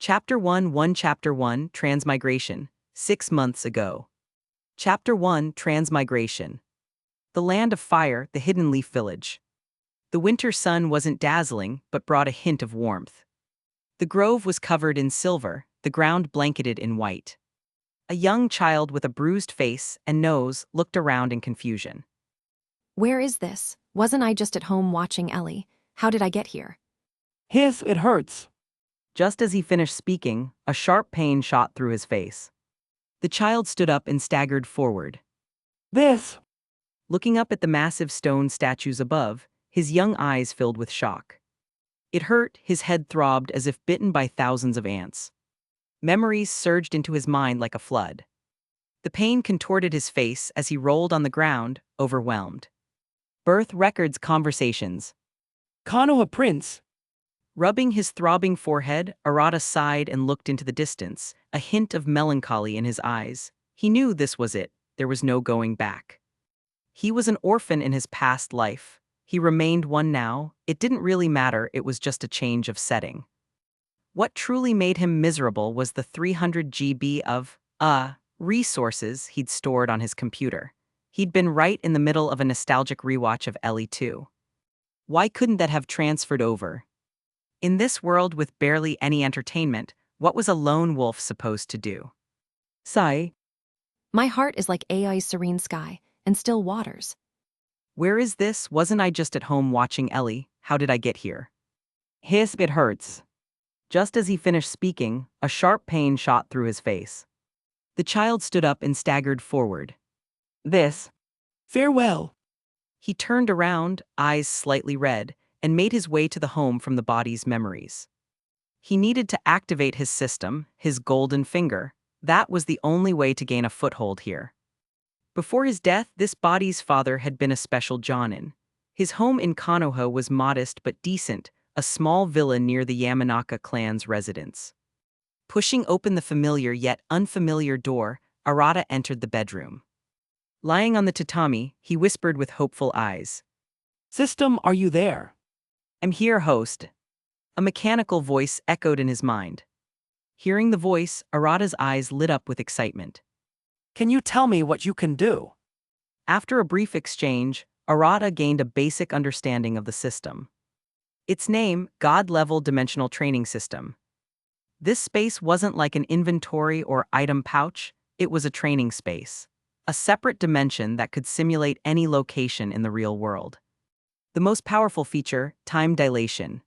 Chapter 1 Transmigration, 6 months ago. Chapter 1 Transmigration. The Land of Fire, the Hidden Leaf Village. The winter sun wasn't dazzling, but brought a hint of warmth. The grove was covered in silver, the ground blanketed in white. A young child with a bruised face and nose looked around in confusion. Where is this? Wasn't I just at home watching Ellie? How did I get here? It hurts. Just as he finished speaking, a sharp pain shot through his face. The child stood up and staggered forward. This. Looking up at the massive stone statues above, his young eyes filled with shock. It hurt, his head throbbed as if bitten by thousands of ants. Memories surged into his mind like a flood. The pain contorted his face as he rolled on the ground, overwhelmed. Birth records conversations. Konoha Prince. Rubbing his throbbing forehead, Arata sighed and looked into the distance, a hint of melancholy in his eyes. He knew this was it, there was no going back. He was an orphan in his past life. He remained one now. It didn't really matter, it was just a change of setting. What truly made him miserable was the 300 GB of, resources he'd stored on his computer. He'd been right in the middle of a nostalgic rewatch of Ellie 2. Why couldn't that have transferred over? In this world with barely any entertainment, what was a lone wolf supposed to do? Sigh. My heart is like AI's serene sky and still waters. Where is this? Wasn't I just at home watching Ellie? How did I get here? It hurts. Just as he finished speaking, a sharp pain shot through his face. The child stood up and staggered forward. This. Farewell. He turned around, eyes slightly red, and made his way to the home from the body's memories. He needed to activate his system, his golden finger. That was the only way to gain a foothold here. Before his death, this body's father had been a special Jonin. His home in Konoha was modest but decent, a small villa near the Yamanaka clan's residence. Pushing open the familiar yet unfamiliar door, Arata entered the bedroom. Lying on the tatami, he whispered with hopeful eyes. System, are you there? I'm here, host. A mechanical voice echoed in his mind. Hearing the voice, Arata's eyes lit up with excitement. Can you tell me what you can do? After a brief exchange, Arata gained a basic understanding of the system. Its name, God-Level Dimensional Training System. This space wasn't like an inventory or item pouch, it was a training space. A separate dimension that could simulate any location in the real world. The most powerful feature, time dilation.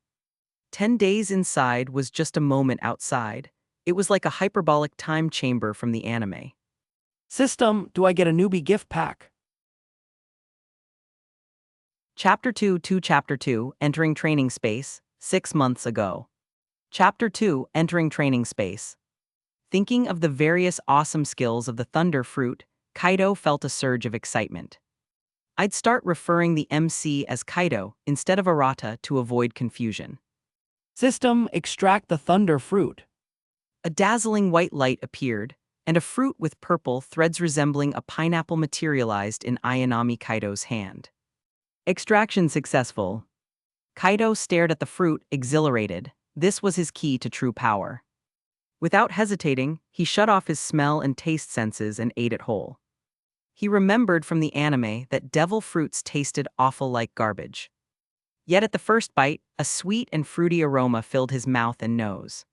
10 days inside was just a moment outside. It was like a hyperbolic time chamber from the anime. System, do I get a newbie gift pack? Chapter 2 Entering Training Space, 6 months ago. Chapter 2 Entering Training Space. Thinking of the various awesome skills of the Thunder Fruit, Kaido felt a surge of excitement. I'd start referring the MC as Kaido instead of Arata to avoid confusion. System, extract the Thunder Fruit. A dazzling white light appeared, and a fruit with purple threads resembling a pineapple materialized in Ayanami Kaido's hand. Extraction successful. Kaido stared at the fruit, exhilarated. This was his key to true power. Without hesitating, he shut off his smell and taste senses and ate it whole. He remembered from the anime that devil fruits tasted awful like garbage. Yet at the first bite, a sweet and fruity aroma filled his mouth and nose.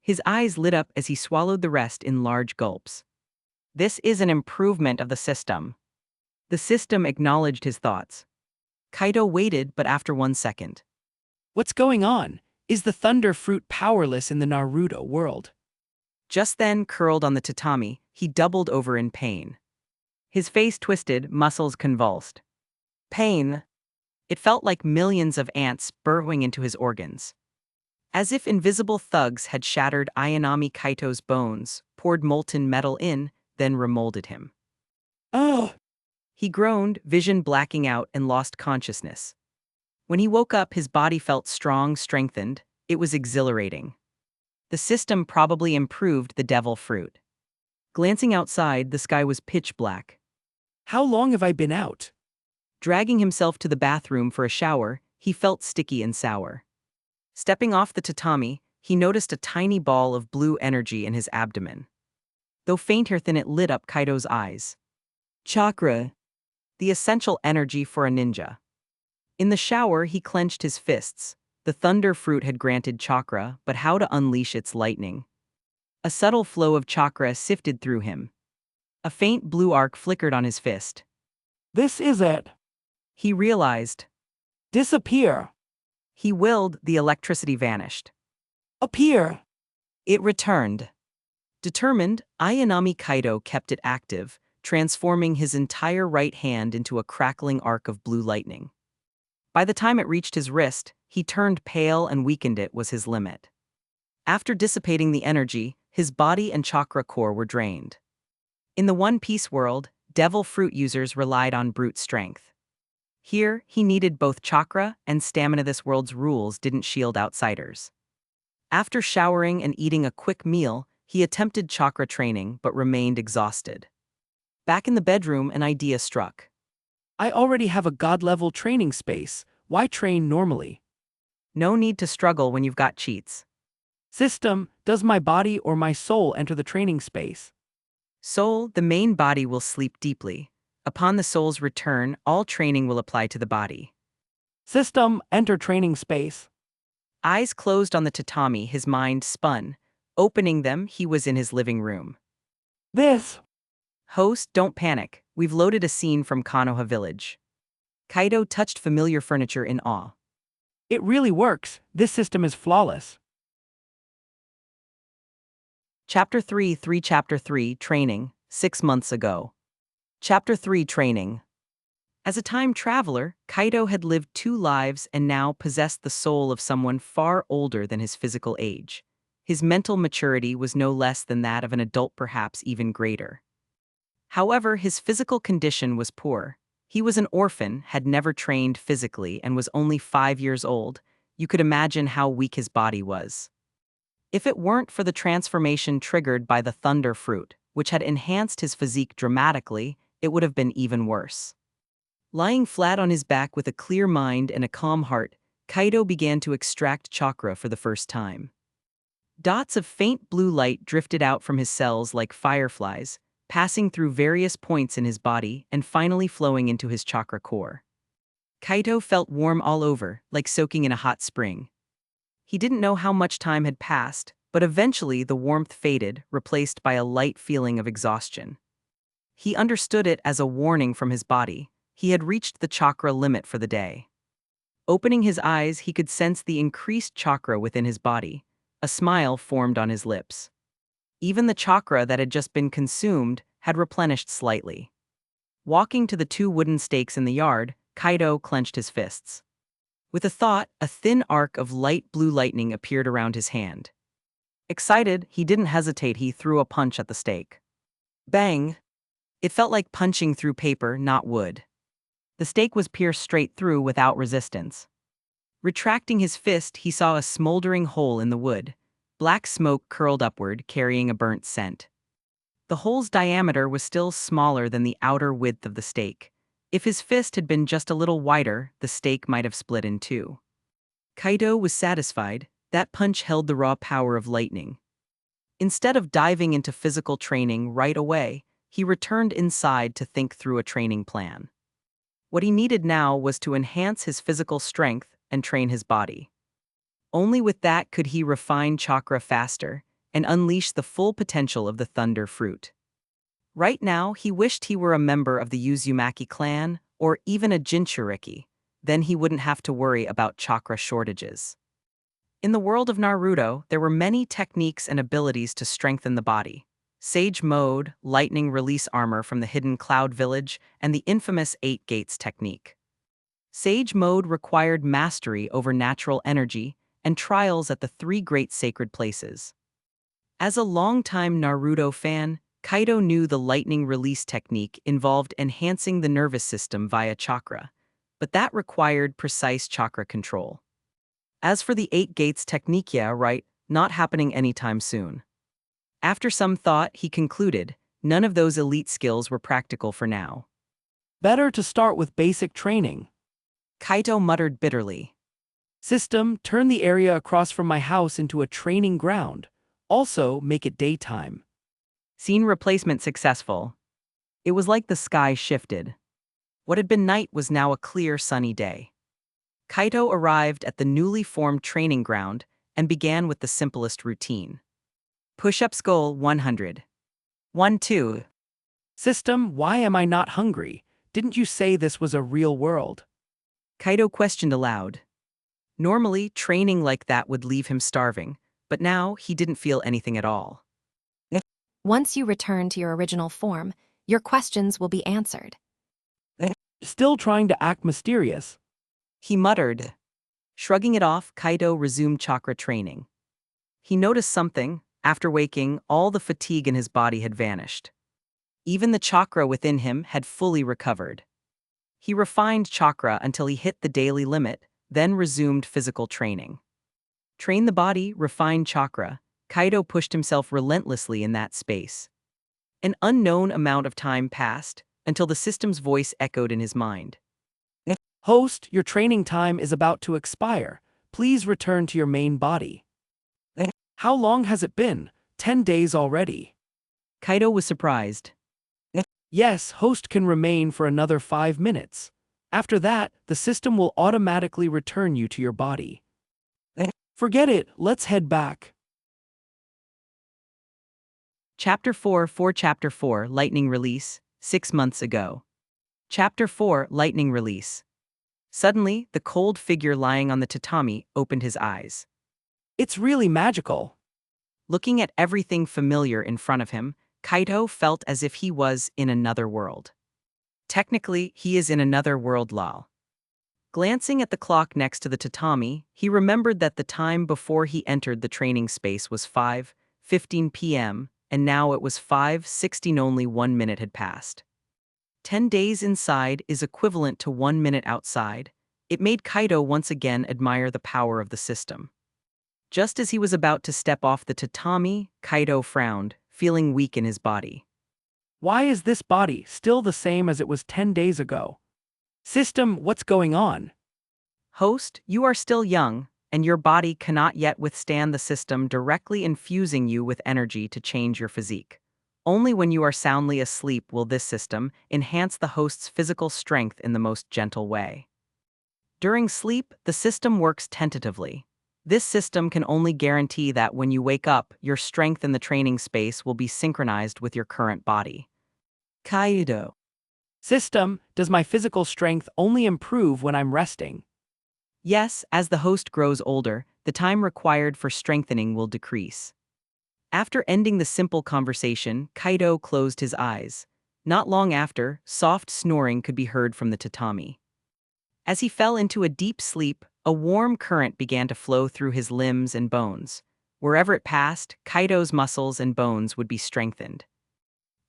His eyes lit up as he swallowed the rest in large gulps. This is an improvement of the system. The system acknowledged his thoughts. Kaido waited, but after 1 second. What's going on? Is the Thunder Fruit powerless in the Naruto world? Just then, curled on the tatami, he doubled over in pain. His face twisted, muscles convulsed. Pain. It felt like millions of ants burrowing into his organs. As if invisible thugs had shattered Ayanami Kaito's bones, poured molten metal in, then remolded him. Oh! He groaned, vision blacking out, and lost consciousness. When he woke up, his body felt strong, strengthened. It was exhilarating. The system probably improved the devil fruit. Glancing outside, the sky was pitch black. How long have I been out? Dragging himself to the bathroom for a shower, he felt sticky and sour. Stepping off the tatami, he noticed a tiny ball of blue energy in his abdomen. Though fainter than it lit up Kaido's eyes. Chakra, the essential energy for a ninja. In the shower, he clenched his fists. The thunder fruit had granted chakra, but how to unleash its lightning? A subtle flow of chakra sifted through him. A faint blue arc flickered on his fist. This is it. He realized. Disappear. He willed, the electricity vanished. Appear. It returned. Determined, Ayanami Kaido kept it active, transforming his entire right hand into a crackling arc of blue lightning. By the time it reached his wrist, he turned pale and weakened. It was his limit. After dissipating the energy, his body and chakra core were drained. In the One Piece world, devil fruit users relied on brute strength. Here, he needed both chakra and stamina. This world's rules didn't shield outsiders. After showering and eating a quick meal, he attempted chakra training but remained exhausted. Back in the bedroom, an idea struck. I already have a god-level training space. Why train normally? No need to struggle when you've got cheats. System, does my body or my soul enter the training space? Soul, the main body will sleep deeply. Upon the soul's return, all training will apply to the body. System, enter training space. Eyes closed on the tatami, his mind spun. Opening them, he was in his living room. This. Host, don't panic. We've loaded a scene from Konoha Village. Kaido touched familiar furniture in awe. It really works. This system is flawless. Chapter 3 Chapter 3 Training, 6 months ago. Chapter 3 Training. As a time traveler, Kaido had lived 2 lives and now possessed the soul of someone far older than his physical age. His mental maturity was no less than that of an adult, perhaps even greater. However, his physical condition was poor. He was an orphan, had never trained physically, and was only 5 years old. You could imagine how weak his body was. If it weren't for the transformation triggered by the thunder fruit, which had enhanced his physique dramatically, it would have been even worse. Lying flat on his back with a clear mind and a calm heart, Kaido began to extract chakra for the first time. Dots of faint blue light drifted out from his cells like fireflies, passing through various points in his body and finally flowing into his chakra core. Kaido felt warm all over, like soaking in a hot spring. He didn't know how much time had passed, but eventually the warmth faded, replaced by a light feeling of exhaustion. He understood it as a warning from his body. He had reached the chakra limit for the day. Opening his eyes, he could sense the increased chakra within his body. A smile formed on his lips. Even the chakra that had just been consumed had replenished slightly. Walking to the 2 wooden stakes in the yard, Kaido clenched his fists. With a thought, a thin arc of light blue lightning appeared around his hand. Excited, he didn't hesitate. He threw a punch at the stake. Bang! It felt like punching through paper, not wood. The stake was pierced straight through without resistance. Retracting his fist, he saw a smoldering hole in the wood. Black smoke curled upward, carrying a burnt scent. The hole's diameter was still smaller than the outer width of the stake. If his fist had been just a little wider, the stake might have split in 2. Kaido was satisfied. That punch held the raw power of lightning. Instead of diving into physical training right away, he returned inside to think through a training plan. What he needed now was to enhance his physical strength and train his body. Only with that could he refine chakra faster and unleash the full potential of the thunder fruit. Right now, he wished he were a member of the Uzumaki clan or even a Jinchuriki. Then he wouldn't have to worry about chakra shortages. In the world of Naruto, there were many techniques and abilities to strengthen the body. Sage Mode, lightning release armor from the hidden Cloud Village, and the infamous 8 Gates technique. Sage Mode required mastery over natural energy and trials at the 3 great sacred places. As a longtime Naruto fan, Kaido knew the lightning release technique involved enhancing the nervous system via chakra, but that required precise chakra control. As for the 8 Gates technique, not happening anytime soon. After some thought, he concluded, none of those elite skills were practical for now. Better to start with basic training. Kaido muttered bitterly. System, turn the area across from my house into a training ground. Also, make it daytime. Scene replacement successful. It was like the sky shifted. What had been night was now a clear, sunny day. Kaito arrived at the newly formed training ground and began with the simplest routine. Push-ups goal 100. 1-2. System, why am I not hungry? Didn't you say this was a real world? Kaito questioned aloud. Normally, training like that would leave him starving, but now he didn't feel anything at all. Once you return to your original form, your questions will be answered. Still trying to act mysterious. He muttered. Shrugging it off, Kaito resumed chakra training. He noticed something. After waking, all the fatigue in his body had vanished. Even the chakra within him had fully recovered. He refined chakra until he hit the daily limit, then resumed physical training. Train the body, refine chakra. Kaito pushed himself relentlessly in that space. An unknown amount of time passed until the system's voice echoed in his mind. Host, your training time is about to expire. Please return to your main body. How long has it been? 10 days already. Kaito was surprised. Yes, host can remain for another 5 minutes. After that, the system will automatically return you to your body. Forget it, let's head back. Chapter 4 Chapter 4 Lightning Release, 6 months ago. Chapter 4 Lightning Release. Suddenly, the cold figure lying on the tatami opened his eyes. It's really magical. Looking at everything familiar in front of him, Kaito felt as if he was in another world. Technically, he is in another world lol. Glancing at the clock next to the tatami, he remembered that the time before he entered the training space was 5:15 p.m., and now it was 5:16. Only 1 minute had passed. 10 days inside is equivalent to 1 minute outside. It made Kaito once again admire the power of the system. Just as he was about to step off the tatami, Kaito frowned, feeling weak in his body. Why is this body still the same as it was 10 days ago? System, what's going on? Host, you are still young, and your body cannot yet withstand the system directly infusing you with energy to change your physique. Only when you are soundly asleep will this system enhance the host's physical strength in the most gentle way. During sleep, the system works tentatively. This system can only guarantee that when you wake up, your strength in the training space will be synchronized with your current body. Kaito. System, does my physical strength only improve when I'm resting? Yes, as the host grows older, the time required for strengthening will decrease. After ending the simple conversation, Kaito closed his eyes. Not long after, soft snoring could be heard from the tatami. As he fell into a deep sleep, a warm current began to flow through his limbs and bones. Wherever it passed, Kaito's muscles and bones would be strengthened.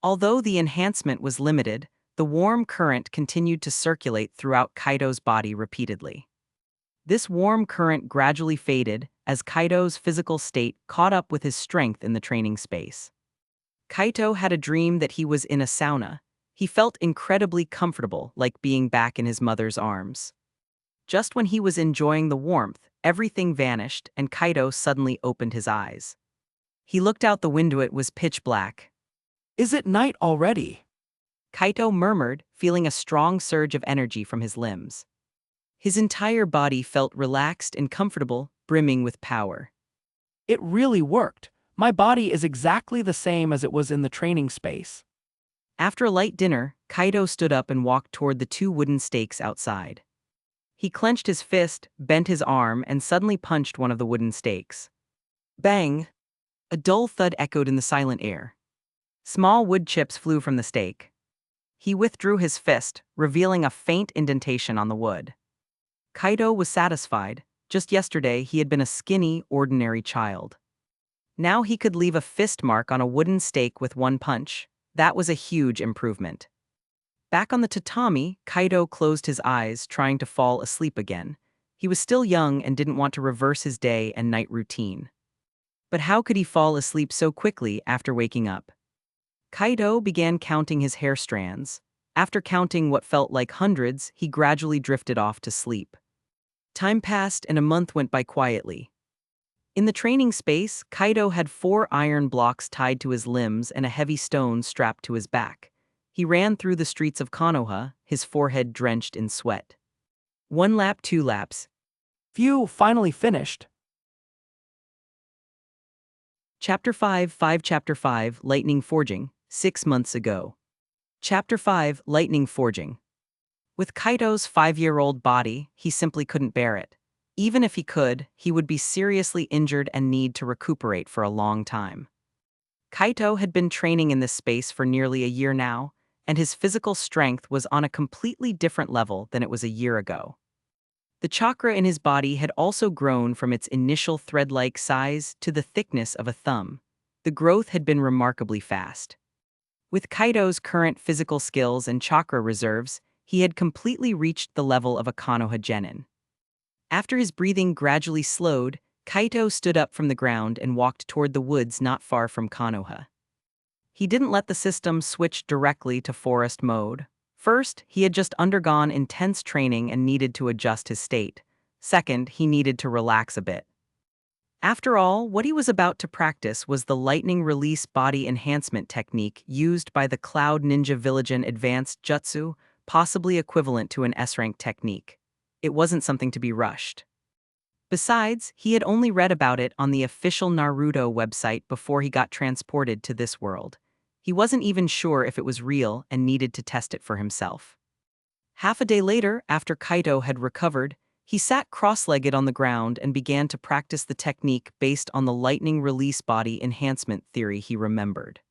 Although the enhancement was limited, the warm current continued to circulate throughout Kaito's body repeatedly. This warm current gradually faded as Kaito's physical state caught up with his strength in the training space. Kaito had a dream that he was in a sauna. He felt incredibly comfortable, like being back in his mother's arms. Just when he was enjoying the warmth, everything vanished and Kaito suddenly opened his eyes. He looked out the window. It was pitch black. Is it night already? Kaito murmured, feeling a strong surge of energy from his limbs. His entire body felt relaxed and comfortable, brimming with power. It really worked. My body is exactly the same as it was in the training space. After a light dinner, Kaito stood up and walked toward the 2 wooden stakes outside. He clenched his fist, bent his arm, and suddenly punched one of the wooden stakes. Bang! A dull thud echoed in the silent air. Small wood chips flew from the stake. He withdrew his fist, revealing a faint indentation on the wood. Kaito was satisfied. Just yesterday, he had been a skinny, ordinary child. Now he could leave a fist mark on a wooden stake with one punch. That was a huge improvement. Back on the tatami, Kaito closed his eyes, trying to fall asleep again. He was still young and didn't want to reverse his day and night routine. But how could he fall asleep so quickly after waking up? Kaito began counting his hair strands. After counting what felt like hundreds, he gradually drifted off to sleep. Time passed and a month went by quietly. In the training space, Kaido had 4 iron blocks tied to his limbs and a heavy stone strapped to his back. He ran through the streets of Konoha, his forehead drenched in sweat. 1 lap, 2 laps. Phew, finally finished. Chapter 5 Lightning Forging, 6 months ago. Chapter 5 Lightning Forging. With Kaido's 5-year-old body, he simply couldn't bear it. Even if he could, he would be seriously injured and need to recuperate for a long time. Kaito had been training in this space for nearly a year now, and his physical strength was on a completely different level than it was a year ago. The chakra in his body had also grown from its initial thread-like size to the thickness of a thumb. The growth had been remarkably fast. With Kaido's current physical skills and chakra reserves, he had completely reached the level of a Konoha genin. After his breathing gradually slowed, Kaito stood up from the ground and walked toward the woods not far from Konoha. He didn't let the system switch directly to forest mode. First, he had just undergone intense training and needed to adjust his state. Second, he needed to relax a bit. After all, what he was about to practice was the lightning release body enhancement technique used by the Cloud Ninja Villain Advanced Jutsu, possibly equivalent to an S-rank technique. It wasn't something to be rushed. Besides, he had only read about it on the official Naruto website before he got transported to this world. He wasn't even sure if it was real and needed to test it for himself. Half a day later, after Kaito had recovered, he sat cross-legged on the ground and began to practice the technique based on the lightning release body enhancement theory he remembered.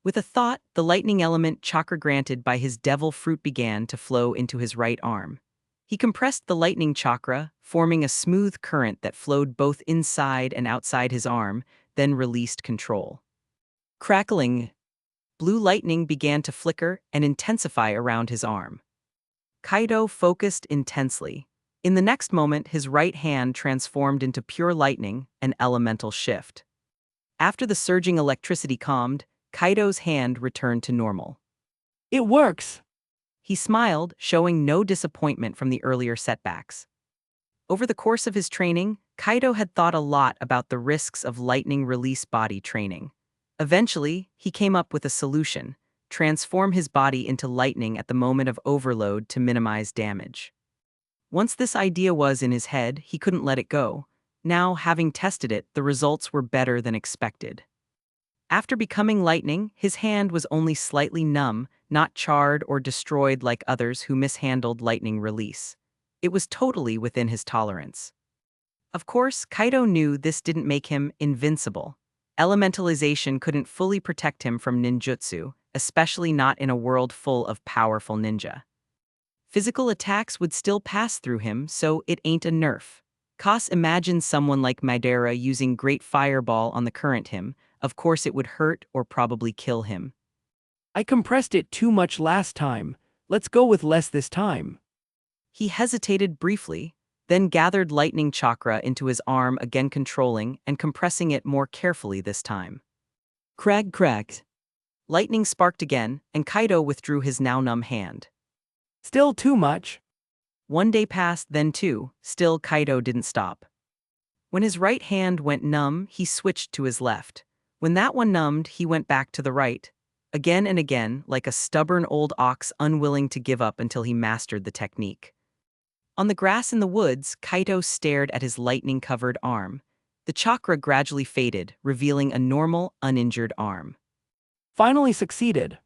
With a thought, the lightning element chakra granted by his devil fruit began to flow into his right arm. He compressed the lightning chakra, forming a smooth current that flowed both inside and outside his arm, then released control. Crackling. Blue lightning began to flicker and intensify around his arm. Kaido focused intensely. In the next moment, his right hand transformed into pure lightning, an elemental shift. After the surging electricity calmed, Kaido's hand returned to normal. It works! He smiled, showing no disappointment from the earlier setbacks. Over the course of his training, Kaido had thought a lot about the risks of lightning release body training. Eventually, he came up with a solution: transform his body into lightning at the moment of overload to minimize damage. Once this idea was in his head, he couldn't let it go. Now, having tested it, the results were better than expected. After becoming lightning, his hand was only slightly numb, not charred or destroyed like others who mishandled lightning release. It was totally within his tolerance. Of course, Kaido knew this didn't make him invincible. Elementalization couldn't fully protect him from ninjutsu, especially not in a world full of powerful ninja. Physical attacks would still pass through him, so it ain't a nerf. Cos imagines someone like Madara using Great Fireball on the current him. Of course it would hurt or probably kill him. I compressed it too much last time. Let's go with less this time. He hesitated briefly, then gathered lightning chakra into his arm, again controlling and compressing it more carefully this time. Cracked. Lightning sparked again, and Kaido withdrew his now numb hand. Still too much. 1 day passed, then 2, still Kaido didn't stop. When his right hand went numb, he switched to his left. When that one numbed, he went back to the right. Again and again, like a stubborn old ox unwilling to give up until he mastered the technique. On the grass in the woods, Kaido stared at his lightning-covered arm. The chakra gradually faded, revealing a normal, uninjured arm. Finally succeeded.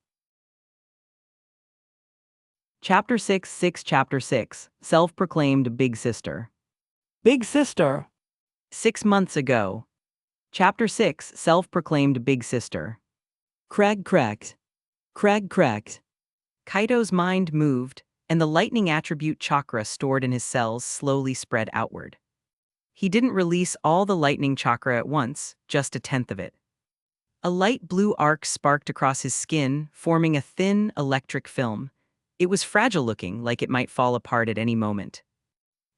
Chapter 6 Self-Proclaimed Big Sister. Big sister. 6 months ago. Chapter 6 Self-Proclaimed Big Sister. Cracked. Kaido's mind moved, and the lightning attribute chakra stored in his cells slowly spread outward. He didn't release all the lightning chakra at once, just a tenth of it. A light blue arc sparked across his skin, forming a thin, electric film. It was fragile-looking, like it might fall apart at any moment.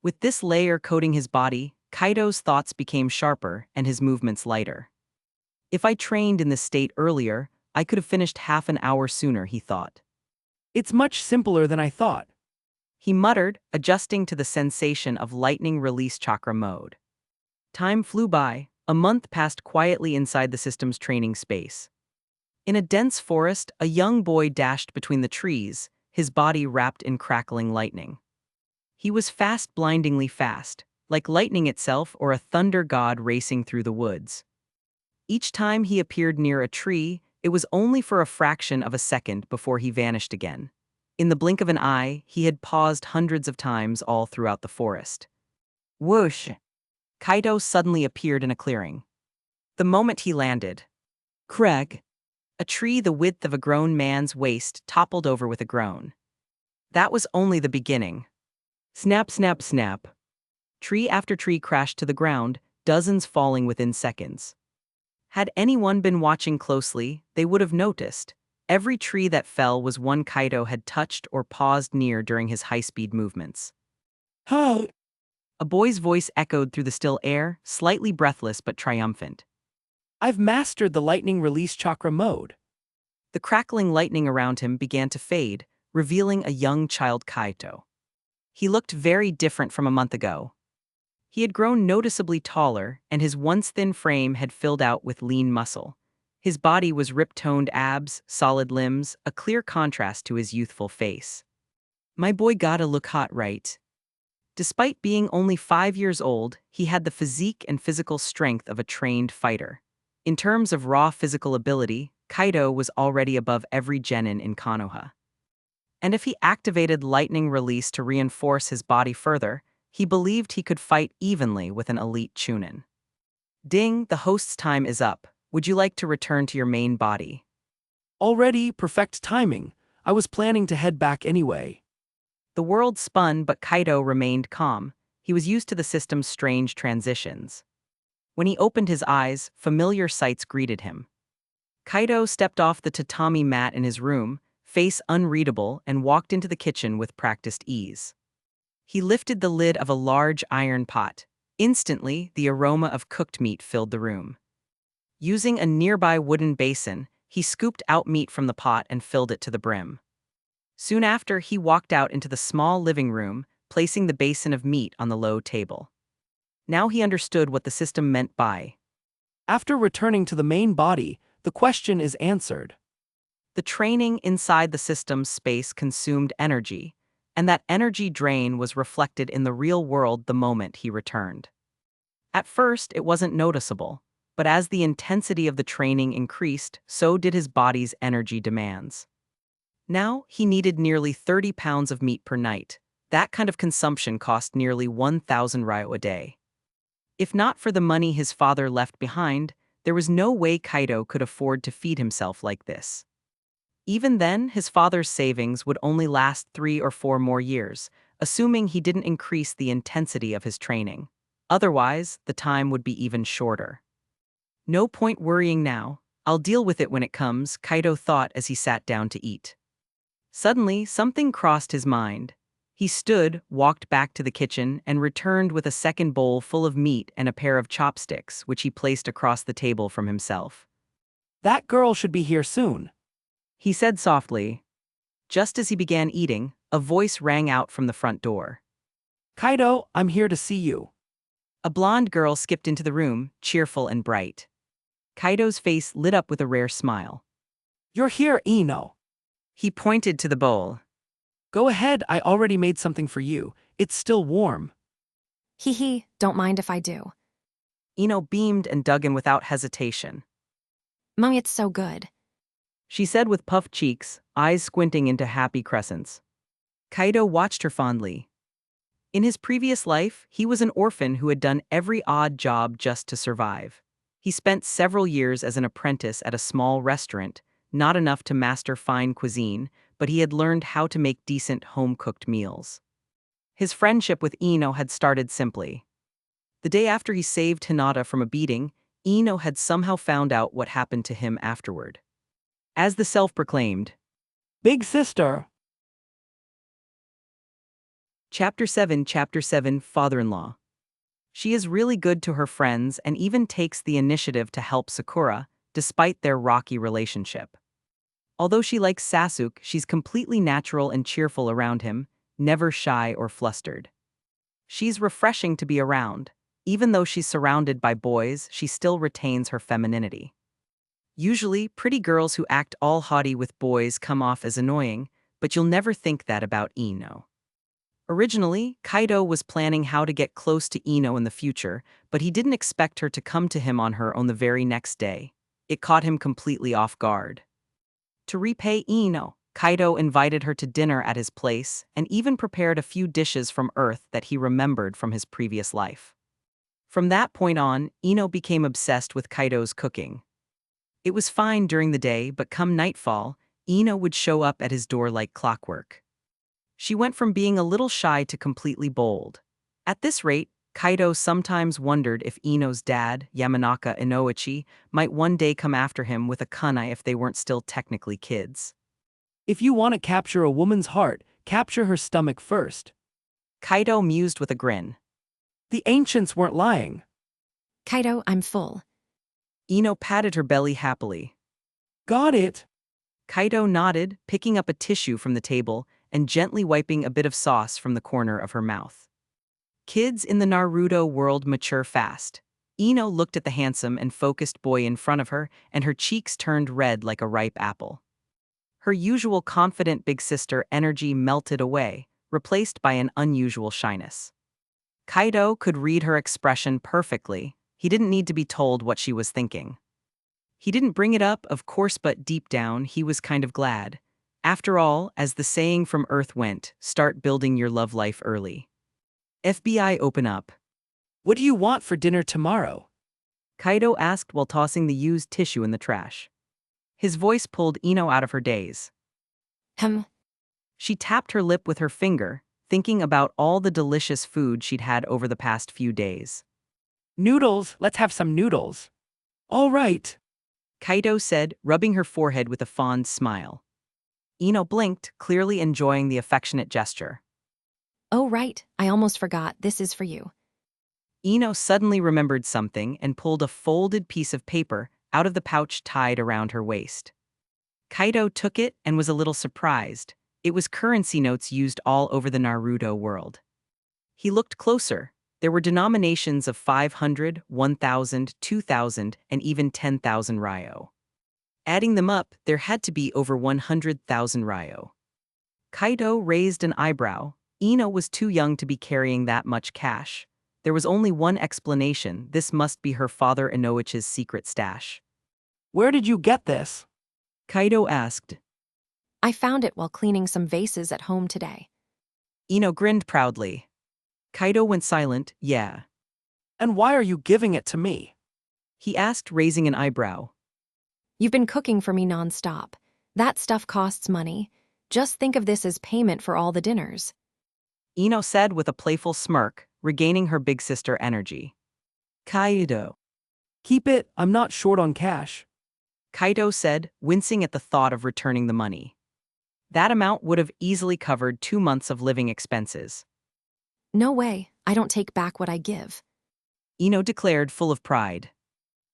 With this layer coating his body, Kaido's thoughts became sharper and his movements lighter. If I trained in this state earlier, I could have finished half an hour sooner, he thought. It's much simpler than I thought. he muttered, adjusting to the sensation of lightning release chakra mode. Time flew by. A month passed quietly inside the system's training space. In a dense forest, a young boy dashed between the trees, his body wrapped in crackling lightning. He was fast, blindingly fast, like lightning itself or a thunder god racing through the woods. Each time he appeared near a tree, it was only for a fraction of a second before he vanished again. In the blink of an eye, he had paused hundreds of times all throughout the forest. Whoosh! Kaido suddenly appeared in a clearing. The moment he landed, crack! A tree the width of a grown man's waist toppled over with a groan. That was only the beginning. Snap, snap, snap. Tree after tree crashed to the ground, dozens falling within seconds. Had anyone been watching closely, they would have noticed. Every tree that fell was one Kaido had touched or paused near during his high-speed movements. Huh? A boy's voice echoed through the still air, slightly breathless but triumphant. I've mastered the lightning release chakra mode. The crackling lightning around him began to fade, revealing a young child Kaido. He looked very different from a month ago. He had grown noticeably taller, and his once thin frame had filled out with lean muscle. His body was rip-toned abs, solid limbs, a clear contrast to his youthful face. My boy gotta look hot, right? Despite being only 5 years old, he had the physique and physical strength of a trained fighter. In terms of raw physical ability, Kaido was already above every genin in Konoha. And if he activated lightning release to reinforce his body further, he believed he could fight evenly with an elite Chunin. Ding, the host's time is up. Would you like to return to your main body? Already, perfect timing. I was planning to head back anyway. The world spun, but Kaido remained calm. He was used to the system's strange transitions. When he opened his eyes, familiar sights greeted him. Kaido stepped off the tatami mat in his room, face unreadable, and walked into the kitchen with practiced ease. He lifted the lid of a large iron pot. Instantly, the aroma of cooked meat filled the room. Using a nearby wooden basin, he scooped out meat from the pot and filled it to the brim. Soon after, he walked out into the small living room, placing the basin of meat on the low table. Now he understood what the system meant by. After returning to the main body, the question is answered. The training inside the system's space consumed energy, and that energy drain was reflected in the real world the moment he returned. At first, it wasn't noticeable, but as the intensity of the training increased, so did his body's energy demands. Now, he needed nearly 30 pounds of meat per night. That kind of consumption cost nearly 1,000 ryo a day. If not for the money his father left behind, there was no way Kaido could afford to feed himself like this. Even then, his father's savings would only last 3 or 4 more years, assuming he didn't increase the intensity of his training. Otherwise, the time would be even shorter. No point worrying now. I'll deal with it when it comes, Kaido thought as he sat down to eat. Suddenly, something crossed his mind. He stood, walked back to the kitchen, and returned with a second bowl full of meat and a pair of chopsticks, which he placed across the table from himself. That girl should be here soon, he said softly. Just as he began eating, a voice rang out from the front door. Kaido, I'm here to see you. A blonde girl skipped into the room, cheerful and bright. Kaido's face lit up with a rare smile. You're here, Ino. He pointed to the bowl. Go ahead, I already made something for you. It's still warm. Hee, don't mind if I do. Ino beamed and dug in without hesitation. Mommy, it's so good. She said with puffed cheeks, eyes squinting into happy crescents. Kaido watched her fondly. In his previous life, he was an orphan who had done every odd job just to survive. He spent several years as an apprentice at a small restaurant, not enough to master fine cuisine, but he had learned how to make decent home-cooked meals. His friendship with Ino had started simply. The day after he saved Hinata from a beating, Ino had somehow found out what happened to him afterward. As the self-proclaimed Big sister. Chapter 7 Father-in-law. She is really good to her friends and even takes the initiative to help Sakura, despite their rocky relationship. Although she likes Sasuke, she's completely natural and cheerful around him, never shy or flustered. She's refreshing to be around. Even though she's surrounded by boys, she still retains her femininity. Usually, pretty girls who act all haughty with boys come off as annoying, but you'll never think that about Ino. Originally, Kaido was planning how to get close to Ino in the future, but he didn't expect her to come to him on her own the very next day. It caught him completely off guard. To repay Ino, Kaido invited her to dinner at his place and even prepared a few dishes from Earth that he remembered from his previous life. From that point on, Ino became obsessed with Kaido's cooking. It was fine during the day, but come nightfall, Ino would show up at his door like clockwork. She went from being a little shy to completely bold. At this rate, Kaido sometimes wondered if Ino's dad, Yamanaka Inoichi, might one day come after him with a kunai if they weren't still technically kids. If you want to capture a woman's heart, capture her stomach first. Kaido mused with a grin. The ancients weren't lying. Kaido, I'm full. Ino patted her belly happily. Got it. Kaido nodded, picking up a tissue from the table and gently wiping a bit of sauce from the corner of her mouth. Kids in the Naruto world mature fast. Ino looked at the handsome and focused boy in front of her, and her cheeks turned red like a ripe apple. Her usual confident big sister energy melted away, replaced by an unusual shyness. Kaido could read her expression perfectly. He didn't need to be told what she was thinking. He didn't bring it up, of course, but deep down, he was kind of glad. After all, as the saying from Earth went, start building your love life early. FBI open up. What do you want for dinner tomorrow? Kaido asked while tossing the used tissue in the trash. His voice pulled Ino out of her daze. She tapped her lip with her finger, thinking about all the delicious food she'd had over the past few days. Noodles, let's have some noodles. All right. Kaido said, rubbing her forehead with a fond smile. Ino blinked, clearly enjoying the affectionate gesture. Oh right, I almost forgot, this is for you. Ino suddenly remembered something and pulled a folded piece of paper out of the pouch tied around her waist. Kaido took it and was a little surprised. It was currency notes used all over the Naruto world. He looked closer. There were denominations of 500, 1,000, 2,000, and even 10,000 ryo. Adding them up, there had to be over 100,000 ryo. Kaido raised an eyebrow. Ino was too young to be carrying that much cash. There was only one explanation: this must be her father Inoichi's secret stash. Where did you get this? Kaido asked. I found it while cleaning some vases at home today. Ino grinned proudly. Kaido went silent. Yeah. And why are you giving it to me? He asked, raising an eyebrow. You've been cooking for me non-stop. That stuff costs money. Just think of this as payment for all the dinners. Ino said with a playful smirk, regaining her big sister energy. Kaido. Keep it, I'm not short on cash. Kaido said, wincing at the thought of returning the money. That amount would have easily covered 2 months of living expenses. No way, I don't take back what I give. Ino declared, full of pride.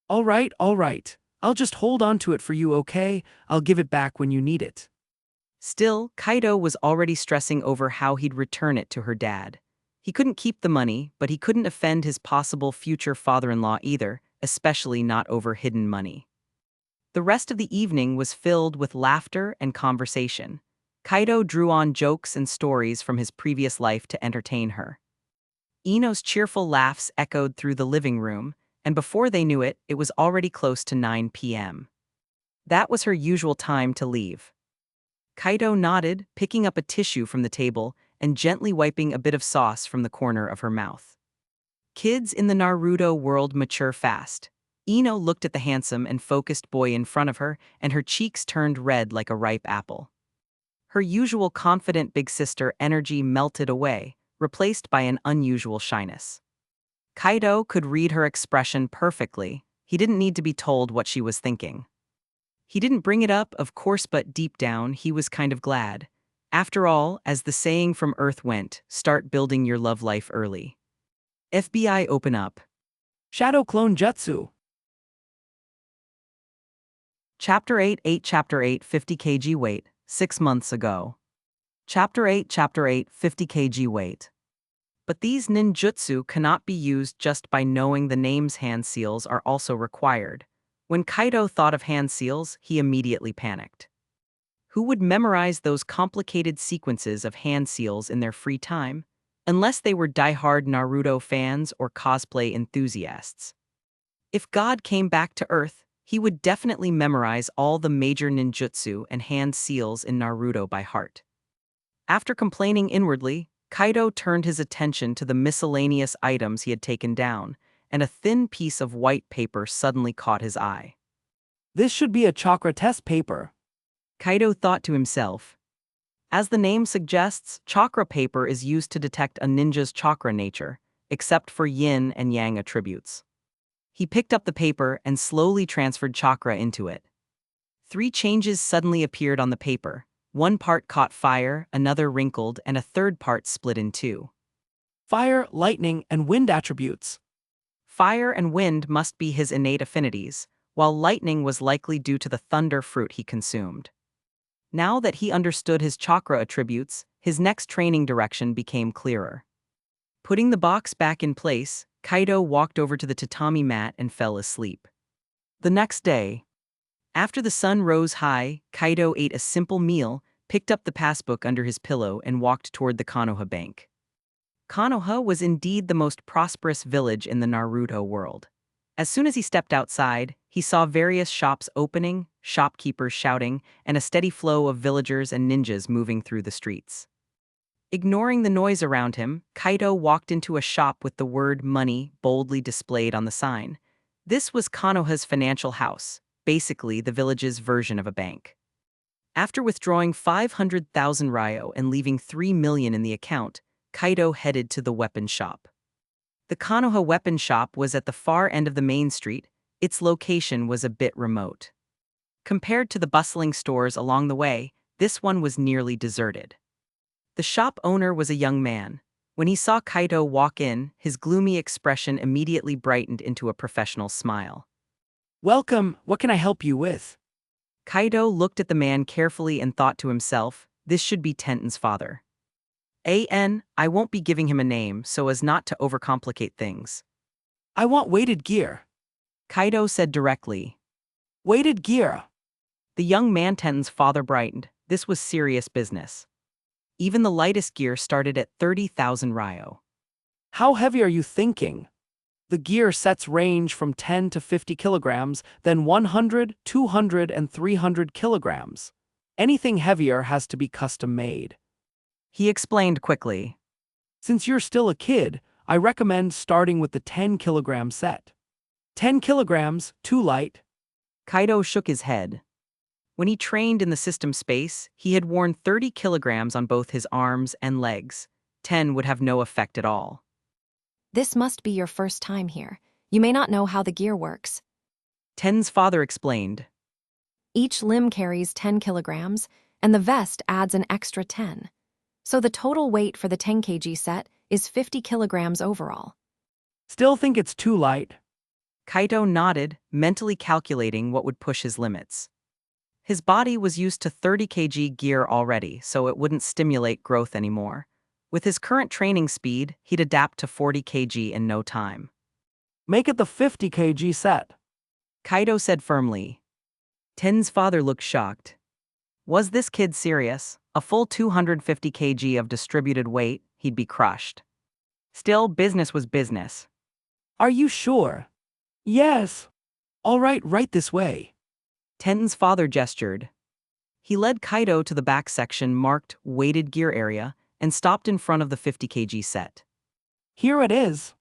All right. I'll just hold on to it for you, okay? I'll give it back when you need it. Still, Kaido was already stressing over how he'd return it to her dad. He couldn't keep the money, but he couldn't offend his possible future father-in-law either, especially not over hidden money. The rest of the evening was filled with laughter and conversation. Kaido drew on jokes and stories from his previous life to entertain her. Ino's cheerful laughs echoed through the living room, and before they knew it, it was already close to 9 p.m. That was her usual time to leave. Kaido nodded, picking up a tissue from the table and gently wiping a bit of sauce from the corner of her mouth. Kids in the Naruto world mature fast. Ino looked at the handsome and focused boy in front of her, and her cheeks turned red like a ripe apple. Her usual confident big sister energy melted away, replaced by an unusual shyness. Kaido could read her expression perfectly. He didn't need to be told what she was thinking. He didn't bring it up, of course, but deep down, he was kind of glad. After all, as the saying from Earth went, start building your love life early. FBI open up. Shadow Clone Jutsu. Chapter 8 Chapter 8 50 kg weight, 6 months ago. Chapter 8 50 kg weight. But these ninjutsu cannot be used just by knowing the names. Hand seals are also required. When Kaido thought of hand seals, he immediately panicked. Who would memorize those complicated sequences of hand seals in their free time? Unless they were die-hard Naruto fans or cosplay enthusiasts. If God came back to Earth, he would definitely memorize all the major ninjutsu and hand seals in Naruto by heart. After complaining inwardly, Kaido turned his attention to the miscellaneous items he had taken down, and a thin piece of white paper suddenly caught his eye. This should be a chakra test paper. Kaido thought to himself. As the name suggests, chakra paper is used to detect a ninja's chakra nature, except for yin and yang attributes. He picked up the paper and slowly transferred chakra into it. 3 changes suddenly appeared on the paper. One part caught fire, another wrinkled, and a third part split in 2. Fire, lightning, and wind attributes. Fire and wind must be his innate affinities, while lightning was likely due to the thunder fruit he consumed. Now that he understood his chakra attributes, his next training direction became clearer. Putting the box back in place, Kaido walked over to the tatami mat and fell asleep. The next day, after the sun rose high, Kaido ate a simple meal, picked up the passbook under his pillow, and walked toward the Konoha Bank. Konoha was indeed the most prosperous village in the Naruto world. As soon as he stepped outside, he saw various shops opening, shopkeepers shouting, and a steady flow of villagers and ninjas moving through the streets. Ignoring the noise around him, Kaido walked into a shop with the word money boldly displayed on the sign. This was Konoha's financial house, basically the village's version of a bank. After withdrawing 500,000 ryo and leaving 3 million in the account, Kaido headed to the weapon shop. The Konoha weapon shop was at the far end of the main street. Its location was a bit remote. Compared to the bustling stores along the way, this one was nearly deserted. The shop owner was a young man. When he saw Kaido walk in, his gloomy expression immediately brightened into a professional smile. Welcome, what can I help you with? Kaido looked at the man carefully and thought to himself, this should be Tenten's father. I won't be giving him a name so as not to overcomplicate things. I want weighted gear. Kaido said directly. Weighted gear. The young man Tenten's father brightened. This was serious business. Even the lightest gear started at 30,000 ryo. How heavy are you thinking? The gear sets range from 10 to 50 kilograms, then 100, 200, and 300 kilograms. Anything heavier has to be custom-made. He explained quickly. Since you're still a kid, I recommend starting with the 10-kilogram set. 10 kilograms, too light. Kaido shook his head. When he trained in the system space, he had worn 30 kilograms on both his arms and legs. 10 would have no effect at all. This must be your first time here. You may not know how the gear works. Ten's father explained. Each limb carries 10 kilograms, and the vest adds an extra 10. So the total weight for the 10 kg set is 50 kilograms overall. Still think it's too light? Kaido nodded, mentally calculating what would push his limits. His body was used to 30 kg gear already, so it wouldn't stimulate growth anymore. With his current training speed, he'd adapt to 40 kg in no time. Make it the 50 kg set. Kaido said firmly. Ten's father looked shocked. Was this kid serious? A full 250 kg of distributed weight, he'd be crushed. Still, business was business. Are you sure? Yes. All right this way. Ten's father gestured. He led Kaido to the back section marked weighted gear area and stopped in front of the 50 kg set. Here it is.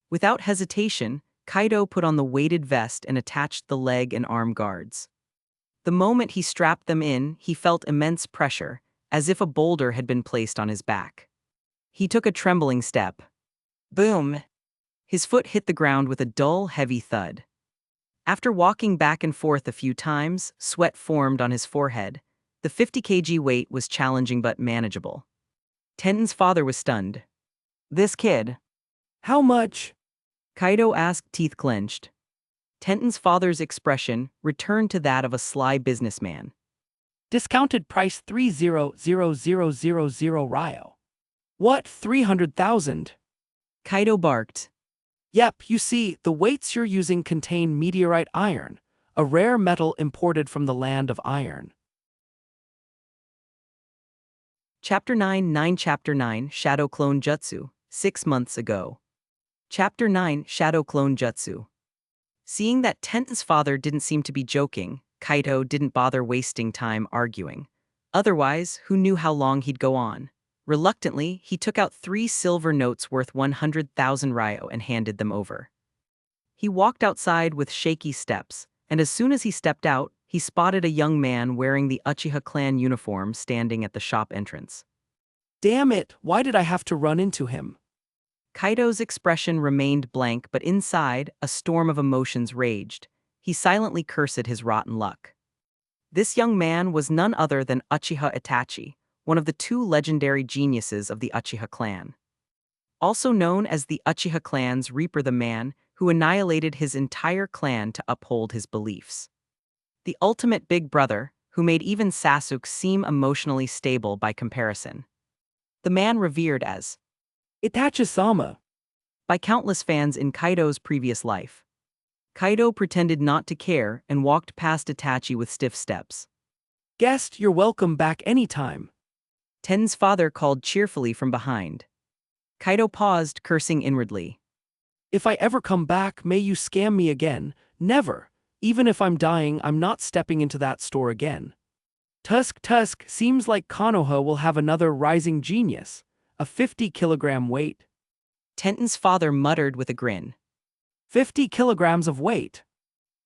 Without hesitation, Kaido put on the weighted vest and attached the leg and arm guards. The moment he strapped them in, he felt immense pressure, as if a boulder had been placed on his back. He took a trembling step. Boom! His foot hit the ground with a dull, heavy thud. After walking back and forth a few times, sweat formed on his forehead. The 50 kg weight was challenging but manageable. Tenten's father was stunned. This kid. How much? Kaido asked, teeth clenched. Tenten's father's expression returned to that of a sly businessman. Discounted price 300,000 Ryo. What, 300,000? Kaido barked. Yep, you see, the weights you're using contain meteorite iron, a rare metal imported from the land of iron. Chapter 9 Chapter 9 Shadow Clone Jutsu, 6 months ago. Chapter 9 Shadow Clone Jutsu. Seeing that Tenten's father didn't seem to be joking, Kaido didn't bother wasting time arguing. Otherwise, who knew how long he'd go on? Reluctantly, he took out 3 silver notes worth 100,000 Ryo and handed them over. He walked outside with shaky steps, and as soon as he stepped out, he spotted a young man wearing the Uchiha clan uniform standing at the shop entrance. Damn it, why did I have to run into him? Kaido's expression remained blank, but inside, a storm of emotions raged. He silently cursed his rotten luck. This young man was none other than Uchiha Itachi, one of the 2 legendary geniuses of the Uchiha clan. Also known as the Uchiha clan's Reaper, the man who annihilated his entire clan to uphold his beliefs. The ultimate big brother, who made even Sasuke seem emotionally stable by comparison. The man revered as Itachi-sama by countless fans in Kaido's previous life. Kaido pretended not to care and walked past Itachi with stiff steps. Guest, you're welcome back anytime. Ten's father called cheerfully from behind. Kaido paused, cursing inwardly. If I ever come back, may you scam me again. Never. Even if I'm dying, I'm not stepping into that store again. Tusk, seems like Konoha will have another rising genius. A 50-kilogram weight. Tenten's father muttered with a grin. 50 kilograms of weight.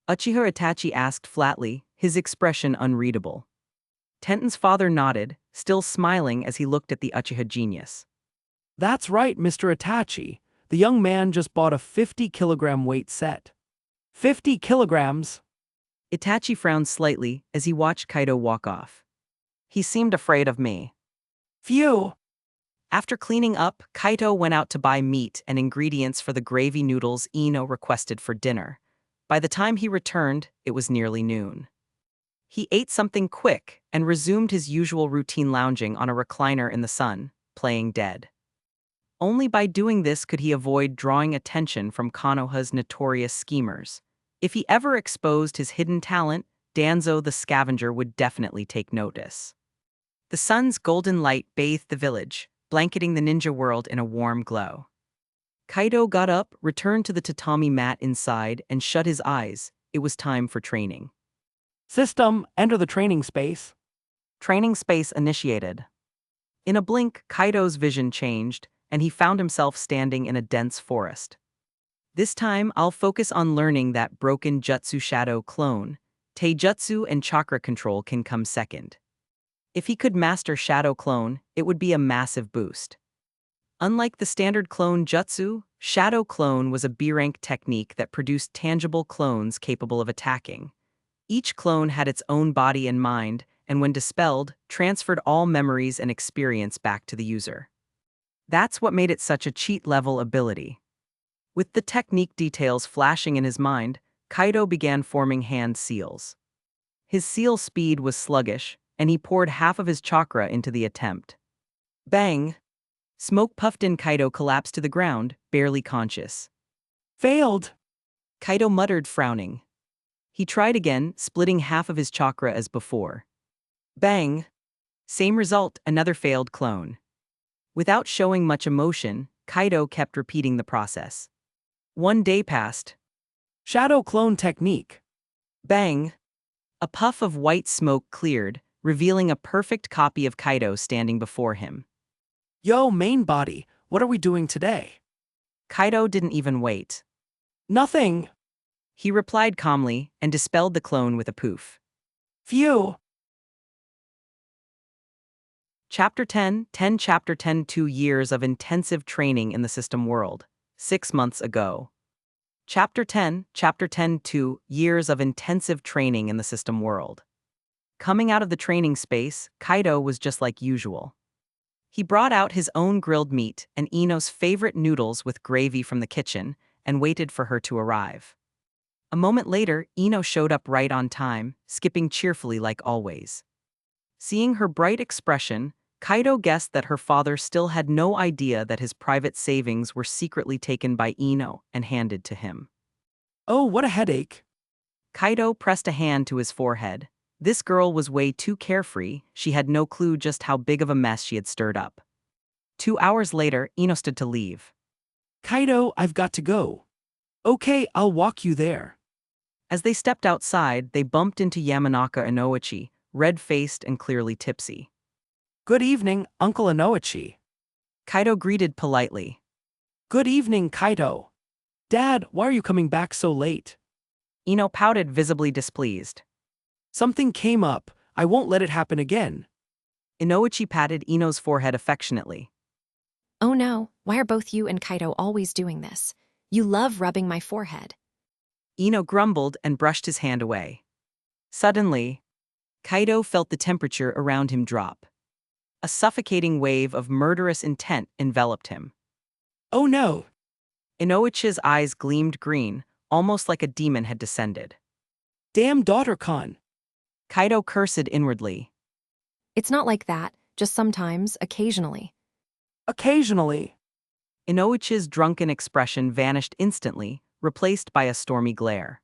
Uchiha Itachi asked flatly, his expression unreadable. Tenten's father nodded, still smiling as he looked at the Uchiha genius. That's right, Mr. Itachi. The young man just bought a 50-kilogram weight set. 50 kilograms? Itachi frowned slightly as he watched Kaido walk off. He seemed afraid of me. Phew. After cleaning up, Kaido went out to buy meat and ingredients for the gravy noodles Ino requested for dinner. By the time he returned, it was nearly noon. He ate something quick and resumed his usual routine, lounging on a recliner in the sun, playing dead. Only by doing this could he avoid drawing attention from Konoha's notorious schemers. If he ever exposed his hidden talent, Danzo the scavenger would definitely take notice. The sun's golden light bathed the village, blanketing the ninja world in a warm glow. Kaido got up, returned to the tatami mat inside, and shut his eyes. It was time for training. System, enter the training space. Training space initiated. In a blink, Kaido's vision changed, and he found himself standing in a dense forest. This time, I'll focus on learning that broken Jutsu Shadow clone. Taijutsu and chakra control can come second. If he could master Shadow Clone, it would be a massive boost. Unlike the standard clone jutsu, Shadow Clone was a B-rank technique that produced tangible clones capable of attacking. Each clone had its own body and mind, and when dispelled, transferred all memories and experience back to the user. That's what made it such a cheat-level ability. With the technique details flashing in his mind, Kaido began forming hand seals. His seal speed was sluggish, and he poured half of his chakra into the attempt. Bang! Smoke puffed in. Kaido collapsed to the ground, barely conscious. Failed! Kaido muttered, frowning. He tried again, splitting half of his chakra as before. Bang! Same result, another failed clone. Without showing much emotion, Kaido kept repeating the process. 1 day passed. Shadow clone technique. Bang! A puff of white smoke cleared, revealing a perfect copy of Kaido standing before him. Yo, main body, what are we doing today? Kaido didn't even wait. Nothing. He replied calmly and dispelled the clone with a poof. Phew. Chapter 10 Chapter 10 2 years of intensive training in the system world. 6 months ago. Chapter 10 2 years of intensive training in the system world. Coming out of the training space, Kaido was just like usual. He brought out his own grilled meat and Ino's favorite noodles with gravy from the kitchen and waited for her to arrive. A moment later, Ino showed up right on time, skipping cheerfully like always. Seeing her bright expression, Kaido guessed that her father still had no idea that his private savings were secretly taken by Ino and handed to him. Oh, what a headache. Kaido pressed a hand to his forehead. This girl was way too carefree, she had no clue just how big of a mess she had stirred up. 2 hours later, Ino stood to leave. Kaido, I've got to go. Okay, I'll walk you there. As they stepped outside, they bumped into Yamanaka Inoichi, red-faced and clearly tipsy. Good evening, Uncle Inoichi. Kaido greeted politely. Good evening, Kaido. Dad, why are you coming back so late? Ino pouted, visibly displeased. Something came up. I won't let it happen again. Inoichi patted Ino's forehead affectionately. Oh no, why are both you and Kaido always doing this? You love rubbing my forehead. Ino grumbled and brushed his hand away. Suddenly, Kaido felt the temperature around him drop. A suffocating wave of murderous intent enveloped him. Oh no! Inoichi's eyes gleamed green, almost like a demon had descended. Damn daughter-con! Kaido cursed inwardly. It's not like that, just sometimes, occasionally. Occasionally. Inoichi's drunken expression vanished instantly, replaced by a stormy glare.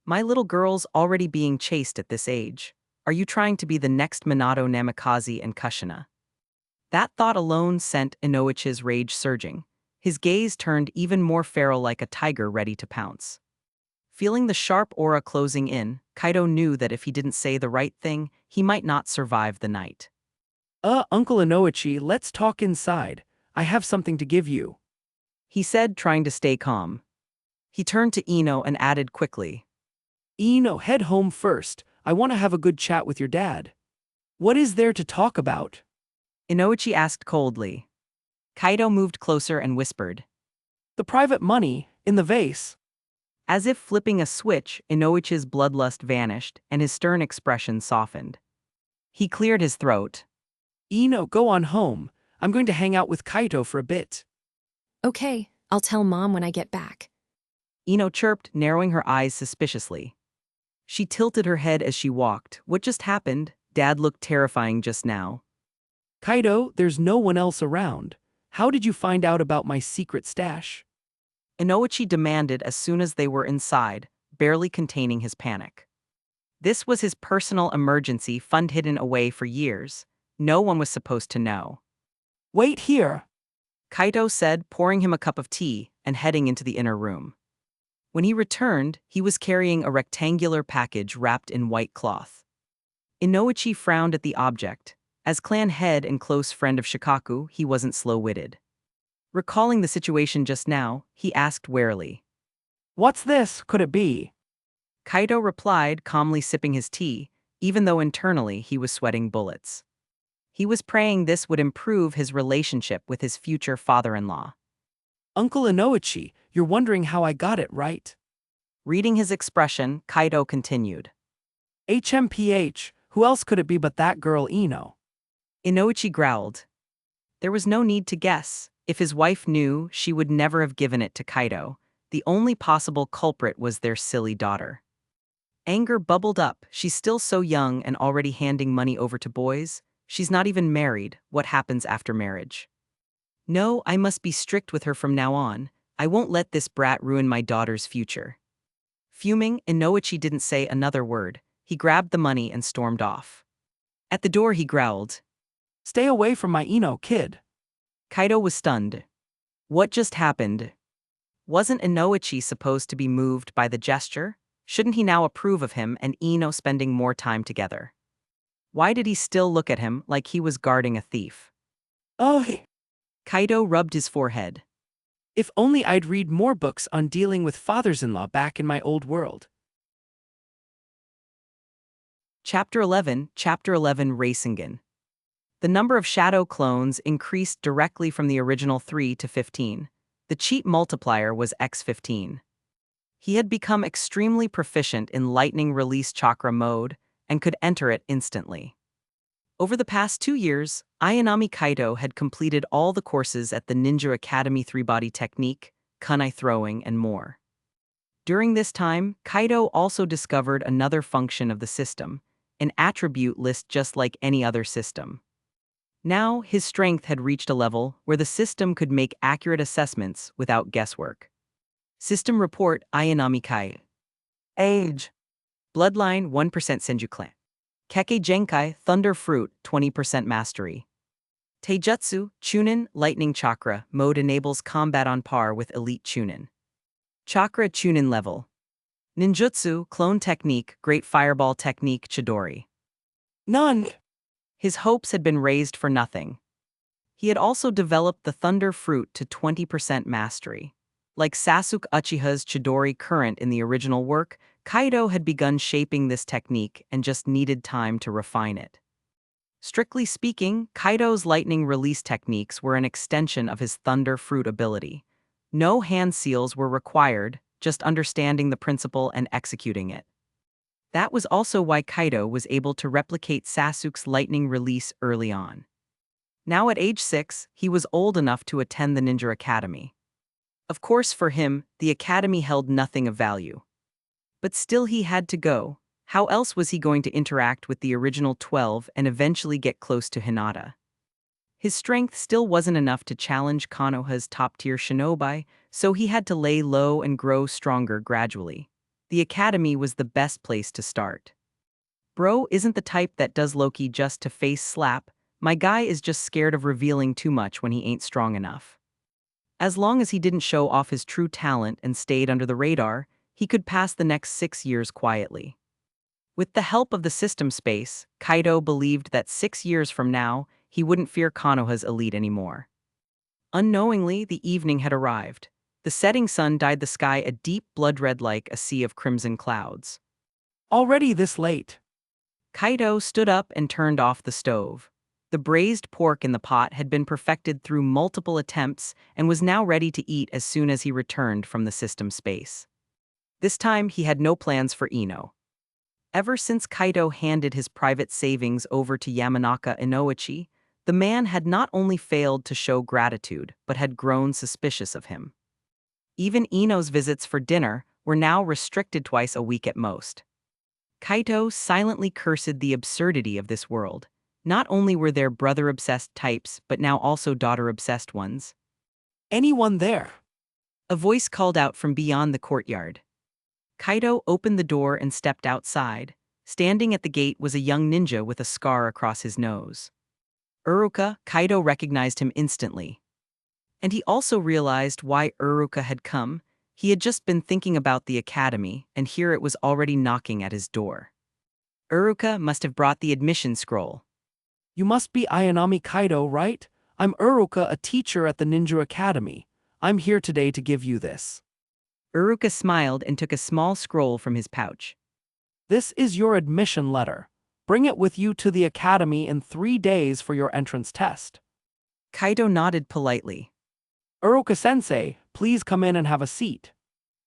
My little girl's already being chased at this age. Are you trying to be the next Minato Namikaze and Kushina? That thought alone sent Inoichi's rage surging. His gaze turned even more feral, like a tiger ready to pounce. Feeling the sharp aura closing in, Kaido knew that if he didn't say the right thing, he might not survive the night. Uncle Inoichi, let's talk inside. I have something to give you. He said, trying to stay calm. He turned to Ino and added quickly. Ino, head home first. I want to have a good chat with your dad. What is there to talk about? Inoichi asked coldly. Kaido moved closer and whispered. The private money, in the vase. As if flipping a switch, Inoichi's bloodlust vanished and his stern expression softened. He cleared his throat. Ino, go on home. I'm going to hang out with Kaido for a bit. Okay, I'll tell Mom when I get back. Ino chirped, narrowing her eyes suspiciously. She tilted her head as she walked. What just happened? Dad looked terrifying just now. Kaido, there's no one else around. How did you find out about my secret stash? Inoichi demanded as soon as they were inside, barely containing his panic. This was his personal emergency fund hidden away for years. No one was supposed to know. Wait here, Kaido said, pouring him a cup of tea and heading into the inner room. When he returned, he was carrying a rectangular package wrapped in white cloth. Inoichi frowned at the object. As clan head and close friend of Shikaku, he wasn't slow-witted. Recalling the situation just now, he asked warily. What's this, could it be? Kaido replied, calmly sipping his tea, even though internally he was sweating bullets. He was praying this would improve his relationship with his future father-in-law. Uncle Inoichi, you're wondering how I got it, right? Reading his expression, Kaido continued. HMPH, who else could it be but that girl Ino? Inoichi growled. There was no need to guess. If his wife knew, she would never have given it to Kaido. The only possible culprit was their silly daughter. Anger bubbled up. She's still so young and already handing money over to boys. She's not even married. What happens after marriage? No, I must be strict with her from now on. I won't let this brat ruin my daughter's future. Fuming, Inoichi didn't say another word. He grabbed the money and stormed off. At the door he growled. Stay away from my Ino, kid. Kaido was stunned. What just happened? Wasn't Inoichi supposed to be moved by the gesture? Shouldn't he now approve of him and Ino spending more time together? Why did he still look at him like he was guarding a thief? Oh, Kaido rubbed his forehead. if only I'd read more books on dealing with fathers-in-law back in my old world. Chapter 11 Rasengan. The number of shadow clones increased directly from the original 3 to 15. The cheat multiplier was x15. He had become extremely proficient in lightning release chakra mode and could enter it instantly. Over the past 2 years, Ayanami Kaido had completed all the courses at the Ninja Academy 3-body technique, kunai throwing, and more. During this time, Kaido also discovered another function of the system, an attribute list just like any other system. Now, his strength had reached a level where the system could make accurate assessments without guesswork. System report Ayanami Kai. Age. Bloodline 1% Senju clan. Kekkei genkai Thunder Fruit 20% mastery. Taijutsu Chunin Lightning Chakra mode enables combat on par with elite Chunin. Chakra Chunin level. Ninjutsu Clone Technique Great Fireball Technique Chidori. None. His hopes had been raised for nothing. He had also developed the Thunder Fruit to 20% mastery. Like Sasuke Uchiha's Chidori current in the original work, Kaido had begun shaping this technique and just needed time to refine it. Strictly speaking, Kaido's lightning release techniques were an extension of his Thunder Fruit ability. No hand seals were required, just understanding the principle and executing it. That was also why Kaido was able to replicate Sasuke's lightning release early on. Now at age 6, he was old enough to attend the Ninja Academy. Of course, for him, the academy held nothing of value. But still he had to go. How else was he going to interact with the original 12 and eventually get close to Hinata? His strength still wasn't enough to challenge Konoha's top-tier shinobi, so he had to lay low and grow stronger gradually. The academy was the best place to start. Bro isn't the type that does Loki just to face slap. My guy is just scared of revealing too much when he ain't strong enough. As long as he didn't show off his true talent and stayed under the radar, he could pass the next 6 years quietly. With the help of the system space, Kaido believed that 6 years from now, he wouldn't fear Konoha's elite anymore. Unknowingly, the evening had arrived. The setting sun dyed the sky a deep blood red like a sea of crimson clouds. Already this late. Kaido stood up and turned off the stove. The braised pork in the pot had been perfected through multiple attempts and was now ready to eat as soon as he returned from the system space. This time, he had no plans for Ino. Ever since Kaido handed his private savings over to Yamanaka Inoichi, the man had not only failed to show gratitude but had grown suspicious of him. Even Ino's visits for dinner were now restricted twice a week at most. Kaido silently cursed the absurdity of this world. Not only were there brother-obsessed types, but now also daughter-obsessed ones. Anyone there? A voice called out from beyond the courtyard. Kaido opened the door and stepped outside. Standing at the gate was a young ninja with a scar across his nose. Uruka. Kaido recognized him instantly. And he also realized why Uruka had come. He had just been thinking about the academy, and here it was already knocking at his door. Uruka must have brought the admission scroll. You must be Ayanami Kaido, right? I'm Uruka, a teacher at the Ninja Academy. I'm here today to give you this. Uruka smiled and took a small scroll from his pouch. This is your admission letter. Bring it with you to the academy in 3 days for your entrance test. Kaido nodded politely. Uruka-sensei, please come in and have a seat.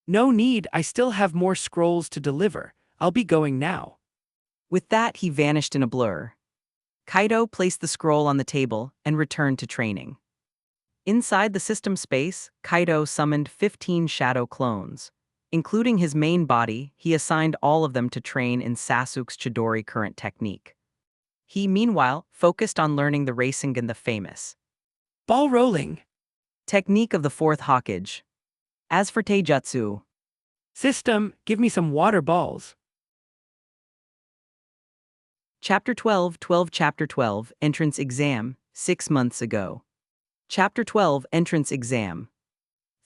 No need, I still have more scrolls to deliver. I'll be going now. With that, he vanished in a blur. Kaido placed the scroll on the table and returned to training. Inside the system space, Kaido summoned 15 shadow clones. Including his main body, he assigned all of them to train in Sasuke's Chidori current technique. He, meanwhile, focused on learning the Rasengan, the famous Ball rolling technique of the fourth Hokage. As for Taijutsu, system, give me some water balls. Chapter 12, Chapter 12, Entrance Exam, 6 months ago. Chapter 12, Entrance Exam.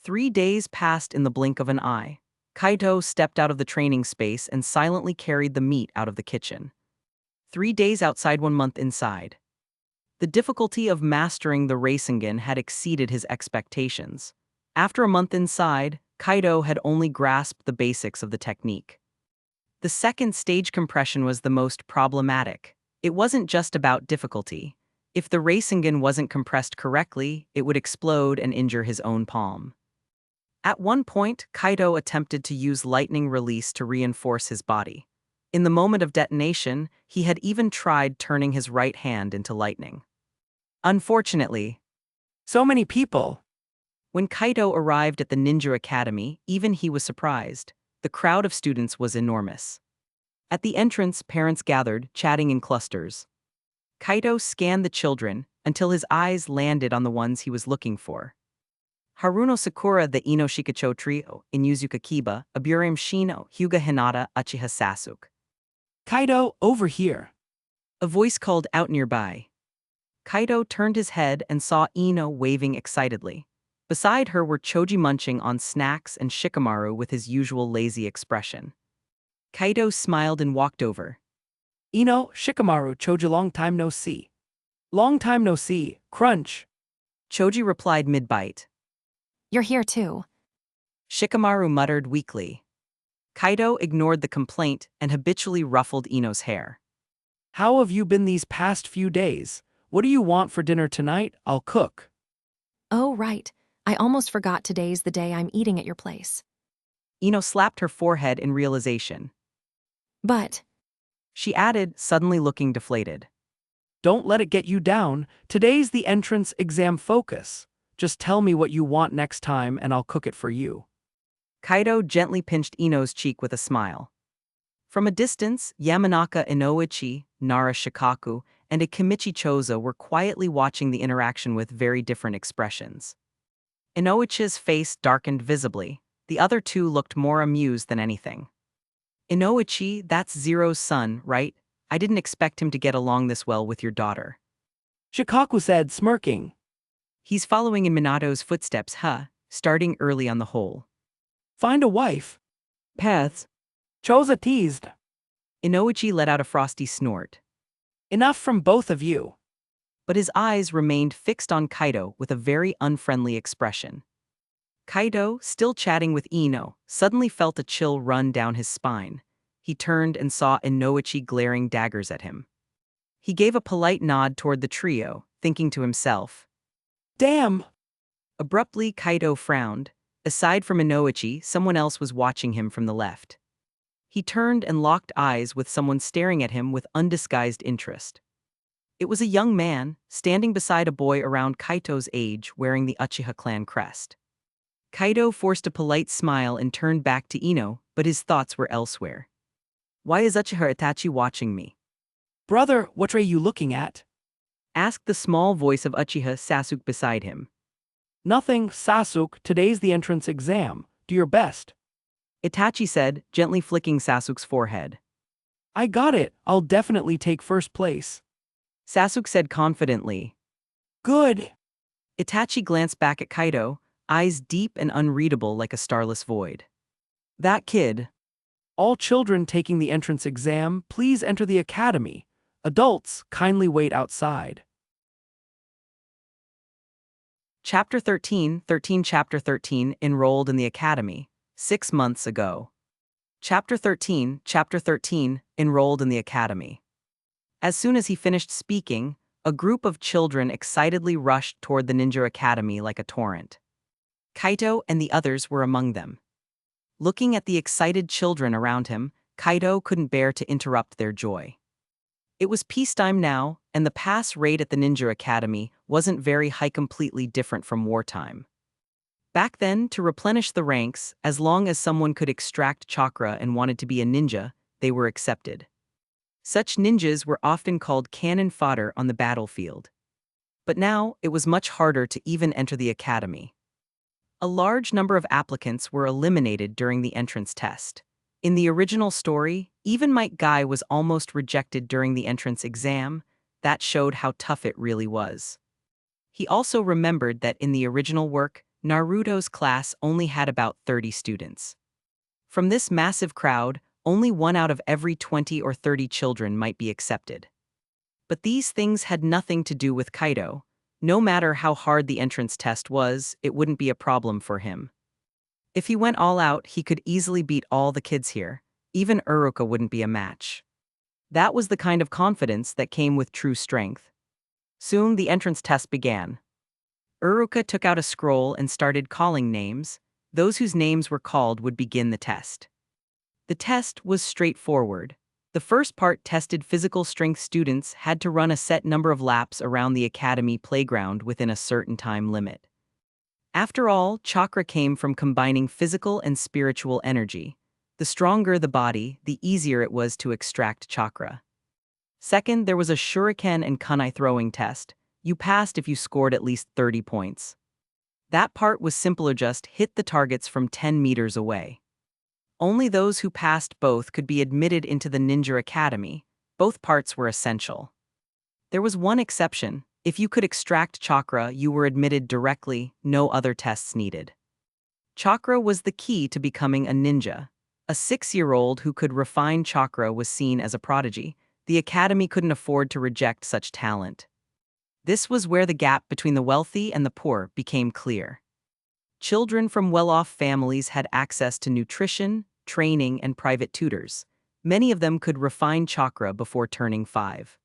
3 days passed in the blink of an eye. Kaido stepped out of the training space and silently carried the meat out of the kitchen. 3 days outside, 1 month inside. The difficulty of mastering the Rasengan had exceeded his expectations. After a month inside, Kaido had only grasped the basics of the technique. The second stage compression was the most problematic. It wasn't just about difficulty. If the Rasengan wasn't compressed correctly, it would explode and injure his own palm. At one point, Kaido attempted to use lightning release to reinforce his body. In the moment of detonation, he had even tried turning his right hand into lightning. Unfortunately, So many people. when Kaido arrived at the Ninja Academy, even he was surprised. The crowd of students was enormous. At the entrance, parents gathered, chatting in clusters. Kaito scanned the children until his eyes landed on the ones he was looking for. Haruno Sakura, the Ino Shikacho trio, Inuzuka Kiba, Aburim Shino, Hyuga Hinata, Uchiha Sasuke. Kaido, over here. A voice called out nearby. Kaito turned his head and saw Ino waving excitedly. Beside her were Choji munching on snacks and Shikamaru with his usual lazy expression. Kaito smiled and walked over. Ino, Shikamaru, Choji, long time no see. Long time no see, crunch. Choji replied mid-bite. You're here too. Shikamaru muttered weakly. Kaito ignored the complaint and habitually ruffled Ino's hair. How have you been these past few days? What do you want for dinner tonight? I'll cook. Oh, right. I almost forgot today's the day I'm eating at your place. Ino slapped her forehead in realization. But, She added, suddenly looking deflated. Don't let it get you down. Today's the entrance exam focus. Just tell me what you want next time and I'll cook it for you. Kaito gently pinched Ino's cheek with a smile. From a distance, Yamanaka Inoichi, Nara Shikaku, and Akimichi Choza were quietly watching the interaction with very different expressions. Inoichi's face darkened visibly. The other two looked more amused than anything. Inoichi, that's Zero's son, right? I didn't expect him to get along this well with your daughter. Shikaku said, smirking. He's following in Minato's footsteps, starting early on the whole. Find a wife. Paths. Choza teased. Inoichi let out a frosty snort. Enough from both of you. But his eyes remained fixed on Kaito with a very unfriendly expression. Kaito, still chatting with Ino, suddenly felt a chill run down his spine. He turned and saw Inoichi glaring daggers at him. He gave a polite nod toward the trio, thinking to himself. Damn! Abruptly, Kaito frowned. Aside from Inoichi, someone else was watching him from the left. He turned and locked eyes with someone staring at him with undisguised interest. It was a young man, standing beside a boy around Kaito's age wearing the Uchiha clan crest. Kaito forced a polite smile and turned back to Ino, but his thoughts were elsewhere. Why is Uchiha Itachi watching me? Brother, what are you looking at? Asked the small voice of Uchiha Sasuke beside him. Nothing, Sasuke, today's the entrance exam. Do your best. Itachi said, gently flicking Sasuke's forehead. I got it, I'll definitely take first place. Sasuke said confidently. Good. Itachi glanced back at Kaito, eyes deep and unreadable like a starless void. That kid. All children taking the entrance exam, please enter the academy. Adults, kindly wait outside. Chapter 13, Chapter 13, enrolled in the academy, 6 months ago. Chapter 13, enrolled in the academy. As soon as he finished speaking, a group of children excitedly rushed toward the ninja academy like a torrent. Kaito and the others were among them. Looking at the excited children around him, Kaito couldn't bear to interrupt their joy. It was peacetime now, and the pass rate at the ninja academy wasn't very high, completely different from wartime. Back then, to replenish the ranks, as long as someone could extract chakra and wanted to be a ninja, they were accepted. Such ninjas were often called cannon fodder on the battlefield. But now, it was much harder to even enter the academy. A large number of applicants were eliminated during the entrance test. In the original story, even Might Guy was almost rejected during the entrance exam. That showed how tough it really was. He also remembered that in the original work, Naruto's class only had about 30 students. From this massive crowd, only 1 out of every 20 or 30 children might be accepted. But these things had nothing to do with Kaito. No matter how hard the entrance test was, it wouldn't be a problem for him. If he went all out, he could easily beat all the kids here. Even Uruka wouldn't be a match. That was the kind of confidence that came with true strength. Soon the entrance test began. Uruka took out a scroll and started calling names. Those whose names were called would begin the test. The test was straightforward. The first part tested physical strength. Students had to run a set number of laps around the academy playground within a certain time limit. After all, chakra came from combining physical and spiritual energy. The stronger the body, the easier it was to extract chakra. Second, there was a shuriken and kunai throwing test. You passed if you scored at least 30 points. That part was simpler, just hit the targets from 10 meters away. Only those who passed both could be admitted into the ninja academy. Both parts were essential. There was one exception. If you could extract chakra, you were admitted directly, no other tests needed. Chakra was the key to becoming a ninja. A 6-year-old who could refine chakra was seen as a prodigy. The academy couldn't afford to reject such talent. This was where the gap between the wealthy and the poor became clear. Children from well-off families had access to nutrition, training, and private tutors. Many of them could refine chakra before turning 5.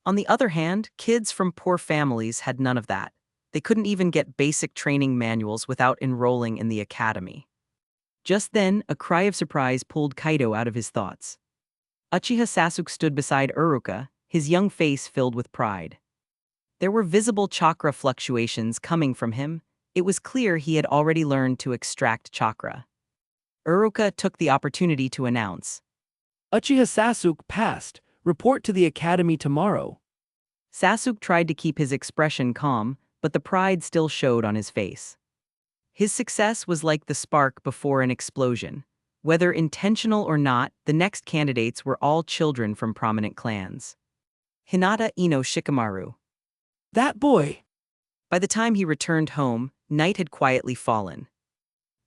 On the other hand, kids from poor families had none of that. They couldn't even get basic training manuals without enrolling in the academy. Just then, a cry of surprise pulled Kaido out of his thoughts. Uchiha Sasuke stood beside Uruka, his young face filled with pride. There were visible chakra fluctuations coming from him. It was clear he had already learned to extract chakra. Uruka took the opportunity to announce, Uchiha Sasuke passed. Report to the academy tomorrow. Sasuke tried to keep his expression calm, but the pride still showed on his face. His success was like the spark before an explosion. Whether intentional or not, the next candidates were all children from prominent clans. Hinata Ino Shikamaru. That boy! By the time he returned home, night had quietly fallen.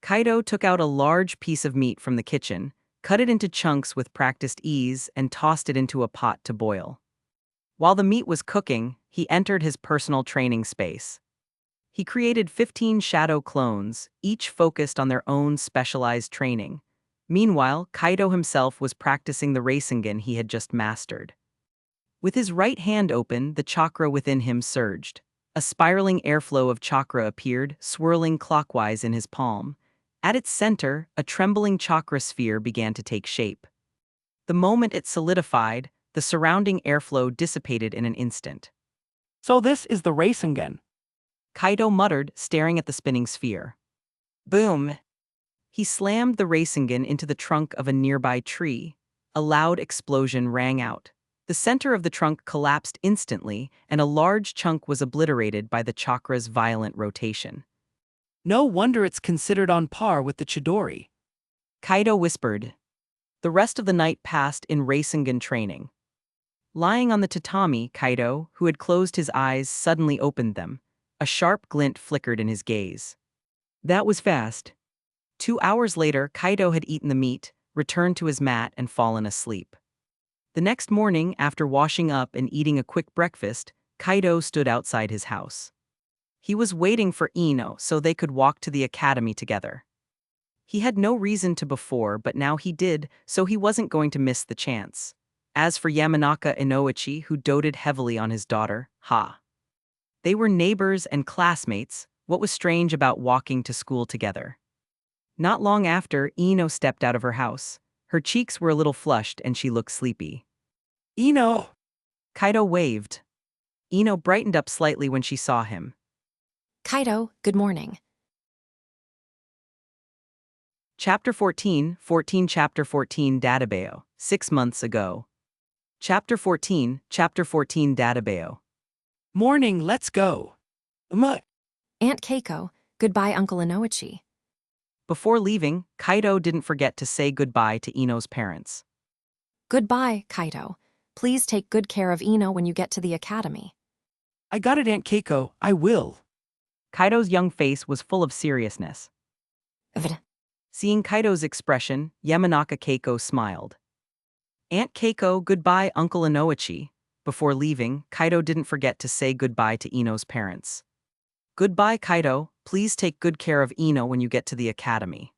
Kaido took out a large piece of meat from the kitchen, cut it into chunks with practiced ease, and tossed it into a pot to boil. While the meat was cooking, he entered his personal training space. He created 15 shadow clones, each focused on their own specialized training. Meanwhile, Kaido himself was practicing the Rasengan he had just mastered. With his right hand open, the chakra within him surged. A spiraling airflow of chakra appeared, swirling clockwise in his palm. At its center, a trembling chakra sphere began to take shape. The moment it solidified, the surrounding airflow dissipated in an instant. So this is the Rasengan. Kaido muttered, staring at the spinning sphere. Boom! He slammed the Rasengan into the trunk of a nearby tree. A loud explosion rang out. The center of the trunk collapsed instantly, and a large chunk was obliterated by the chakra's violent rotation. No wonder it's considered on par with the Chidori. Kaido whispered. The rest of the night passed in Rasengan training. Lying on the tatami, Kaido, who had closed his eyes, suddenly opened them. A sharp glint flickered in his gaze. That was fast. 2 hours later, Kaido had eaten the meat, returned to his mat, and fallen asleep. The next morning, after washing up and eating a quick breakfast, Kaido stood outside his house. He was waiting for Ino so they could walk to the academy together. He had no reason to before, but now he did, so he wasn't going to miss the chance. As for Yamanaka Inoichi, who doted heavily on his daughter, they were neighbors and classmates. What was strange about walking to school together? Not long after, Ino stepped out of her house. Her cheeks were a little flushed and she looked sleepy. Ino! Kaido waved. Ino brightened up slightly when she saw him. Kaido, good morning. Chapter 14, Chapter 14 Databeo, 6 months ago. Chapter 14 Databeo. Morning, let's go. Aunt Keiko, goodbye Uncle Inoichi. Before leaving, Kaido didn't forget to say goodbye to Ino's parents. Goodbye, Kaido. Please take good care of Ino when you get to the academy. I got it, Aunt Keiko, I will. Kaido's young face was full of seriousness. Seeing Kaido's expression, Yamanaka Keiko smiled. Aunt Keiko, goodbye Uncle Inoichi. Before leaving, Kaido didn't forget to say goodbye to Ino's parents. Goodbye, Kaido. Please take good care of Ino when you get to the academy.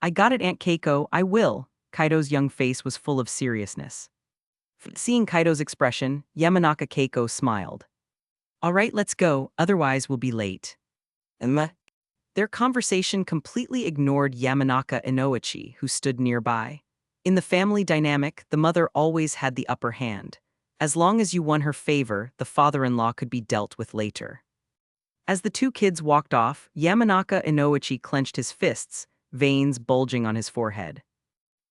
I got it, Aunt Keiko, I will. Kaido's young face was full of seriousness. Seeing Kaido's expression, Yamanaka Keiko smiled. All right, let's go, otherwise we'll be late. Their conversation completely ignored Yamanaka Inoichi, who stood nearby. In the family dynamic, the mother always had the upper hand. As long as you won her favor, the father-in-law could be dealt with later. As the two kids walked off, Yamanaka Inoichi clenched his fists, veins bulging on his forehead.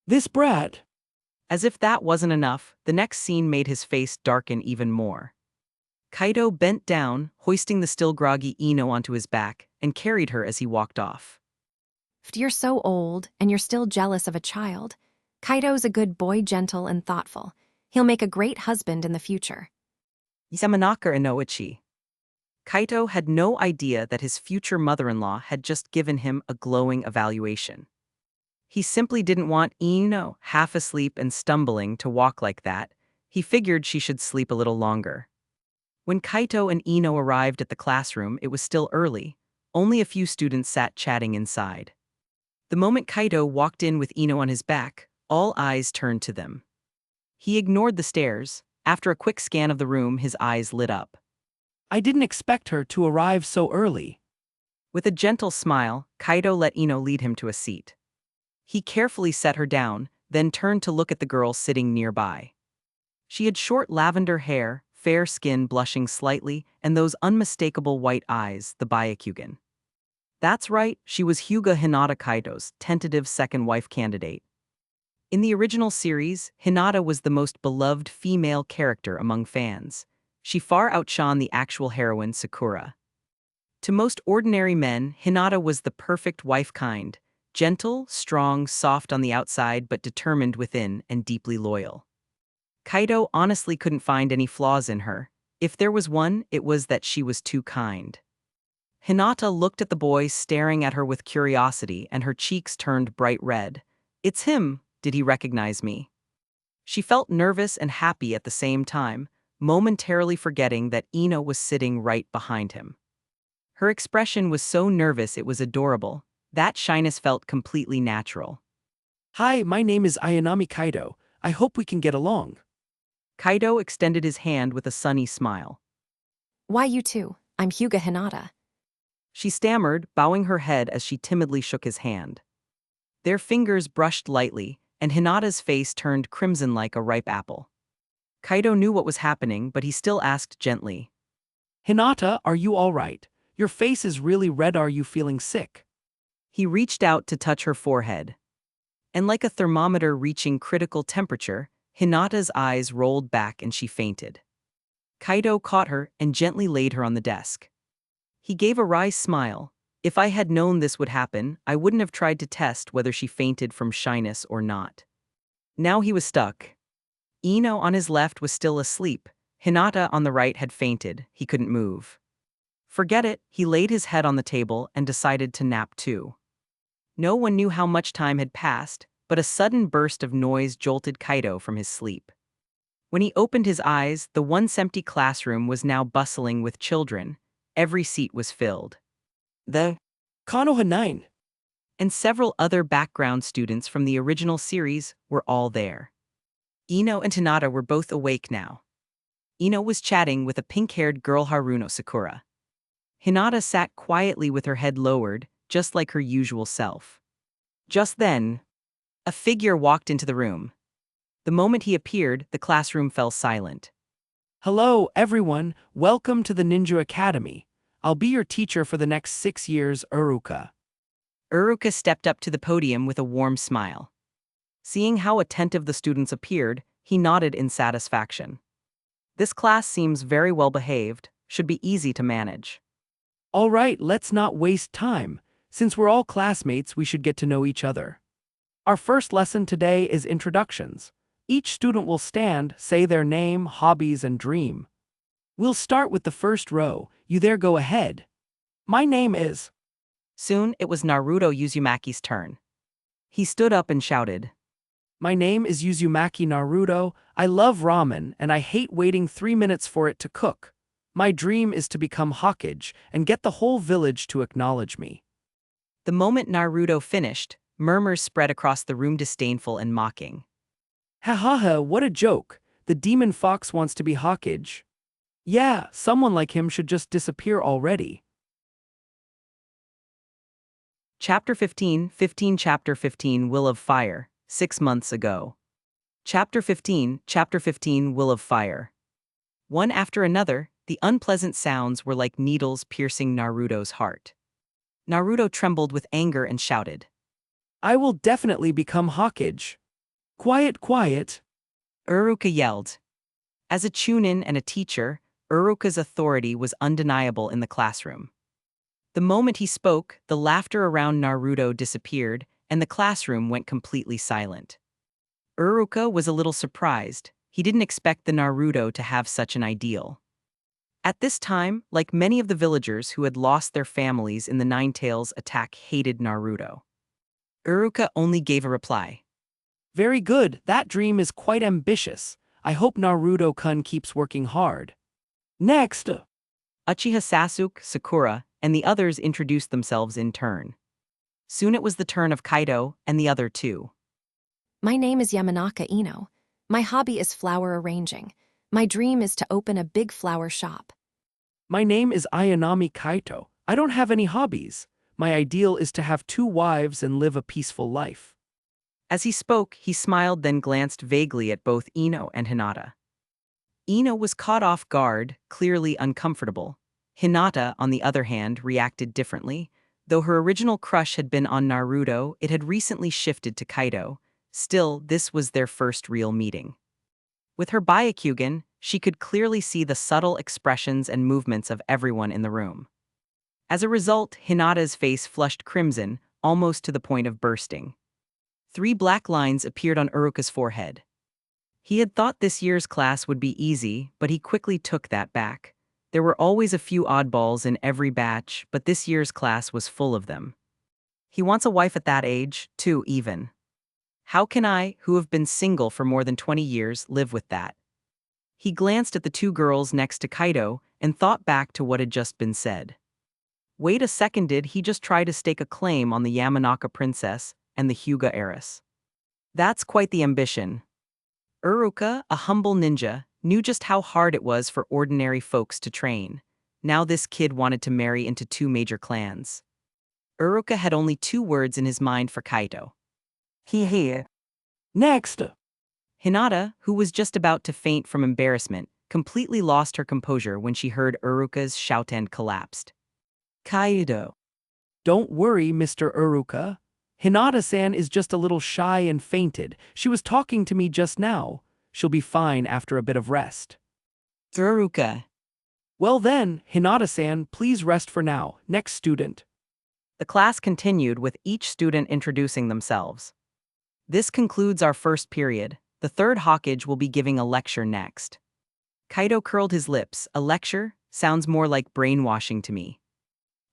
This brat. As if that wasn't enough, the next scene made his face darken even more. Kaido bent down, hoisting the still groggy Ino onto his back, and carried her as he walked off. You're so old, and you're still jealous of a child. Kaido's a good boy, gentle and thoughtful. He'll make a great husband in the future. Yamanaka Inoichi. Kaito had no idea that his future mother-in-law had just given him a glowing evaluation. He simply didn't want Ino, half asleep and stumbling, to walk like that. He figured she should sleep a little longer. When Kaito and Ino arrived at the classroom, it was still early. Only a few students sat chatting inside. The moment Kaito walked in with Ino on his back, all eyes turned to them. He ignored the stares. After a quick scan of the room, his eyes lit up. I didn't expect her to arrive so early. With a gentle smile, Kaito let Ino lead him to a seat. He carefully set her down, then turned to look at the girl sitting nearby. She had short lavender hair, fair skin blushing slightly, and those unmistakable white eyes, the Byakugan. That's right, she was Hyuga Hinata Kaito's tentative second wife candidate. In the original series, Hinata was the most beloved female character among fans. She far outshone the actual heroine Sakura. To most ordinary men, Hinata was the perfect wife kind, gentle, strong, soft on the outside but determined within and deeply loyal. Kaito honestly couldn't find any flaws in her. If there was one, it was that she was too kind. Hinata looked at the boy staring at her with curiosity, and her cheeks turned bright red. It's him, did he recognize me? She felt nervous and happy at the same time, momentarily forgetting that Ino was sitting right behind him. Her expression was so nervous it was adorable. That shyness felt completely natural. Hi, my name is Ayanami Kaito. I hope we can get along. Kaito extended his hand with a sunny smile. Why you two? I'm Hyuga Hinata. She stammered, bowing her head as she timidly shook his hand. Their fingers brushed lightly, and Hinata's face turned crimson like a ripe apple. Kaito knew what was happening, but he still asked gently. Hinata, are you all right? Your face is really red. Are you feeling sick? He reached out to touch her forehead. And like a thermometer reaching critical temperature, Hinata's eyes rolled back and she fainted. Kaito caught her and gently laid her on the desk. He gave a wry smile. If I had known this would happen, I wouldn't have tried to test whether she fainted from shyness or not. Now he was stuck. Ino on his left was still asleep. Hinata on the right had fainted. He couldn't move. Forget it, he laid his head on the table and decided to nap too. No one knew how much time had passed, but a sudden burst of noise jolted Kaito from his sleep. When he opened his eyes, the once empty classroom was now bustling with children. Every seat was filled. The Konoha 9. And several other background students from the original series were all there. Ino and Hinata were both awake now. Ino was chatting with a pink-haired girl Haruno Sakura. Hinata sat quietly with her head lowered, just like her usual self. Just then, a figure walked into the room. The moment he appeared, the classroom fell silent. Hello, everyone. Welcome to the Ninja Academy. I'll be your teacher for the next 6 years, Uruka. Uruka stepped up to the podium with a warm smile. Seeing how attentive the students appeared, he nodded in satisfaction. This class seems very well behaved, should be easy to manage. All right, let's not waste time. Since we're all classmates, we should get to know each other. Our first lesson today is introductions. Each student will stand, say their name, hobbies, and dream. We'll start with the first row. You there, go ahead. My name is... Soon, it was Naruto Uzumaki's turn. He stood up and shouted. My name is Uzumaki Naruto. I love ramen, and I hate waiting 3 minutes for it to cook. My dream is to become Hokage and get the whole village to acknowledge me. The moment Naruto finished, murmurs spread across the room, disdainful and mocking. Ha ha ha, what a joke. The demon fox wants to be Hokage. Yeah, someone like him should just disappear already. Chapter 15, Chapter 15 Will of Fire, 6 months ago. Chapter 15 Will of Fire. One after another, the unpleasant sounds were like needles piercing Naruto's heart. Naruto trembled with anger and shouted. I will definitely become Hokage. Quiet, quiet. Uruka yelled. As a chunin and a teacher, Uruka's authority was undeniable in the classroom. The moment he spoke, the laughter around Naruto disappeared, and the classroom went completely silent. Uruka was a little surprised. He didn't expect the Naruto to have such an ideal. At this time, like many of the villagers who had lost their families in the Nine Tails attack hated Naruto. Uruka only gave a reply. Very good, that dream is quite ambitious. I hope Naruto-kun keeps working hard. Next! Uchiha Sasuke, Sakura, and the others introduced themselves in turn. Soon it was the turn of Kaido and the other two. My name is Yamanaka Ino. My hobby is flower arranging. My dream is to open a big flower shop. My name is Ayanami Kaito. I don't have any hobbies. My ideal is to have 2 wives and live a peaceful life. As he spoke, he smiled, then glanced vaguely at both Ino and Hinata. Ino was caught off guard, clearly uncomfortable. Hinata, on the other hand, reacted differently. Though her original crush had been on Naruto, it had recently shifted to Kaido. Still, this was their first real meeting. With her Byakugan, she could clearly see the subtle expressions and movements of everyone in the room. As a result, Hinata's face flushed crimson, almost to the point of bursting. 3 black lines appeared on Uruka's forehead. He had thought this year's class would be easy, but he quickly took that back. There were always a few oddballs in every batch, but this year's class was full of them. He wants a wife at that age, too, even. How can I, who have been single for more than 20 years, live with that? He glanced at the 2 girls next to Kaido and thought back to what had just been said. Wait a second, did he just try to stake a claim on the Yamanaka princess and the Hyuga heiress? That's quite the ambition. Uruka, a humble ninja, knew just how hard it was for ordinary folks to train. Now this kid wanted to marry into 2 major clans. Uruka had only 2 words in his mind for Kaito. He. Next! Hinata, who was just about to faint from embarrassment, completely lost her composure when she heard Uruka's shout and collapsed. Kaido. Don't worry, Mr. Uruka. Hinata-san is just a little shy and fainted. She was talking to me just now. She'll be fine after a bit of rest. Uruka. Well then, Hinata-san, please rest for now. Next student. The class continued with each student introducing themselves. This concludes our first period. The third Hokage will be giving a lecture next. Kaido curled his lips. A lecture? Sounds more like brainwashing to me.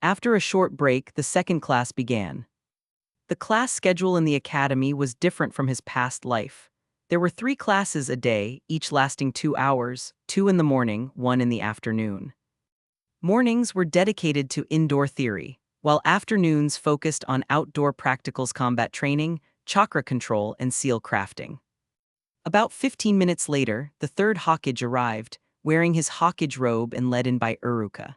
After a short break, the second class began. The class schedule in the academy was different from his past life. There were 3 classes a day, each lasting 2 hours, 2 in the morning, 1 in the afternoon. Mornings were dedicated to indoor theory, while afternoons focused on outdoor practicals, combat training, chakra control, and seal crafting. About 15 minutes later, the third Hokage arrived, wearing his Hokage robe and led in by Uruka.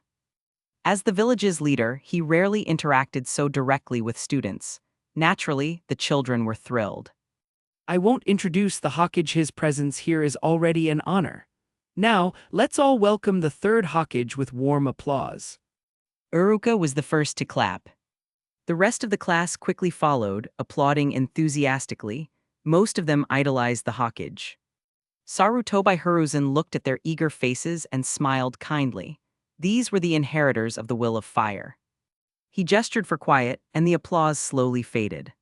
As the village's leader, he rarely interacted so directly with students. Naturally, the children were thrilled. I won't introduce the Hokage. His presence here is already an honor. Now, let's all welcome the third Hokage with warm applause. Uruka was the first to clap. The rest of the class quickly followed, applauding enthusiastically. Most of them idolized the Hokage. Sarutobi Hiruzen looked at their eager faces and smiled kindly. These were the inheritors of the will of fire. He gestured for quiet, and the applause slowly faded.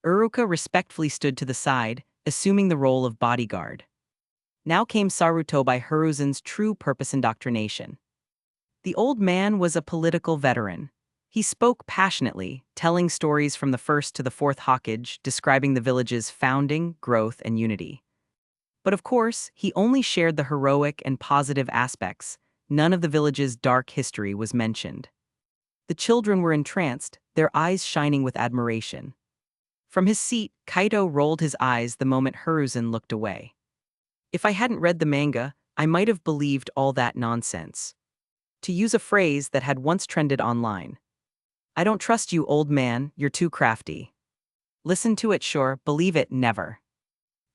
Uruka respectfully stood to the side, assuming the role of bodyguard. Now came Sarutobi Hiruzen's true purpose: indoctrination. The old man was a political veteran. He spoke passionately, telling stories from the first to the fourth Hokage, describing the village's founding, growth, and unity. But of course, he only shared the heroic and positive aspects. None of the village's dark history was mentioned. The children were entranced, their eyes shining with admiration. From his seat, Kaido rolled his eyes the moment Hiruzen looked away. If I hadn't read the manga, I might have believed all that nonsense. To use a phrase that had once trended online. I don't trust you, old man, you're too crafty. Listen to it, sure, believe it, never.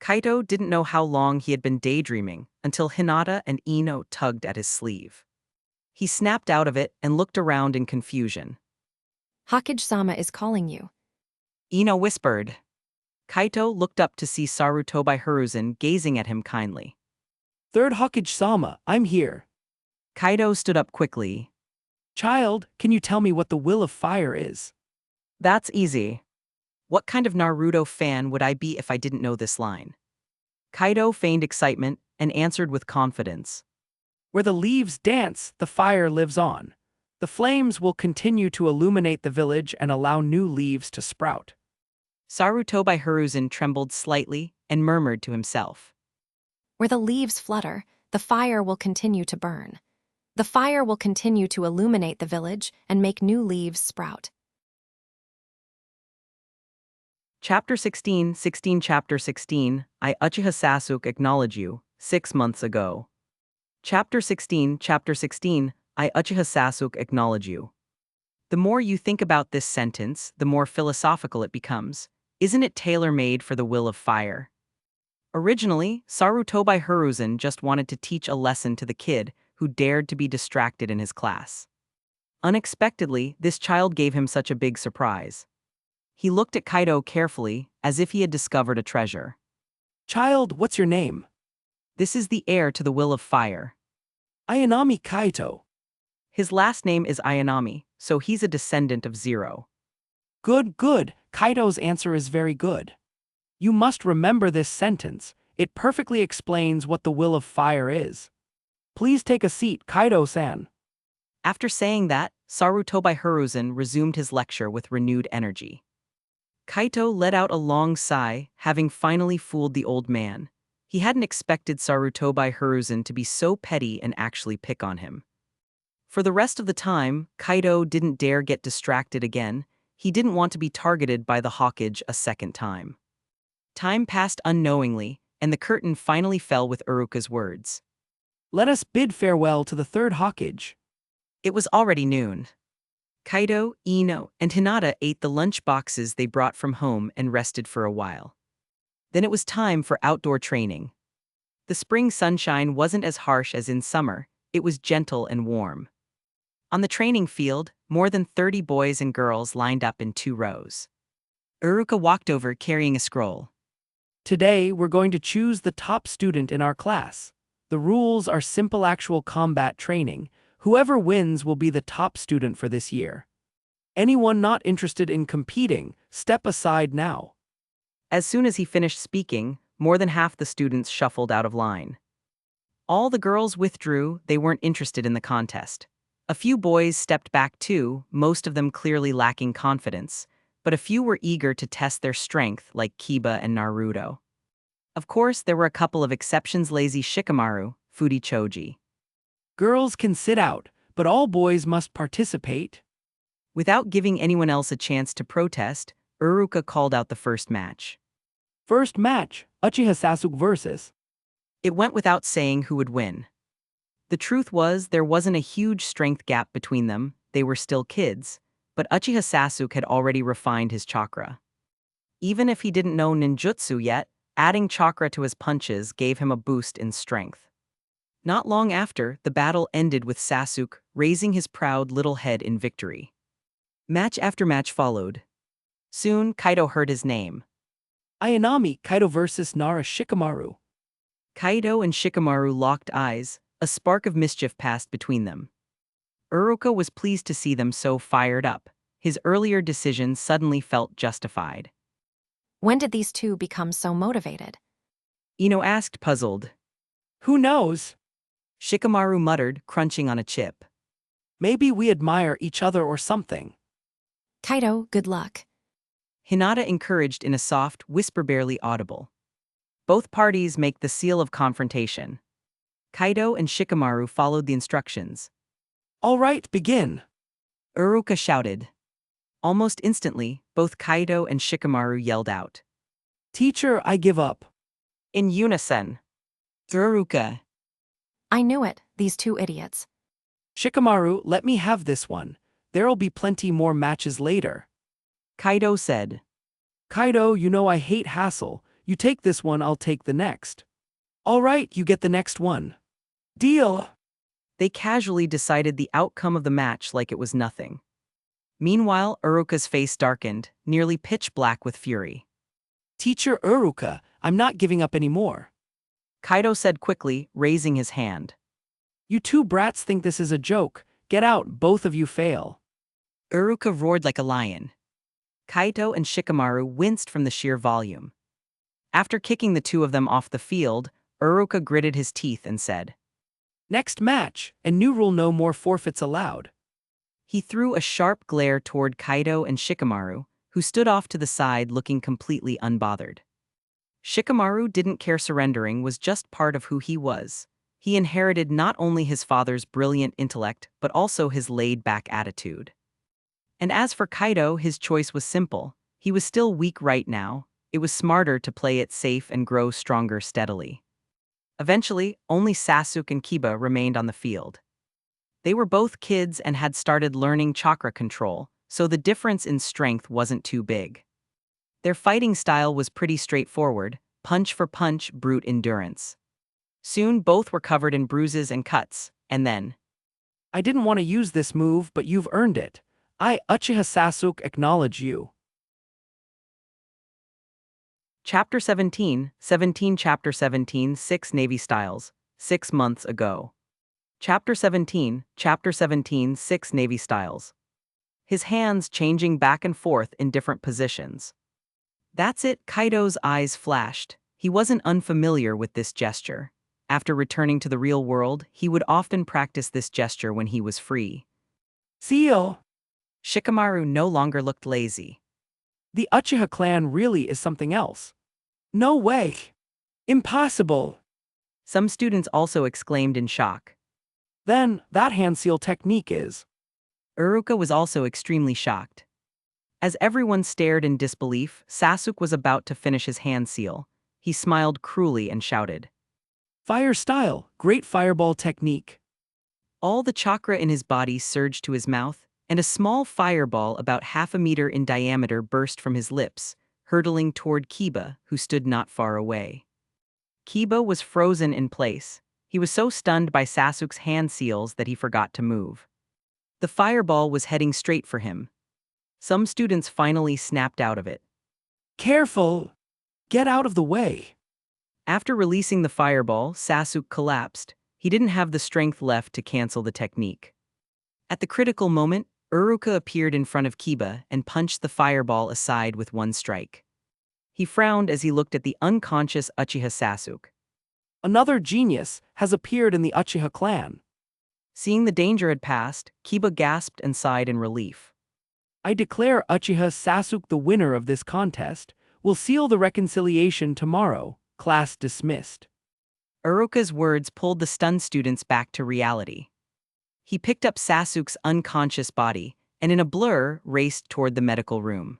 Kaido didn't know how long he had been daydreaming until Hinata and Ino tugged at his sleeve. He snapped out of it and looked around in confusion. Hokage-sama is calling you. Ino whispered. Kaito looked up to see Sarutobi Hiruzen gazing at him kindly. Third Hokage-sama, I'm here. Kaito stood up quickly. Child, can you tell me what the will of fire is? That's easy. What kind of Naruto fan would I be if I didn't know this line? Kaito feigned excitement and answered with confidence. Where the leaves dance, the fire lives on. The flames will continue to illuminate the village and allow new leaves to sprout. Sarutobi Hiruzen trembled slightly and murmured to himself. Where the leaves flutter, the fire will continue to burn. The fire will continue to illuminate the village and make new leaves sprout. Chapter 16, Chapter 16, I Uchiha Sasuke acknowledge you, 6 months ago. Chapter 16, I Uchiha Sasuke acknowledge you. The more you think about this sentence, the more philosophical it becomes. Isn't it tailor-made for the will of fire? Originally, Sarutobi Hiruzen just wanted to teach a lesson to the kid who dared to be distracted in his class. Unexpectedly, this child gave him such a big surprise. He looked at Kaito carefully, as if he had discovered a treasure. Child, what's your name? This is the heir to the will of fire. Ayanami Kaito. His last name is Ayanami, so he's a descendant of Zero. Good, good. Kaito's answer is very good. You must remember this sentence. It perfectly explains what the will of fire is. Please take a seat, Kaito-san. After saying that, Sarutobi Hiruzen resumed his lecture with renewed energy. Kaito let out a long sigh, having finally fooled the old man. He hadn't expected Sarutobi Hiruzen to be so petty and actually pick on him. For the rest of the time, Kaito didn't dare get distracted again. He didn't want to be targeted by the Hokage a second time. Time passed unknowingly, and the curtain finally fell with Uruka's words. Let us bid farewell to the third Hokage. It was already noon. Kaito, Ino, and Hinata ate the lunch boxes they brought from home and rested for a while. Then it was time for outdoor training. The spring sunshine wasn't as harsh as in summer, it was gentle and warm. On the training field, more than 30 boys and girls lined up in 2 rows. Uruka walked over carrying a scroll. Today, we're going to choose the top student in our class. The rules are simple actual combat training. Whoever wins will be the top student for this year. Anyone not interested in competing, step aside now. As soon as he finished speaking, more than half the students shuffled out of line. All the girls withdrew, they weren't interested in the contest. A few boys stepped back too, most of them clearly lacking confidence, but a few were eager to test their strength like Kiba and Naruto. Of course, there were a couple of exceptions: lazy Shikamaru, Choji. Girls can sit out, but all boys must participate. Without giving anyone else a chance to protest, Uruka called out the first match. First match, Uchiha Sasuke vs. It went without saying who would win. The truth was, there wasn't a huge strength gap between them, they were still kids, but Uchiha Sasuke had already refined his chakra. Even if he didn't know ninjutsu yet, adding chakra to his punches gave him a boost in strength. Not long after, the battle ended with Sasuke raising his proud little head in victory. Match after match followed. Soon, Kaito heard his name. Ayanami Kaito vs. Nara Shikamaru. Kaito and Shikamaru locked eyes, a spark of mischief passed between them. Uruka was pleased to see them so fired up. His earlier decision suddenly felt justified. When did these two become so motivated? Ino asked, puzzled. Who knows? Shikamaru muttered, crunching on a chip. Maybe we admire each other or something. Kaito, good luck. Hinata encouraged in a soft whisper barely audible. Both parties make the seal of confrontation. Kaito and Shikamaru followed the instructions. All right, begin. Uruka shouted. Almost instantly, both Kaito and Shikamaru yelled out. Teacher, I give up. In unison. Uruka. I knew it, these two idiots. Shikamaru, let me have this one. There'll be plenty more matches later. Kaito said. Kaito, you know I hate hassle. You take this one, I'll take the next. All right, you get the next one. Deal. They casually decided the outcome of the match like it was nothing. Meanwhile, Uruka's face darkened, nearly pitch black with fury. Teacher Uruka, I'm not giving up anymore. Kaido said quickly, raising his hand. You two brats think this is a joke. Get out, both of you fail. Uruka roared like a lion. Kaito and Shikamaru winced from the sheer volume. After kicking the two of them off the field, Uruka gritted his teeth and said, Next match, and new rule: no more forfeits allowed. He threw a sharp glare toward Kaido and Shikamaru, who stood off to the side looking completely unbothered. Shikamaru didn't care. Surrendering was just part of who he was. He inherited not only his father's brilliant intellect but also his laid-back attitude. And as for Kaido, his choice was simple. He was still weak right now. It was smarter to play it safe and grow stronger steadily. Eventually, only Sasuke and Kiba remained on the field. They were both kids and had started learning chakra control, so the difference in strength wasn't too big. Their fighting style was pretty straightforward, punch for punch, brute endurance. Soon both were covered in bruises and cuts, and then, I didn't want to use this move, but you've earned it. I, Uchiha Sasuke, acknowledge you. Chapter 17, Chapter 17, 6 Navy Styles, 6 months ago. Chapter 17, 6 Navy Styles. His hands changing back and forth in different positions. That's it, Kaido's eyes flashed. He wasn't unfamiliar with this gesture. After returning to the real world, he would often practice this gesture when he was free. Seal! Shikamaru no longer looked lazy. The Uchiha clan really is something else. No way! Impossible! Some students also exclaimed in shock. Then, that hand seal technique is. Uruka was also extremely shocked. As everyone stared in disbelief, Sasuke was about to finish his hand seal. He smiled cruelly and shouted, Fire style, great fireball technique. All the chakra in his body surged to his mouth, and a small fireball about half a meter in diameter burst from his lips, hurtling toward Kiba, who stood not far away. Kiba was frozen in place. He was so stunned by Sasuke's hand seals that he forgot to move. The fireball was heading straight for him. Some students finally snapped out of it. Careful! Get out of the way! After releasing the fireball, Sasuke collapsed. He didn't have the strength left to cancel the technique. At the critical moment, Uruka appeared in front of Kiba and punched the fireball aside with one strike. He frowned as he looked at the unconscious Uchiha Sasuke. Another genius has appeared in the Uchiha clan. Seeing the danger had passed, Kiba gasped and sighed in relief. I declare Uchiha Sasuke the winner of this contest. We'll seal the reconciliation tomorrow. Class dismissed. Uruka's words pulled the stunned students back to reality. He picked up Sasuke's unconscious body and in a blur raced toward the medical room.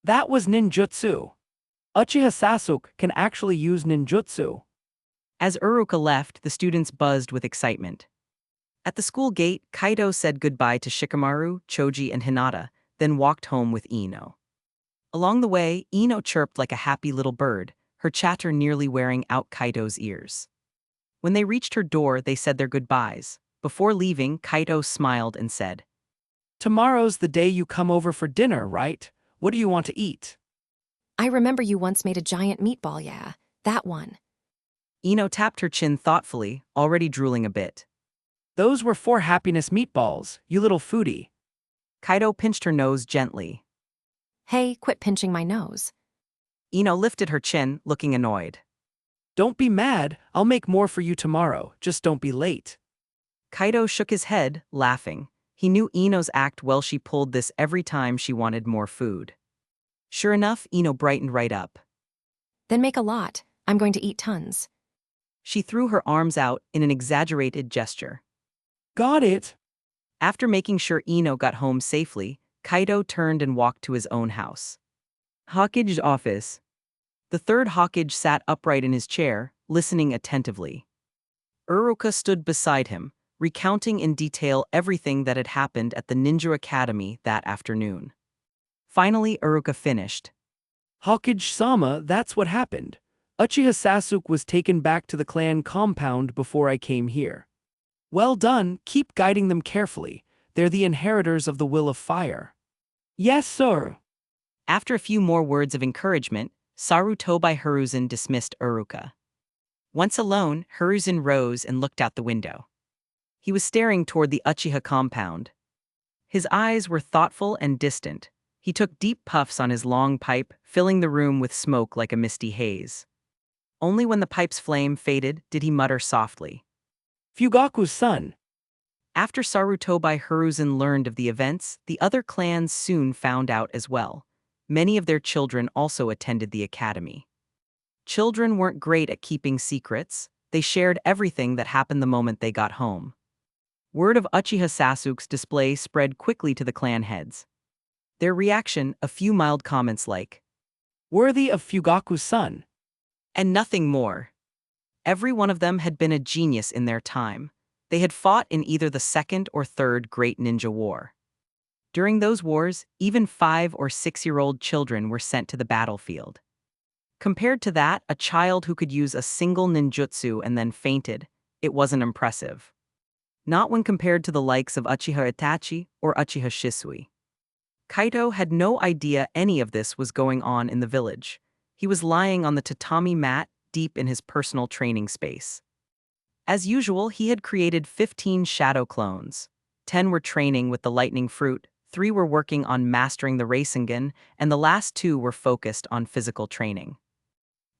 That was ninjutsu. Uchiha Sasuke can actually use ninjutsu. As Uruka left, the students buzzed with excitement. At the school gate, Kaido said goodbye to Shikamaru, Choji, and Hinata, then walked home with Ino. Along the way, Ino chirped like a happy little bird, her chatter nearly wearing out Kaido's ears. When they reached her door, they said their goodbyes. Before leaving, Kaido smiled and said, Tomorrow's the day you come over for dinner, right? What do you want to eat? I remember you once made a giant meatball, yeah, that one. Ino tapped her chin thoughtfully, already drooling a bit. Those were 4 happiness meatballs, you little foodie. Kaido pinched her nose gently. Hey, quit pinching my nose. Ino lifted her chin, looking annoyed. Don't be mad, I'll make more for you tomorrow, just don't be late. Kaido shook his head, laughing. He knew Ino's act well. She pulled this every time she wanted more food. Sure enough, Ino brightened right up. Then make a lot. I'm going to eat tons. She threw her arms out in an exaggerated gesture. Got it. After making sure Ino got home safely, Kaido turned and walked to his own house. Hokage's office. The third Hokage sat upright in his chair, listening attentively. Uruka stood beside him, recounting in detail everything that had happened at the Ninja Academy that afternoon. Finally, Uruka finished. Hokage-sama, that's what happened. Uchiha Sasuke was taken back to the clan compound before I came here. Well done, keep guiding them carefully. They're the inheritors of the will of fire. Yes, sir. After a few more words of encouragement, Sarutobi Hiruzen dismissed Uruka. Once alone, Hiruzen rose and looked out the window. He was staring toward the Uchiha compound. His eyes were thoughtful and distant. He took deep puffs on his long pipe, filling the room with smoke like a misty haze. Only when the pipe's flame faded did he mutter softly. Fugaku's son. After Sarutobi Hiruzen learned of the events, the other clans soon found out as well. Many of their children also attended the academy. Children weren't great at keeping secrets. They shared everything that happened the moment they got home. Word of Uchiha Sasuke's display spread quickly to the clan heads. Their reaction, a few mild comments like, Worthy of Fugaku's son. and nothing more. Every one of them had been a genius in their time. They had fought in either the second or third Great Ninja War. During those wars, even 5- or 6-year-old children were sent to the battlefield. Compared to that, a child who could use a single ninjutsu and then fainted, it wasn't impressive. Not when compared to the likes of Uchiha Itachi or Uchiha Shisui. Kaito had no idea any of this was going on in the village. He was lying on the tatami mat, deep in his personal training space. As usual, he had created 15 shadow clones. 10 were training with the lightning fruit, 3 were working on mastering the Rasengan, and the last 2 were focused on physical training.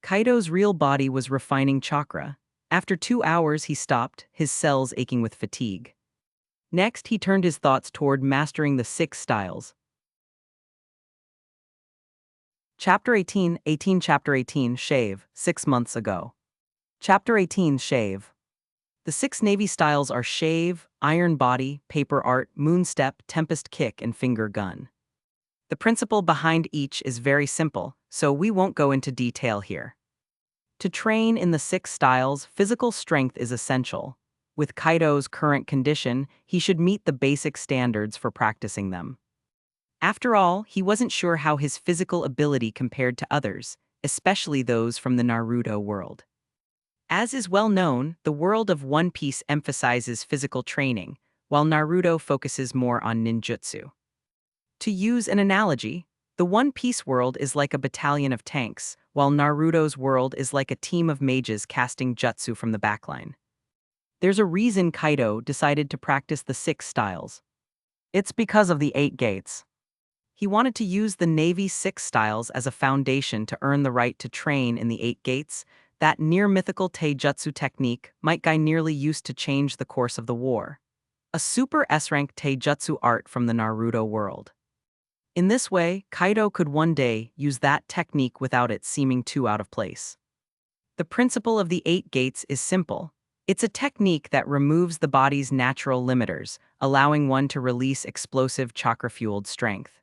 Kaito's real body was refining chakra. After 2 hours, he stopped, his cells aching with fatigue. Next, he turned his thoughts toward mastering the 6 styles. Chapter 18, Chapter 18, Shave, 6 months ago. Chapter 18, Shave. The 6 Navy styles are Shave, Iron Body, Paper Art, Moonstep, Tempest Kick, and Finger Gun. The principle behind each is very simple, so we won't go into detail here. To train in the 6 styles, physical strength is essential. With Kaito's current condition, he should meet the basic standards for practicing them. After all, he wasn't sure how his physical ability compared to others, especially those from the Naruto world. As is well known, the world of One Piece emphasizes physical training, while Naruto focuses more on ninjutsu. To use an analogy, the One Piece world is like a battalion of tanks, while Naruto's world is like a team of mages casting jutsu from the backline. There's a reason Kaito decided to practice the 6 styles. It's because of the 8 gates. He wanted to use the Navy's 6 styles as a foundation to earn the right to train in the 8 gates. That near-mythical taijutsu technique Might Guy nearly used to change the course of the war. A super S-rank taijutsu art from the Naruto world. In this way, Kaito could one day use that technique without it seeming too out of place. The principle of the 8 gates is simple. It's a technique that removes the body's natural limiters, allowing one to release explosive chakra-fueled strength.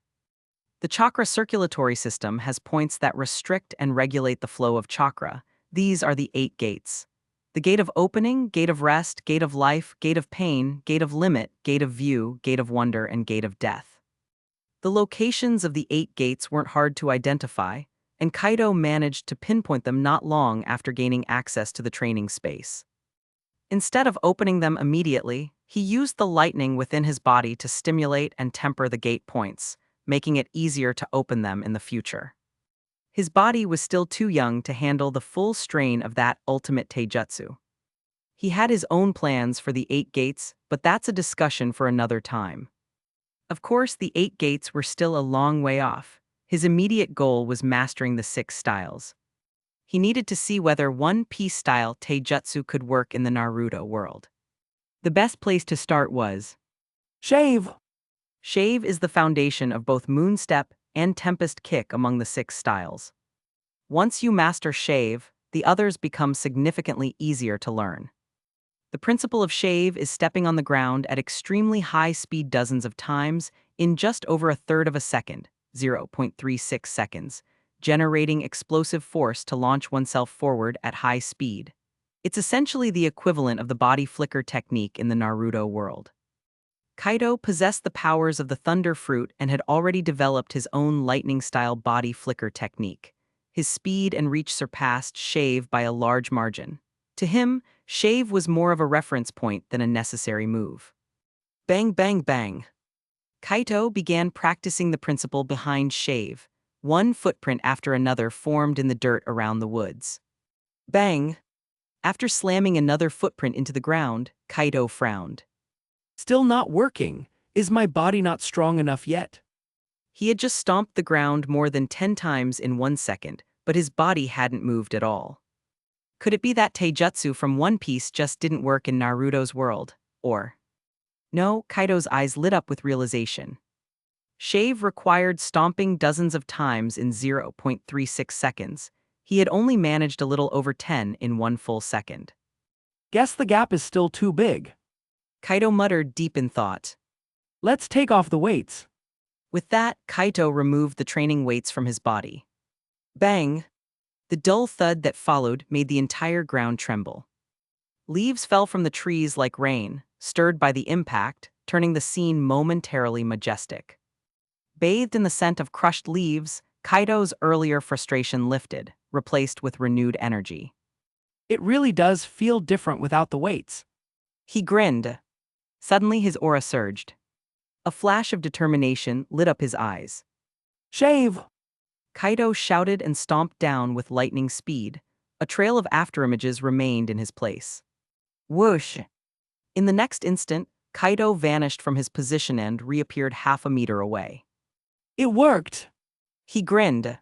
The chakra circulatory system has points that restrict and regulate the flow of chakra. These are the 8 gates. The gate of opening, gate of rest, gate of life, gate of pain, gate of limit, gate of view, gate of wonder, and gate of death. The locations of the 8 gates weren't hard to identify, and Kaito managed to pinpoint them not long after gaining access to the training space. Instead of opening them immediately, he used the lightning within his body to stimulate and temper the gate points, making it easier to open them in the future. His body was still too young to handle the full strain of that ultimate taijutsu. He had his own plans for the 8 gates, but that's a discussion for another time. Of course, the 8 gates were still a long way off. His immediate goal was mastering the 6 styles. He needed to see whether One Piece style taijutsu could work in the Naruto world. The best place to start was Shave. Shave is the foundation of both Moonstep and Tempest Kick among the 6 styles. Once you master Shave, the others become significantly easier to learn. The principle of Shave is stepping on the ground at extremely high speed dozens of times in just over a third of a second, 0.36 seconds, generating explosive force to launch oneself forward at high speed. It's essentially the equivalent of the body flicker technique in the Naruto world. Kaito possessed the powers of the Thunder Fruit and had already developed his own lightning-style body flicker technique. His speed and reach surpassed Shave by a large margin. To him, Shave was more of a reference point than a necessary move. Bang, bang, bang. Kaito began practicing the principle behind Shave. One footprint after another formed in the dirt around the woods. Bang! After slamming another footprint into the ground, Kaido frowned. Still not working. Is my body not strong enough yet? He had just stomped the ground more than 10 times in 1 second, but his body hadn't moved at all. Could it be that taijutsu from One Piece just didn't work in Naruto's world? Or... No, Kaido's eyes lit up with realization. Shave required stomping dozens of times in 0.36 seconds. He had only managed a little over 10 in 1 full second. Guess the gap is still too big. Kaido muttered deep in thought. Let's take off the weights. With that, Kaido removed the training weights from his body. Bang! The dull thud that followed made the entire ground tremble. Leaves fell from the trees like rain, stirred by the impact, turning the scene momentarily majestic. Bathed in the scent of crushed leaves, Kaido's earlier frustration lifted, replaced with renewed energy. It really does feel different without the weights. He grinned. Suddenly his aura surged. A flash of determination lit up his eyes. Shave! Kaido shouted and stomped down with lightning speed. A trail of afterimages remained in his place. Whoosh! In the next instant, Kaido vanished from his position and reappeared half a meter away. It worked! He grinned.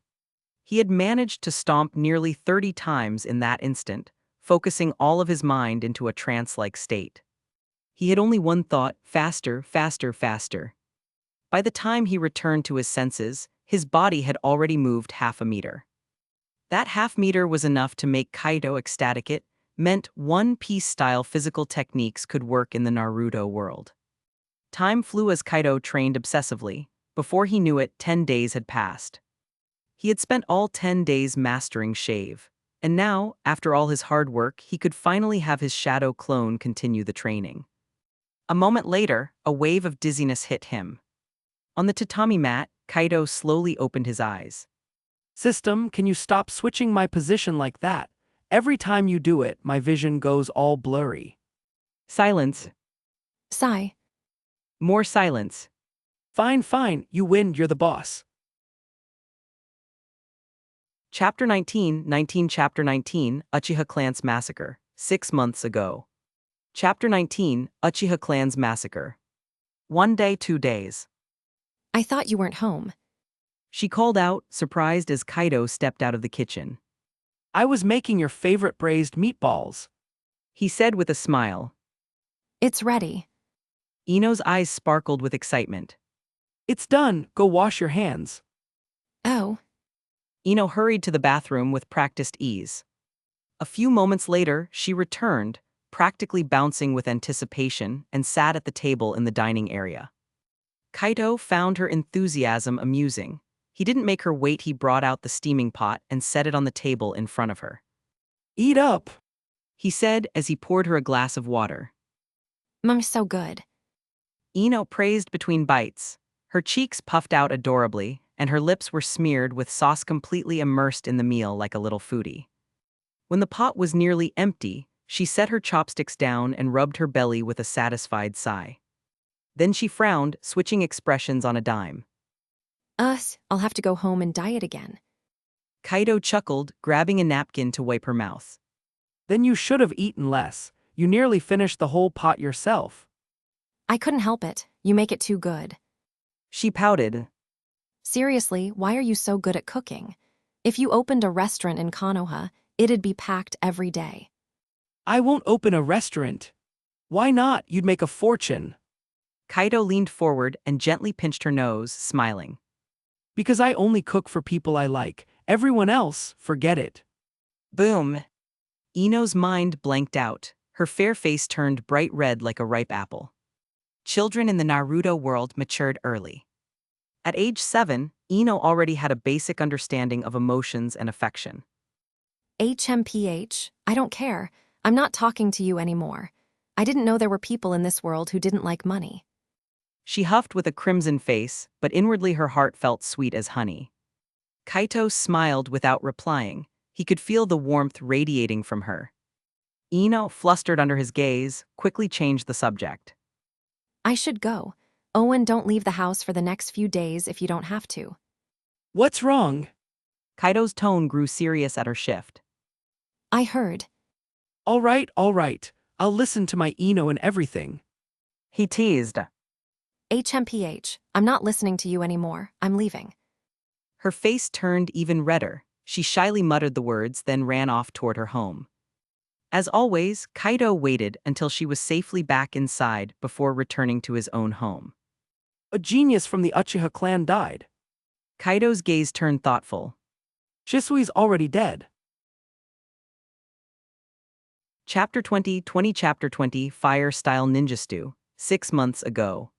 He had managed to stomp nearly 30 times in that instant, focusing all of his mind into a trance-like state. He had only one thought: faster, faster, faster. By the time he returned to his senses, his body had already moved half a meter. That half meter was enough to make Kaido ecstatic. It meant One Piece-style physical techniques could work in the Naruto world. Time flew as Kaido trained obsessively. Before he knew it, 10 days had passed. He had spent all 10 days mastering Shave, and now, after all his hard work, he could finally have his shadow clone continue the training. A moment later, a wave of dizziness hit him. On the tatami mat, Kaido slowly opened his eyes. System, can you stop switching my position like that? Every time you do it, my vision goes all blurry. Silence. Sigh. More silence. Fine, you win, you're the boss. Chapter 19, Chapter 19, Uchiha Clan's Massacre, 6 months ago. Chapter 19, Uchiha Clan's Massacre. 1 day, 2 days. I thought you weren't home. She called out, surprised as Kaido stepped out of the kitchen. I was making your favorite braised meatballs. He said with a smile. It's ready. Ino's eyes sparkled with excitement. It's done, go wash your hands. Oh. Ino hurried to the bathroom with practiced ease. A few moments later, she returned, practically bouncing with anticipation, and sat at the table in the dining area. Kaido found her enthusiasm amusing. He didn't make her wait. He brought out the steaming pot and set it on the table in front of her. Eat up, He said as he poured her a glass of water. Mom's so good. Ino praised between bites. Her cheeks puffed out adorably, and her lips were smeared with sauce, completely immersed in the meal like a little foodie. When the pot was nearly empty, she set her chopsticks down and rubbed her belly with a satisfied sigh. Then she frowned, switching expressions on a dime. I'll have to go home and diet again. Kaido chuckled, grabbing a napkin to wipe her mouth. Then you should have eaten less. You nearly finished the whole pot yourself. I couldn't help it. You make it too good. She pouted. Seriously, why are you so good at cooking? If you opened a restaurant in Konoha, it'd be packed every day. I won't open a restaurant. Why not? You'd make a fortune. Kaido leaned forward and gently pinched her nose, smiling. Because I only cook for people I like. Everyone else, forget it. Boom. Ino's mind blanked out. Her fair face turned bright red like a ripe apple. Children in the Naruto world matured early. At age 7, Ino already had a basic understanding of emotions and affection. HMPH, I don't care. I'm not talking to you anymore. I didn't know there were people in this world who didn't like money. She huffed with a crimson face, but inwardly her heart felt sweet as honey. Kaito smiled without replying. He could feel the warmth radiating from her. Ino, flustered under his gaze, quickly changed the subject. I should go. Owen, don't leave the house for the next few days if you don't have to. What's wrong? Kaido's tone grew serious at her shift. I heard. All right. I'll listen to my Ino and everything. He teased. HMPH, I'm not listening to you anymore. I'm leaving. Her face turned even redder. She shyly muttered the words, then ran off toward her home. As always, Kaido waited until she was safely back inside before returning to his own home. A genius from the Uchiha clan died. Kaido's gaze turned thoughtful. Shisui's already dead. Chapter 20 Chapter 20 Fire Style Ninja Stew, 6 months ago.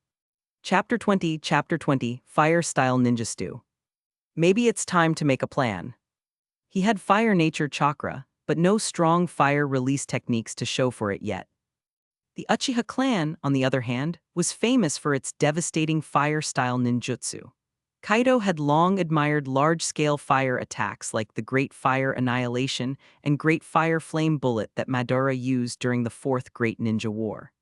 Chapter 20 Fire Style Ninja Stew. Maybe it's time to make a plan. He had fire nature chakra, but no strong fire release techniques to show for it yet. The Uchiha clan, on the other hand, was famous for its devastating fire-style ninjutsu. Kaido had long admired large-scale fire attacks like the Great Fire Annihilation and Great Fire Flame Bullet that Madara used during the Fourth Great Ninja War.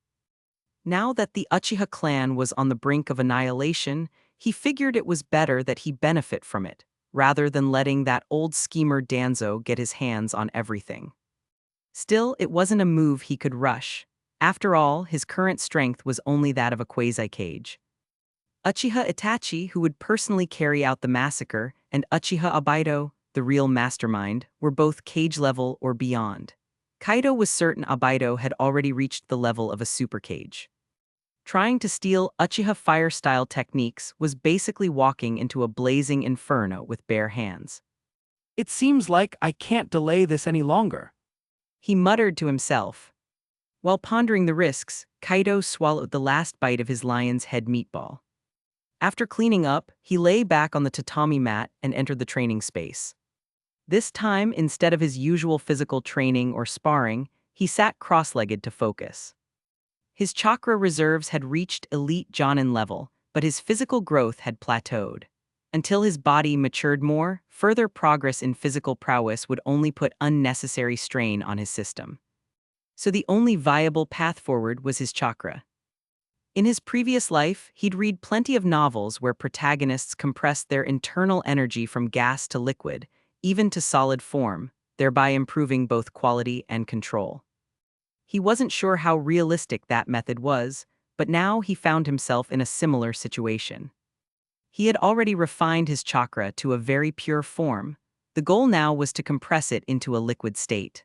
Now that the Uchiha clan was on the brink of annihilation, he figured it was better that he benefit from it, rather than letting that old schemer Danzo get his hands on everything. Still, it wasn't a move he could rush. After all, his current strength was only that of a quasi-cage. Uchiha Itachi, who would personally carry out the massacre, and Uchiha Obaido, the real mastermind, were both cage level or beyond. Kaido was certain Obaido had already reached the level of a super cage. Trying to steal Uchiha fire-style techniques was basically walking into a blazing inferno with bare hands. It seems like I can't delay this any longer. He muttered to himself. While pondering the risks, Kaido swallowed the last bite of his lion's head meatball. After cleaning up, he lay back on the tatami mat and entered the training space. This time, instead of his usual physical training or sparring, he sat cross-legged to focus. His chakra reserves had reached elite Jonin level, but his physical growth had plateaued. Until his body matured more, further progress in physical prowess would only put unnecessary strain on his system. So the only viable path forward was his chakra. In his previous life, he'd read plenty of novels where protagonists compressed their internal energy from gas to liquid, even to solid form, thereby improving both quality and control. He wasn't sure how realistic that method was, but now he found himself in a similar situation. He had already refined his chakra to a very pure form. The goal now was to compress it into a liquid state.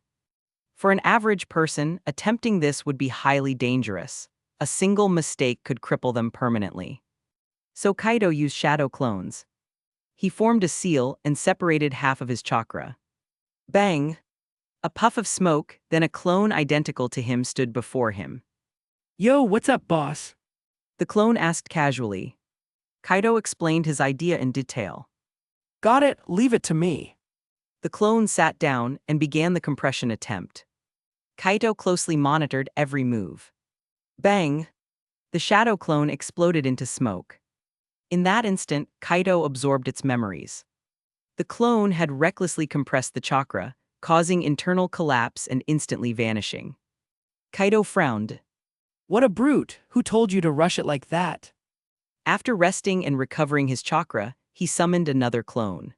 For an average person, attempting this would be highly dangerous. A single mistake could cripple them permanently. So Kaido used shadow clones. He formed a seal and separated half of his chakra. Bang! A puff of smoke, then a clone identical to him stood before him. Yo, what's up, boss? The clone asked casually. Kaido explained his idea in detail. Got it, leave it to me. The clone sat down and began the compression attempt. Kaido closely monitored every move. Bang! The shadow clone exploded into smoke. In that instant, Kaido absorbed its memories. The clone had recklessly compressed the chakra, causing internal collapse and instantly vanishing. Kaido frowned. What a brute, who told you to rush it like that? After resting and recovering his chakra, he summoned another clone.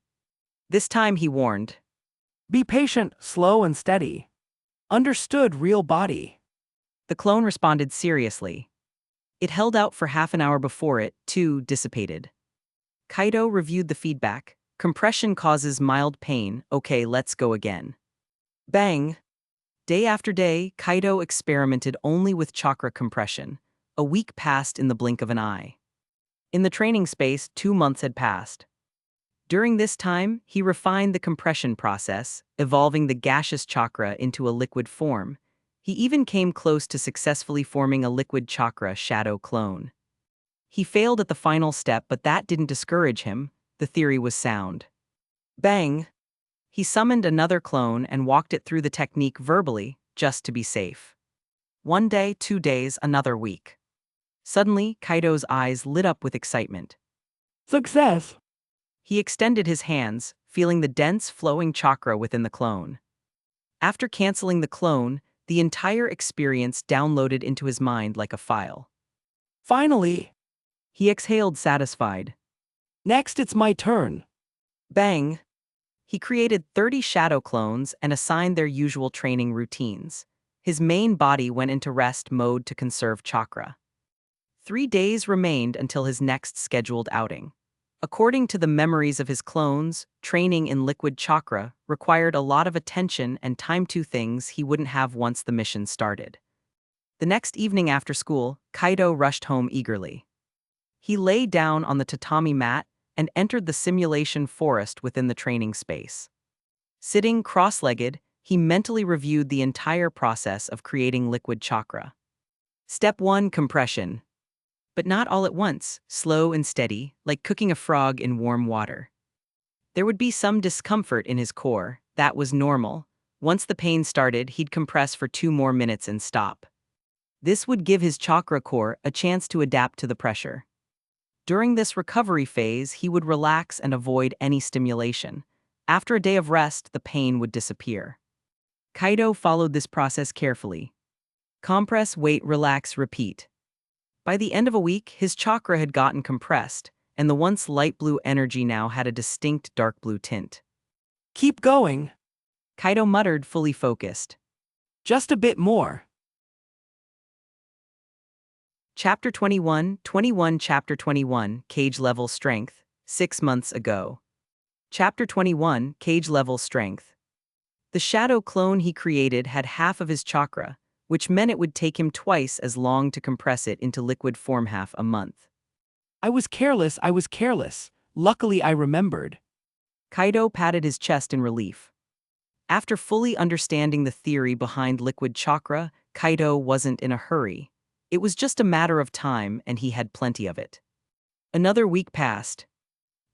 This time he warned. Be patient, slow and steady. Understood, real body. The clone responded seriously. It held out for half an hour before it, too, dissipated. Kaido reviewed the feedback. Compression causes mild pain. Okay, let's go again. Bang! Day after day, Kaido experimented only with chakra compression. A week passed in the blink of an eye. In the training space, 2 months had passed. During this time, he refined the compression process, evolving the gaseous chakra into a liquid form. He even came close to successfully forming a liquid chakra shadow clone. He failed at the final step, but that didn't discourage him. The theory was sound. Bang! He summoned another clone and walked it through the technique verbally, just to be safe. 1 day, 2 days, another week. Suddenly, Kaido's eyes lit up with excitement. Success! He extended his hands, feeling the dense, flowing chakra within the clone. After canceling the clone, the entire experience downloaded into his mind like a file. Finally! He exhaled satisfied. Next, it's my turn. Bang! He created 30 shadow clones and assigned their usual training routines. His main body went into rest mode to conserve chakra. 3 days remained until his next scheduled outing. According to the memories of his clones, training in liquid chakra required a lot of attention and time to things he wouldn't have once the mission started. The next evening after school, Kaido rushed home eagerly. He lay down on the tatami mat and entered the simulation forest within the training space. Sitting cross-legged, he mentally reviewed the entire process of creating liquid chakra. Step 1: compression. But not all at once, slow and steady, like cooking a frog in warm water. There would be some discomfort in his core, that was normal. Once the pain started, he'd compress for 2 more minutes and stop. This would give his chakra core a chance to adapt to the pressure. During this recovery phase, he would relax and avoid any stimulation. After a day of rest, the pain would disappear. Kaido followed this process carefully. Compress, wait, relax, repeat. By the end of a week, his chakra had gotten compressed, and the once light blue energy now had a distinct dark blue tint. Keep going. Kaido muttered, fully focused. Just a bit more. Chapter 21, Chapter 21, Cage Level Strength, 6 months ago. Chapter 21, Cage Level Strength. The shadow clone he created had half of his chakra, which meant it would take him twice as long to compress it into liquid form, half a month. I was careless. Luckily I remembered. Kaido patted his chest in relief. After fully understanding the theory behind liquid chakra, Kaido wasn't in a hurry. It was just a matter of time, and he had plenty of it. Another week passed.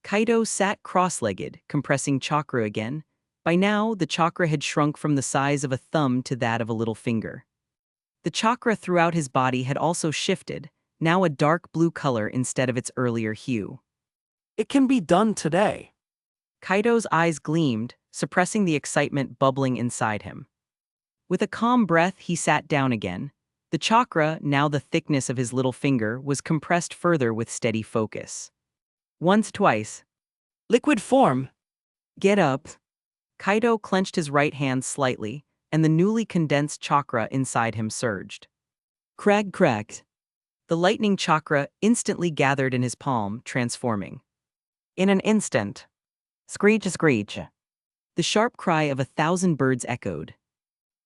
Kaido sat cross-legged, compressing chakra again. By now, the chakra had shrunk from the size of a thumb to that of a little finger. The chakra throughout his body had also shifted, now a dark blue color instead of its earlier hue. It can be done today. Kaido's eyes gleamed, suppressing the excitement bubbling inside him. With a calm breath, he sat down again. The chakra, now the thickness of his little finger, was compressed further with steady focus. Once, twice. Liquid form. Get up. Kaido clenched his right hand slightly, and the newly condensed chakra inside him surged. Crack. The lightning chakra instantly gathered in his palm, transforming. In an instant. Screech. The sharp cry of 1,000 birds echoed.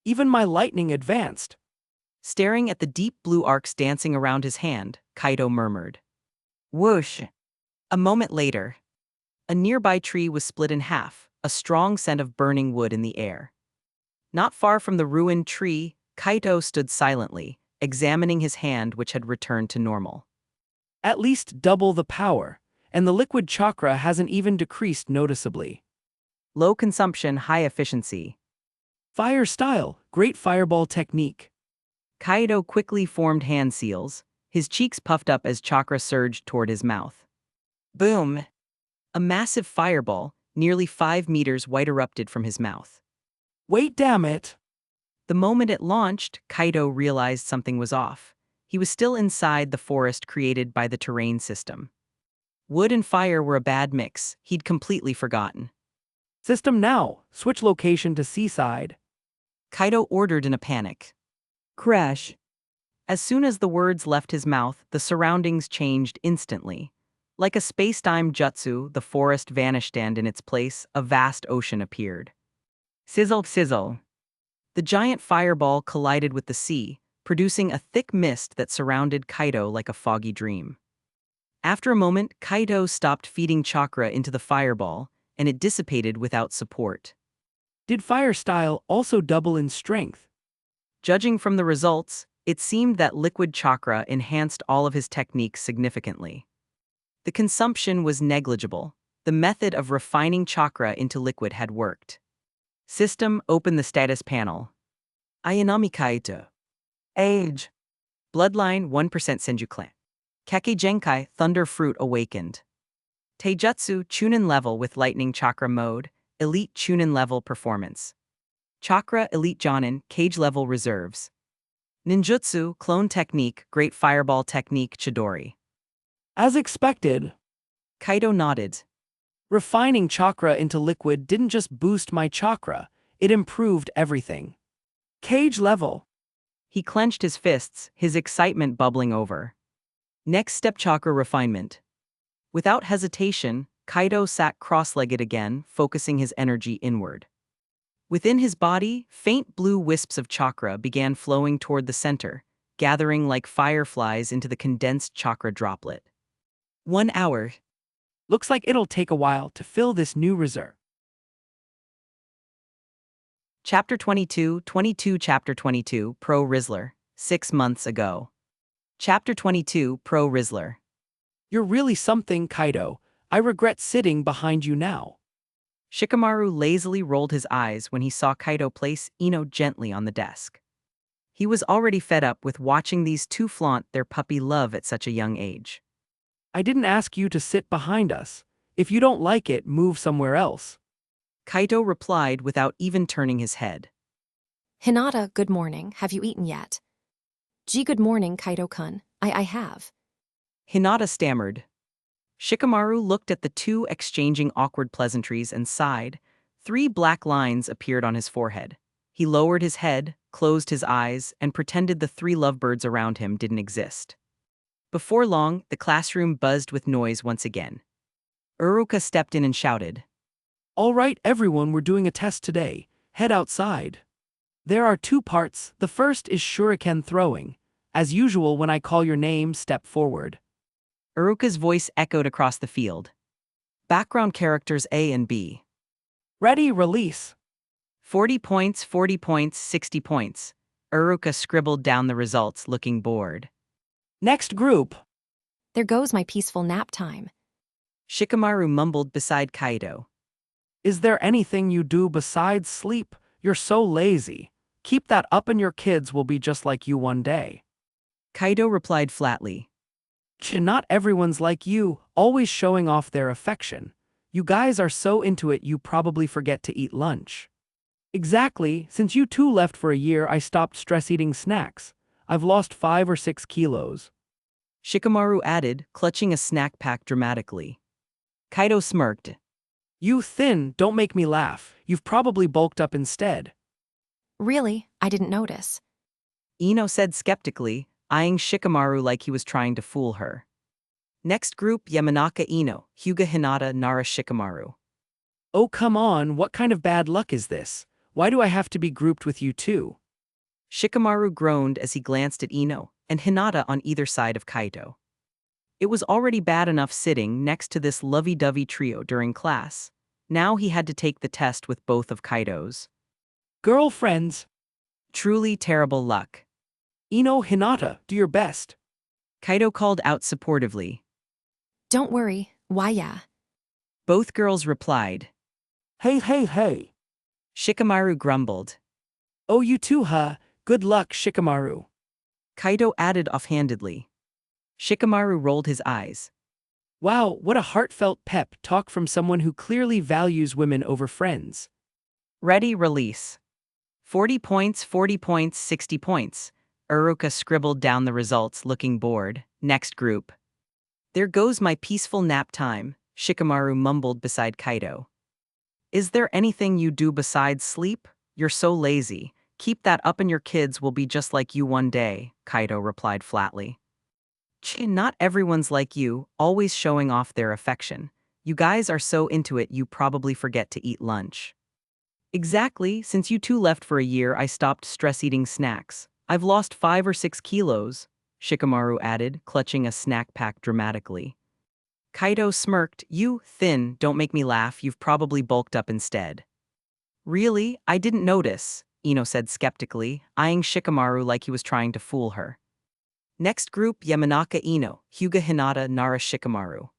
Even my lightning advanced. Staring at the deep blue arcs dancing around his hand, Kaido murmured. Whoosh! A moment later, a nearby tree was split in half, a strong scent of burning wood in the air. Not far from the ruined tree, Kaido stood silently, examining his hand, which had returned to normal. At least double the power, and the liquid chakra hasn't even decreased noticeably. Low consumption, high efficiency. Fire style, great fireball technique. Kaido quickly formed hand seals, his cheeks puffed up as chakra surged toward his mouth. Boom! A massive fireball, nearly 5 meters wide, erupted from his mouth. Wait, damn it! The moment it launched, Kaido realized something was off. He was still inside the forest created by the terrain system. Wood and fire were a bad mix, he'd completely forgotten. System now, switch location to seaside. Kaido ordered in a panic. Crash. As soon as the words left his mouth, the surroundings changed instantly. Like a space-time jutsu, the forest vanished and in its place, a vast ocean appeared. Sizzle. The giant fireball collided with the sea, producing a thick mist that surrounded Kaido like a foggy dream. After a moment, Kaido stopped feeding chakra into the fireball, and it dissipated without support. Did fire style also double in strength? Judging from the results, it seemed that liquid chakra enhanced all of his techniques significantly. The consumption was negligible. The method of refining chakra into liquid had worked. System, open the status panel. Ayanami Kaito. Age. Bloodline, 1% Senju clan. Kekkei genkai, thunder fruit awakened. Taijutsu, Chunin level with lightning chakra mode, elite Chunin level performance. Chakra, elite Jonin, cage level reserves. Ninjutsu, clone technique, great fireball technique Chidori. As expected. Kaido nodded. Refining chakra into liquid didn't just boost my chakra, it improved everything. Cage level. He clenched his fists, his excitement bubbling over. Next step, chakra refinement. Without hesitation, Kaido sat cross-legged again, focusing his energy inward. Within his body, faint blue wisps of chakra began flowing toward the center, gathering like fireflies into the condensed chakra droplet. 1 hour. Looks like it'll take a while to fill this new reserve. Chapter 22, Chapter 22, Pro Rizzler, 6 months ago. Chapter 22, Pro Rizzler. You're really something, Kaido. I regret sitting behind you now. Shikamaru lazily rolled his eyes when he saw Kaido place Ino gently on the desk. He was already fed up with watching these two flaunt their puppy love at such a young age. I didn't ask you to sit behind us. If you don't like it, move somewhere else. Kaido replied without even turning his head. Hinata, good morning. Have you eaten yet? Good morning, Kaido-kun. I have. Hinata stammered. Shikamaru looked at the two exchanging awkward pleasantries and sighed. 3 black lines appeared on his forehead. He lowered his head, closed his eyes, and pretended the 3 lovebirds around him didn't exist. Before long, the classroom buzzed with noise once again. Uruka stepped in and shouted, All right, everyone, we're doing a test today. Head outside. There are 2 parts. The first is shuriken throwing. As usual, when I call your name, step forward. Uruka's voice echoed across the field. Background characters A and B. Ready, release. 40 points, 60 points. Uruka scribbled down the results, looking bored. Next group. There goes my peaceful nap time. Shikamaru mumbled beside Kaido. Is there anything you do besides sleep? You're so lazy. Keep that up and your kids will be just like you one day. Kaido replied flatly. Not everyone's like you, always showing off their affection. You guys are so into it you probably forget to eat lunch. Exactly, since you 2 left for a year I stopped stress-eating snacks. I've lost 5 or 6 kilos. Shikamaru added, clutching a snack pack dramatically. Kaido smirked. You thin, don't make me laugh. You've probably bulked up instead. Really? I didn't notice. Ino said skeptically, eyeing Shikamaru like he was trying to fool her. Next group, Yamanaka Ino, Hyuga Hinata, Nara Shikamaru. Oh come on, what kind of bad luck is this? Why do I have to be grouped with you 2? Shikamaru groaned as he glanced at Ino and Hinata on either side of Kaido. It was already bad enough sitting next to this lovey-dovey trio during class. Now he had to take the test with both of Kaido's Girlfriends. truly terrible luck. Ino, Hinata, do your best. Kaido called out supportively. Don't worry. Why, yeah. Both girls replied. Hey. Shikamaru grumbled. Oh, you too, huh? Good luck, Shikamaru. Kaido added offhandedly. Shikamaru rolled his eyes. Wow, what a heartfelt pep talk from someone who clearly values women over friends. Ready, release. 40 points, 60 points. Uruka scribbled down the results, looking bored. Next group. There goes my peaceful nap time, Shikamaru mumbled beside Kaido. Is there anything you do besides sleep? You're so lazy. Keep that up and your kids will be just like you one day, Kaido replied flatly. Not everyone's like you, always showing off their affection. You guys are so into it you probably forget to eat lunch. Exactly, since you 2 left for a year I stopped stress-eating snacks. I've lost 5 or 6 kilos, Shikamaru added, clutching a snack pack dramatically. Kaido smirked. You thin, don't make me laugh, you've probably bulked up instead. Really? I didn't notice, Ino said skeptically, eyeing Shikamaru like he was trying to fool her. Next group, Yamanaka Ino, Hyuga Hinata, Nara Shikamaru.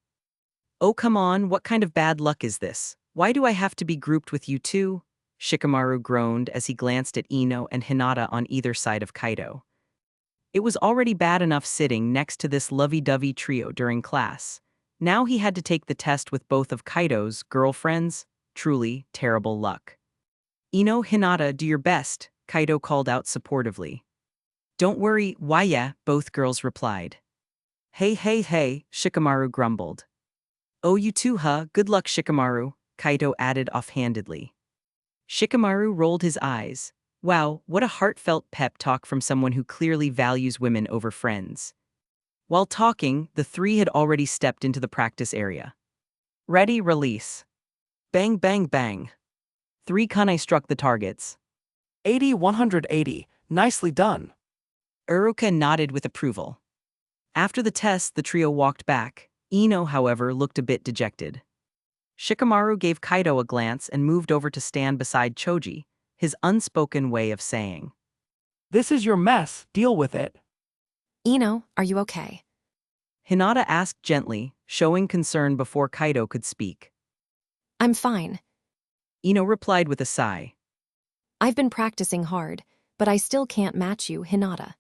Oh come on, what kind of bad luck is this? Why do I have to be grouped with you 2? Shikamaru groaned as he glanced at Ino and Hinata on either side of Kaido. It was already bad enough sitting next to this lovey-dovey trio during class. Now he had to take the test with both of Kaido's girlfriends. Truly terrible luck. Ino, Hinata, do your best, Kaido called out supportively. Don't worry, why yeah, both girls replied. Hey, Shikamaru grumbled. Oh, you too, huh? Good luck, Shikamaru, Kaito added offhandedly. Shikamaru rolled his eyes. Wow, what a heartfelt pep talk from someone who clearly values women over friends. While talking, the three had already stepped into the practice area. Ready, release. Bang, bang, bang. Three kunai struck the targets. 80, 180. Nicely done. Uruka nodded with approval. After the test, the trio walked back. Ino, however, looked a bit dejected. Shikamaru gave Kaito a glance and moved over to stand beside Choji, his unspoken way of saying, This is your mess, deal with it. Ino, are you okay? Hinata asked gently, showing concern before Kaito could speak. I'm fine. Ino replied with a sigh. I've been practicing hard, but I still can't match you, Hinata.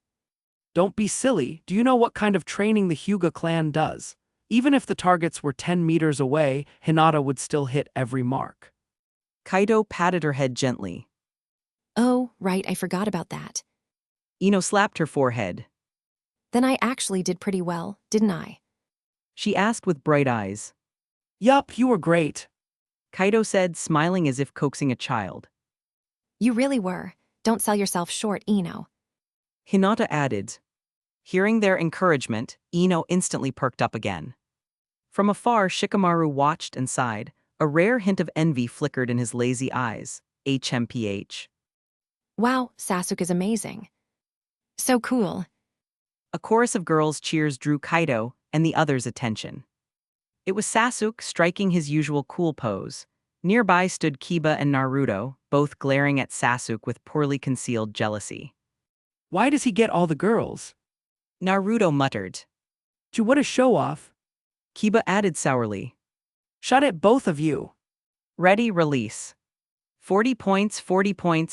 Don't be silly, do you know what kind of training the Hyuga clan does? Even if the targets were 10 meters away, Hinata would still hit every mark. Kaito patted her head gently. Oh, right, I forgot about that. Ino slapped her forehead. Then I actually did pretty well, didn't I? She asked with bright eyes. Yup, you were great. Kaito said, smiling as if coaxing a child. You really were. Don't sell yourself short, Ino. Hinata added. Hearing their encouragement, Ino instantly perked up again. From afar, Shikamaru watched and sighed. A rare hint of envy flickered in his lazy eyes. HMPH. Wow, Sasuke is amazing. So cool. A chorus of girls' cheers drew Kaito and the others' attention. It was Sasuke striking his usual cool pose. Nearby stood Kiba and Naruto, both glaring at Sasuke with poorly concealed jealousy. Why does he get all the girls? Naruto muttered. What a show-off. Kiba added sourly. Shut it, both of you. Ready, release. 40 points,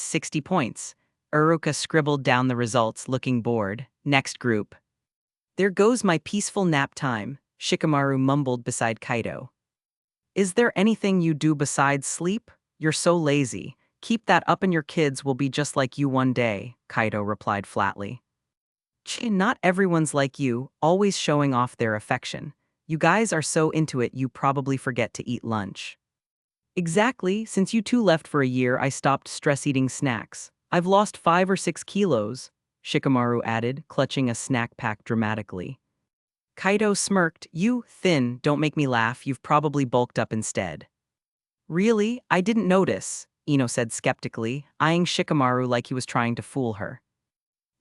60 points. Uruka scribbled down the results, looking bored. Next group. There goes my peaceful nap time, Shikamaru mumbled beside Kaito. Is there anything you do besides sleep? You're so lazy. Keep that up and your kids will be just like you one day, Kaito replied flatly. Not everyone's like you, always showing off their affection. You guys are so into it you probably forget to eat lunch. Exactly, since you two left for a year I stopped stress-eating snacks. I've lost 5 or 6 kilos, Shikamaru added, clutching a snack pack dramatically. Kaito smirked, you, thin, don't make me laugh, you've probably bulked up instead. Really? I didn't notice, Ino said skeptically, eyeing Shikamaru like he was trying to fool her.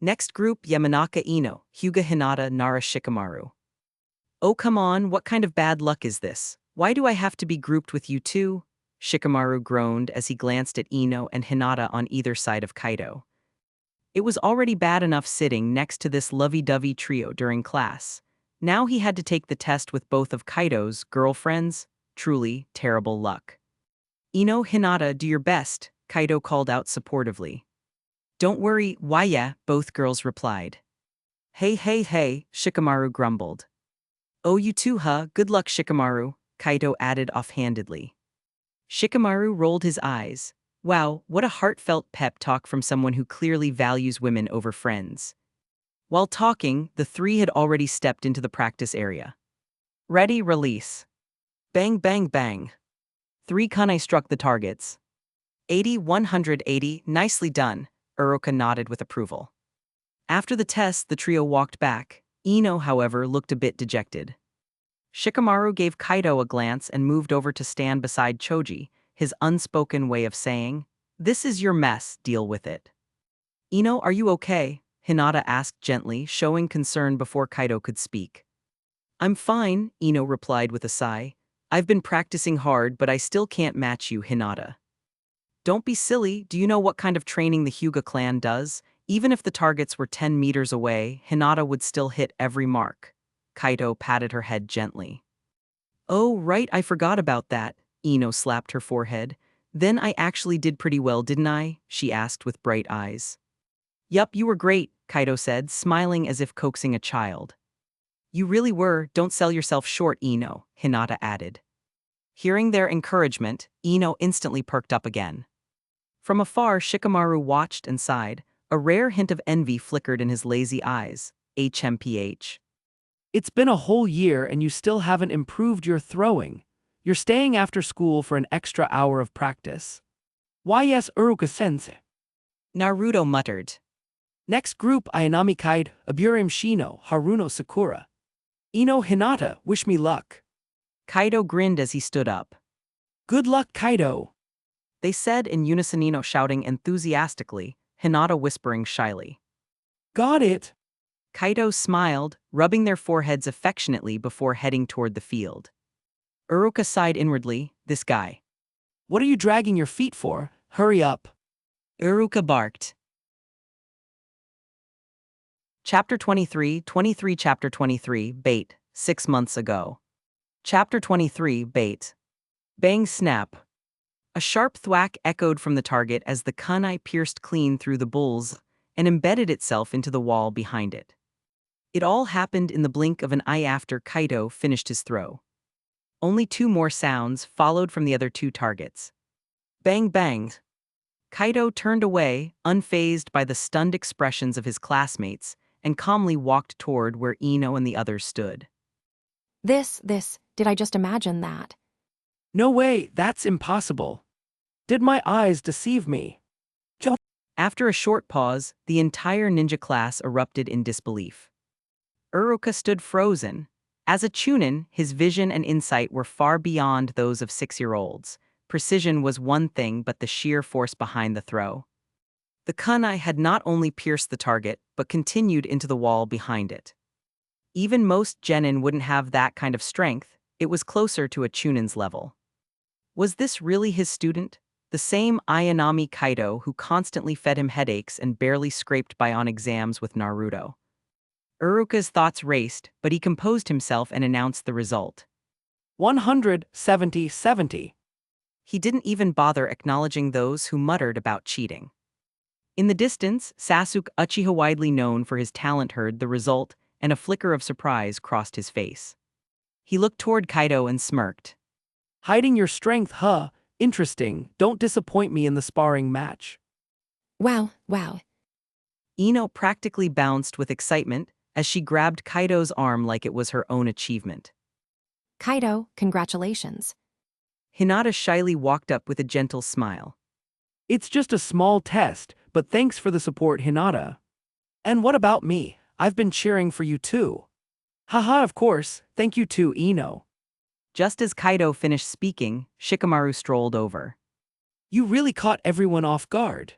Next group, Yamanaka Ino, Hyuga Hinata, Nara Shikamaru. Oh come on, what kind of bad luck is this? Why do I have to be grouped with you two? Shikamaru groaned as he glanced at Ino and Hinata on either side of Kaito. It was already bad enough sitting next to this lovey-dovey trio during class. Now he had to take the test with both of Kaito's girlfriends. Truly terrible luck. Ino, Hinata, do your best, Kaito called out supportively. Don't worry, why yeah, both girls replied. Hey, Shikamaru grumbled. Oh, you too, huh? Good luck, Shikamaru, Kaito added offhandedly. Shikamaru rolled his eyes. Wow, what a heartfelt pep talk from someone who clearly values women over friends. While talking, the three had already stepped into the practice area. Ready, release. Bang, bang, bang. 3 kunai struck the targets. 80, 180, nicely done, Uruka nodded with approval. After the test, the trio walked back. Ino, however, looked a bit dejected. Shikamaru gave Kaito a glance and moved over to stand beside Choji, his unspoken way of saying, This is your mess, deal with it. Ino, are you okay? Hinata asked gently, showing concern before Kaito could speak. I'm fine, Ino replied with a sigh. I've been practicing hard, but I still can't match you, Hinata. Don't be silly, do you know what kind of training the Hyuga clan does? Even if the targets were 10 meters away, Hinata would still hit every mark. Kaito patted her head gently. Oh, right, I forgot about that, Ino slapped her forehead. Then I actually did pretty well, didn't I? She asked with bright eyes. Yup, you were great, Kaito said, smiling as if coaxing a child. You really were, don't sell yourself short, Ino, Hinata added. Hearing their encouragement, Ino instantly perked up again. From afar, Shikamaru watched and sighed. A rare hint of envy flickered in his lazy eyes. HMPH. It's been a whole year and you still haven't improved your throwing. You're staying after school for an extra hour of practice. Why yes, Uruka-sensei. Naruto muttered. Next group Ayanami Kaide, Aburim Shino, Haruno Sakura. Ino Hinata, wish me luck. Kaido grinned as he stood up. Good luck, Kaido. They said in unison, Ino shouting enthusiastically, Hinata whispering shyly. Got it. Kaido smiled, rubbing their foreheads affectionately before heading toward the field. Uruka sighed inwardly, this guy. What are you dragging your feet for? Hurry up. Uruka barked. Chapter 23, Chapter 23, Bait, 6 months ago. Chapter 23, Bait. Bang snap. A sharp thwack echoed from the target as the kunai pierced clean through the bulls and embedded itself into the wall behind it. It all happened in the blink of an eye after Kaido finished his throw. Only 2 more sounds followed from the other 2 targets. Bang bang. Kaido turned away, unfazed by the stunned expressions of his classmates, and calmly walked toward where Ino and the others stood. Did I just imagine that? No way, that's impossible. Did my eyes deceive me? After a short pause, the entire ninja class erupted in disbelief. Uruka stood frozen. As a chunin, his vision and insight were far beyond those of 6-year-olds. Precision was one thing, but the sheer force behind the throw. The kunai had not only pierced the target, but continued into the wall behind it. Even most genin wouldn't have that kind of strength. It was closer to a chunin's level. Was this really his student? The same Ayanami Kaido who constantly fed him headaches and barely scraped by on exams with Naruto. Uruka's thoughts raced, but he composed himself and announced the result. 170-70. He didn't even bother acknowledging those who muttered about cheating. In the distance, Sasuke, Uchiha widely known for his talent, heard the result, and a flicker of surprise crossed his face. He looked toward Kaido and smirked. Hiding your strength, huh? Interesting. Don't disappoint me in the sparring match. Wow. Ino practically bounced with excitement as she grabbed Kaido's arm like it was her own achievement. Kaido, congratulations. Hinata shyly walked up with a gentle smile. It's just a small test, but thanks for the support, Hinata. And what about me? I've been cheering for you too. Haha, of course, thank you too, Ino. Just as Kaido finished speaking, Shikamaru strolled over. You really caught everyone off guard.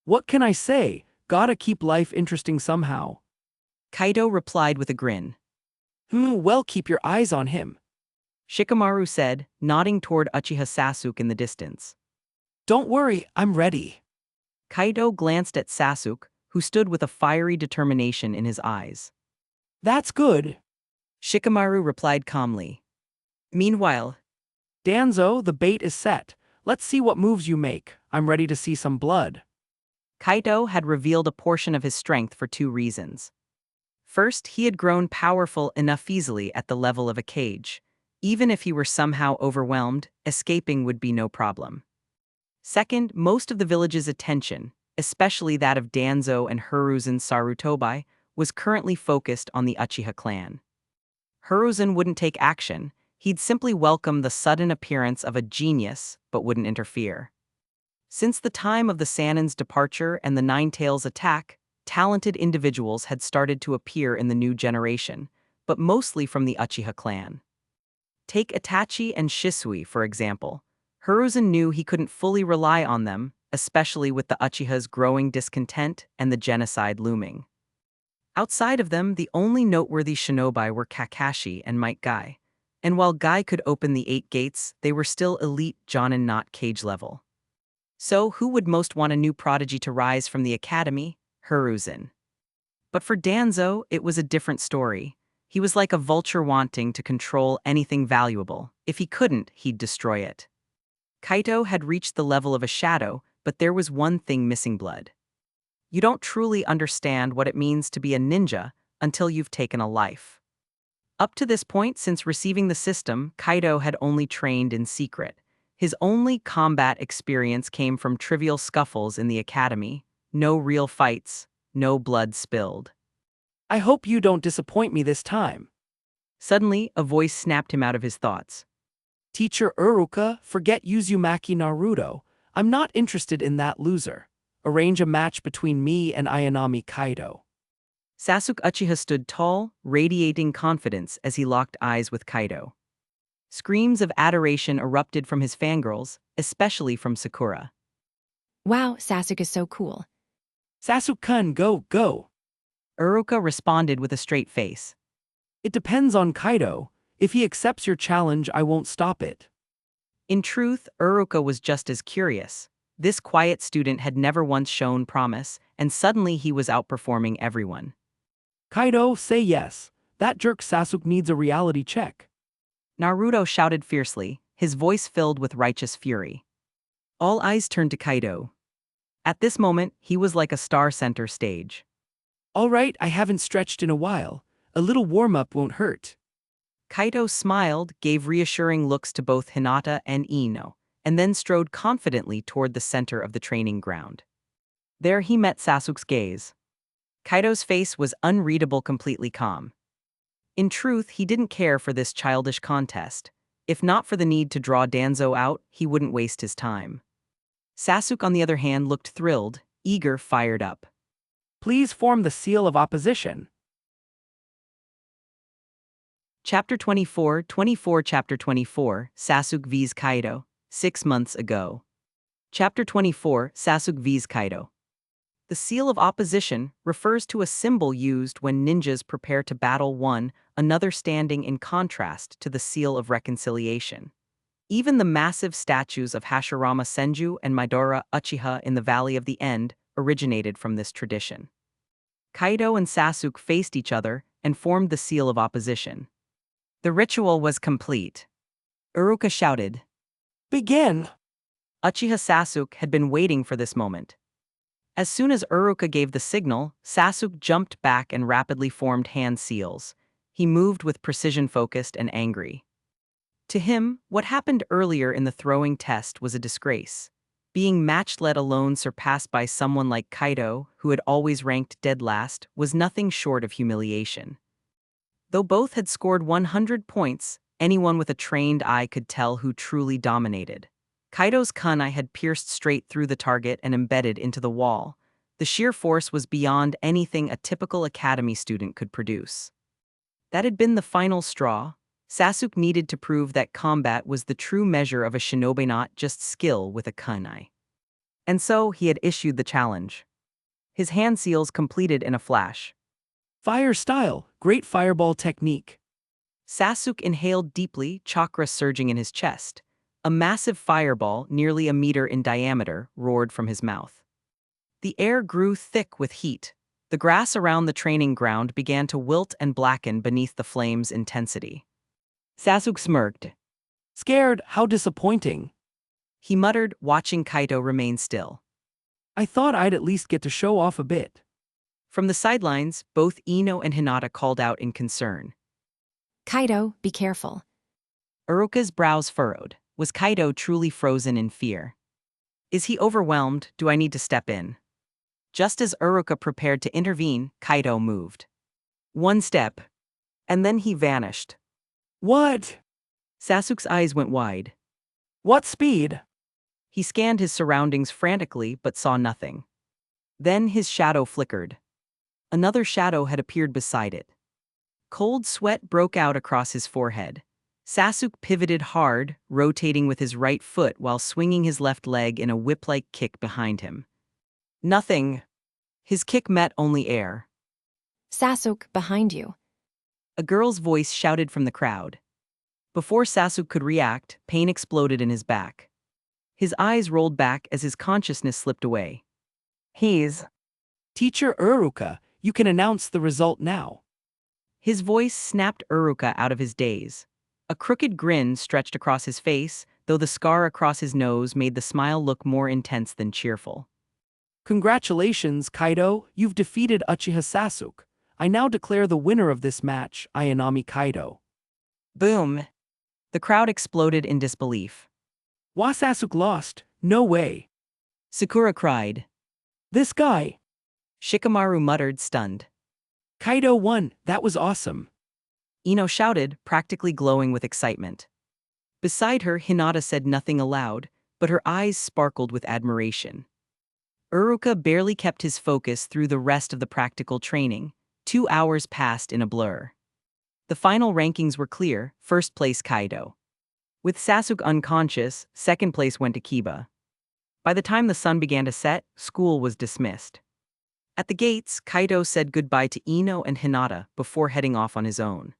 What can I say? Gotta keep life interesting somehow. Kaido replied with a grin. Well, keep your eyes on him. Shikamaru said, nodding toward Uchiha Sasuke in the distance. Don't worry, I'm ready. Kaido glanced at Sasuke, who stood with a fiery determination in his eyes. That's good. Shikamaru replied calmly. Meanwhile, Danzo, the bait is set. Let's see what moves you make. I'm ready to see some blood. Kaido had revealed a portion of his strength for 2 reasons. First, he had grown powerful enough easily at the level of a cage. Even if he were somehow overwhelmed, escaping would be no problem. Second, most of the village's attention, especially that of Danzo and Hiruzen Sarutobi, was currently focused on the Uchiha clan. Hiruzen wouldn't take action. He'd simply welcome the sudden appearance of a genius, but wouldn't interfere. Since the time of the Sannin's departure and the Nine-Tails attack, talented individuals had started to appear in the new generation, but mostly from the Uchiha clan. Take Itachi and Shisui, for example. Hiruzen knew he couldn't fully rely on them, especially with the Uchiha's growing discontent and the genocide looming. Outside of them, the only noteworthy shinobi were Kakashi and Might Guy. And while Guy could open the 8 gates, they were still elite Jonin, not cage level. So who would most want a new prodigy to rise from the academy? Hiruzen. But for Danzo, it was a different story. He was like a vulture wanting to control anything valuable. If he couldn't, he'd destroy it. Kaito had reached the level of a shadow, but there was one thing missing: blood. You don't truly understand what it means to be a ninja until you've taken a life. Up to this point, since receiving the system, Kaido had only trained in secret. His only combat experience came from trivial scuffles in the academy. No real fights, no blood spilled. I hope you don't disappoint me this time. Suddenly, a voice snapped him out of his thoughts. Teacher Uruka, forget Uzumaki Naruto. I'm not interested in that loser. Arrange a match between me and Ayanami Kaido. Sasuke Uchiha stood tall, radiating confidence as he locked eyes with Kaido. Screams of adoration erupted from his fangirls, especially from Sakura. Wow, Sasuke is so cool. Sasuke-kun, go, go. Uruka responded with a straight face. It depends on Kaido. If he accepts your challenge, I won't stop it. In truth, Uruka was just as curious. This quiet student had never once shown promise, and suddenly he was outperforming everyone. Kaido, say yes. That jerk Sasuke needs a reality check. Naruto shouted fiercely, his voice filled with righteous fury. All eyes turned to Kaido. At this moment, he was like a star center stage. All right, I haven't stretched in a while. A little warm-up won't hurt. Kaido smiled, gave reassuring looks to both Hinata and Ino, and then strode confidently toward the center of the training ground. There he met Sasuke's gaze. Kaido's face was unreadable, completely calm. In truth, he didn't care for this childish contest. If not for the need to draw Danzo out, he wouldn't waste his time. Sasuke, on the other hand, looked thrilled, eager, fired up. Please form the seal of opposition. Chapter 24, Chapter 24, Sasuke vs Kaido, 6 months ago. Chapter 24, Sasuke vs Kaido. The seal of opposition refers to a symbol used when ninjas prepare to battle one another, standing in contrast to the seal of reconciliation. Even the massive statues of Hashirama Senju and Midora Uchiha in the Valley of the End originated from this tradition. Kaido and Sasuke faced each other and formed the seal of opposition. The ritual was complete. Uruka shouted, Begin! Uchiha Sasuke had been waiting for this moment. As soon as Uruka gave the signal, Sasuke jumped back and rapidly formed hand seals. He moved with precision, focused and angry. To him, what happened earlier in the throwing test was a disgrace. Being matched, let alone surpassed by someone like Kaido, who had always ranked dead last, was nothing short of humiliation. Though both had scored 100 points, anyone with a trained eye could tell who truly dominated. Kaido's kunai had pierced straight through the target and embedded into the wall. The sheer force was beyond anything a typical academy student could produce. That had been the final straw. Sasuke needed to prove that combat was the true measure of a shinobi, not just skill with a kunai. And so he had issued the challenge. His hand seals completed in a flash. Fire style, great fireball technique. Sasuke inhaled deeply, chakra surging in his chest. A massive fireball, nearly a meter in diameter, roared from his mouth. The air grew thick with heat. The grass around the training ground began to wilt and blacken beneath the flame's intensity. Sasuke smirked. Scared, how disappointing. He muttered, watching Kaido remain still. I thought I'd at least get to show off a bit. From the sidelines, both Ino and Hinata called out in concern. Kaido, be careful. Uruka's brows furrowed. Was Kaido truly frozen in fear? Is he overwhelmed? Do I need to step in? Just as Uruka prepared to intervene, Kaido moved. One step. And then he vanished. What? Sasuke's eyes went wide. What speed? He scanned his surroundings frantically but saw nothing. Then his shadow flickered. Another shadow had appeared beside it. Cold sweat broke out across his forehead. Sasuke pivoted hard, rotating with his right foot while swinging his left leg in a whip-like kick behind him. Nothing. His kick met only air. Sasuke, behind you. A girl's voice shouted from the crowd. Before Sasuke could react, pain exploded in his back. His eyes rolled back as his consciousness slipped away. He's... Teacher Uruka, you can announce the result now. His voice snapped Uruka out of his daze. A crooked grin stretched across his face, though the scar across his nose made the smile look more intense than cheerful. Congratulations, Kaido, you've defeated Uchiha Sasuke. I now declare the winner of this match, Ayanami Kaido. Boom! The crowd exploded in disbelief. Why Sasuke lost? No way. Sakura cried. This guy. Shikamaru muttered, stunned. Kaido won, that was awesome. Ino shouted, practically glowing with excitement. Beside her, Hinata said nothing aloud, but her eyes sparkled with admiration. Uruka barely kept his focus through the rest of the practical training. 2 hours passed in a blur. The final rankings were clear: first place Kaido. With Sasuke unconscious, second place went to Kiba. By the time the sun began to set, school was dismissed. At the gates, Kaido said goodbye to Ino and Hinata before heading off on his own.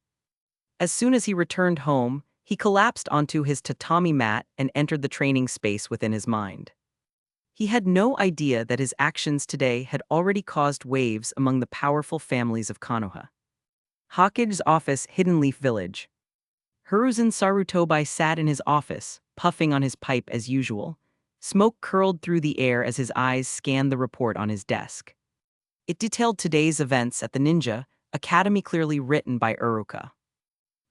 As soon as he returned home, he collapsed onto his tatami mat and entered the training space within his mind. He had no idea that his actions today had already caused waves among the powerful families of Konoha. Hokage's office, Hidden Leaf Village. Hiruzen Sarutobi sat in his office, puffing on his pipe as usual. Smoke curled through the air as his eyes scanned the report on his desk. It detailed today's events at the Ninja Academy, clearly written by Uruka.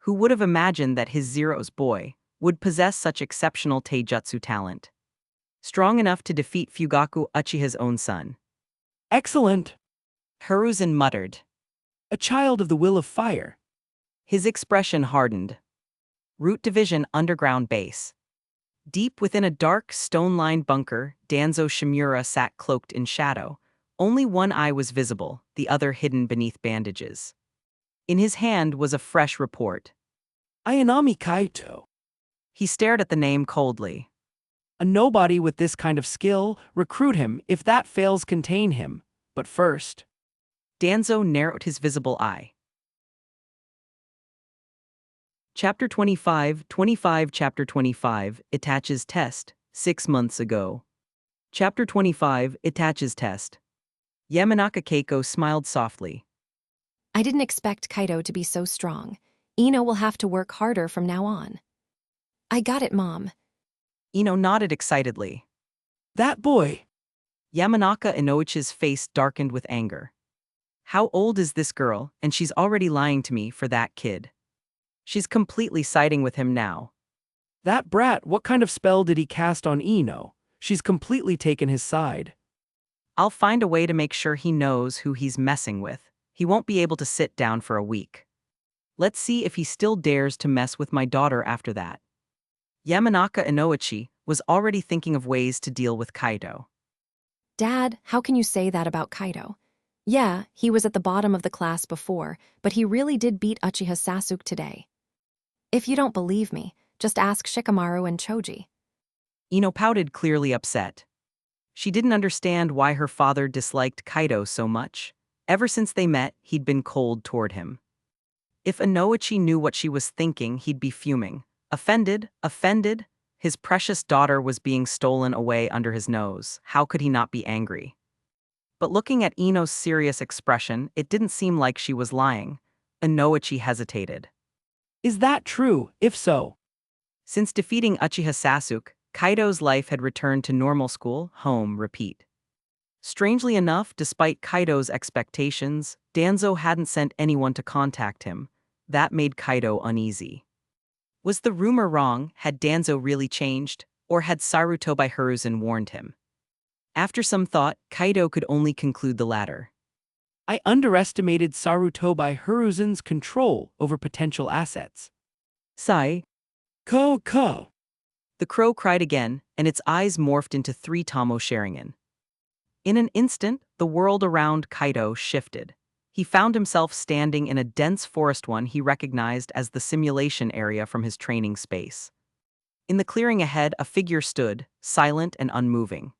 Who would have imagined that his Zero's boy would possess such exceptional taijutsu talent? Strong enough to defeat Fugaku Uchiha's own son. Excellent! Hiruzen muttered. A child of the will of fire. His expression hardened. Root Division Underground Base. Deep within a dark, stone-lined bunker, Danzo Shimura sat cloaked in shadow. Only one eye was visible, the other hidden beneath bandages. In his hand was a fresh report. Ayanami Kaito. He stared at the name coldly. A nobody with this kind of skill, recruit him; if that fails, contain him. But first. Danzo narrowed his visible eye. Chapter 25, Chapter 25, Itachi's Test, 6 months ago. Chapter 25, Itachi's Test. Yamanaka Keiko smiled softly. I didn't expect Kaido to be so strong. Ino will have to work harder from now on. I got it, Mom. Ino nodded excitedly. That boy! Yamanaka Inoichi's face darkened with anger. How old is this girl, and she's already lying to me for that kid? She's completely siding with him now. That brat, what kind of spell did he cast on Ino? She's completely taken his side. I'll find a way to make sure he knows who he's messing with. He won't be able to sit down for a week. Let's see if he still dares to mess with my daughter after that. Yamanaka Inoichi was already thinking of ways to deal with Kaido. Dad, how can you say that about Kaido? Yeah, he was at the bottom of the class before, but he really did beat Uchiha Sasuke today. If you don't believe me, just ask Shikamaru and Choji. Ino pouted, clearly upset. She didn't understand why her father disliked Kaido so much. Ever since they met, he'd been cold toward him. If Inoichi knew what she was thinking, he'd be fuming. Offended? His precious daughter was being stolen away under his nose. How could he not be angry? But looking at Ino's serious expression, it didn't seem like she was lying. Inoichi hesitated. Is that true? If so. Since defeating Uchiha Sasuke, Kaido's life had returned to normal: school, home, repeat. Strangely enough, despite Kaido's expectations, Danzo hadn't sent anyone to contact him. That made Kaido uneasy. Was the rumor wrong? Had Danzo really changed? Or had Sarutobi Hiruzen warned him? After some thought, Kaido could only conclude the latter. I underestimated Sarutobi Hiruzen's control over potential assets. Sigh. Ko. The crow cried again, and its eyes morphed into 3 Tomo Sharingan. In an instant, the world around Kaido shifted. He found himself standing in a dense forest, one he recognized as the simulation area from his training space. In the clearing ahead, a figure stood, silent and unmoving.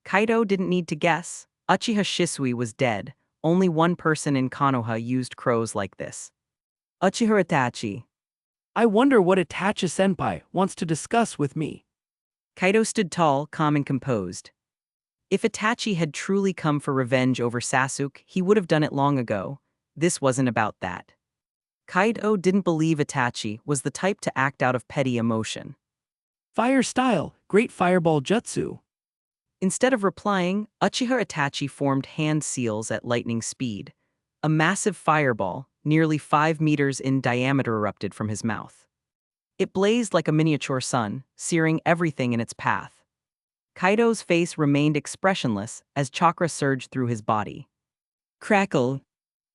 Kaido didn't need to guess. Uchiha Shisui was dead. Only one person in Konoha used crows like this. Uchiha Itachi. I wonder what Itachi-senpai wants to discuss with me. Kaido stood tall, calm and composed. If Itachi had truly come for revenge over Sasuke, he would have done it long ago. This wasn't about that. Kaido didn't believe Itachi was the type to act out of petty emotion. Fire style, great fireball jutsu. Instead of replying, Uchiha Itachi formed hand seals at lightning speed. A massive fireball, nearly 5 meters in diameter, erupted from his mouth. It blazed like a miniature sun, searing everything in its path. Kaido's face remained expressionless as chakra surged through his body. Crackle.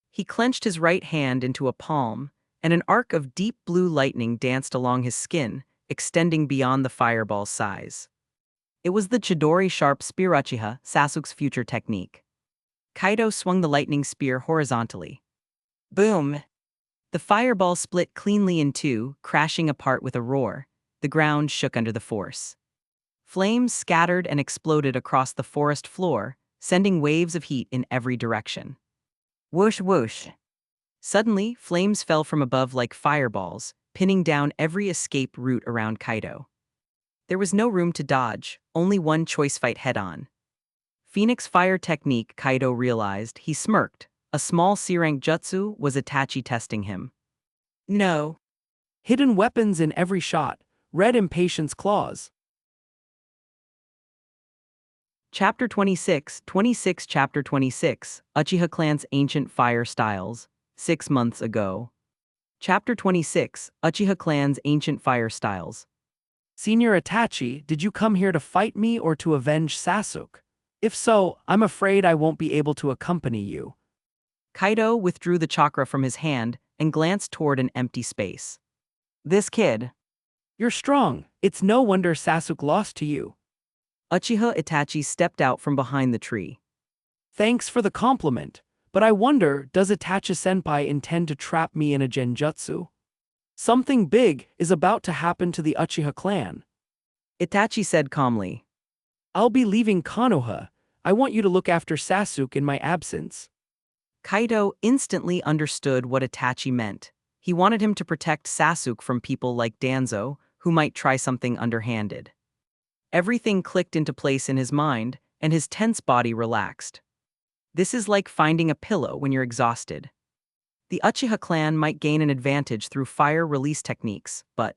He clenched his right hand into a palm, and an arc of deep blue lightning danced along his skin, extending beyond the fireball's size. It was the Chidori Sharp Spear Uchiha, Sasuke's future technique. Kaido swung the lightning spear horizontally. Boom! The fireball split cleanly in two, crashing apart with a roar. The ground shook under the force. Flames scattered and exploded across the forest floor, sending waves of heat in every direction. Whoosh whoosh! Suddenly, flames fell from above like fireballs, pinning down every escape route around Kaido. There was no room to dodge, only one choice: fight head-on. Phoenix Fire technique, Kaido realized. He smirked. A small C-rank jutsu was Itachi testing him. No. Hidden weapons in every shot. Red Impatience claws. Chapter 26, Chapter 26, Uchiha Clan's Ancient Fire Styles, 6 months ago. Chapter 26, Uchiha Clan's Ancient Fire Styles. Senior Itachi, did you come here to fight me or to avenge Sasuke? If so, I'm afraid I won't be able to accompany you. Kaido withdrew the chakra from his hand and glanced toward an empty space. This kid. You're strong. It's no wonder Sasuke lost to you. Uchiha Itachi stepped out from behind the tree. Thanks for the compliment, but I wonder, does Itachi-senpai intend to trap me in a genjutsu? Something big is about to happen to the Uchiha clan. Itachi said calmly. I'll be leaving Konoha. I want you to look after Sasuke in my absence. Kaido instantly understood what Itachi meant. He wanted him to protect Sasuke from people like Danzo, who might try something underhanded. Everything clicked into place in his mind, and his tense body relaxed. This is like finding a pillow when you're exhausted. The Uchiha clan might gain an advantage through fire release techniques, but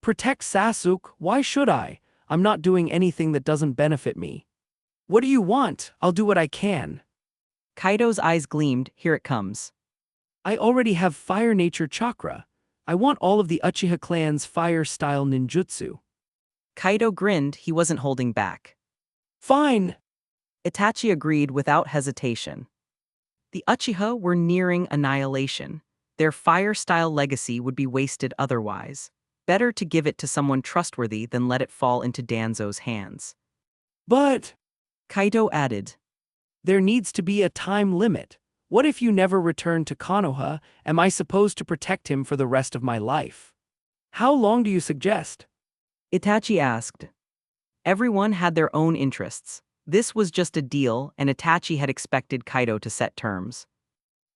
protect Sasuke? Why should I? I'm not doing anything that doesn't benefit me. What do you want? I'll do what I can. Kaido's eyes gleamed. Here it comes. I already have fire nature chakra. I want all of the Uchiha clan's fire-style ninjutsu. Kaido grinned. He wasn't holding back. Fine. Itachi agreed without hesitation. The Uchiha were nearing annihilation. Their fire-style legacy would be wasted otherwise. Better to give it to someone trustworthy than let it fall into Danzo's hands. But, Kaido added, there needs to be a time limit. What if you never return to Konoha? Am I supposed to protect him for the rest of my life? How long do you suggest? Itachi asked. Everyone had their own interests. This was just a deal, and Itachi had expected Kaido to set terms.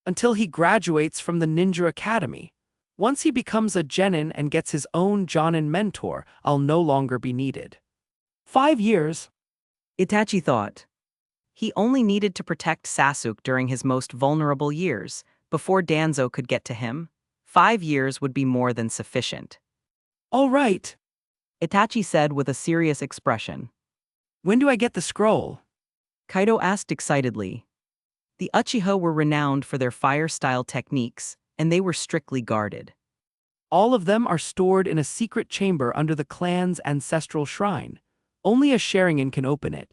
Until he graduates from the Ninja Academy. Once he becomes a genin and gets his own jonin mentor, I'll no longer be needed. 5 years? Itachi thought. He only needed to protect Sasuke during his most vulnerable years. Before Danzo could get to him, 5 years would be more than sufficient. All right, Itachi said with a serious expression. When do I get the scroll? Kaido asked excitedly. The Uchiha were renowned for their fire-style techniques, and they were strictly guarded. All of them are stored in a secret chamber under the clan's ancestral shrine. Only a Sharingan can open it.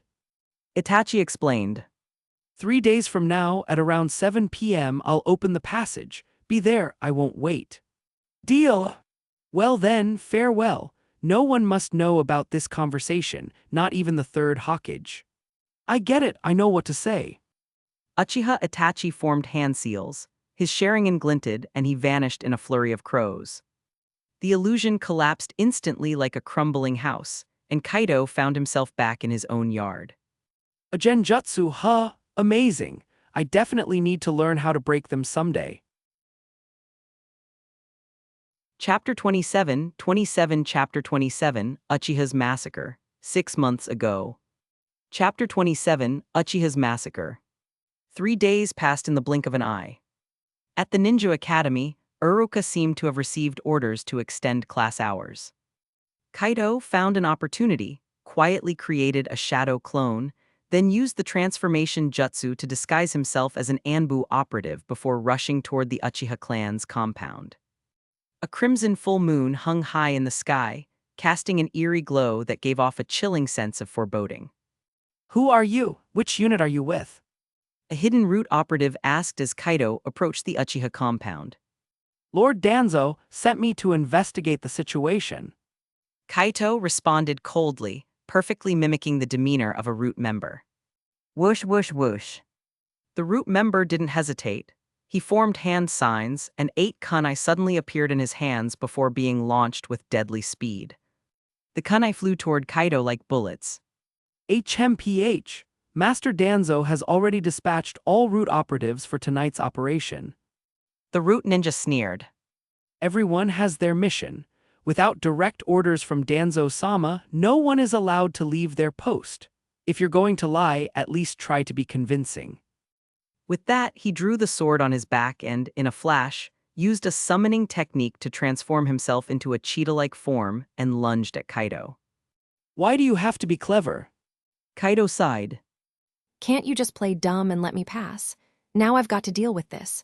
Itachi explained. 3 days from now, at around 7 p.m., I'll open the passage. Be there, I won't wait. Deal! Well then, farewell. No one must know about this conversation, not even the third Hokage. I get it, I know what to say. Uchiha Itachi formed hand seals. His Sharingan glinted, and he vanished in a flurry of crows. The illusion collapsed instantly like a crumbling house, and Kaido found himself back in his own yard. A genjutsu, huh? Amazing. I definitely need to learn how to break them someday. Chapter 27, Chapter 27, Uchiha's Massacre, 6 months ago. Chapter 27, Uchiha's Massacre. 3 days passed in the blink of an eye. At the Ninja Academy, Uruka seemed to have received orders to extend class hours. Kaido found an opportunity, quietly created a shadow clone, then used the transformation jutsu to disguise himself as an Anbu operative before rushing toward the Uchiha clan's compound. A crimson full moon hung high in the sky, casting an eerie glow that gave off a chilling sense of foreboding. Who are you? Which unit are you with? A hidden root operative asked as Kaido approached the Uchiha compound. Lord Danzo sent me to investigate the situation. Kaito responded coldly, perfectly mimicking the demeanor of a root member. Whoosh, whoosh, whoosh. The root member didn't hesitate. He formed hand signs, and 8 kunai suddenly appeared in his hands before being launched with deadly speed. The kunai flew toward Kaito like bullets. HMPH. Master Danzo has already dispatched all root operatives for tonight's operation. The root ninja sneered. Everyone has their mission. Without direct orders from Danzo-sama, no one is allowed to leave their post. If you're going to lie, at least try to be convincing. With that, he drew the sword on his back and, in a flash, used a summoning technique to transform himself into a cheetah-like form and lunged at Kaito. Why do you have to be clever? Kaito sighed. Can't you just play dumb and let me pass? Now I've got to deal with this.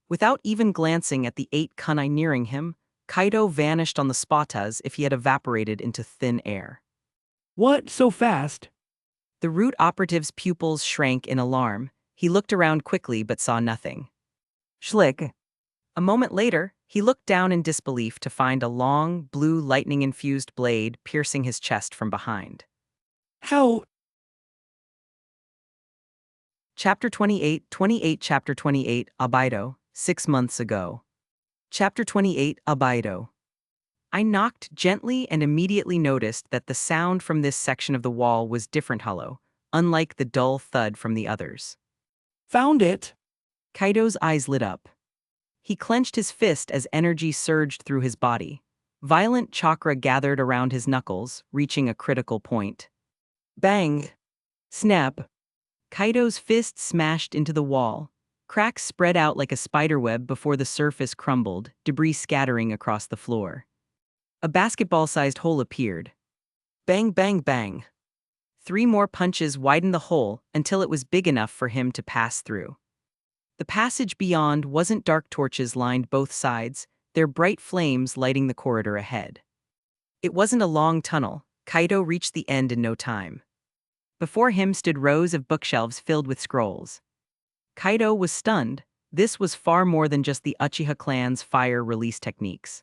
Without even glancing at the 8 kunai nearing him, Kaito vanished on the spot as if he had evaporated into thin air. What, so fast? The root operative's pupils shrank in alarm. He looked around quickly but saw nothing. Schlick. A moment later, he looked down in disbelief to find a long, blue lightning-infused blade piercing his chest from behind. How? Chapter 28, Chapter 28, Abido, 6 months ago. Chapter 28, Abido. I knocked gently and immediately noticed that the sound from this section of the wall was different, hollow, unlike the dull thud from the others. Found it! Kaito's eyes lit up. He clenched his fist as energy surged through his body. Violent chakra gathered around his knuckles, reaching a critical point. Bang! Snap! Kaito's fist smashed into the wall. Cracks spread out like a spiderweb before the surface crumbled, debris scattering across the floor. A basketball-sized hole appeared. Bang, bang, bang. 3 more punches widened the hole until it was big enough for him to pass through. The passage beyond wasn't dark torches lined both sides, their bright flames lighting the corridor ahead. It wasn't a long tunnel. Kaito reached the end in no time. Before him stood rows of bookshelves filled with scrolls. Kaito was stunned. This was far more than just the Uchiha clan's fire release techniques.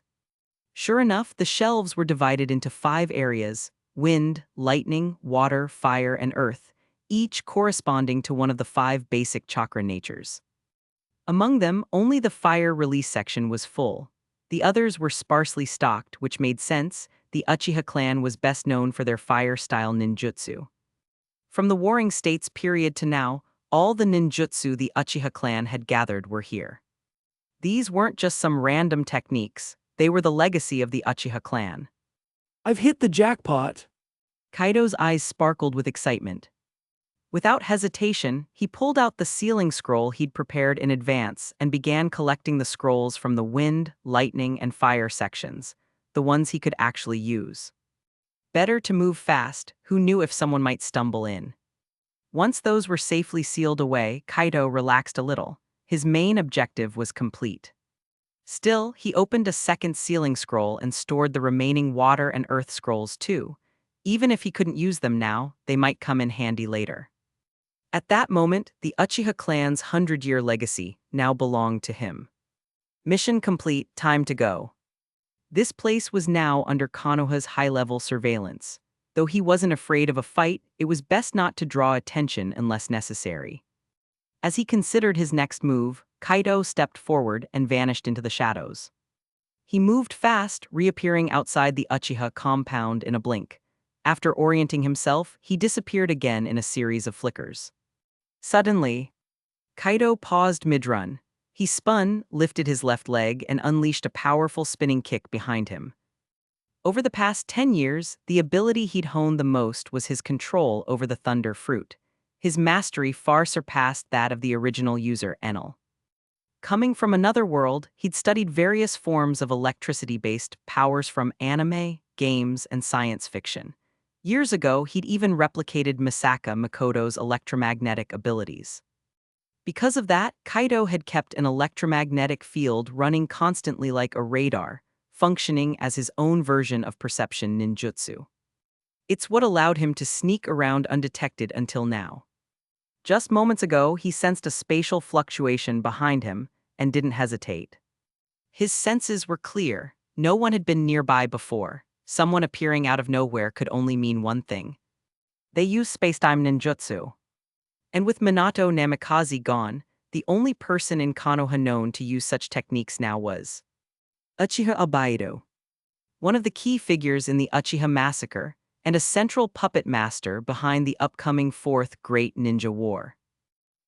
Sure enough, the shelves were divided into 5 areas: wind, lightning, water, fire, and earth, each corresponding to one of the 5 basic chakra natures. Among them, only the fire release section was full. The others were sparsely stocked, which made sense. The Uchiha clan was best known for their fire-style ninjutsu. From the Warring States period to now, all the ninjutsu the Uchiha clan had gathered were here. These weren't just some random techniques, they were the legacy of the Uchiha clan. I've hit the jackpot. Kaito's eyes sparkled with excitement. Without hesitation, he pulled out the sealing scroll he'd prepared in advance and began collecting the scrolls from the wind, lightning, and fire sections, the ones he could actually use. Better to move fast, who knew if someone might stumble in. Once those were safely sealed away, Kaito relaxed a little. His main objective was complete. Still, he opened a second sealing scroll and stored the remaining water and earth scrolls too. Even if he couldn't use them now, they might come in handy later. At that moment, the Uchiha clan's 100-year legacy now belonged to him. Mission complete, time to go. This place was now under Konoha's high-level surveillance. Though he wasn't afraid of a fight, it was best not to draw attention unless necessary. As he considered his next move, Kaito stepped forward and vanished into the shadows. He moved fast, reappearing outside the Uchiha compound in a blink. After orienting himself, he disappeared again in a series of flickers. Suddenly, Kaito paused mid-run. He spun, lifted his left leg, and unleashed a powerful spinning kick behind him. Over the past 10 years, the ability he'd honed the most was his control over the thunder fruit. His mastery far surpassed that of the original user, Enel. Coming from another world, he'd studied various forms of electricity-based powers from anime, games, and science fiction. Years ago, he'd even replicated Misaka Makoto's electromagnetic abilities. Because of that, Kaito had kept an electromagnetic field running constantly like a radar, functioning as his own version of perception ninjutsu. It's what allowed him to sneak around undetected until now. Just moments ago, he sensed a spatial fluctuation behind him and didn't hesitate. His senses were clear. No one had been nearby before. Someone appearing out of nowhere could only mean one thing. They used spacetime ninjutsu. And with Minato Namikaze gone, the only person in Konoha known to use such techniques now was Uchiha Obaido, one of the key figures in the Uchiha massacre, and a central puppet master behind the upcoming Fourth Great Ninja War.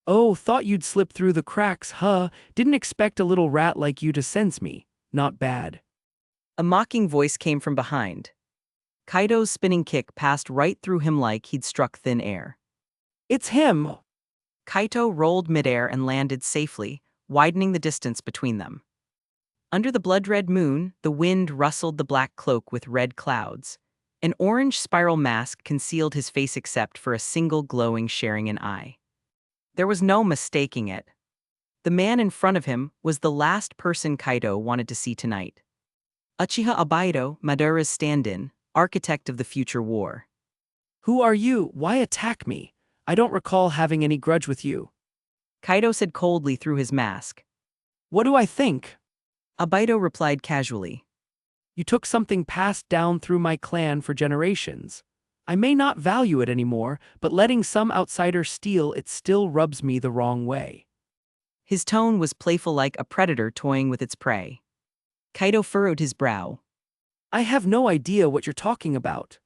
Oh, thought you'd slip through the cracks, huh? Didn't expect a little rat like you to sense me. Not bad. A mocking voice came from behind. Kaido's spinning kick passed right through him like he'd struck thin air. It's him! Kaito rolled midair and landed safely, widening the distance between them. Under the blood-red moon, the wind rustled the black cloak with red clouds. An orange spiral mask concealed his face except for a single glowing Sharingan eye. There was no mistaking it. The man in front of him was the last person Kaido wanted to see tonight. Uchiha Obaido, Madara's stand-in, architect of the future war. Who are you? Why attack me? I don't recall having any grudge with you. Kaido said coldly through his mask. What do I think? Obaido replied casually. You took something passed down through my clan for generations. I may not value it anymore, but letting some outsider steal it still rubs me the wrong way. His tone was playful like a predator toying with its prey. Kaido furrowed his brow. I have no idea what you're talking about.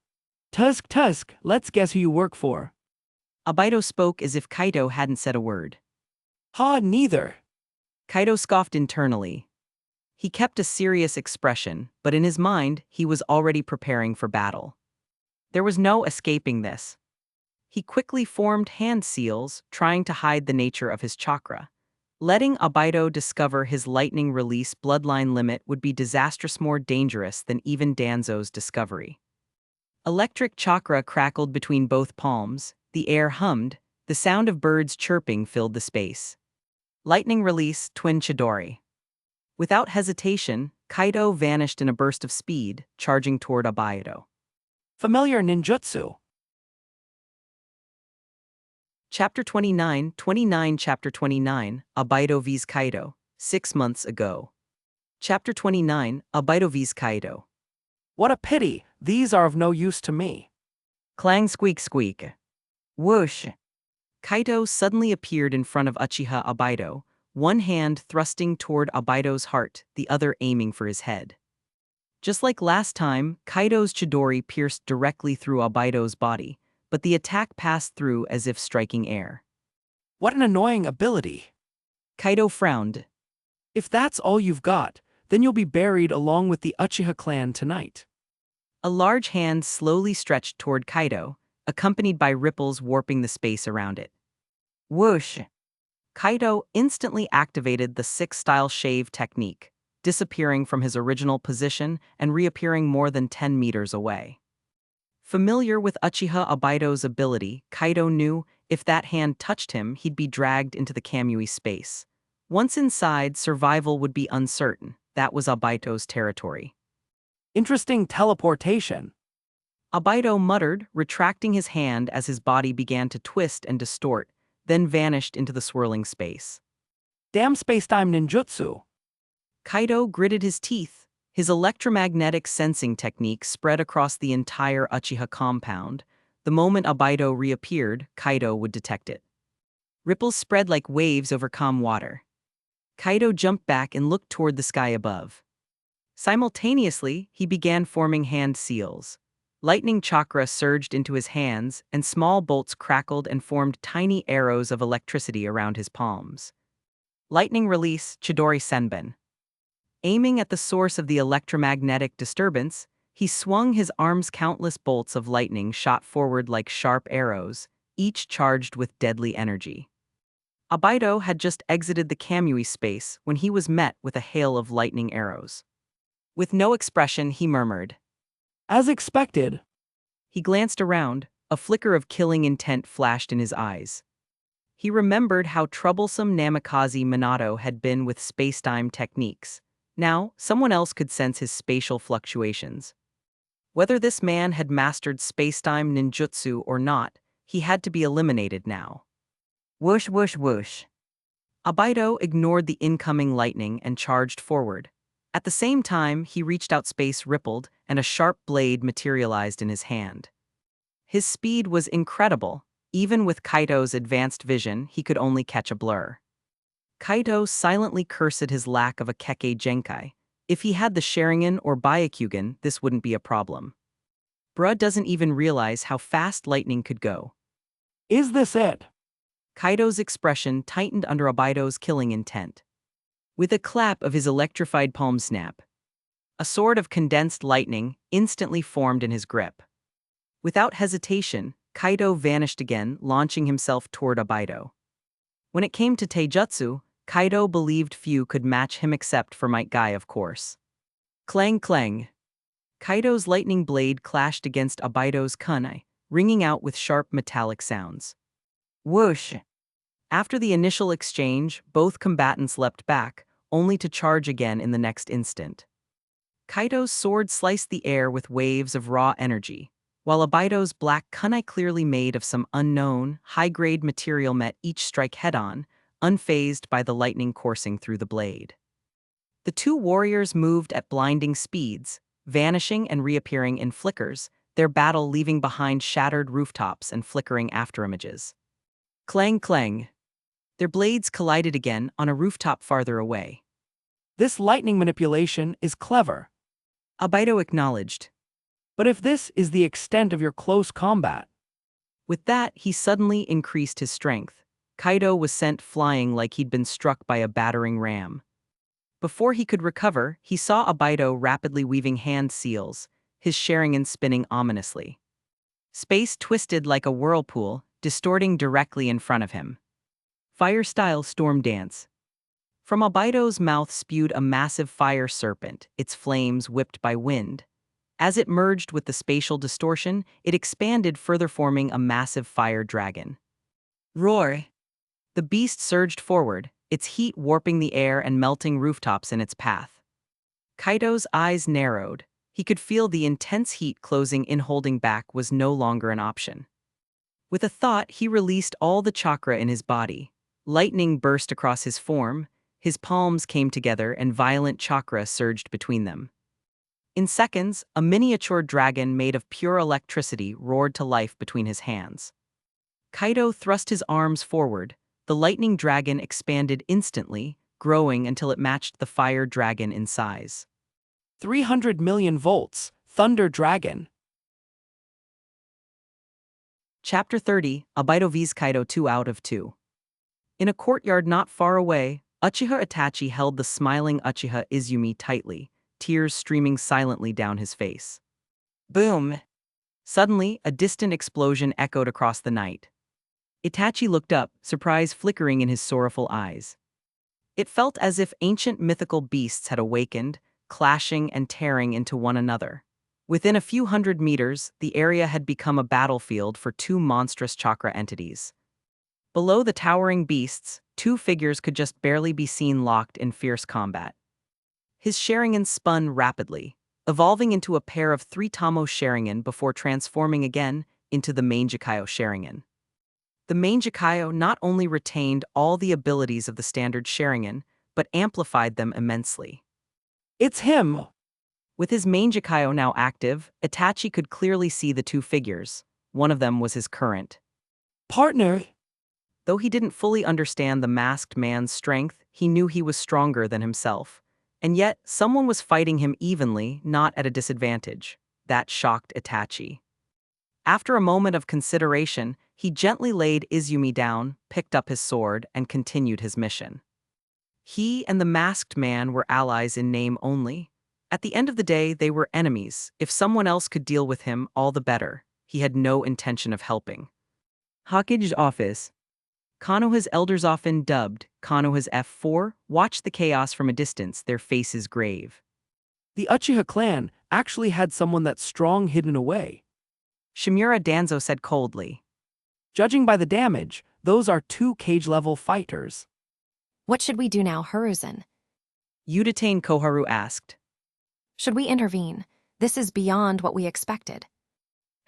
Tusk, let's guess who you work for. Obaido spoke as if Kaido hadn't said a word. Ha, neither. Kaido scoffed internally. He kept a serious expression, but in his mind, he was already preparing for battle. There was no escaping this. He quickly formed hand seals, trying to hide the nature of his chakra. Letting Obaido discover his lightning release bloodline limit would be disastrous, more dangerous than even Danzo's discovery. Electric chakra crackled between both palms, the air hummed, the sound of birds chirping filled the space. Lightning release, twin Chidori. Without hesitation, Kaido vanished in a burst of speed, charging toward Obaido. Familiar ninjutsu. Chapter 29, Chapter 29, Obaido vs Kaido, 6 months ago. Chapter 29, Obaido vs Kaido. What a pity, these are of no use to me. Clang squeak squeak. Whoosh. Kaido suddenly appeared in front of Uchiha Obaido, one hand thrusting toward Obaido's heart, the other aiming for his head. Just like last time, Kaido's Chidori pierced directly through Obaido's body, but the attack passed through as if striking air. What an annoying ability. Kaido frowned. If that's all you've got, then you'll be buried along with the Uchiha clan tonight. A large hand slowly stretched toward Kaido, accompanied by ripples warping the space around it. Whoosh! Kaido instantly activated the six-style shave technique, disappearing from his original position and reappearing more than 10 meters away. Familiar with Uchiha Obaido's ability, Kaido knew if that hand touched him, he'd be dragged into the Kamui space. Once inside, survival would be uncertain. That was Obaido's territory. Interesting teleportation. Obaido muttered, retracting his hand as his body began to twist and distort, then vanished into the swirling space. Damn spacetime ninjutsu. Kaido gritted his teeth. His electromagnetic sensing technique spread across the entire Uchiha compound. The moment Obaido reappeared, Kaido would detect it. Ripples spread like waves over calm water. Kaido jumped back and looked toward the sky above. Simultaneously, he began forming hand seals. Lightning chakra surged into his hands, and small bolts crackled and formed tiny arrows of electricity around his palms. Lightning release, Chidori Senbon. Aiming at the source of the electromagnetic disturbance, he swung his arms. Countless bolts of lightning shot forward like sharp arrows, each charged with deadly energy. Obaido had just exited the Kamui space when he was met with a hail of lightning arrows. With no expression, he murmured. As expected. He glanced around, a flicker of killing intent flashed in his eyes. He remembered how troublesome Namikaze Minato had been with spacetime techniques. Now, someone else could sense his spatial fluctuations. Whether this man had mastered spacetime ninjutsu or not, he had to be eliminated now. Whoosh, whoosh, whoosh. Obaido ignored the incoming lightning and charged forward. At the same time, he reached out, space rippled, and a sharp blade materialized in his hand. His speed was incredible. Even with Kaito's advanced vision, he could only catch a blur. Kaito silently cursed his lack of a kekkei genkai. If he had the Sharingan or Byakugan, this wouldn't be a problem. Bruh doesn't even realize how fast lightning could go. Is this it? Kaito's expression tightened under Obaido's killing intent. With a clap of his electrified palm snap, a sword of condensed lightning instantly formed in his grip. Without hesitation, Kaito vanished again, launching himself toward Obaido. When it came to taijutsu, Kaito believed few could match him except for Might Guy, of course. Clang clang. Kaito's lightning blade clashed against Obaido's kunai, ringing out with sharp metallic sounds. Whoosh! After the initial exchange, both combatants leapt back, only to charge again in the next instant. Kaito's sword sliced the air with waves of raw energy, while Obaido's black kunai, clearly made of some unknown, high-grade material, met each strike head-on, unfazed by the lightning coursing through the blade. The two warriors moved at blinding speeds, vanishing and reappearing in flickers, their battle leaving behind shattered rooftops and flickering afterimages. Clang clang. Their blades collided again on a rooftop farther away. This lightning manipulation is clever. Obaido acknowledged. But if this is the extent of your close combat... With that, he suddenly increased his strength. Kaito was sent flying like he'd been struck by a battering ram. Before he could recover, he saw Obaido rapidly weaving hand seals, his Sharingan spinning ominously. Space twisted like a whirlpool, distorting directly in front of him. Fire-style storm dance. From Obaido's mouth spewed a massive fire serpent, its flames whipped by wind. As it merged with the spatial distortion, it expanded, further forming a massive fire dragon. Roar! The beast surged forward, its heat warping the air and melting rooftops in its path. Kaito's eyes narrowed. He could feel the intense heat closing in. Holding back was no longer an option. With a thought, he released all the chakra in his body. Lightning burst across his form, his palms came together and violent chakra surged between them. In seconds, a miniature dragon made of pure electricity roared to life between his hands. Kaito thrust his arms forward. The lightning dragon expanded instantly, growing until it matched the fire dragon in size. 300 million volts, Thunder Dragon. Chapter 30, Obaido vs Kaito 2 out of 2. In a courtyard not far away, Uchiha Itachi held the smiling Uchiha Izumi tightly, tears streaming silently down his face. Boom! Suddenly, a distant explosion echoed across the night. Itachi looked up, surprise flickering in his sorrowful eyes. It felt as if ancient mythical beasts had awakened, clashing and tearing into one another. Within a few hundred meters, the area had become a battlefield for two monstrous chakra entities. Below the towering beasts, two figures could just barely be seen locked in fierce combat. His Sharingan spun rapidly, evolving into a pair of three Tamo Sharingan before transforming again into the Mangekyo Sharingan. The Mangekyo not only retained all the abilities of the standard Sharingan, but amplified them immensely. It's him! With his Mangekyo now active, Itachi could clearly see the two figures. One of them was his current partner. Though he didn't fully understand the masked man's strength, he knew he was stronger than himself. And yet, someone was fighting him evenly, not at a disadvantage. That shocked Itachi. After a moment of consideration, he gently laid Izumi down, picked up his sword, and continued his mission. He and the masked man were allies in name only. At the end of the day, they were enemies. If someone else could deal with him, all the better. He had no intention of helping. Hokage's office. Konoha's elders, often dubbed Konoha's F4, watched the chaos from a distance, their faces grave. The Uchiha clan actually had someone that strong hidden away. Shimura Danzo said coldly. Judging by the damage, those are two cage-level fighters. What should we do now, Hiruzen? Udatain Koharu asked. Should we intervene? This is beyond what we expected.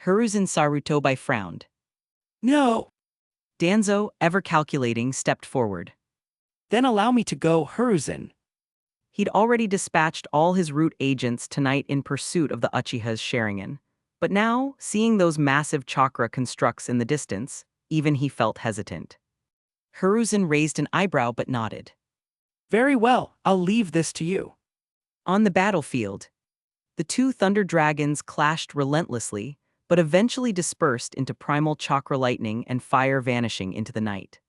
Hiruzen Sarutobi frowned. No. Danzo, ever calculating, stepped forward. Then allow me to go, Hiruzen. He'd already dispatched all his root agents tonight in pursuit of the Uchiha's Sharingan. But now, seeing those massive chakra constructs in the distance, even he felt hesitant. Hiruzen raised an eyebrow but nodded. Very well, I'll leave this to you. On the battlefield, the two thunder dragons clashed relentlessly, but eventually dispersed into primal chakra lightning and fire vanishing into the night.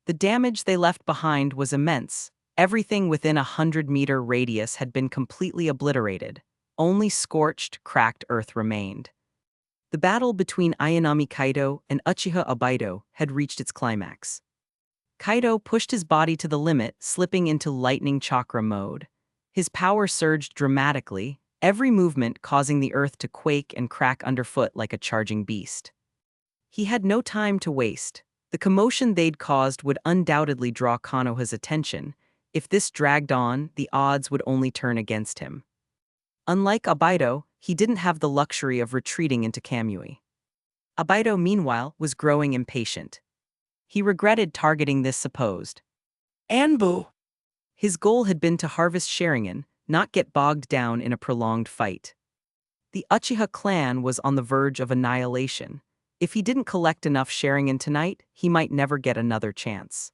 The damage they left behind was immense. Everything within 100-meter radius had been completely obliterated. Only scorched, cracked earth remained. The battle between Ayanami Kaido and Uchiha Obaido had reached its climax. Kaido pushed his body to the limit, slipping into lightning chakra mode. His power surged dramatically, every movement causing the earth to quake and crack underfoot like a charging beast. He had no time to waste. The commotion they'd caused would undoubtedly draw Konoha's attention. If this dragged on, the odds would only turn against him. Unlike Obaido, he didn't have the luxury of retreating into Kamui. Obaido, meanwhile, was growing impatient. He regretted targeting this supposed Anbu! His goal had been to harvest Sharingan, not get bogged down in a prolonged fight. The Uchiha clan was on the verge of annihilation. If he didn't collect enough Sharingan tonight, he might never get another chance.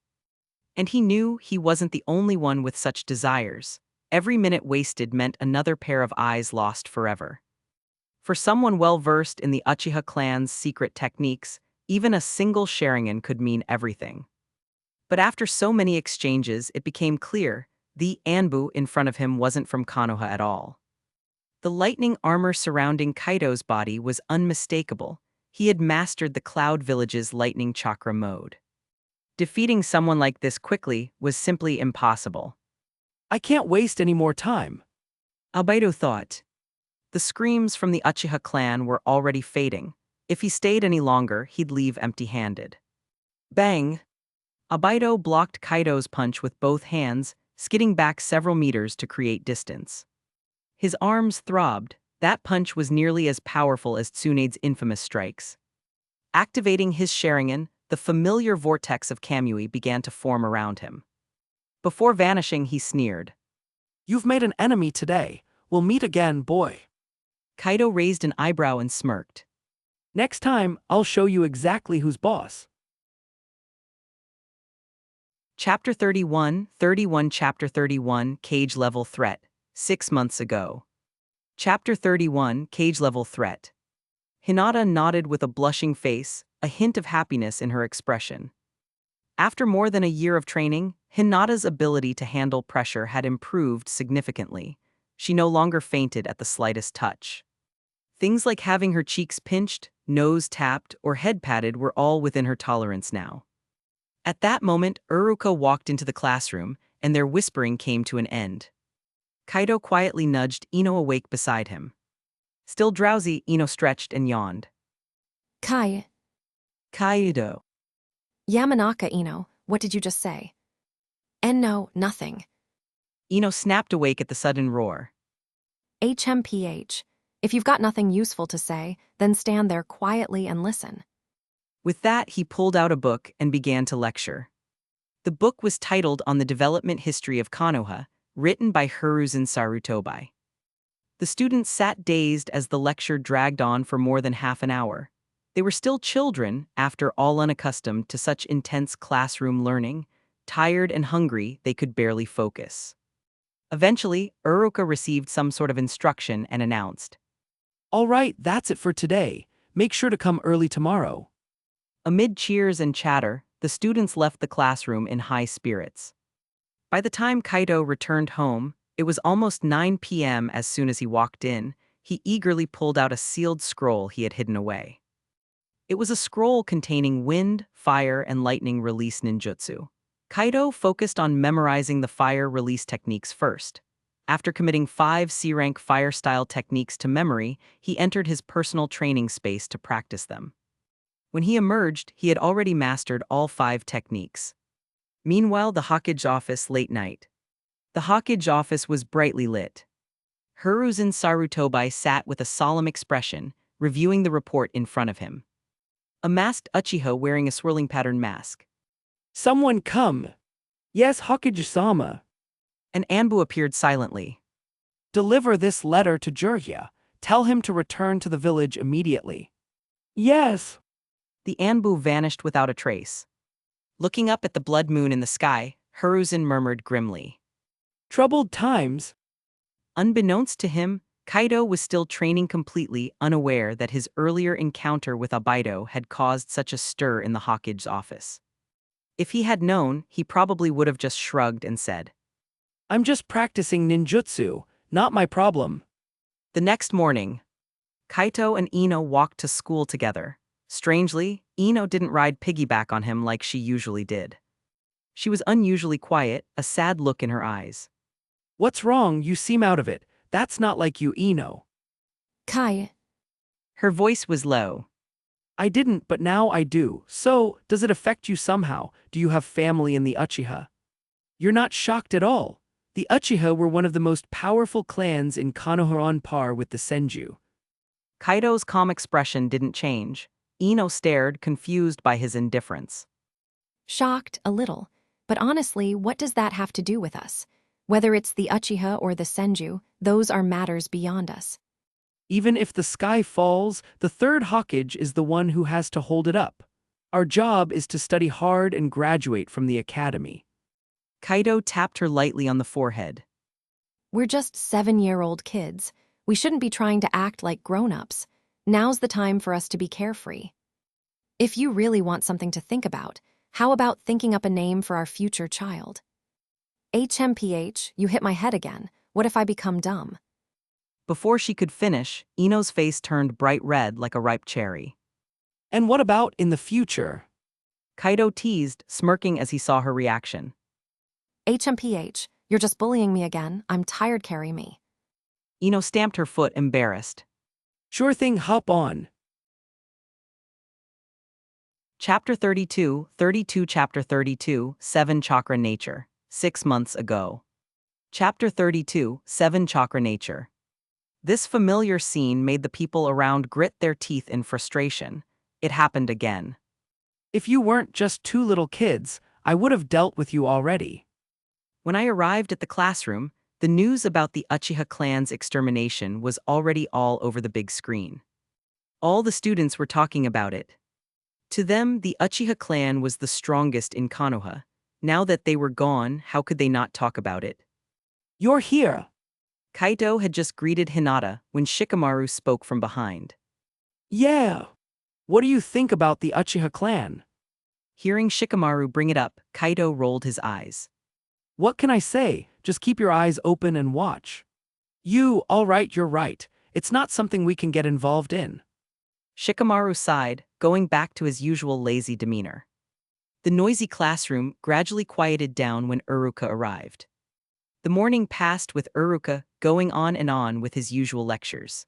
And he knew he wasn't the only one with such desires. Every minute wasted meant another pair of eyes lost forever. For someone well-versed in the Uchiha clan's secret techniques, even a single Sharingan could mean everything. But after so many exchanges, it became clear the Anbu in front of him wasn't from Konoha at all. The lightning armor surrounding Kaido's body was unmistakable. He had mastered the Cloud Village's lightning chakra mode. Defeating someone like this quickly was simply impossible. I can't waste any more time. Obaido thought. The screams from the Uchiha clan were already fading. If he stayed any longer, he'd leave empty-handed. Bang! Obaido blocked Kaido's punch with both hands, skidding back several meters to create distance. His arms throbbed. That punch was nearly as powerful as Tsunede's infamous strikes. Activating his Sharingan, the familiar vortex of Kamui began to form around him. Before vanishing, he sneered. You've made an enemy today. We'll meet again, boy. Kaido raised an eyebrow and smirked. Next time, I'll show you exactly who's boss. Chapter 31, Chapter 31, Cage Level Threat, 6 months ago. Chapter 31, Cage Level Threat. Hinata nodded with a blushing face, a hint of happiness in her expression. After more than a year of training, Hinata's ability to handle pressure had improved significantly. She no longer fainted at the slightest touch. Things like having her cheeks pinched, nose tapped, or head patted were all within her tolerance now. At that moment, Uruka walked into the classroom, and their whispering came to an end. Kaido quietly nudged Ino awake beside him. Still drowsy, Ino stretched and yawned. Kaido. Yamanaka, Ino, what did you just say? And no, nothing. Ino snapped awake at the sudden roar. HMPH. If you've got nothing useful to say, then stand there quietly and listen. With that, he pulled out a book and began to lecture. The book was titled On the Development History of Konoha, written by Hiruzen Sarutobi. The students sat dazed as the lecture dragged on for more than half an hour. They were still children, after all unaccustomed to such intense classroom learning. Tired and hungry, they could barely focus. Eventually, Uruka received some sort of instruction and announced, All right, that's it for today. Make sure to come early tomorrow. Amid cheers and chatter, the students left the classroom in high spirits. By the time Kaido returned home, it was almost 9 p.m. As soon as he walked in, he eagerly pulled out a sealed scroll he had hidden away. It was a scroll containing wind, fire, and lightning release ninjutsu. Kaido focused on memorizing the fire release techniques first. After committing 5 C-rank fire-style techniques to memory, he entered his personal training space to practice them. When he emerged, he had already mastered all 5 techniques. Meanwhile, the Hokage office late night. The Hokage office was brightly lit. Hiruzen Sarutobi sat with a solemn expression, reviewing the report in front of him. A masked Uchiha wearing a swirling pattern mask. Someone come. Yes, Hokage-sama. An Anbu appeared silently. Deliver this letter to Jirya. Tell him to return to the village immediately. Yes. The Anbu vanished without a trace. Looking up at the blood moon in the sky, Hiruzen murmured grimly. Troubled times. Unbeknownst to him, Kaido was still training completely unaware that his earlier encounter with Abaido had caused such a stir in the Hokage's office. If he had known, he probably would have just shrugged and said, I'm just practicing ninjutsu, not my problem. The next morning, Kaito and Ino walked to school together. Strangely, Ino didn't ride piggyback on him like she usually did. She was unusually quiet, a sad look in her eyes. What's wrong? You seem out of it. That's not like you, Ino. Kai, Her voice was low. I didn't, but now I do. So, does it affect you somehow? Do you have family in the Uchiha? You're not shocked at all. The Uchiha were one of the most powerful clans in Konoha, on par with the Senju. Kaido's calm expression didn't change. Ino stared, confused by his indifference. shocked a little. But honestly, what does that have to do with us? Whether it's the Uchiha or the Senju, those are matters beyond us. Even if the sky falls, the third Hokage is the one who has to hold it up. Our job is to study hard and graduate from the academy. Kaido tapped her lightly on the forehead. We're just 7-year-old kids. We shouldn't be trying to act like grown-ups. Now's the time for us to be carefree. If you really want something to think about, how about thinking up a name for our future child? HMPH, you hit my head again. What if I become dumb? Before she could finish, Ino's face turned bright red like a ripe cherry. And what about in the future? Kaido teased, smirking as he saw her reaction. HMPH, you're just bullying me again. I'm tired, carry me. Ino stamped her foot, embarrassed. Sure thing, hop on. Chapter 32, Chapter 32, 7 Chakra Nature, 6 months ago. Chapter 32, 7 Chakra Nature. This familiar scene made the people around grit their teeth in frustration. It happened again. If you weren't just 2 little kids, I would have dealt with you already. When I arrived at the classroom, the news about the Uchiha clan's extermination was already all over the big screen. All the students were talking about it. To them, the Uchiha clan was the strongest in Konoha. Now that they were gone, how could they not talk about it? You're here. Kaito had just greeted Hinata when Shikamaru spoke from behind. Yeah. What do you think about the Uchiha clan? Hearing Shikamaru bring it up, Kaito rolled his eyes. What can I say? Just keep your eyes open and watch. All right, you're right. It's not something we can get involved in. Shikamaru sighed, going back to his usual lazy demeanor. The noisy classroom gradually quieted down when Uruka arrived. The morning passed with Uruka going on and on with his usual lectures.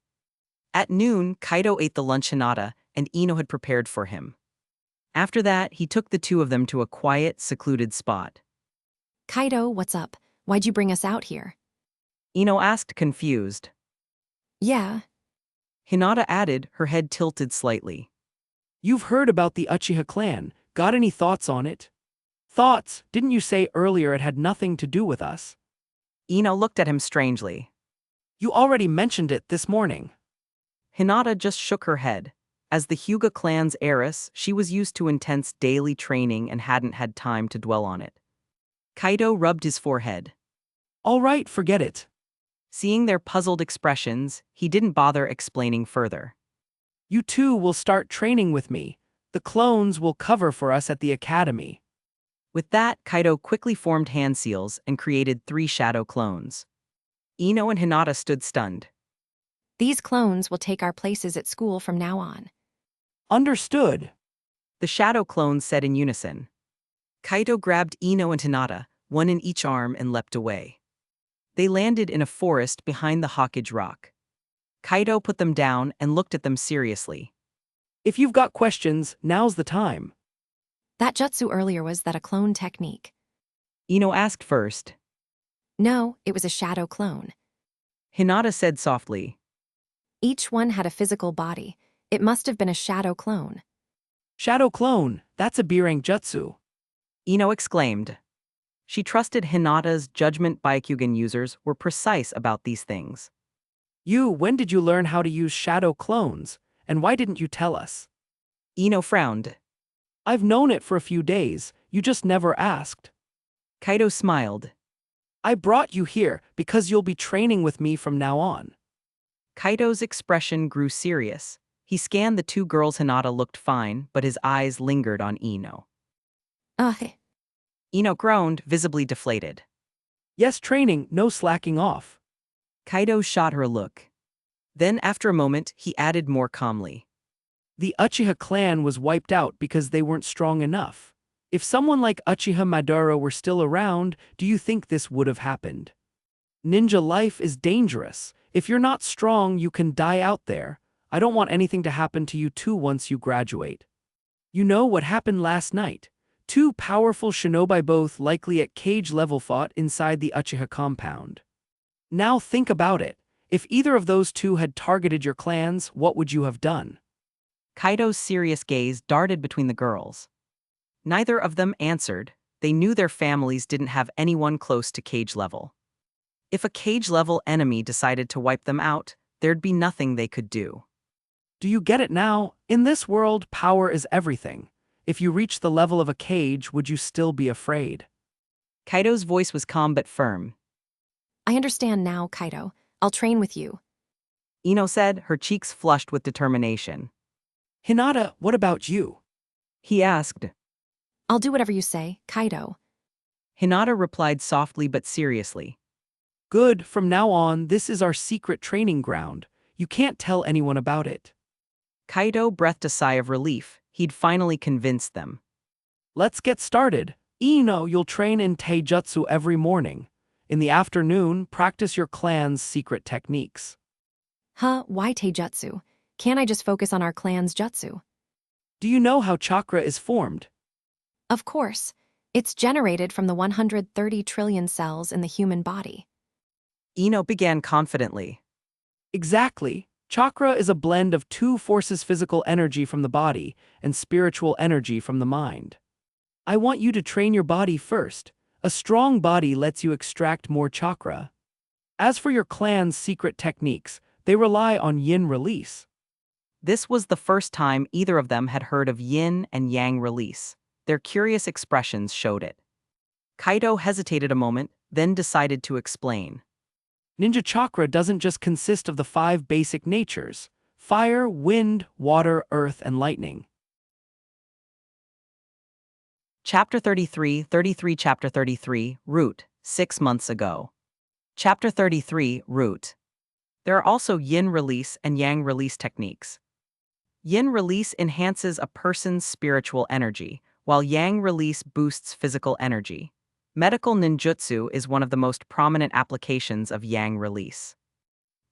At noon, Kaito ate the lunch Hinata and Ino had prepared for him. After that, he took the two of them to a quiet, secluded spot. Kaido, what's up? Why'd you bring us out here? Ino asked, confused. Yeah. Hinata added, her head tilted slightly. You've heard about the Uchiha clan. Got any thoughts on it? Thoughts? Didn't you say earlier it had nothing to do with us? Ino looked at him strangely. You already mentioned it this morning. Hinata just shook her head. As the Hyuga clan's heiress, she was used to intense daily training and hadn't had time to dwell on it. Kaido rubbed his forehead. All right, forget it. Seeing their puzzled expressions, he didn't bother explaining further. You two will start training with me. The clones will cover for us at the academy. With that, Kaido quickly formed hand seals and created 3 shadow clones. Ino and Hinata stood stunned. These clones will take our places at school from now on. Understood. The shadow clones said in unison. Kaido grabbed Ino and Hinata, one in each arm, and leapt away. They landed in a forest behind the Hokage rock. Kaido put them down and looked at them seriously. If you've got questions, now's the time. That jutsu earlier, was that a clone technique? Ino asked first. No, it was a shadow clone. Hinata said softly. Each one had a physical body. It must have been a shadow clone. Shadow clone, that's a Birang jutsu. Ino exclaimed. She trusted Hinata's judgment. Byakugan users were precise about these things. When did you learn how to use shadow clones, and why didn't you tell us? Ino frowned. I've known it for a few days, you just never asked. Kaido smiled. I brought you here because you'll be training with me from now on. Kaido's expression grew serious. He scanned the two girls. Hinata looked fine, but his eyes lingered on Ino. Ugh. Ino groaned, visibly deflated. Yes, training, no slacking off. Kaido shot her a look. Then, after a moment, he added more calmly. The Uchiha clan was wiped out because they weren't strong enough. If someone like Uchiha Madara were still around, do you think this would have happened? Ninja life is dangerous. If you're not strong, you can die out there. I don't want anything to happen to you too once you graduate. You know what happened last night? Two powerful shinobi, both likely at cage level, fought inside the Uchiha compound. Now think about it. If either of those two had targeted your clans, what would you have done? Kaido's serious gaze darted between the girls. Neither of them answered. They knew their families didn't have anyone close to cage level. If a cage-level enemy decided to wipe them out, there'd be nothing they could do. Do you get it now? In this world, power is everything. If you reach the level of a cage, would you still be afraid? Kaido's voice was calm but firm. I understand now, Kaido. I'll train with you. Ino said, her cheeks flushed with determination. Hinata, what about you? He asked. I'll do whatever you say, Kaido. Hinata replied softly but seriously. Good, from now on, this is our secret training ground. You can't tell anyone about it. Kaido breathed a sigh of relief. He'd finally convinced them. Let's get started. Ino, you'll train in taijutsu every morning. In the afternoon, practice your clan's secret techniques. Huh, why taijutsu? Can't I just focus on our clan's jutsu? Do you know how chakra is formed? Of course. It's generated from the 130 trillion cells in the human body. Ino began confidently. Exactly. Chakra is a blend of two forces: physical energy from the body and spiritual energy from the mind. I want you to train your body first. A strong body lets you extract more chakra. As for your clan's secret techniques, they rely on yin release. This was the first time either of them had heard of yin and yang release. Their curious expressions showed it. Kaido hesitated a moment, then decided to explain. Ninja chakra doesn't just consist of the 5 basic natures: fire, wind, water, earth, and lightning. Chapter 33, Chapter 33, Root, 6 months ago. Chapter 33, Root. There are also yin release and yang release techniques. Yin release enhances a person's spiritual energy, while yang release boosts physical energy. Medical ninjutsu is one of the most prominent applications of yang release.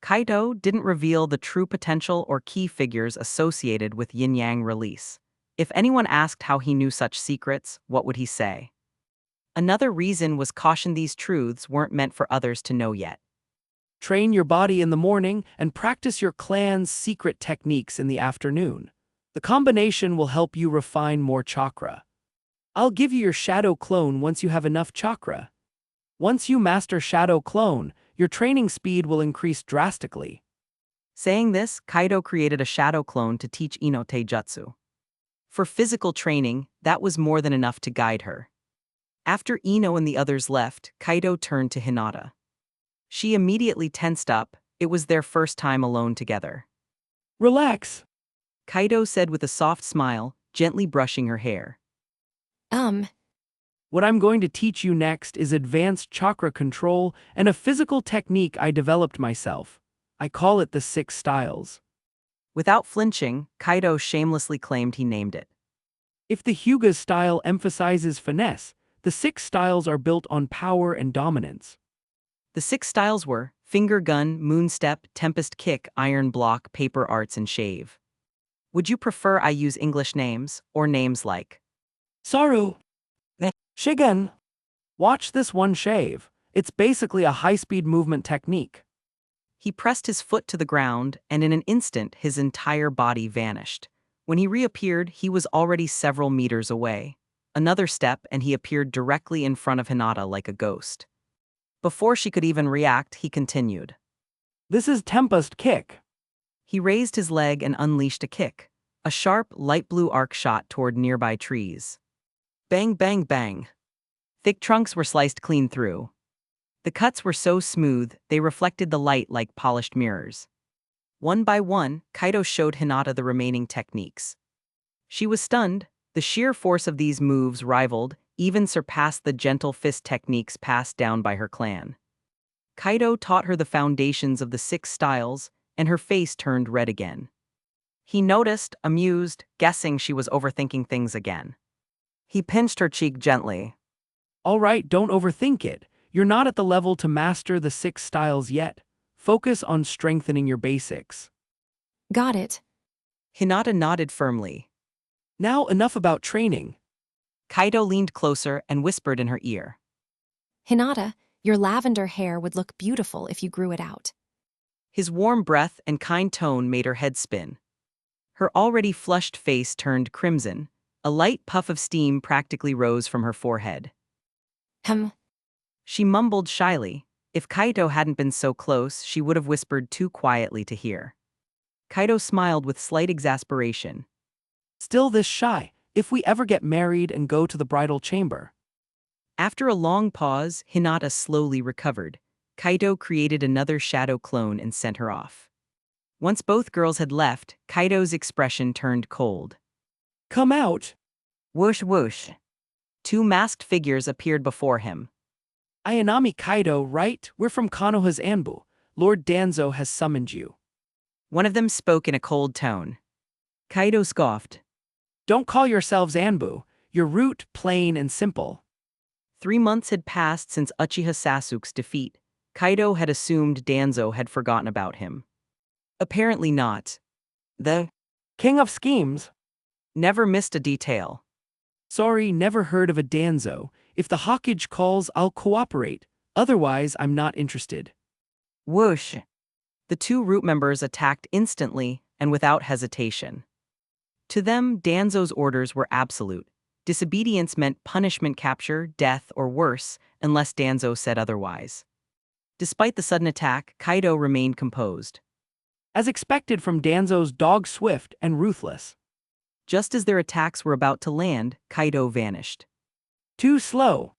Kaido didn't reveal the true potential or key figures associated with yin-yang release. If anyone asked how he knew such secrets, what would he say? Another reason was caution: these truths weren't meant for others to know yet. Train your body in the morning and practice your clan's secret techniques in the afternoon. The combination will help you refine more chakra. I'll give you your shadow clone once you have enough chakra. Once you master shadow clone, your training speed will increase drastically. Saying this, Kaido created a shadow clone to teach Ino taijutsu. For physical training, that was more than enough to guide her. After Ino and the others left, Kaido turned to Hinata. She immediately tensed up. It was their first time alone together. Relax, Kaido said with a soft smile, gently brushing her hair. What I'm going to teach you next is advanced chakra control and a physical technique I developed myself. I call it the 6 styles. Without flinching, Kaido shamelessly claimed he named it. If the Hyuga style emphasizes finesse, the 6 styles are built on power and dominance. The 6 styles were finger gun, moonstep, tempest kick, iron block, paper arts, and shave. Would you prefer I use English names, or names like Saru, Shigen? Watch this one shave. It's basically a high-speed movement technique. He pressed his foot to the ground, and in an instant his entire body vanished. When he reappeared, he was already several meters away. Another step, and he appeared directly in front of Hinata like a ghost. Before she could even react, he continued. This is Tempest Kick. He raised his leg and unleashed a kick, a sharp, light blue arc shot toward nearby trees. Bang, bang, bang. Thick trunks were sliced clean through. The cuts were so smooth, they reflected the light like polished mirrors. One by one, Kaido showed Hinata the remaining techniques. She was stunned. The sheer force of these moves rivaled, even surpassed the gentle fist techniques passed down by her clan. Kaido taught her the foundations of the 6 styles, and her face turned red again. He noticed, amused, guessing she was overthinking things again. He pinched her cheek gently. All right, don't overthink it. You're not at the level to master the 6 styles yet. Focus on strengthening your basics. Got it. Hinata nodded firmly. Now enough about training. Kaido leaned closer and whispered in her ear. Hinata, your lavender hair would look beautiful if you grew it out. His warm breath and kind tone made her head spin. Her already flushed face turned crimson. A light puff of steam practically rose from her forehead. She mumbled shyly. If Kaido hadn't been so close, she would have whispered too quietly to hear. Kaido smiled with slight exasperation. Still this shy, if we ever get married and go to the bridal chamber. After a long pause, Hinata slowly recovered. Kaido created another shadow clone and sent her off. Once both girls had left, Kaido's expression turned cold. Come out. Whoosh whoosh. 2 masked figures appeared before him. Ayanami Kaido, right? We're from Konoha's Anbu. Lord Danzo has summoned you. One of them spoke in a cold tone. Kaido scoffed. Don't call yourselves Anbu. You're root, plain, and simple. 3 months had passed since Uchiha Sasuke's defeat. Kaido had assumed Danzo had forgotten about him. Apparently not. The King of schemes. never missed a detail. Sorry, never heard of a Danzo. If the Hokage calls, I'll cooperate. Otherwise, I'm not interested. Whoosh. The 2 root members attacked instantly and without hesitation. To them, Danzo's orders were absolute. Disobedience meant punishment, capture, death, or worse, unless Danzo said otherwise. Despite the sudden attack, Kaido remained composed. As expected from Danzo's dog swift and ruthless. Just as their attacks were about to land, Kaido vanished. Too slow.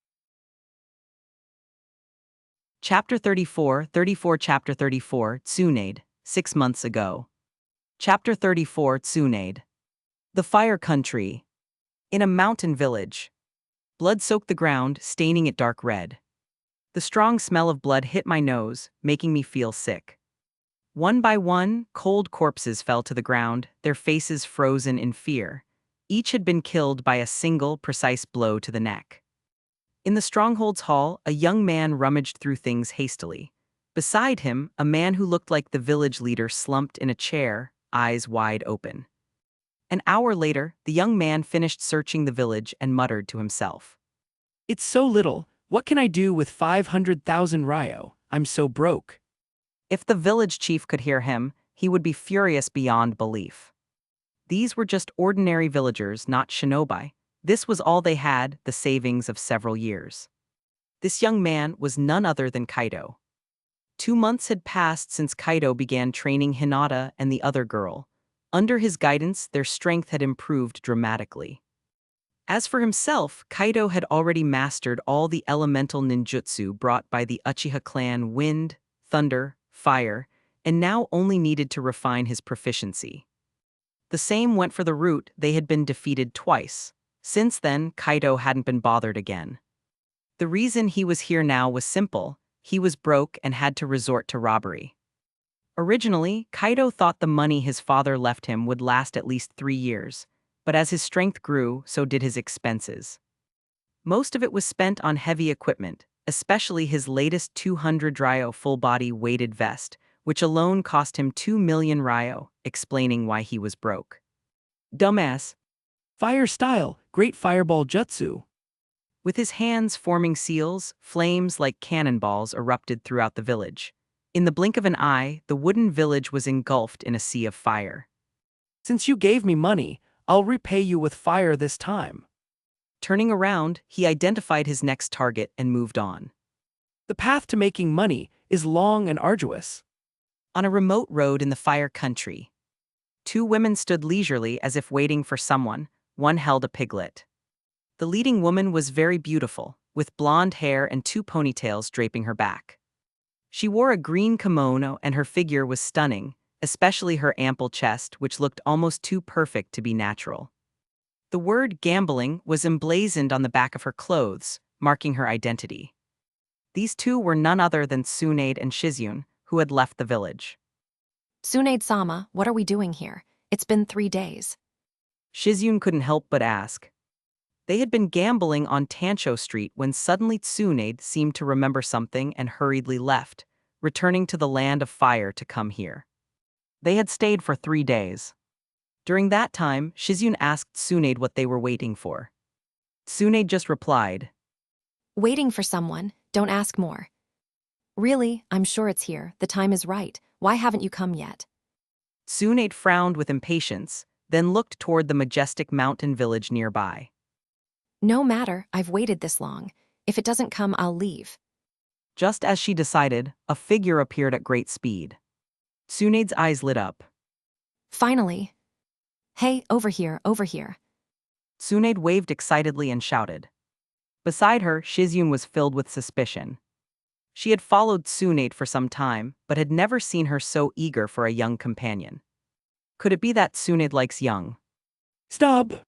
Chapter 34, Chapter 34, Tsunade, 6 months ago. Chapter 34, Tsunade. The Fire Country. In a mountain village. Blood soaked the ground, staining it dark red. The strong smell of blood hit my nose, making me feel sick. One by one, cold corpses fell to the ground, their faces frozen in fear. Each had been killed by a single, precise blow to the neck. In the stronghold's hall, a young man rummaged through things hastily. Beside him, a man who looked like the village leader slumped in a chair, eyes wide open. An hour later, the young man finished searching the village and muttered to himself. It's so little. What can I do with 500,000 ryo? I'm so broke. If the village chief could hear him, he would be furious beyond belief. These were just ordinary villagers, not shinobi. This was all they had, the savings of several years. This young man was none other than Kaido. 2 months had passed since Kaido began training Hinata and the other girl. Under his guidance, their strength had improved dramatically. As for himself, Kaido had already mastered all the elemental ninjutsu brought by the Uchiha clan: wind, thunder, fire, and now only needed to refine his proficiency. The same went for the root. They had been defeated twice. Since then, Kaido hadn't been bothered again. The reason he was here now was simple: he was broke and had to resort to robbery. Originally, Kaido thought the money his father left him would last at least 3 years, but as his strength grew, so did his expenses. Most of it was spent on heavy equipment, especially his latest 200 ryo full-body weighted vest, which alone cost him 2 million ryo, explaining why he was broke. Dumbass. Fire style, great fireball jutsu. With his hands forming seals, flames like cannonballs erupted throughout the village. In the blink of an eye, the wooden village was engulfed in a sea of fire. Since you gave me money, I'll repay you with fire this time. Turning around, he identified his next target and moved on. The path to making money is long and arduous. On a remote road in the Fire Country, two women stood leisurely as if waiting for someone. One held a piglet. The leading woman was very beautiful, with blonde hair and two ponytails draping her back. She wore a green kimono and her figure was stunning, especially her ample chest, which looked almost too perfect to be natural. The word gambling was emblazoned on the back of her clothes, marking her identity. These two were none other than Tsunade and Shizune, who had left the village. Tsunade-sama, what are we doing here? It's been 3 days. Shizune couldn't help but ask. They had been gambling on Tancho Street when suddenly Tsunade seemed to remember something and hurriedly left, returning to the land of fire to come here. They had stayed for 3 days. During that time, Shizune asked Tsunade what they were waiting for. Tsunade just replied, Waiting for someone, don't ask more. Really, I'm sure it's here, the time is right, why haven't you come yet? Tsunade frowned with impatience, then looked toward the majestic mountain village nearby. No matter, I've waited this long. If it doesn't come, I'll leave. Just as she decided, a figure appeared at great speed. Tsunade's eyes lit up. Finally. Hey, over here, over here. Tsunade waved excitedly and shouted. Beside her, Shizune was filled with suspicion. She had followed Tsunade for some time, but had never seen her so eager for a young companion. Could it be that Tsunade likes young? Stop!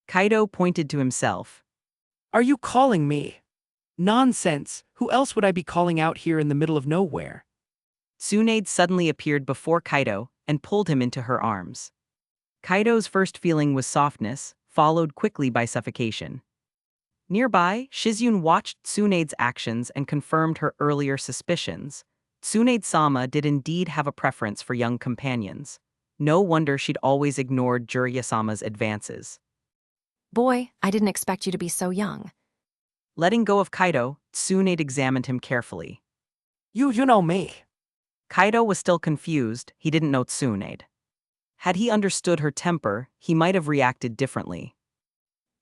Kaido pointed to himself. Are you calling me? Nonsense, who else would I be calling out here in the middle of nowhere? Tsunade suddenly appeared before Kaido and pulled him into her arms. Kaido's first feeling was softness, followed quickly by suffocation. Nearby, Shizune watched Tsunade's actions and confirmed her earlier suspicions. Tsunade-sama did indeed have a preference for young companions. No wonder she'd always ignored Jiraiya-sama's advances. Boy, I didn't expect you to be so young. Letting go of Kaido, Tsunade examined him carefully. You know me. Kaido was still confused, he didn't know Tsunade. Had he understood her temper, he might have reacted differently.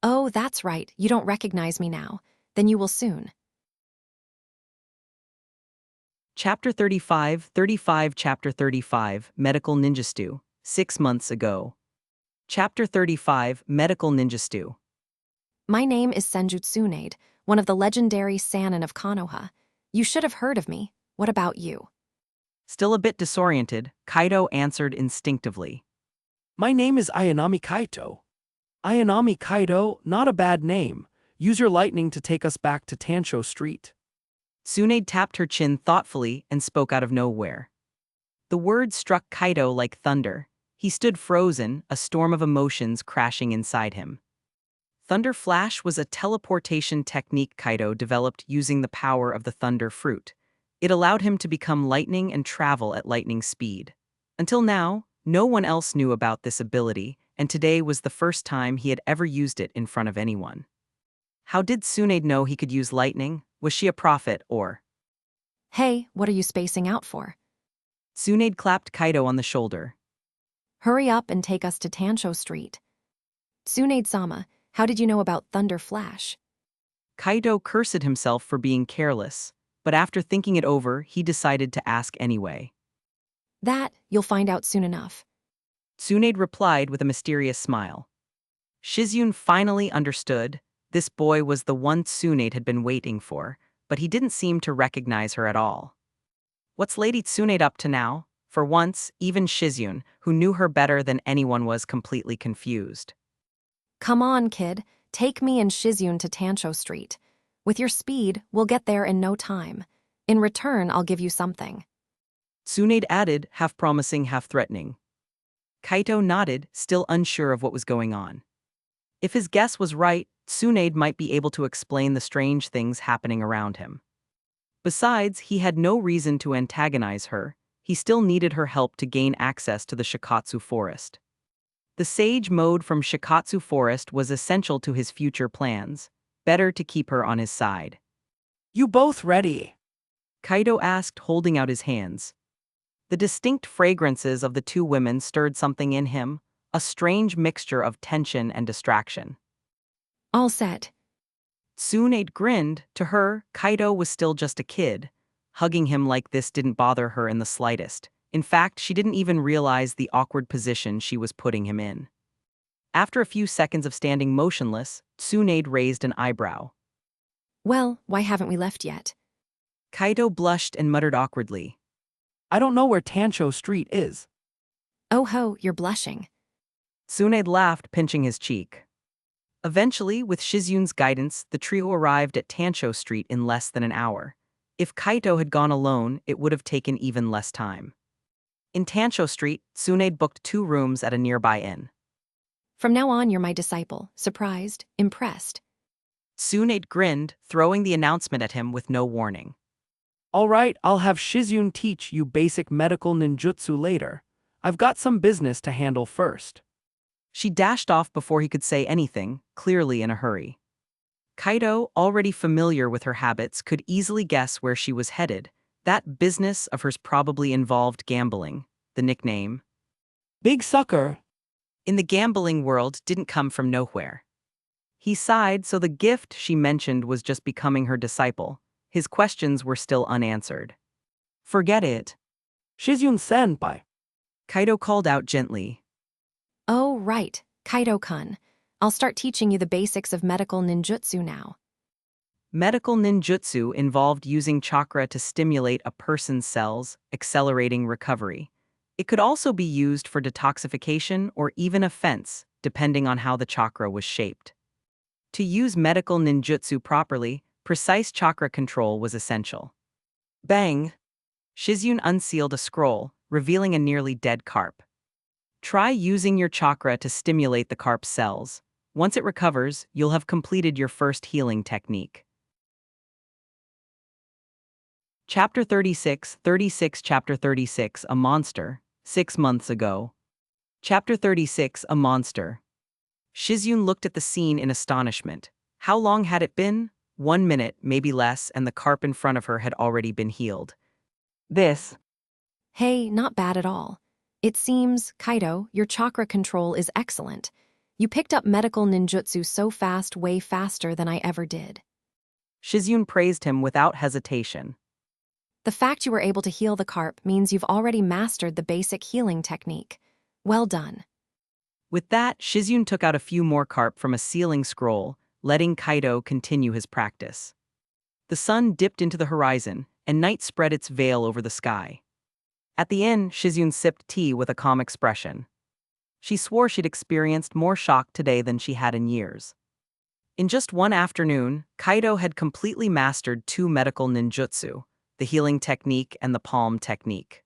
Oh, that's right, you don't recognize me now. Then you will soon. Chapter 35, Chapter 35, Medical Ninja Stew, 6 months ago. Chapter 35, Medical Ninja Stew. My name is Senju Tsunade, one of the legendary Sannin of Konoha. You should have heard of me. What about you? Still a bit disoriented, Kaido answered instinctively. My name is Ayanami Kaito. Ayanami Kaido, not a bad name. Use your lightning to take us back to Tancho Street. Tsunade tapped her chin thoughtfully and spoke out of nowhere. The words struck Kaido like thunder. He stood frozen, a storm of emotions crashing inside him. Thunder Flash was a teleportation technique Kaido developed using the power of the Thunder Fruit. It allowed him to become lightning and travel at lightning speed. Until now, no one else knew about this ability, and today was the first time he had ever used it in front of anyone. How did Tsunade know he could use lightning? Was she a prophet or? Hey, what are you spacing out for? Tsunade clapped Kaido on the shoulder. Hurry up and take us to Tancho Street. Tsunade-sama, how did you know about Thunder Flash? Kaido cursed himself for being careless, but after thinking it over, he decided to ask anyway. That, you'll find out soon enough. Tsunade replied with a mysterious smile. Shizune finally understood. This boy was the one Tsunade had been waiting for, but he didn't seem to recognize her at all. What's Lady Tsunade up to now? For once, even Shizune, who knew her better than anyone, was completely confused. Come on, kid. Take me and Shizune to Tancho Street. With your speed, we'll get there in no time. In return, I'll give you something. Tsunade added, half promising, half threatening. Kaito nodded, still unsure of what was going on. If his guess was right, Tsunade might be able to explain the strange things happening around him. Besides, he had no reason to antagonize her. He still needed her help to gain access to the Shikatsu Forest. The sage mode from Shikatsu Forest was essential to his future plans. Better to keep her on his side. You both ready? Kaido asked, holding out his hands. The distinct fragrances of the two women stirred something in him, a strange mixture of tension and distraction. All set. Tsunade grinned. To her, Kaido was still just a kid. Hugging him like this didn't bother her in the slightest. In fact, she didn't even realize the awkward position she was putting him in. After a few seconds of standing motionless, Tsunade raised an eyebrow. Well, why haven't we left yet? Kaido blushed and muttered awkwardly. I don't know where Tancho Street is. Oh ho, you're blushing. Tsunade laughed, pinching his cheek. Eventually, with Shizun's guidance, the trio arrived at Tancho Street in less than an hour. If Kaito had gone alone, it would have taken even less time. In Tancho Street, Tsunade booked 2 rooms at a nearby inn. From now on, you're my disciple. Surprised, impressed. Tsunade grinned, throwing the announcement at him with no warning. All right, I'll have Shizun teach you basic medical ninjutsu later. I've got some business to handle first. She dashed off before he could say anything, clearly in a hurry. Kaido, already familiar with her habits, could easily guess where she was headed. That business of hers probably involved gambling. The nickname, Big sucker. in the gambling world, didn't come from nowhere. He sighed, so the gift she mentioned was just becoming her disciple. His questions were still unanswered. Forget it, Shizun senpai. Kaido called out gently. Oh, right, Kaido-kun. I'll start teaching you the basics of medical ninjutsu now. Medical ninjutsu involved using chakra to stimulate a person's cells, accelerating recovery. It could also be used for detoxification or even offense, depending on how the chakra was shaped. To use medical ninjutsu properly, precise chakra control was essential. Bang! Shizun unsealed a scroll, revealing a nearly dead carp. Try using your chakra to stimulate the carp's cells. Once it recovers, you'll have completed your first healing technique. Chapter 36, Chapter 36, A Monster, 6 months ago. Chapter 36, A Monster. Shizun looked at the scene in astonishment. How long had it been? 1 minute, maybe less, and the carp in front of her had already been healed. This. Hey, not bad at all. It seems, Kaido, your chakra control is excellent. You picked up medical ninjutsu so fast, way faster than I ever did. Shizun praised him without hesitation. The fact you were able to heal the carp means you've already mastered the basic healing technique. Well done. With that, Shizun took out a few more carp from a sealing scroll, letting Kaido continue his practice. The sun dipped into the horizon, and night spread its veil over the sky. At the inn, Shizun sipped tea with a calm expression. She swore she'd experienced more shock today than she had in years. In just one afternoon, Kaido had completely mastered 2 medical ninjutsu, the healing technique and the palm technique.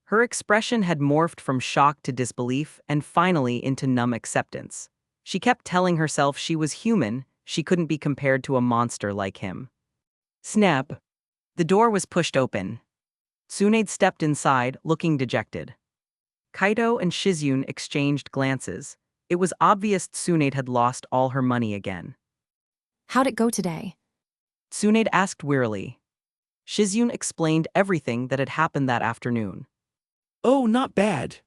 Her expression had morphed from shock to disbelief and finally into numb acceptance. She kept telling herself she was human, she couldn't be compared to a monster like him. Snap! The door was pushed open. Tsunade stepped inside, looking dejected. Kaido and Shizun exchanged glances. It was obvious Tsunade had lost all her money again. How'd it go today? Tsunade asked wearily. Shizun explained everything that had happened that afternoon. Oh, not bad.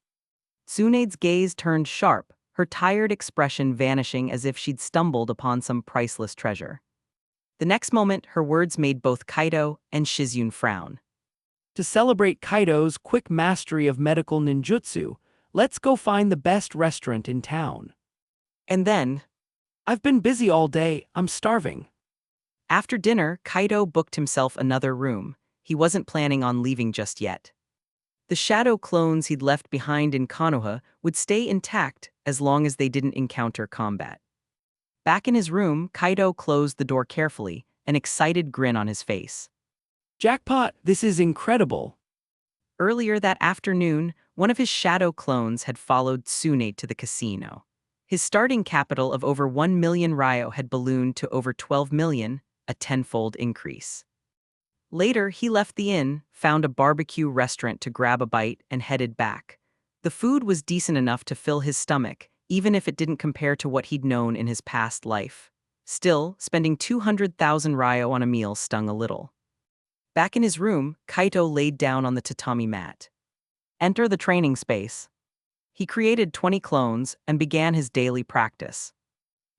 Tsunade's gaze turned sharp, her tired expression vanishing as if she'd stumbled upon some priceless treasure. The next moment, her words made both Kaido and Shizun frown. To celebrate Kaido's quick mastery of medical ninjutsu, let's go find the best restaurant in town. And then, I've been busy all day, I'm starving. after dinner, Kaido booked himself another room. He wasn't planning on leaving just yet. The shadow clones he'd left behind in Konoha would stay intact as long as they didn't encounter combat. Back in his room, Kaido closed the door carefully, an excited grin on his face. Jackpot, this is incredible. Earlier that afternoon, one of his shadow clones had followed Tsunade to the casino. His starting capital of over 1 million ryo had ballooned to over 12 million, a tenfold increase. Later, he left the inn, found a barbecue restaurant to grab a bite, and headed back. The food was decent enough to fill his stomach, even if it didn't compare to what he'd known in his past life. Still, spending 200,000 ryo on a meal stung a little. Back in his room, Kaito laid down on the tatami mat. Enter the training space. He created 20 clones and began his daily practice.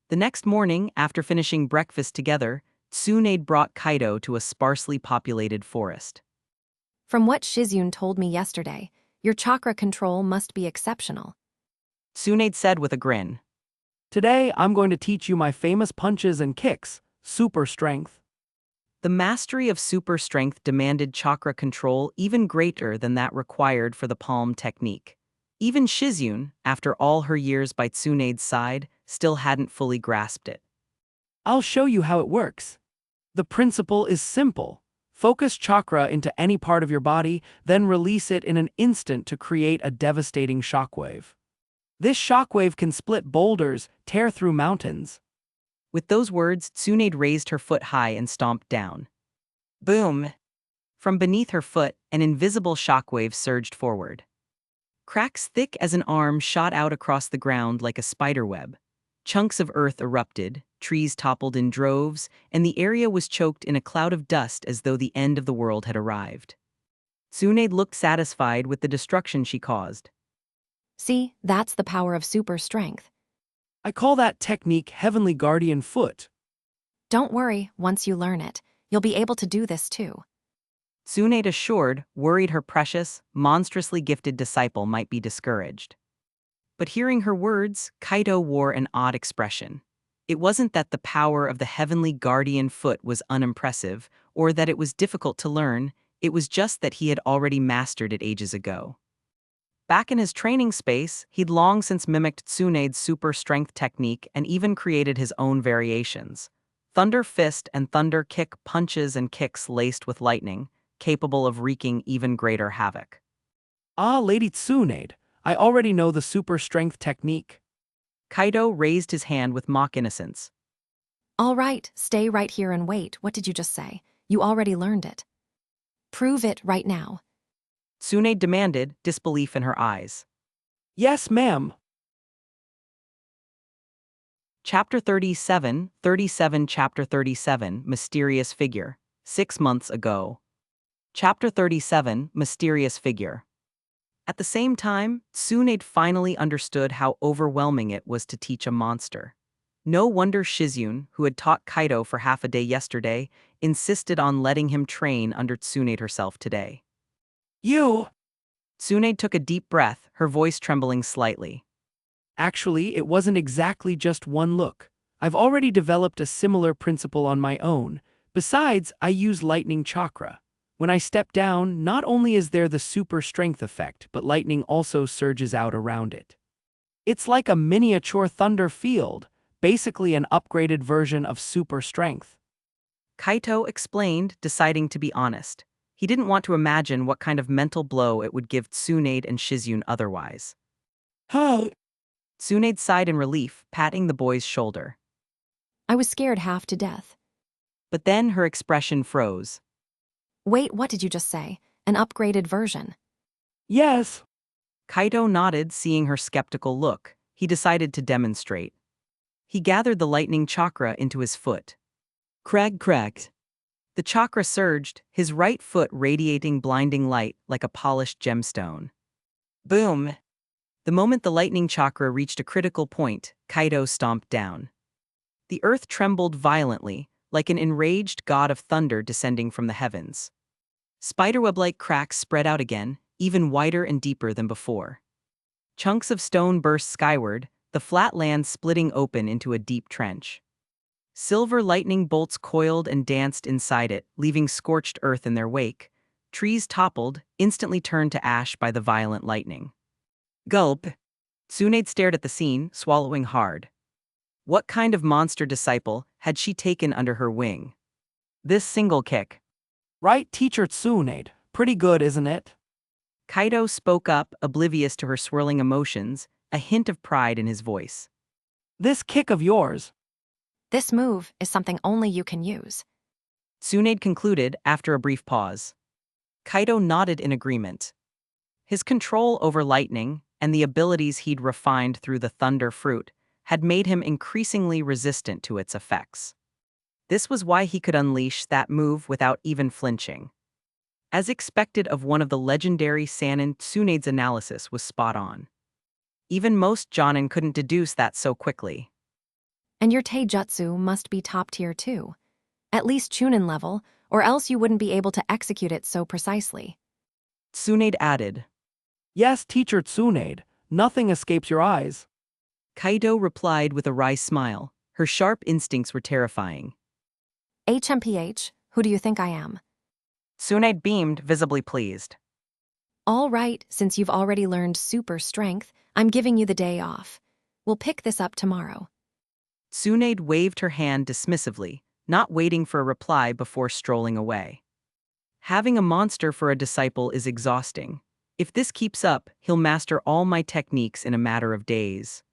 The next morning, after finishing breakfast together, Tsunade brought Kaido to a sparsely populated forest. From what Shizune told me yesterday, your chakra control must be exceptional. Tsunade said with a grin. Today, I'm going to teach you my famous punches and kicks, super strength. The mastery of super strength demanded chakra control even greater than that required for the palm technique. Even Shizune, after all her years by Tsunade's side, still hadn't fully grasped it. I'll show you how it works. The principle is simple. Focus chakra into any part of your body, then release it in an instant to create a devastating shockwave. This shockwave can split boulders, tear through mountains. With those words, Tsunade raised her foot high and stomped down. Boom! From beneath her foot, an invisible shockwave surged forward. Cracks thick as an arm shot out across the ground like a spiderweb. Chunks of earth erupted, trees toppled in droves, and the area was choked in a cloud of dust as though the end of the world had arrived. Tsunade looked satisfied with the destruction she caused. See, that's the power of super strength. I call that technique Heavenly Guardian Foot. Don't worry, once you learn it, you'll be able to do this too. Tsunade assured, worried her precious, monstrously gifted disciple might be discouraged. But hearing her words, Kaido wore an odd expression. It wasn't that the power of the Heavenly Guardian Foot was unimpressive, or that it was difficult to learn, it was just that he had already mastered it ages ago. Back in his training space, he'd long since mimicked Tsunade's super strength technique and even created his own variations. Thunder Fist and Thunder Kick punches and kicks laced with lightning, capable of wreaking even greater havoc. Ah, Lady Tsunade, I already know the super strength technique. Kaido raised his hand with mock innocence. All right, stay right here and wait. What did you just say? You already learned it. Prove it right now. Tsunade demanded, disbelief in her eyes. Yes, ma'am. Chapter 37, Chapter 37, Mysterious Figure. 6 months ago. Chapter 37, Mysterious Figure. At the same time, Tsunade finally understood how overwhelming it was to teach a monster. No wonder Shizune, who had taught Kaido for half a day yesterday, insisted on letting him train under Tsunade herself today. You! Tsunade took a deep breath, her voice trembling slightly. Actually, it wasn't exactly just one look. I've already developed a similar principle on my own. Besides, I use lightning chakra. When I step down, not only is there the super strength effect, but lightning also surges out around it. It's like a miniature thunder field, basically an upgraded version of super strength. Kaito explained, deciding to be honest. He didn't want to imagine what kind of mental blow it would give Tsunade and Shizune otherwise. Huh? Tsunade sighed in relief, patting the boy's shoulder. I was scared half to death. But then her expression froze. Wait, what did you just say? An upgraded version. Yes. Kaito nodded, seeing her skeptical look. He decided to demonstrate. He gathered the lightning chakra into his foot. Cracked. The chakra surged, his right foot radiating blinding light like a polished gemstone. Boom! The moment the lightning chakra reached a critical point, Kaido stomped down. The earth trembled violently, like an enraged god of thunder descending from the heavens. Spiderweb-like cracks spread out again, even wider and deeper than before. Chunks of stone burst skyward, the flat land splitting open into a deep trench. Silver lightning bolts coiled and danced inside it, leaving scorched earth in their wake. Trees toppled, instantly turned to ash by the violent lightning. Gulp! Tsunade stared at the scene, swallowing hard. What kind of monster disciple had she taken under her wing? This single kick. Right, Teacher Tsunade. Pretty good, isn't it? Kaido spoke up, oblivious to her swirling emotions, a hint of pride in his voice. This kick of yours. This move is something only you can use. Tsunade concluded after a brief pause. Kaido nodded in agreement. His control over lightning, and the abilities he'd refined through the thunder fruit, had made him increasingly resistant to its effects. This was why he could unleash that move without even flinching. As expected of one of the legendary Sannin, Tsunade's analysis was spot on. Even most Jonin couldn't deduce that so quickly. And your taijutsu must be top tier too. At least Chunin level, or else you wouldn't be able to execute it so precisely. Tsunade added. Yes, teacher Tsunade, nothing escapes your eyes. Kaido replied with a wry smile. Her sharp instincts were terrifying. HMPH, who do you think I am? Tsunade beamed, visibly pleased. All right, since you've already learned super strength, I'm giving you the day off. We'll pick this up tomorrow. Tsunade waved her hand dismissively, not waiting for a reply before strolling away. Having a monster for a disciple is exhausting. If this keeps up, he'll master all my techniques in a matter of days.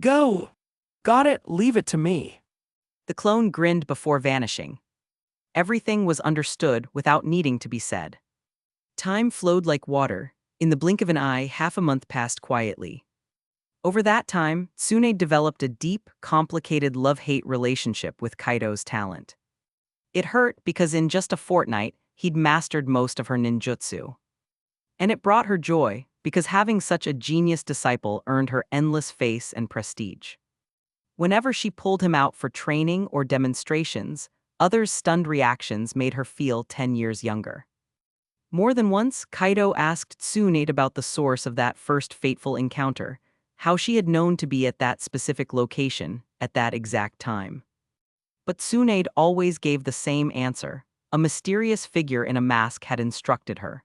Go! Got it, leave it to me. The clone grinned before vanishing. Everything was understood without needing to be said. Time flowed like water. In the blink of an eye, half a month passed quietly. Over that time, Tsunade developed a deep, complicated love-hate relationship with Kaido's talent. It hurt because in just a fortnight, he'd mastered most of her ninjutsu. And it brought her joy because having such a genius disciple earned her endless face and prestige. Whenever she pulled him out for training or demonstrations, others' stunned reactions made her feel 10 years younger. More than once, Kaido asked Tsunade about the source of that first fateful encounter, how she had known to be at that specific location, at that exact time. But Tsunade always gave the same answer. A mysterious figure in a mask had instructed her.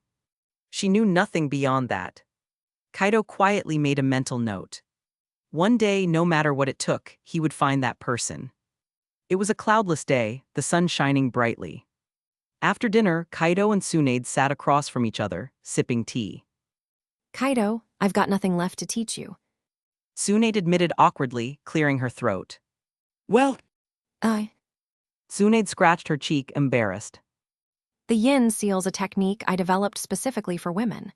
She knew nothing beyond that. Kaido quietly made a mental note. One day, no matter what it took, he would find that person. It was a cloudless day, the sun shining brightly. After dinner, Kaido and Tsunade sat across from each other, sipping tea. Kaido, I've got nothing left to teach you. Tsunade admitted awkwardly, clearing her throat. Well, Tsunade scratched her cheek, embarrassed. The yin seal's a technique I developed specifically for women.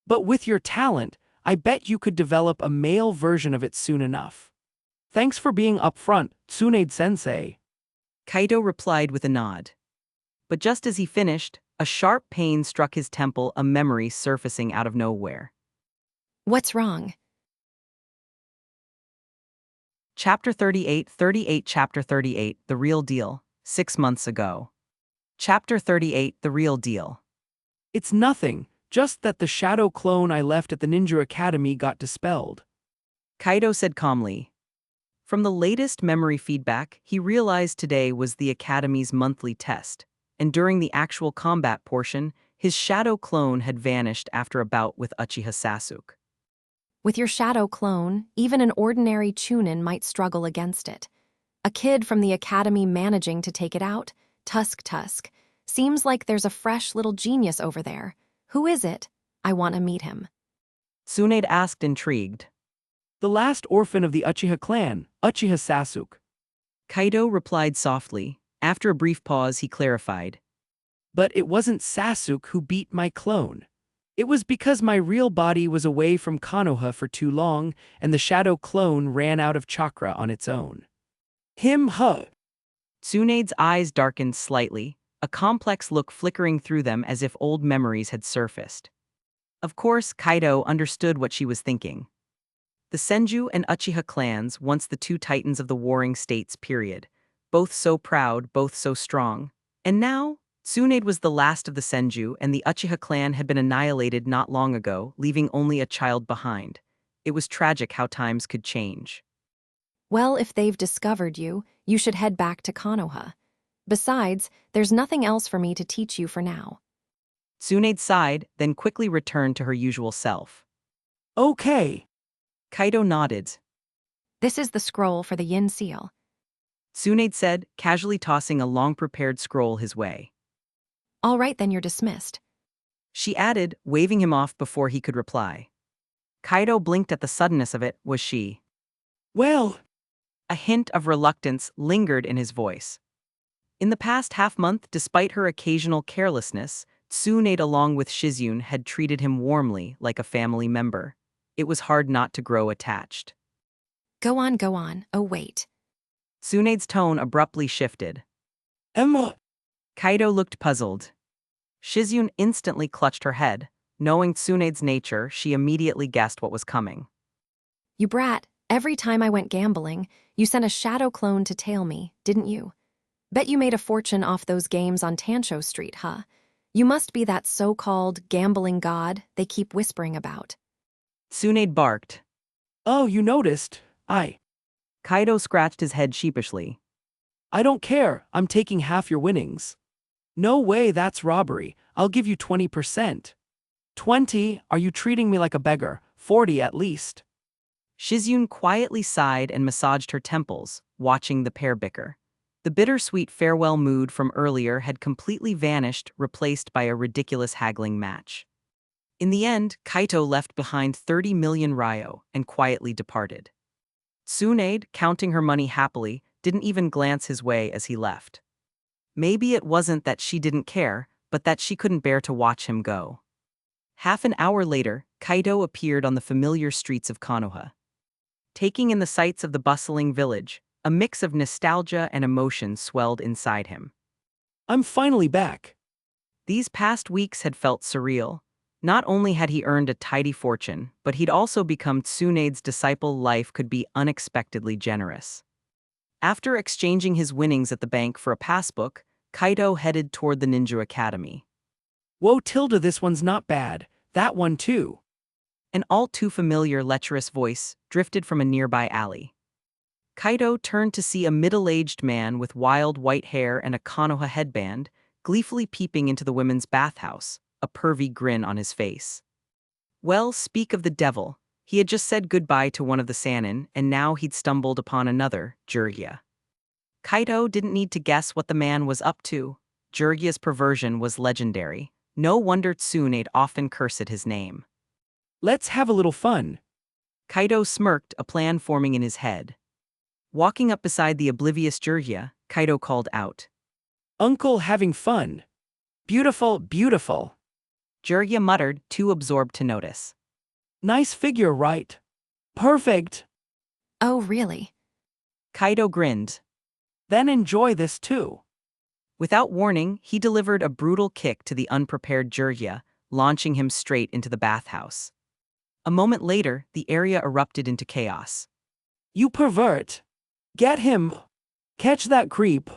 but with your talent, I bet you could develop a male version of it soon enough. Thanks for being upfront, Tsunade-sensei. Kaido replied with a nod. But just as he finished, a sharp pain struck his temple, a memory surfacing out of nowhere. What's wrong? Chapter 38, Chapter 38, The Real Deal, 6 months ago. Chapter 38, The Real Deal. It's nothing, just that the shadow clone I left at the Ninja Academy got dispelled. Kaido said calmly. From the latest memory feedback, he realized today was the Academy's monthly test, and during the actual combat portion, his shadow clone had vanished after a bout with Uchiha Sasuke. With your shadow clone, even an ordinary Chunin might struggle against it. A kid from the academy managing to take it out, Tusk. Seems like there's a fresh little genius over there. Who is it? I want to meet him. Tsunade asked, intrigued. The last orphan of the Uchiha clan, Uchiha Sasuke. Kaido replied softly. After a brief pause, he clarified. But it wasn't Sasuke who beat my clone. It was because my real body was away from Konoha for too long, and the shadow clone ran out of chakra on its own. Tsunade's eyes darkened slightly, a complex look flickering through them as if old memories had surfaced. Of course, Kaido understood what she was thinking. The Senju and Uchiha clans, once the two titans of the warring states, period. Both so proud, both so strong. And now, Tsunade was the last of the Senju, and the Uchiha clan had been annihilated not long ago, leaving only a child behind. It was tragic how times could change. Well, if they've discovered you, you should head back to Konoha. Besides, there's nothing else for me to teach you for now. Tsunade sighed, then quickly returned to her usual self. Okay. Kaido nodded. This is the scroll for the yin seal. Tsunade said, casually tossing a long-prepared scroll his way. All right, then you're dismissed. She added, waving him off before he could reply. Kaido blinked at the suddenness of it. Was she? Well, A hint of reluctance lingered in his voice. In the past half-month, despite her occasional carelessness, Tsunade along with Shizune had treated him warmly, like a family member. It was hard not to grow attached. Go on. Oh, wait. Tsunade's tone abruptly shifted. Emma. Kaido looked puzzled. Shizune instantly clutched her head. Knowing Tsunade's nature, she immediately guessed what was coming. You brat, Every time I went gambling, you sent a shadow clone to tail me, didn't you? Bet you made a fortune off those games on Tancho Street, huh? You must be that so-called gambling god they keep whispering about. Tsunade barked. Oh, you noticed? Kaido scratched his head sheepishly. I don't care, I'm taking half your winnings. No way, that's robbery, I'll give you 20%. 20, are you treating me like a beggar? 40 at least. Shizune quietly sighed and massaged her temples, watching the pair bicker. The bittersweet farewell mood from earlier had completely vanished, replaced by a ridiculous haggling match. In the end, Kaito left behind 30 million ryo and quietly departed. Tsunade, counting her money happily, didn't even glance his way as he left. Maybe it wasn't that she didn't care, but that she couldn't bear to watch him go. Half an hour later, Kaido appeared on the familiar streets of Konoha. Taking in the sights of the bustling village, a mix of nostalgia and emotion swelled inside him. I'm finally back. These past weeks had felt surreal. Not only had he earned a tidy fortune, but he'd also become Tsunade's disciple. Life could be unexpectedly generous. After exchanging his winnings at the bank for a passbook, Kaido headed toward the Ninja Academy. Whoa Tilda, this one's not bad. That one too. An all-too-familiar lecherous voice drifted from a nearby alley. Kaido turned to see a middle-aged man with wild white hair and a Konoha headband, gleefully peeping into the women's bathhouse, a pervy grin on his face. Well, speak of the devil, he had just said goodbye to one of the Sannin, and now he'd stumbled upon another, Jiraiya. Kaido didn't need to guess what the man was up to. Jiraiya's perversion was legendary. No wonder Tsunade often cursed his name. Let's have a little fun. Kaido smirked, a plan forming in his head. Walking up beside the oblivious Jiraiya, Kaido called out. Uncle, having fun. Beautiful, beautiful. Jiraiya muttered, too absorbed to notice. Nice figure, right? Perfect. Oh, really? Kaido grinned. Then enjoy this too. Without warning, he delivered a brutal kick to the unprepared Jiraiya, launching him straight into the bathhouse. A moment later, the area erupted into chaos. You pervert. Get him. Catch that creep.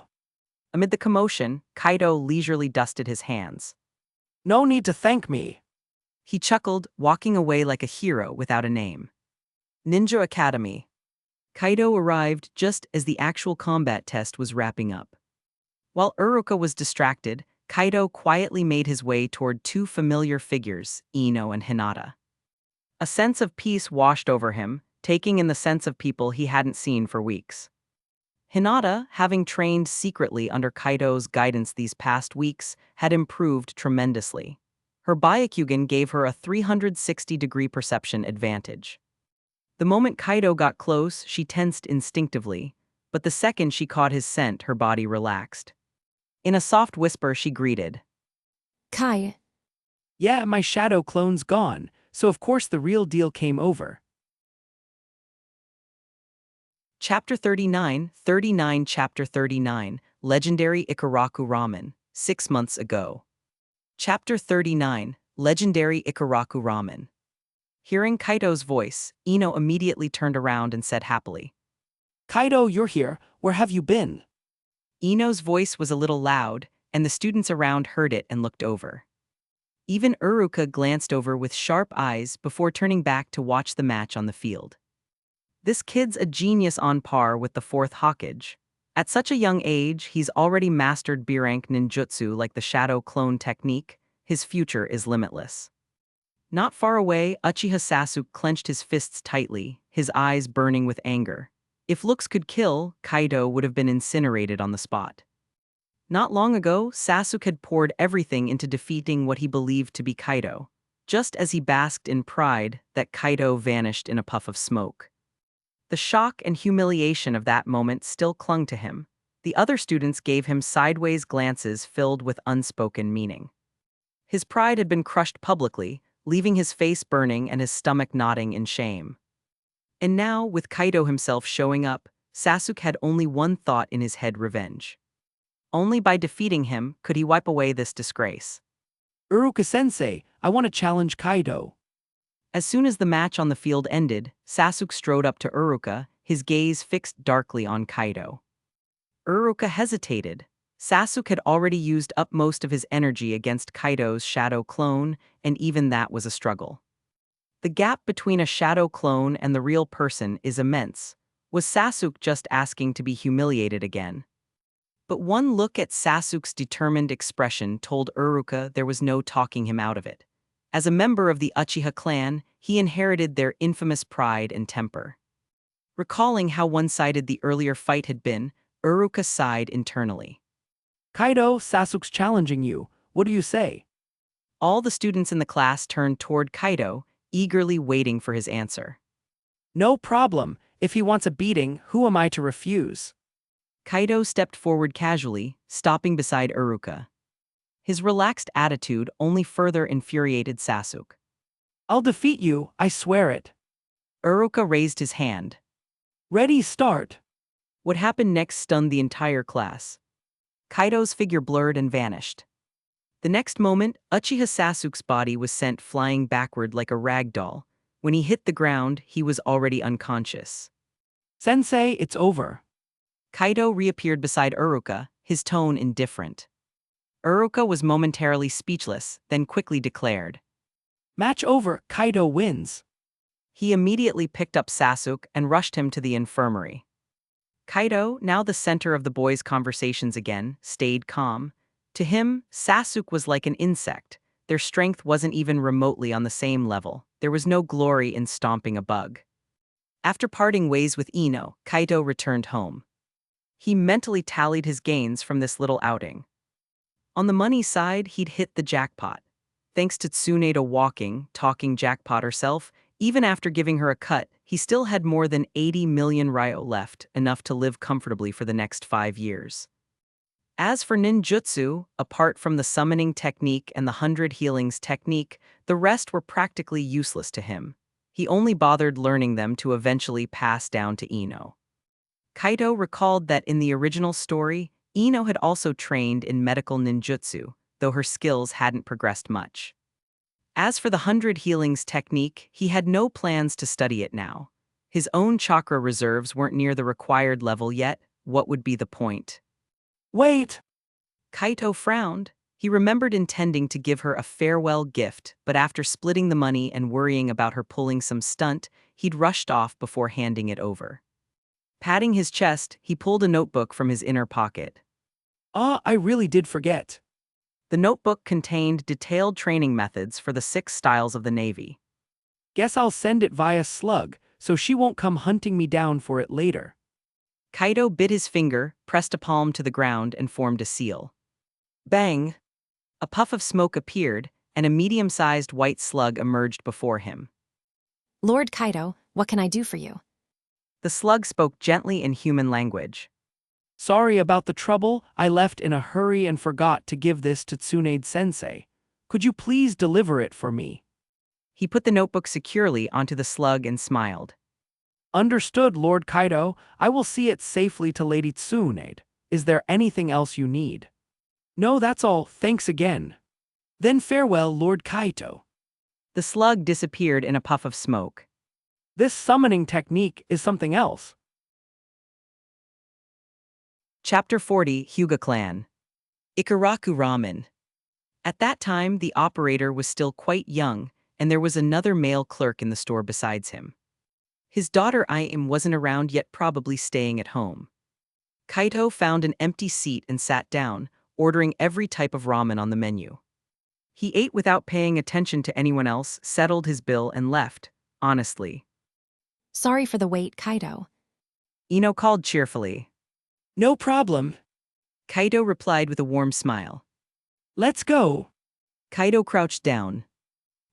Amid the commotion, Kaido leisurely dusted his hands. No need to thank me. He chuckled, walking away like a hero without a name. Ninja Academy. Kaido arrived just as the actual combat test was wrapping up. While Uruka was distracted, Kaido quietly made his way toward two familiar figures, Ino and Hinata. A sense of peace washed over him, taking in the sense of people he hadn't seen for weeks. Hinata, having trained secretly under Kaido's guidance these past weeks, had improved tremendously. Her Byakugan gave her a 360-degree perception advantage. The moment Kaido got close, she tensed instinctively, but the second she caught his scent, her body relaxed. In a soft whisper, she greeted. Kai. Yeah, my shadow clone's gone, so of course the real deal came over. Chapter 39, Chapter 39, Legendary Ikaraku Ramen, 6 months ago. Chapter 39, Legendary Ikaraku Ramen. Hearing Kaido's voice, Ino immediately turned around and said happily. Kaido, you're here, where have you been? Ino's voice was a little loud, and the students around heard it and looked over. Even Uruka glanced over with sharp eyes before turning back to watch the match on the field. This kid's a genius on par with the fourth Hokage. At such a young age, he's already mastered B-rank ninjutsu like the shadow clone technique. His future is limitless. Not far away, Uchiha Sasuke clenched his fists tightly, his eyes burning with anger. If looks could kill, Kaido would have been incinerated on the spot. Not long ago, Sasuke had poured everything into defeating what he believed to be Kaido. Just as he basked in pride, that Kaido vanished in a puff of smoke. The shock and humiliation of that moment still clung to him. The other students gave him sideways glances filled with unspoken meaning. His pride had been crushed publicly, leaving his face burning and his stomach knotting in shame. And now, with Kaido himself showing up, Sasuke had only one thought in his head: revenge. Only by defeating him could he wipe away this disgrace. Uruka-sensei, I want to challenge Kaido. As soon as the match on the field ended, Sasuke strode up to Uruka, his gaze fixed darkly on Kaido. Uruka hesitated. Sasuke had already used up most of his energy against Kaido's shadow clone, and even that was a struggle. The gap between a shadow clone and the real person is immense. Was Sasuke just asking to be humiliated again? But one look at Sasuke's determined expression told Uruka there was no talking him out of it. As a member of the Uchiha clan, he inherited their infamous pride and temper. Recalling how one-sided the earlier fight had been, Uruka sighed internally. Kaido, Sasuke's challenging you. What do you say? All the students in the class turned toward Kaido, eagerly waiting for his answer. No problem. If he wants a beating, who am I to refuse? Kaido stepped forward casually, stopping beside Uruka. His relaxed attitude only further infuriated Sasuke. I'll defeat you, I swear it. Uruka raised his hand. Ready, start. What happened next stunned the entire class. Kaido's figure blurred and vanished. The next moment, Uchiha Sasuke's body was sent flying backward like a rag doll. When he hit the ground, he was already unconscious. Sensei, it's over. Kaido reappeared beside Uruka, his tone indifferent. Uruka was momentarily speechless, then quickly declared. Match over, Kaido wins. He immediately picked up Sasuke and rushed him to the infirmary. Kaido, now the center of the boys' conversations again, stayed calm. To him, Sasuke was like an insect. Their strength wasn't even remotely on the same level. There was no glory in stomping a bug. After parting ways with Ino, Kaido returned home. He mentally tallied his gains from this little outing. On the money side, he'd hit the jackpot. Thanks to Tsunade walking, talking jackpot herself, even after giving her a cut, he still had more than 80 million ryo left, enough to live comfortably for the next 5 years. As for ninjutsu, apart from the summoning technique and the 100 healings technique, the rest were practically useless to him. He only bothered learning them to eventually pass down to Ino. Kaido recalled that in the original story, Ino had also trained in medical ninjutsu, though her skills hadn't progressed much. As for the 100 healings technique, he had no plans to study it now. His own chakra reserves weren't near the required level yet. What would be the point? Wait! Kaito frowned. He remembered intending to give her a farewell gift, but after splitting the money and worrying about her pulling some stunt, he'd rushed off before handing it over. Patting his chest, he pulled a notebook from his inner pocket. I really did forget. The notebook contained detailed training methods for the 6 styles of the Navy. Guess I'll send it via slug, so she won't come hunting me down for it later. Kaido bit his finger, pressed a palm to the ground, and formed a seal. Bang! A puff of smoke appeared, and a medium-sized white slug emerged before him. Lord Kaido, what can I do for you? The slug spoke gently in human language. Sorry about the trouble, I left in a hurry and forgot to give this to Tsunade-sensei. Could you please deliver it for me? He put the notebook securely onto the slug and smiled. Understood, Lord Kaido. I will see it safely to Lady Tsunade. Is there anything else you need? No, that's all, thanks again. Then farewell, Lord Kaito. The slug disappeared in a puff of smoke. This summoning technique is something else. Chapter 40, Hyuga Clan. Ikaraku Ramen. At that time, the operator was still quite young, and there was another male clerk in the store besides him. His daughter Im wasn't around yet, probably staying at home. Kaito found an empty seat and sat down, ordering every type of ramen on the menu. He ate without paying attention to anyone else, settled his bill, and left, honestly. Sorry for the wait, Kaido. Ino called cheerfully. No problem. Kaido replied with a warm smile. Let's go. Kaido crouched down.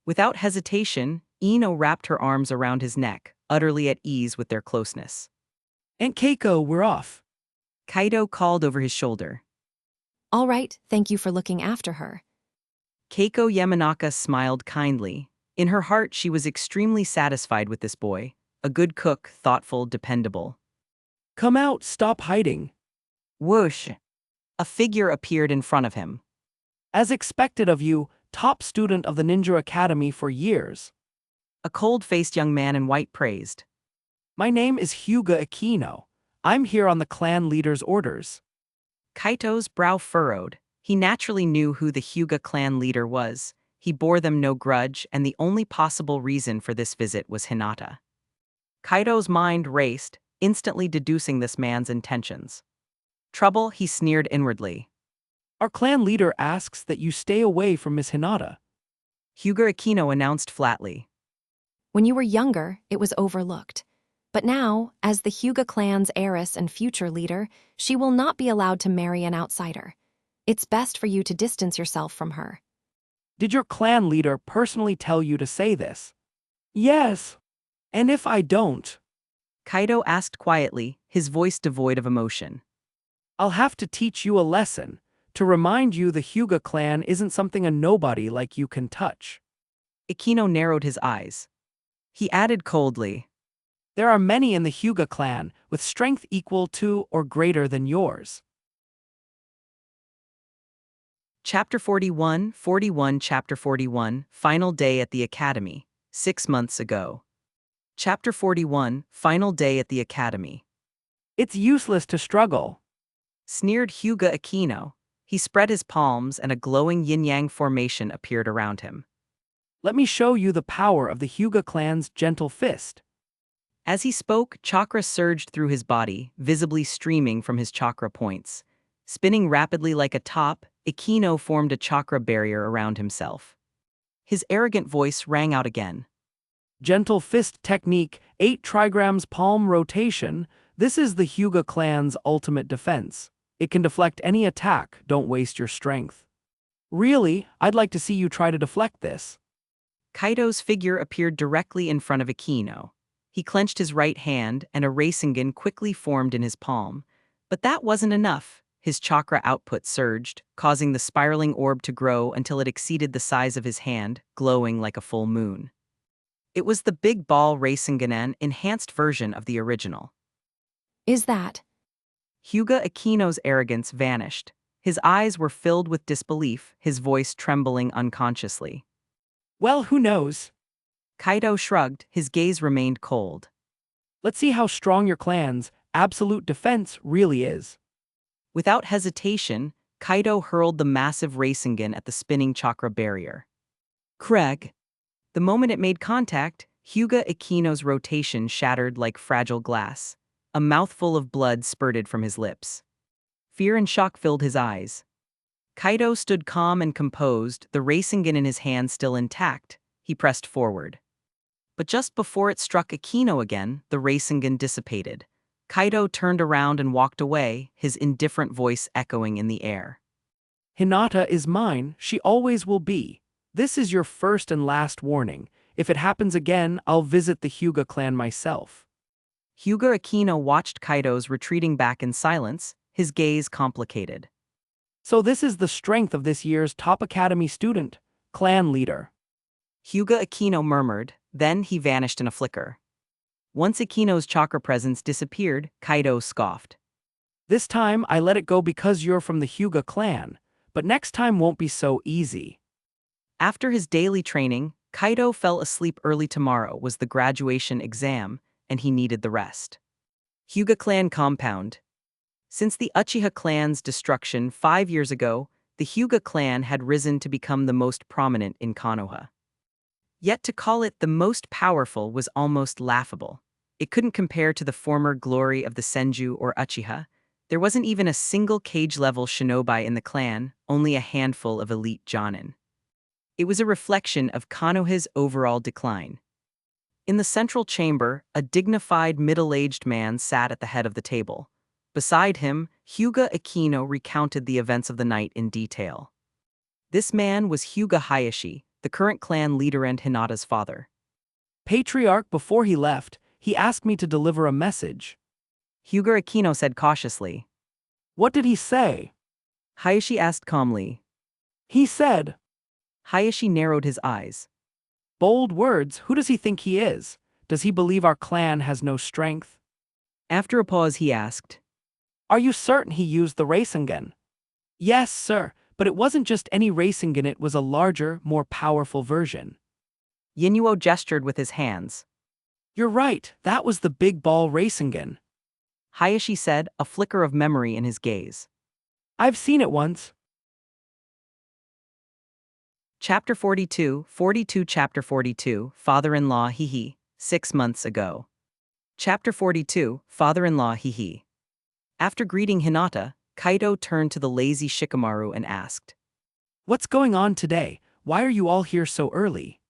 Without hesitation, Ino wrapped her arms around his neck, utterly at ease with their closeness. And Keiko, we're off. Kaido called over his shoulder. All right, thank you for looking after her. Keiko Yamanaka smiled kindly. In her heart, she was extremely satisfied with this boy. A good cook, thoughtful, dependable. Come out, stop hiding. Whoosh! A figure appeared in front of him. As expected of you, top student of the Ninja Academy for years. A cold-faced young man in white praised. My name is Hyuga Akino. I'm here on the clan leader's orders. Kaito's brow furrowed. He naturally knew who the Hyuga clan leader was. He bore them no grudge, and the only possible reason for this visit was Hinata. Kaito's mind raced, instantly deducing this man's intentions. Trouble, he sneered inwardly. Our clan leader asks that you stay away from Miss Hinata. Hyuga Akino announced flatly. When you were younger, it was overlooked. But now, as the Hyuga clan's heiress and future leader, she will not be allowed to marry an outsider. It's best for you to distance yourself from her. Did your clan leader personally tell you to say this? Yes. And if I don't? Kaito asked quietly, his voice devoid of emotion. I'll have to teach you a lesson, to remind you the Hyuga clan isn't something a nobody like you can touch. Akino narrowed his eyes. He added coldly. There are many in the Hyuga clan with strength equal to or greater than yours. Chapter 41, Chapter 41, Final Day at the Academy, 6 months ago. Chapter 41, Final Day at the Academy. It's useless to struggle, Sneered Hyuga Akino. He spread his palms and a glowing yin-yang formation appeared around him. Let me show you the power of the Hyuga clan's gentle fist. As he spoke, chakra surged through his body, visibly streaming from his chakra points. Spinning rapidly like a top, Akino formed a chakra barrier around himself. His arrogant voice rang out again. Gentle fist technique, 8 trigrams palm rotation. This is the Hyuga clan's ultimate defense. It can deflect any attack, don't waste your strength. Really, I'd like to see you try to deflect this. Kaito's figure appeared directly in front of Akino. He clenched his right hand and a Rasengan quickly formed in his palm. But that wasn't enough. His chakra output surged, causing the spiraling orb to grow until it exceeded the size of his hand, glowing like a full moon. It was the big ball Rasengan, an enhanced version of the original. Is that? Hyuga Akino's arrogance vanished. His eyes were filled with disbelief, his voice trembling unconsciously. Well, who knows? Kaito shrugged, his gaze remained cold. Let's see how strong your clan's absolute defense really is. Without hesitation, Kaito hurled the massive Rasengan at the spinning chakra barrier. Crack! The moment it made contact, Hyuga Akino's rotation shattered like fragile glass. A mouthful of blood spurted from his lips. Fear and shock filled his eyes. Kaito stood calm and composed, the Rasengan in his hand still intact. He pressed forward. But just before it struck Akino again, the Rasengan dissipated. Kaito turned around and walked away, his indifferent voice echoing in the air. Hinata is mine, she always will be. This is your first and last warning. If it happens again, I'll visit the Hyuga clan myself. Hyuga Akino watched Kaito's retreating back in silence, his gaze complicated. So this is the strength of this year's top academy student, clan leader. Hyuga Akino murmured, then he vanished in a flicker. Once Akino's chakra presence disappeared, Kaito scoffed. This time I let it go because you're from the Hyuga clan, but next time won't be so easy. After his daily training, Kaito fell asleep early. Tomorrow was the graduation exam, and he needed the rest. Hyuga clan compound. Since the Uchiha clan's destruction 5 years ago, the Hyuga clan had risen to become the most prominent in Konoha. Yet to call it the most powerful was almost laughable. It couldn't compare to the former glory of the Senju or Uchiha. There wasn't even a single cage-level shinobi in the clan, only a handful of elite jonin. It was a reflection of Konoha's overall decline. In the central chamber, a dignified middle-aged man sat at the head of the table. Beside him, Hyuga Akino recounted the events of the night in detail. This man was Hyuga Hayashi, the current clan leader and Hinata's father. Patriarch, before he left, he asked me to deliver a message. Hyuga Akino said cautiously. What did he say? Hayashi asked calmly. He said. Hayashi narrowed his eyes. Bold words, who does he think he is? Does he believe our clan has no strength? After a pause he asked. Are you certain he used the Rasengan? Yes, sir, but it wasn't just any Rasengan, it was a larger, more powerful version. Yinuo gestured with his hands. You're right, that was the big ball Rasengan. Hayashi said, a flicker of memory in his gaze. I've seen it once. Chapter 42, Chapter 42, Father-in-law Hihi, 6 months ago. Chapter 42, Father-in-law Hihi. After greeting Hinata, Kaido turned to the lazy Shikamaru and asked, What's going on today? Why are you all here so early?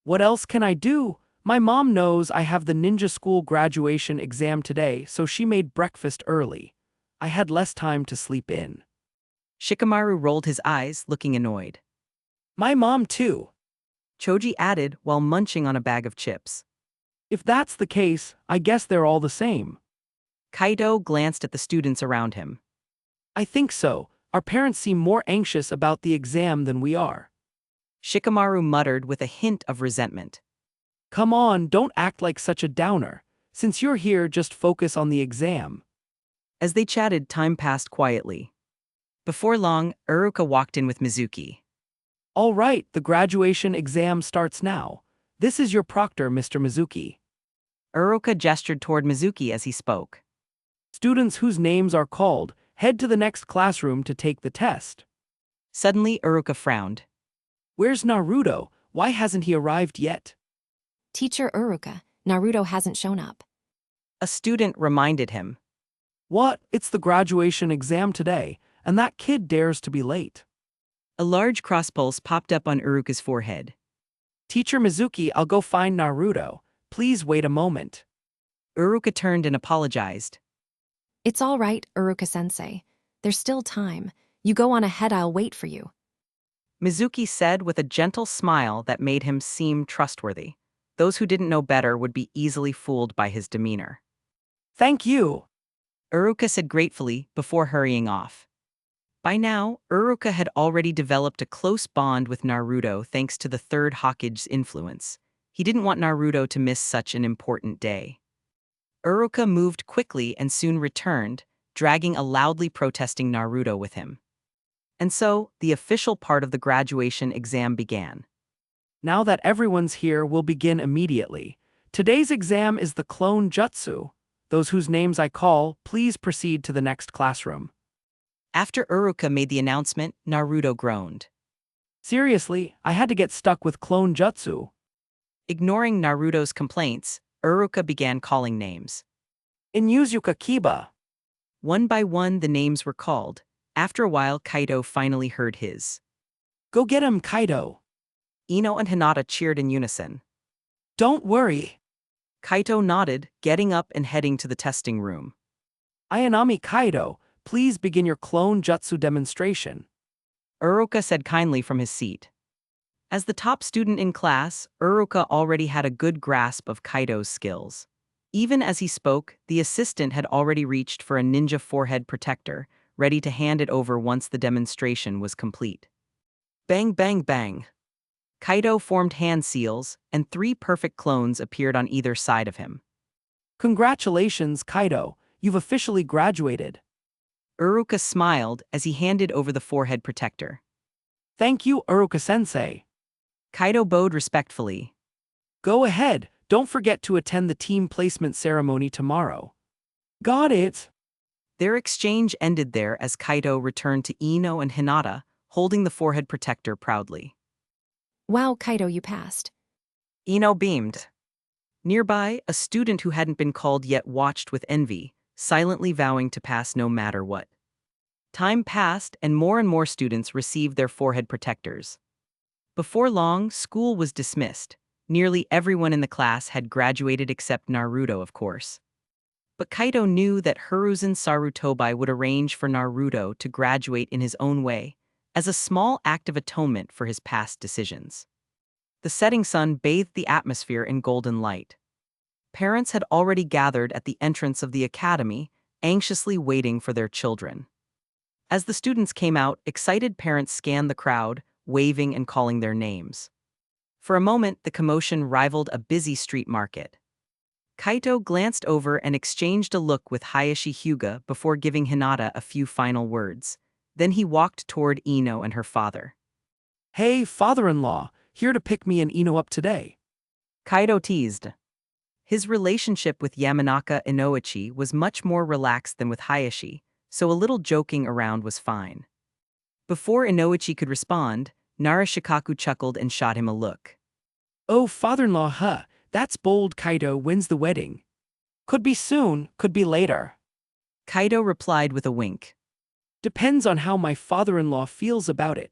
What else can I do? My mom knows I have the ninja school graduation exam today, so she made breakfast early. I had less time to sleep in. Shikamaru rolled his eyes, looking annoyed. My mom too. Choji added while munching on a bag of chips. If that's the case, I guess they're all the same. Kaido glanced at the students around him. I think so. Our parents seem more anxious about the exam than we are. Shikamaru muttered with a hint of resentment. Come on, don't act like such a downer. Since you're here, just focus on the exam. As they chatted, time passed quietly. Before long, Uruka walked in with Mizuki. All right, the graduation exam starts now. This is your proctor, Mr. Mizuki. Uruka gestured toward Mizuki as he spoke. Students whose names are called, head to the next classroom to take the test. Suddenly, Uruka frowned. Where's Naruto? Why hasn't he arrived yet? Teacher Uruka, Naruto hasn't shown up. A student reminded him. What? It's the graduation exam today, and that kid dares to be late. A large crosspulse popped up on Uruka's forehead. Teacher Mizuki, I'll go find Naruto. Please wait a moment. Uruka turned and apologized. It's all right, Uruka-sensei. There's still time. You go on ahead, I'll wait for you. Mizuki said with a gentle smile that made him seem trustworthy. Those who didn't know better would be easily fooled by his demeanor. Thank you. Uruka said gratefully before hurrying off. By now, Uruka had already developed a close bond with Naruto thanks to the third Hokage's influence. He didn't want Naruto to miss such an important day. Uruka moved quickly and soon returned, dragging a loudly protesting Naruto with him. And so, the official part of the graduation exam began. Now that everyone's here, we'll begin immediately. Today's exam is the clone jutsu. Those whose names I call, please proceed to the next classroom. After Uruka made the announcement, Naruto groaned. Seriously, I had to get stuck with clone jutsu. Ignoring Naruto's complaints, Uruka began calling names. Inuzuka Kiba. One by one, the names were called. After a while, Kaido finally heard his. Go get him, Kaido. Ino and Hinata cheered in unison. Don't worry. Kaito nodded, getting up and heading to the testing room. Ayanami Kaido, please begin your clone jutsu demonstration. Uruka said kindly from his seat. As the top student in class, Uruka already had a good grasp of Kaido's skills. Even as he spoke, the assistant had already reached for a ninja forehead protector, ready to hand it over once the demonstration was complete. Bang, bang, bang. Kaido formed hand seals, and 3 perfect clones appeared on either side of him. Congratulations, Kaido. You've officially graduated. Uruka smiled as he handed over the forehead protector. Thank you, Uruka-sensei. Kaido bowed respectfully. Go ahead, don't forget to attend the team placement ceremony tomorrow. Got it. Their exchange ended there as Kaido returned to Ino and Hinata, holding the forehead protector proudly. Wow, Kaido, you passed. Ino beamed. Nearby, a student who hadn't been called yet watched with envy, silently vowing to pass no matter what. Time passed and more students received their forehead protectors. Before long, school was dismissed. Nearly everyone in the class had graduated except Naruto, of course. But Kaido knew that Hiruzen Sarutobi would arrange for Naruto to graduate in his own way, as a small act of atonement for his past decisions. The setting sun bathed the atmosphere in golden light. Parents had already gathered at the entrance of the academy, anxiously waiting for their children. As the students came out, excited parents scanned the crowd, waving and calling their names. For a moment, the commotion rivaled a busy street market. Kaito glanced over and exchanged a look with Hayashi Hyuga before giving Hinata a few final words. Then he walked toward Ino and her father. Hey, father-in-law, here to pick me and Ino up today. Kaido teased. His relationship with Yamanaka Inoichi was much more relaxed than with Hayashi, so a little joking around was fine. Before Inoichi could respond, Narashikaku chuckled and shot him a look. Oh, father-in-law, huh? That's bold. Kaido wins the wedding. Could be soon, could be later. Kaido replied with a wink. Depends on how my father-in-law feels about it.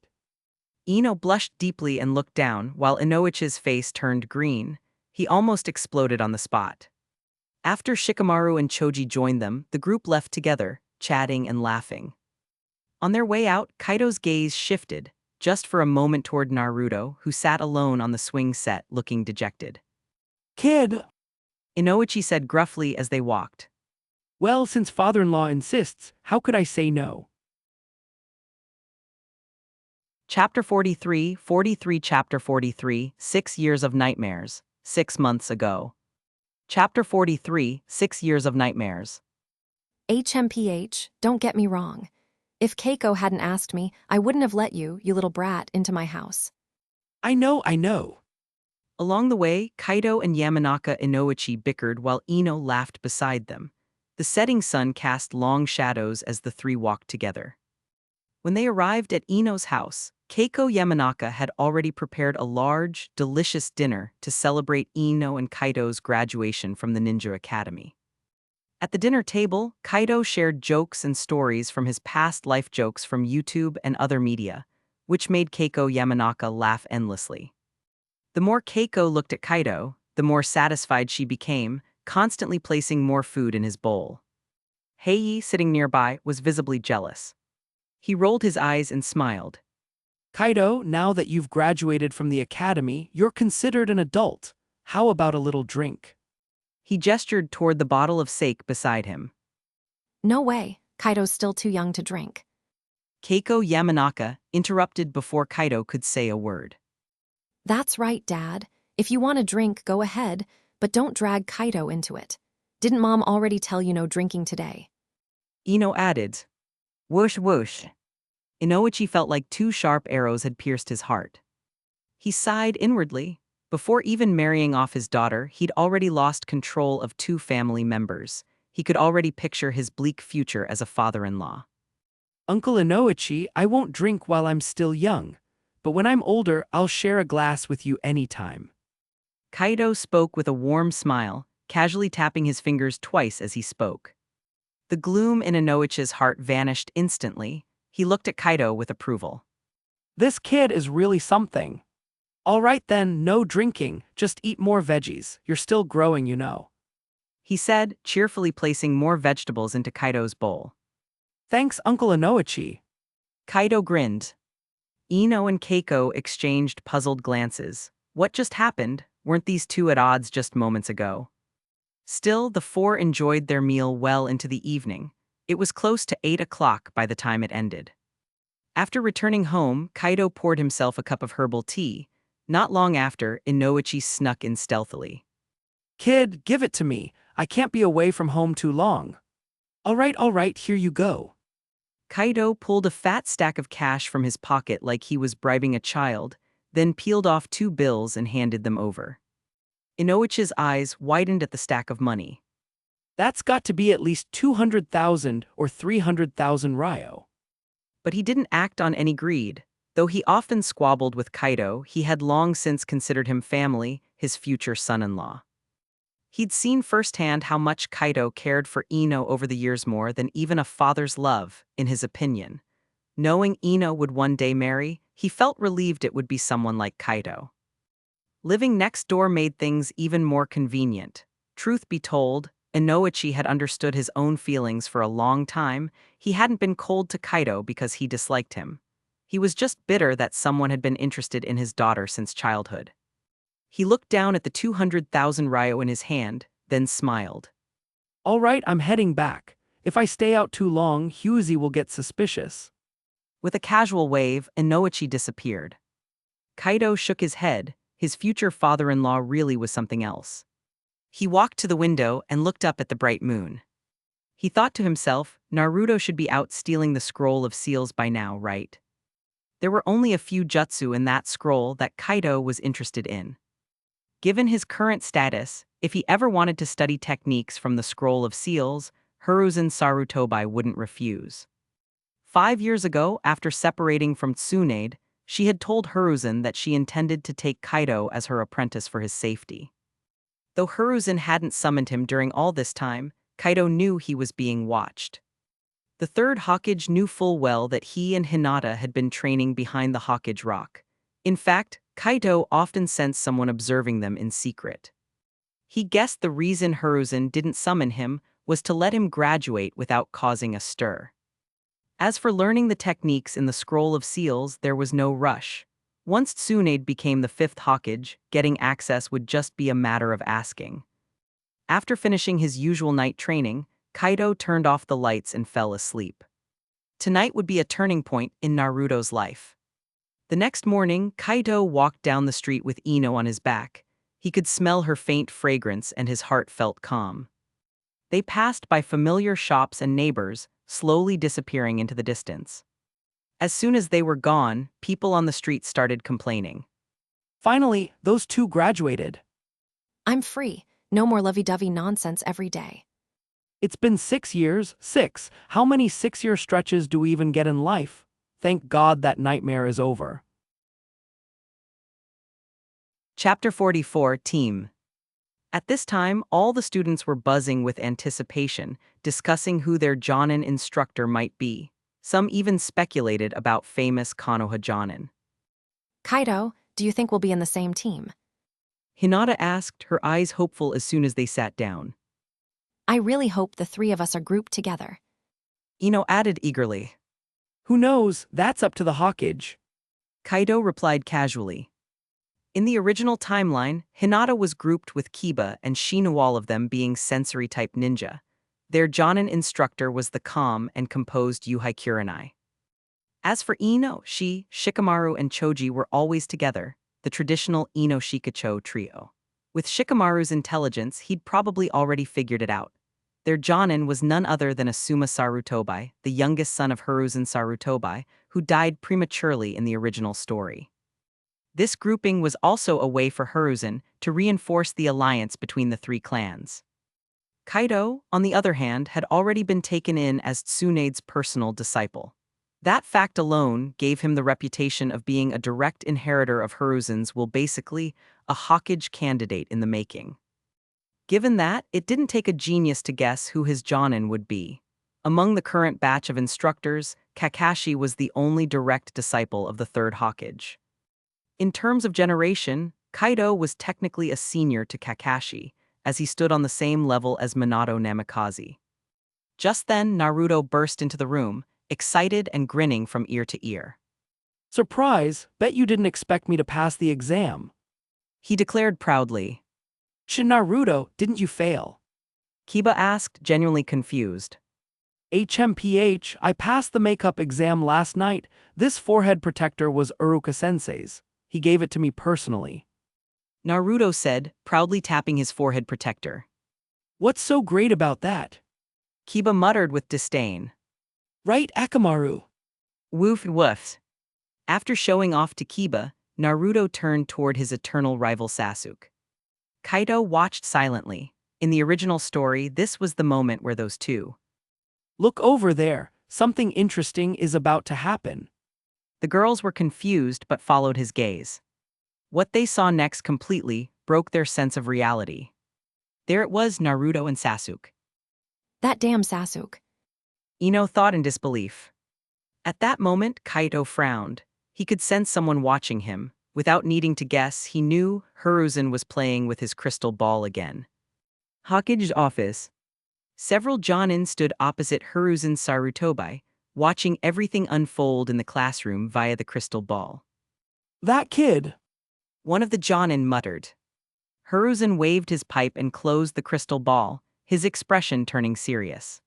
Ino blushed deeply and looked down while Inoichi's face turned green. He almost exploded on the spot. After Shikamaru and Choji joined them, the group left together, chatting and laughing. On their way out, Kaido's gaze shifted, just for a moment toward Naruto, who sat alone on the swing set looking dejected. Kid! Inoichi said gruffly as they walked. Well, since father-in-law insists, how could I say no? Chapter 43 Chapter 43, 6 Years of Nightmares, 6 months ago. Chapter 43, 6 Years of Nightmares. HMPH, don't get me wrong. If Keiko hadn't asked me, I wouldn't have let you little brat, into my house. I know. Along the way, Kaido and Yamanaka Inoichi bickered while Ino laughed beside them. The setting sun cast long shadows as the three walked together. When they arrived at Ino's house, Keiko Yamanaka had already prepared a large, delicious dinner to celebrate Ino and Kaido's graduation from the Ninja Academy. At the dinner table, Kaido shared jokes and stories from his past life, jokes from YouTube and other media, which made Keiko Yamanaka laugh endlessly. The more Keiko looked at Kaido, the more satisfied she became, constantly placing more food in his bowl. Heiyi, sitting nearby, was visibly jealous. He rolled his eyes and smiled. Kaido, now that you've graduated from the academy, you're considered an adult. How about a little drink? He gestured toward the bottle of sake beside him. No way, Kaido's still too young to drink. Keiko Yamanaka interrupted before Kaido could say a word. That's right, Dad. If you want a drink, go ahead, but don't drag Kaido into it. Didn't Mom already tell you no drinking today? Ino added. Whoosh whoosh. Inoichi felt like 2 sharp arrows had pierced his heart. He sighed inwardly. Before even marrying off his daughter, he'd already lost control of 2 family members. He could already picture his bleak future as a father-in-law. Uncle Inoichi, I won't drink while I'm still young. But when I'm older, I'll share a glass with you anytime. Kaido spoke with a warm smile, casually tapping his fingers twice as he spoke. The gloom in Inoichi's heart vanished instantly. He looked at Kaido with approval. This kid is really something. All right then, no drinking, just eat more veggies. You're still growing, you know. He said, cheerfully placing more vegetables into Kaido's bowl. Thanks, Uncle Inoichi. Kaido grinned. Ino and Keiko exchanged puzzled glances. What just happened? Weren't these 2 at odds just moments ago? Still, the 4 enjoyed their meal well into the evening. It was close to 8 o'clock by the time it ended. After returning home, Kaido poured himself a cup of herbal tea. Not long after, Inoichi snuck in stealthily. Kid, give it to me. I can't be away from home too long. All right, here you go. Kaido pulled a fat stack of cash from his pocket like he was bribing a child, then peeled off 2 bills and handed them over. Inoichi's eyes widened at the stack of money. That's got to be at least 200,000 or 300,000 ryo. But he didn't act on any greed. Though he often squabbled with Kaido, he had long since considered him family, his future son-in-law. He'd seen firsthand how much Kaido cared for Ino over the years, more than even a father's love, in his opinion. Knowing Ino would one day marry, he felt relieved it would be someone like Kaido. Living next door made things even more convenient. Truth be told, Inoichi had understood his own feelings for a long time. He hadn't been cold to Kaido because he disliked him. He was just bitter that someone had been interested in his daughter since childhood. He looked down at the 200,000 ryo in his hand, then smiled. All right, I'm heading back. If I stay out too long, Hughesy will get suspicious. With a casual wave, Inoichi disappeared. Kaido shook his head. His future father-in-law really was something else. He walked to the window and looked up at the bright moon. He thought to himself, Naruto should be out stealing the scroll of seals by now, right? There were only a few jutsu in that scroll that Kaido was interested in. Given his current status, if he ever wanted to study techniques from the Scroll of Seals, Hiruzen Sarutobi wouldn't refuse. 5 years ago, after separating from Tsunade, she had told Hiruzen that she intended to take Kaido as her apprentice for his safety. Though Hiruzen hadn't summoned him during all this time, Kaido knew he was being watched. The third Hokage knew full well that he and Hinata had been training behind the Hokage rock. In fact, Kaido often sensed someone observing them in secret. He guessed the reason Hiruzen didn't summon him was to let him graduate without causing a stir. As for learning the techniques in the Scroll of Seals, there was no rush. Once Tsunade became the fifth Hokage, getting access would just be a matter of asking. After finishing his usual night training, Kaido turned off the lights and fell asleep. Tonight would be a turning point in Naruto's life. The next morning, Kaido walked down the street with Ino on his back. He could smell her faint fragrance and his heart felt calm. They passed by familiar shops and neighbors, slowly disappearing into the distance. As soon as they were gone, people on the street started complaining. Finally, those two graduated. I'm free. No more lovey-dovey nonsense every day. It's been 6 years. 6. How many 6-year stretches do we even get in life? Thank God that nightmare is over. Chapter 44, Team. At this time, all the students were buzzing with anticipation, discussing who their Jonin instructor might be. Some even speculated about famous Konoha Jonin. Kaido, do you think we'll be in the same team? Hinata asked, her eyes hopeful as soon as they sat down. I really hope the three of us are grouped together. Ino added eagerly. Who knows, that's up to the Hokage. Kaido replied casually. In the original timeline, Hinata was grouped with Kiba and Shinu, all of them being sensory-type ninja. Their Jonin instructor was the calm and composed Yuhei Kurenai. As for Ino, she, Shikamaru and Choji were always together, the traditional Ino-Shikacho trio. With Shikamaru's intelligence, he'd probably already figured it out. Their Jonin was none other than Asuma Sarutobi, the youngest son of Hiruzen Sarutobi, who died prematurely in the original story. This grouping was also a way for Hiruzen to reinforce the alliance between the three clans. Kaido, on the other hand, had already been taken in as Tsunade's personal disciple. That fact alone gave him the reputation of being a direct inheritor of Hiruzen's, basically a Hokage candidate in the making. Given that, it didn't take a genius to guess who his Jonin would be. Among the current batch of instructors, Kakashi was the only direct disciple of the third Hokage. In terms of generation, Kaido was technically a senior to Kakashi, as he stood on the same level as Minato Namikaze. Just then, Naruto burst into the room, excited and grinning from ear to ear. Surprise, bet you didn't expect me to pass the exam. He declared proudly. Naruto, didn't you fail? Kiba asked, genuinely confused. HMPH, I passed the makeup exam last night. This forehead protector was Uruka-sensei's. He gave it to me personally. Naruto said, proudly tapping his forehead protector. What's so great about that? Kiba muttered with disdain. Right, Akamaru? Woof woofs. After showing off to Kiba, Naruto turned toward his eternal rival Sasuke. Kaido watched silently. In the original story, this was the moment where those two. Look over there, something interesting is about to happen. The girls were confused but followed his gaze. What they saw next completely broke their sense of reality. There it was, Naruto and Sasuke. That damn Sasuke. Ino thought in disbelief. At that moment, Kaido frowned. He could sense someone watching him. Without needing to guess, he knew Hiruzen was playing with his crystal ball again. Hokage's office. Several Jonin stood opposite Hiruzen Sarutobi, watching everything unfold in the classroom via the crystal ball. That kid! One of the Jonin muttered. Hiruzen waved his pipe and closed the crystal ball, his expression turning serious.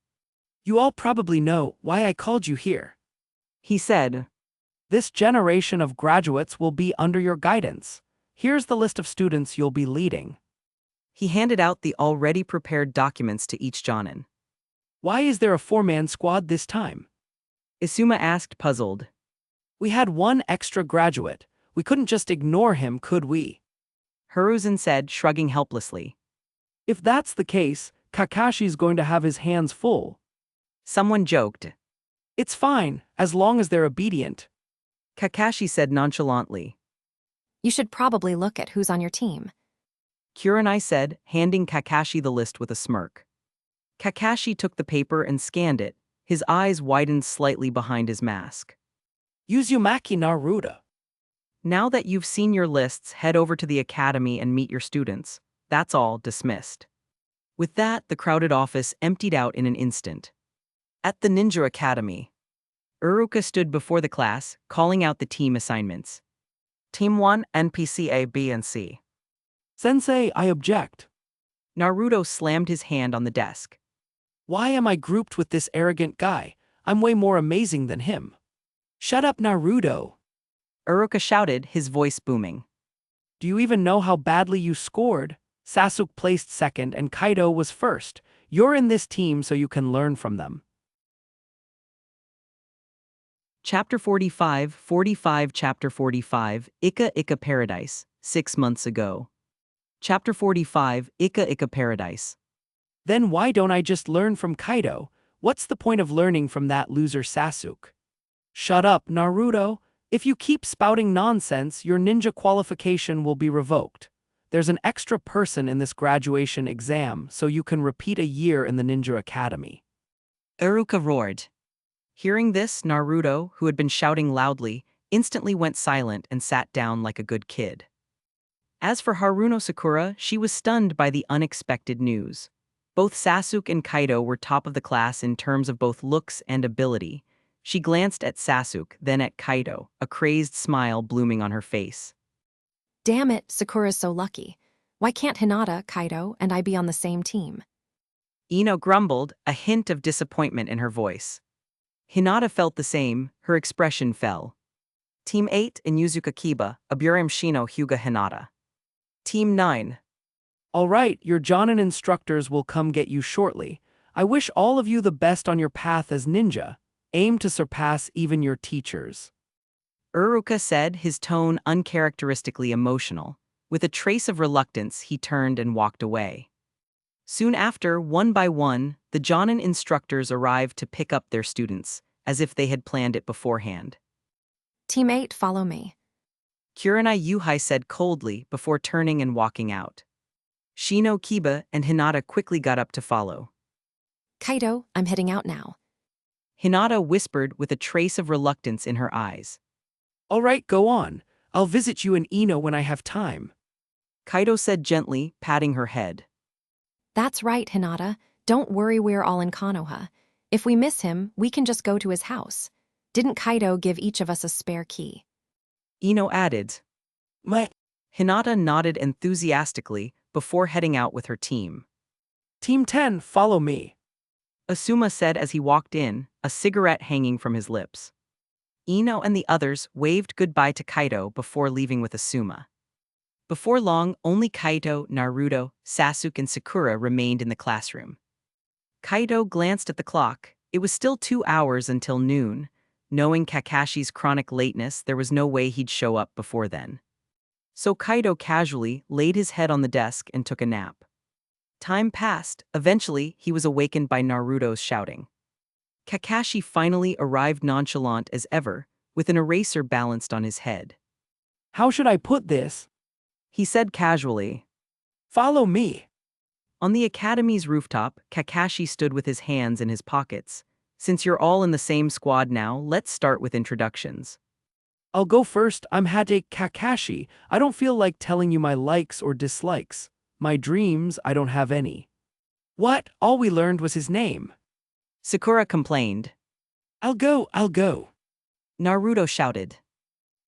You all probably know why I called you here. He said. This generation of graduates will be under your guidance. Here's the list of students you'll be leading. He handed out the already prepared documents to each Jonin. Why is there a 4-man squad this time? Asuma asked, puzzled. We had one extra graduate. We couldn't just ignore him, could we? Hiruzen said, shrugging helplessly. If that's the case, Kakashi's going to have his hands full. Someone joked. It's fine, as long as they're obedient. Kakashi said nonchalantly. You should probably look at who's on your team. Kurenai said, handing Kakashi the list with a smirk. Kakashi took the paper and scanned it, his eyes widened slightly behind his mask. Uzumaki Naruto. Now that you've seen your lists, head over to the academy and meet your students. That's all, dismissed. With that, the crowded office emptied out in an instant. At the Ninja Academy, Uruka stood before the class, calling out the team assignments. Team 1, NPC A, B, and C. Sensei, I object. Naruto slammed his hand on the desk. Why am I grouped with this arrogant guy? I'm way more amazing than him. Shut up, Naruto. Uruka shouted, his voice booming. Do you even know how badly you scored? Sasuke placed second and Kaido was first. You're in this team so you can learn from them. Chapter 45 Chapter 45, Ika Paradise, 6 months ago. Chapter 45, Ika Paradise. Then why don't I just learn from Kaido? What's the point of learning from that loser Sasuke? Shut up, Naruto. If you keep spouting nonsense, your ninja qualification will be revoked. There's an extra person in this graduation exam, so you can repeat a year in the Ninja Academy. Uruka roared. Hearing this, Naruto, who had been shouting loudly, instantly went silent and sat down like a good kid. As for Haruno Sakura, she was stunned by the unexpected news. Both Sasuke and Kaido were top of the class in terms of both looks and ability. She glanced at Sasuke, then at Kaido, a crazed smile blooming on her face. Damn it, Sakura's so lucky. Why can't Hinata, Kaido, and I be on the same team? Ino grumbled, a hint of disappointment in her voice. Hinata felt the same, her expression fell. Team 8 in Yuzuka Kiba, Aburam Shino Hyuga Hinata. Team 9. All right, your Jonin instructors will come get you shortly. I wish all of you the best on your path as ninja. Aim to surpass even your teachers. Uruka said, his tone uncharacteristically emotional. With a trace of reluctance, he turned and walked away. Soon after, one by one, the Jonin instructors arrived to pick up their students, as if they had planned it beforehand. Team 8, follow me. Kurenai Yuhai said coldly before turning and walking out. Shino, Kiba, and Hinata quickly got up to follow. Kaido, I'm heading out now. Hinata whispered with a trace of reluctance in her eyes. All right, go on. I'll visit you and Ino when I have time. Kaido said gently, patting her head. That's right, Hinata. Don't worry, we're all in Konoha. If we miss him, we can just go to his house. Didn't Kaido give each of us a spare key? Ino added. Hinata nodded enthusiastically before heading out with her team. Team 10, follow me. Asuma said as he walked in, a cigarette hanging from his lips. Ino and the others waved goodbye to Kaido before leaving with Asuma. Before long, only Kaido, Naruto, Sasuke, and Sakura remained in the classroom. Kaido glanced at the clock. It was still 2 hours until noon. Knowing Kakashi's chronic lateness, there was no way he'd show up before then. So Kaido casually laid his head on the desk and took a nap. Time passed. Eventually, he was awakened by Naruto's shouting. Kakashi finally arrived nonchalant as ever, with an eraser balanced on his head. How should I put this? He said casually. Follow me. On the academy's rooftop, Kakashi stood with his hands in his pockets. Since you're all in the same squad now, let's start with introductions. I'll go first. I'm Hade Kakashi. I don't feel like telling you my likes or dislikes. My dreams, I don't have any. What? All we learned was his name. Sakura complained. I'll go. Naruto shouted.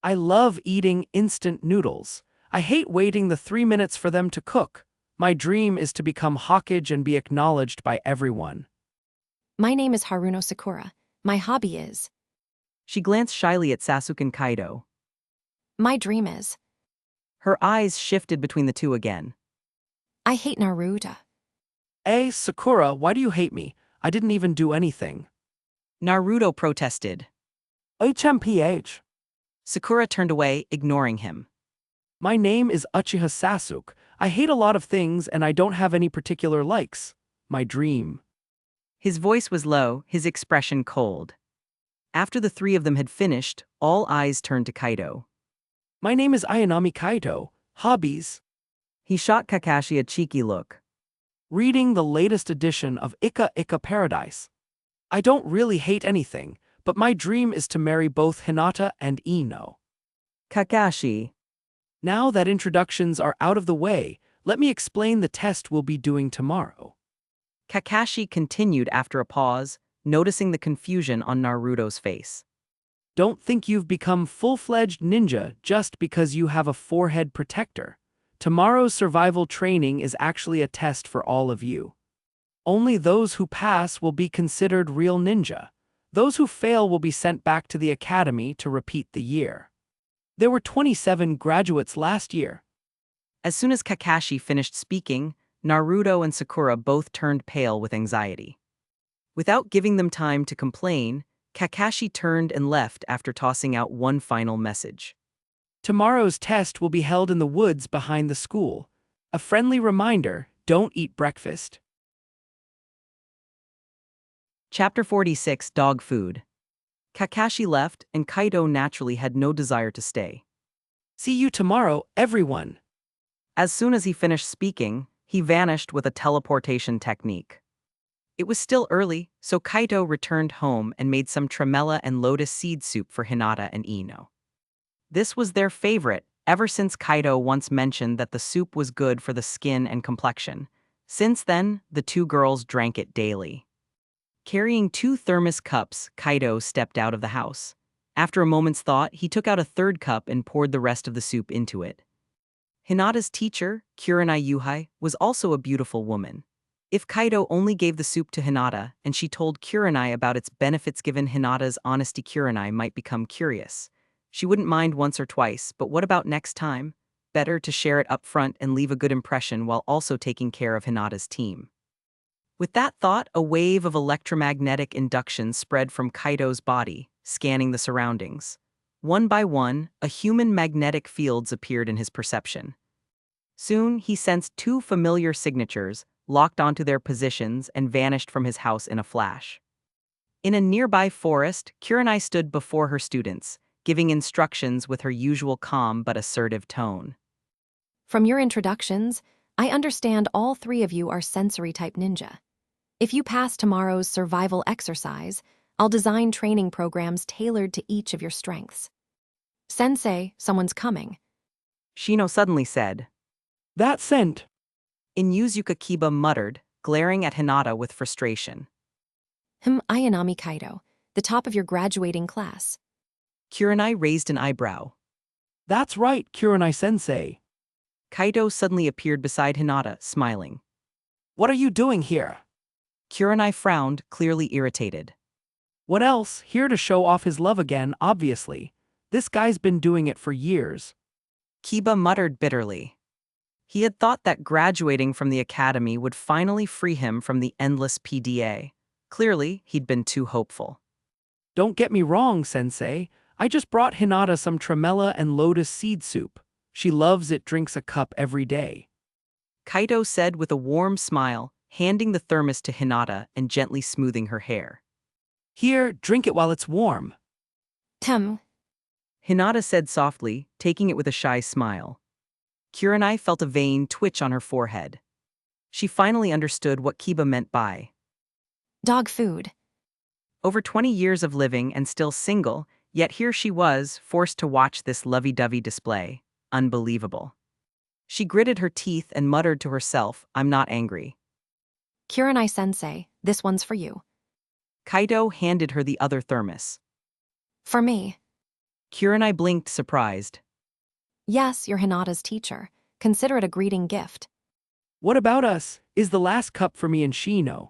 I love eating instant noodles. I hate waiting the 3 minutes for them to cook. My dream is to become Hokage and be acknowledged by everyone. My name is Haruno Sakura. My hobby is. She glanced shyly at Sasuke and Kaido. My dream is. Her eyes shifted between the two again. I hate Naruto. Hey, Sakura, why do you hate me? I didn't even do anything. Naruto protested. HMPH. Sakura turned away, ignoring him. My name is Uchiha Sasuke. I hate a lot of things and I don't have any particular likes. My dream. His voice was low, his expression cold. After the three of them had finished, all eyes turned to Kaido. My name is Ayanami Kaito. Hobbies. He shot Kakashi a cheeky look. Reading the latest edition of Ika Ika Paradise. I don't really hate anything, but my dream is to marry both Hinata and Ino. Kakashi. Now that introductions are out of the way, let me explain the test we'll be doing tomorrow. Kakashi continued after a pause, noticing the confusion on Naruto's face. Don't think you've become full-fledged ninja just because you have a forehead protector. Tomorrow's survival training is actually a test for all of you. Only those who pass will be considered real ninja. Those who fail will be sent back to the academy to repeat the year. There were 27 graduates last year. As soon as Kakashi finished speaking, Naruto and Sakura both turned pale with anxiety. Without giving them time to complain, Kakashi turned and left after tossing out one final message. Tomorrow's test will be held in the woods behind the school. A friendly reminder, don't eat breakfast. Chapter 46, Dog Food. Kakashi left, and Kaido naturally had no desire to stay. See you tomorrow, everyone. As soon as he finished speaking, he vanished with a teleportation technique. It was still early, so Kaido returned home and made some tremella and lotus seed soup for Hinata and Ino. This was their favorite, ever since Kaido once mentioned that the soup was good for the skin and complexion. Since then, the two girls drank it daily. Carrying 2 thermos cups, Kaido stepped out of the house. After a moment's thought, he took out a third cup and poured the rest of the soup into it. Hinata's teacher, Kurenai Yuhai, was also a beautiful woman. If Kaido only gave the soup to Hinata and she told Kurenai about its benefits given Hinata's honesty, Kurenai might become curious. She wouldn't mind once or twice, but what about next time? Better to share it up front and leave a good impression while also taking care of Hinata's team. With that thought, a wave of electromagnetic induction spread from Kaido's body, scanning the surroundings. One by one, a human magnetic fields appeared in his perception. Soon, he sensed 2 familiar signatures, locked onto their positions and vanished from his house in a flash. In a nearby forest, Kurenai stood before her students, giving instructions with her usual calm but assertive tone. From your introductions, I understand all 3 of you are sensory-type ninja. If you pass tomorrow's survival exercise, I'll design training programs tailored to each of your strengths. Sensei, someone's coming. Shino suddenly said. That scent. Inuzuka Kiba muttered, glaring at Hinata with frustration. Ayanami Kaido, the top of your graduating class. Kurenai raised an eyebrow. That's right, Kurenai-sensei. Kaido suddenly appeared beside Hinata, smiling. What are you doing here? Kurenai frowned, clearly irritated. What else? Here to show off his love again, obviously. This guy's been doing it for years. Kiba muttered bitterly. He had thought that graduating from the academy would finally free him from the endless PDA. Clearly, he'd been too hopeful. Don't get me wrong, sensei. I just brought Hinata some tremella and lotus seed soup. She loves it, drinks a cup every day. Kaido said with a warm smile, handing the thermos to Hinata and gently smoothing her hair. Here, drink it while it's warm. Hinata said softly, taking it with a shy smile. Kurenai felt a vein twitch on her forehead. She finally understood what Kiba meant by dog food. Over 20 years of living and still single, yet here she was, forced to watch this lovey-dovey display. Unbelievable. She gritted her teeth and muttered to herself, I'm not angry. Kurenai-sensei, this one's for you. Kaido handed her the other thermos. For me. Kurenai blinked, surprised. Yes, you're Hinata's teacher. Consider it a greeting gift. What about us? Is the last cup for me and Shino?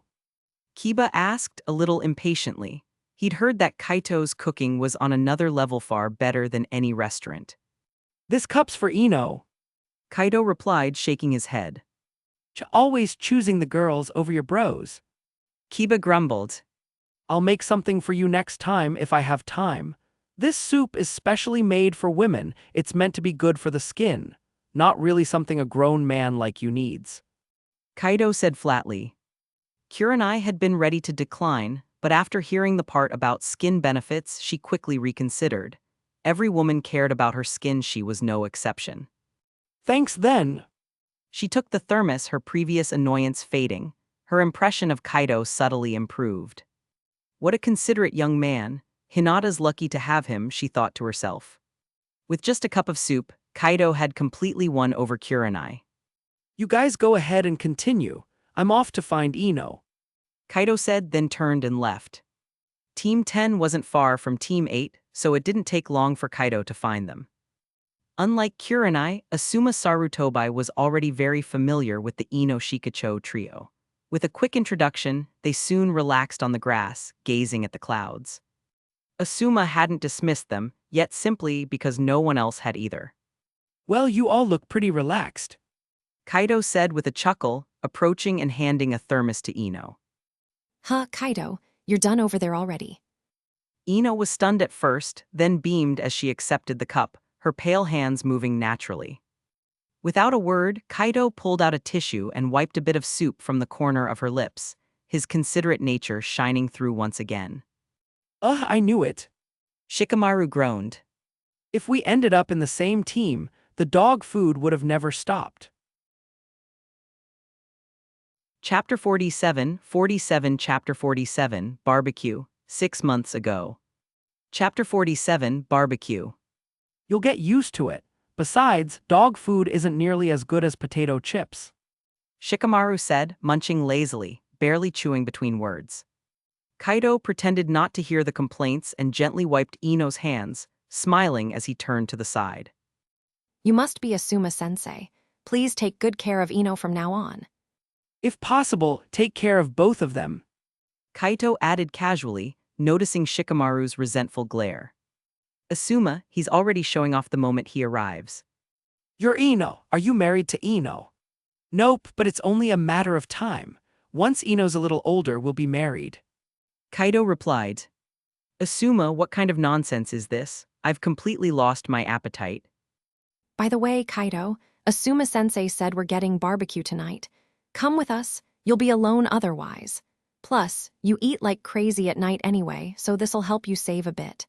Kiba asked, a little impatiently. He'd heard that Kaito's cooking was on another level, far better than any restaurant. This cup's for Ino. Kaido replied, shaking his head. Always choosing the girls over your bros. Kiba grumbled. I'll make something for you next time if I have time. This soup is specially made for women. It's meant to be good for the skin. not really something a grown man like you needs. Kaido said flatly. Kurenai had been ready to decline, but after hearing the part about skin benefits, she quickly reconsidered. Every woman cared about her skin, she was no exception. Thanks then. She took the thermos, her previous annoyance fading. Her impression of Kaido subtly improved. What a considerate young man. Hinata's lucky to have him, she thought to herself. With just a cup of soup, Kaido had completely won over Kurenai. You guys go ahead and continue. I'm off to find Ino. Kaido said, then turned and left. Team 10 wasn't far from Team 8, so it didn't take long for Kaido to find them. Unlike Kurenai, Asuma Sarutobi was already very familiar with the Ino Shikacho trio. With a quick introduction, they soon relaxed on the grass, gazing at the clouds. Asuma hadn't dismissed them, yet simply because no one else had either. Well, you all look pretty relaxed. Kaido said with a chuckle, approaching and handing a thermos to Ino. Huh, Kaido, you're done over there already. Ino was stunned at first, then beamed as she accepted the cup, her pale hands moving naturally. Without a word, Kaido pulled out a tissue and wiped a bit of soup from the corner of her lips, his considerate nature shining through once again. I knew it. Shikamaru groaned. If we ended up in the same team, the dog food would have never stopped. Chapter 47, Chapter 47, Barbecue, 6 months ago. Chapter 47, Barbecue. You'll get used to it. Besides, dog food isn't nearly as good as potato chips. Shikamaru said, munching lazily, barely chewing between words. Kaido pretended not to hear the complaints and gently wiped Ino's hands, smiling as he turned to the side. You must be Asuma-sensei. Please take good care of Ino from now on. If possible, take care of both of them. Kaito added casually, noticing Shikamaru's resentful glare. Asuma, he's already showing off the moment he arrives. You're Ino. Are you married to Ino? Nope, but it's only a matter of time. Once Ino's a little older, we'll be married. Kaido replied. Asuma, what kind of nonsense is this? I've completely lost my appetite. By the way, Kaido, Asuma-sensei said we're getting barbecue tonight. Come with us, you'll be alone otherwise. Plus, you eat like crazy at night anyway, so this'll help you save a bit.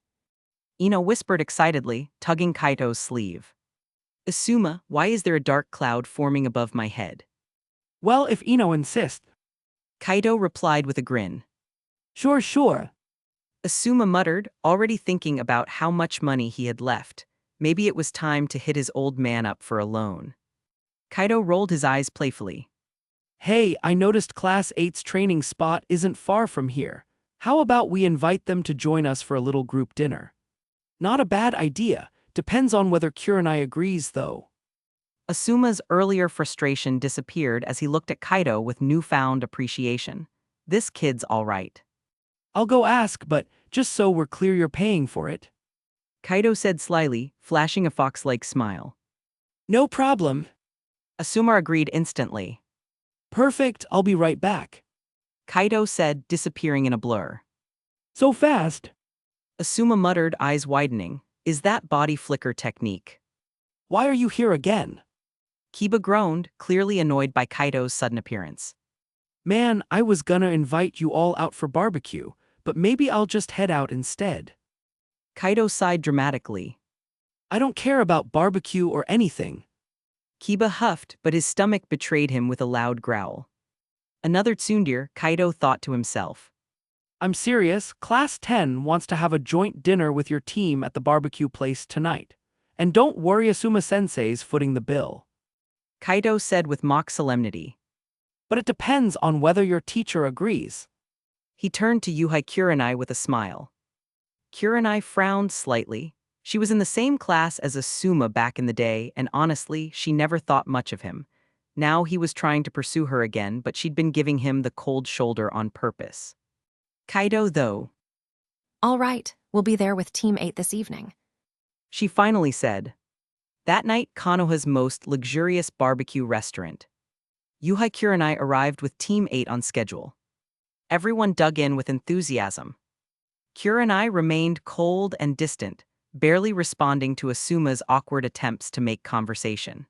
Ino whispered excitedly, tugging Kaito's sleeve. Asuma, why is there a dark cloud forming above my head? Well, if Ino insists. Kaido replied with a grin. Sure. Asuma muttered, already thinking about how much money he had left. Maybe it was time to hit his old man up for a loan. Kaido rolled his eyes playfully. Hey, I noticed Class 8's training spot isn't far from here. How about we invite them to join us for a little group dinner? Not a bad idea. Depends on whether Kurenai agrees, though. Asuma's earlier frustration disappeared as he looked at Kaido with newfound appreciation. This kid's all right. I'll go ask, but just so we're clear, you're paying for it. Kaido said slyly, flashing a fox-like smile. No problem. Asuma agreed instantly. Perfect, I'll be right back. Kaido said, disappearing in a blur. So fast. Asuma muttered, eyes widening. Is that body flicker technique? Why are you here again? Kiba groaned, clearly annoyed by Kaido's sudden appearance. Man, I was gonna invite you all out for barbecue, but maybe I'll just head out instead. Kaido sighed dramatically. I don't care about barbecue or anything. Kiba huffed, but his stomach betrayed him with a loud growl. Another tsundere, Kaido thought to himself. I'm serious, Class 10 wants to have a joint dinner with your team at the barbecue place tonight. And don't worry, Asuma-sensei's footing the bill. Kaido said with mock solemnity. But it depends on whether your teacher agrees. He turned to Yuhai Kurenai with a smile. Kurenai frowned slightly. She was in the same class as Asuma back in the day, and honestly, she never thought much of him. Now he was trying to pursue her again, but she'd been giving him the cold shoulder on purpose. Kaido, though. All right, we'll be there with Team 8 this evening. She finally said. That night, Konoha's most luxurious barbecue restaurant. Yuhai Kurenai arrived with Team 8 on schedule. Everyone dug in with enthusiasm. Kurenai remained cold and distant, barely responding to Asuma's awkward attempts to make conversation.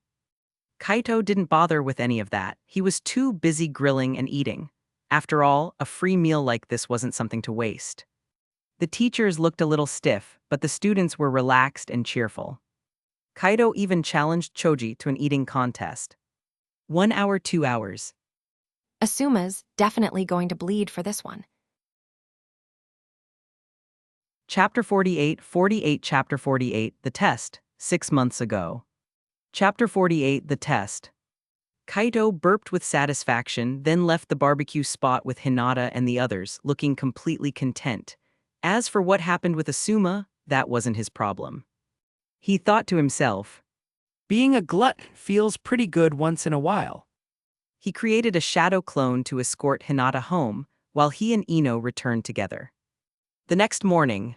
Kaito didn't bother with any of that. He was too busy grilling and eating. After all, a free meal like this wasn't something to waste. The teachers looked a little stiff, but the students were relaxed and cheerful. Kaito even challenged Choji to an eating contest. 1 hour, 2 hours. Asuma's definitely going to bleed for this one. Chapter 48, Chapter 48, The Test, 6 months ago. Chapter 48, The Test. Kaito burped with satisfaction, then left the barbecue spot with Hinata and the others, looking completely content. As for what happened with Asuma, that wasn't his problem. He thought to himself. Being a glutton feels pretty good once in a while. He created a shadow clone to escort Hinata home, while he and Ino returned together. The next morning,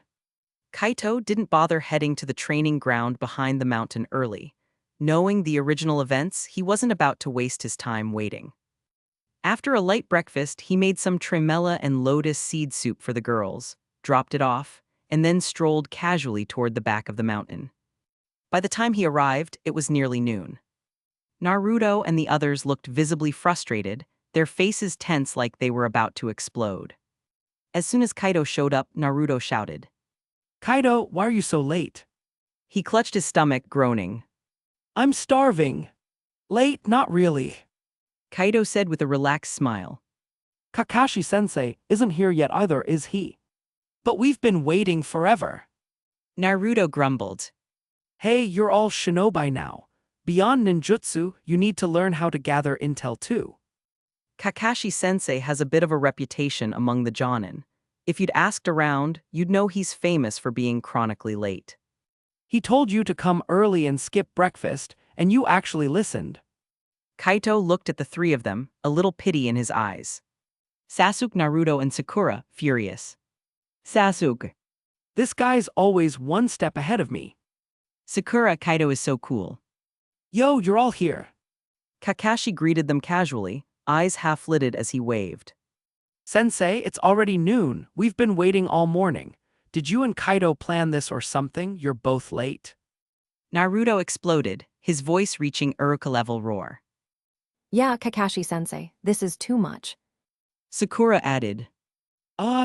Kaito didn't bother heading to the training ground behind the mountain early. Knowing the original events, he wasn't about to waste his time waiting. After a light breakfast, he made some tremella and lotus seed soup for the girls, dropped it off, and then strolled casually toward the back of the mountain. By the time he arrived, it was nearly noon. Naruto and the others looked visibly frustrated, their faces tense like they were about to explode. As soon as Kaito showed up, Naruto shouted. Kaito, why are you so late? He clutched his stomach, groaning. I'm starving. Late, not really. Kaito said with a relaxed smile. Kakashi-sensei isn't here yet either, is he? But we've been waiting forever. Naruto grumbled. Hey, you're all shinobi now. Beyond ninjutsu, you need to learn how to gather intel too. Kakashi-sensei has a bit of a reputation among the Jonin. If you'd asked around, you'd know he's famous for being chronically late. He told you to come early and skip breakfast, and you actually listened. Kaito looked at the three of them, a little pity in his eyes. Sasuke, Naruto, and Sakura, furious. Sasuke. This guy's always one step ahead of me. Sakura, Kaito is so cool. Yo, you're all here. Kakashi greeted them casually, eyes half-lidded as he waved. Sensei, it's already noon. We've been waiting all morning. Did you and Kaito plan this or something? You're both late. Naruto exploded, his voice reaching Uruka-level roar. Yeah, Kakashi-sensei, this is too much. Sakura added.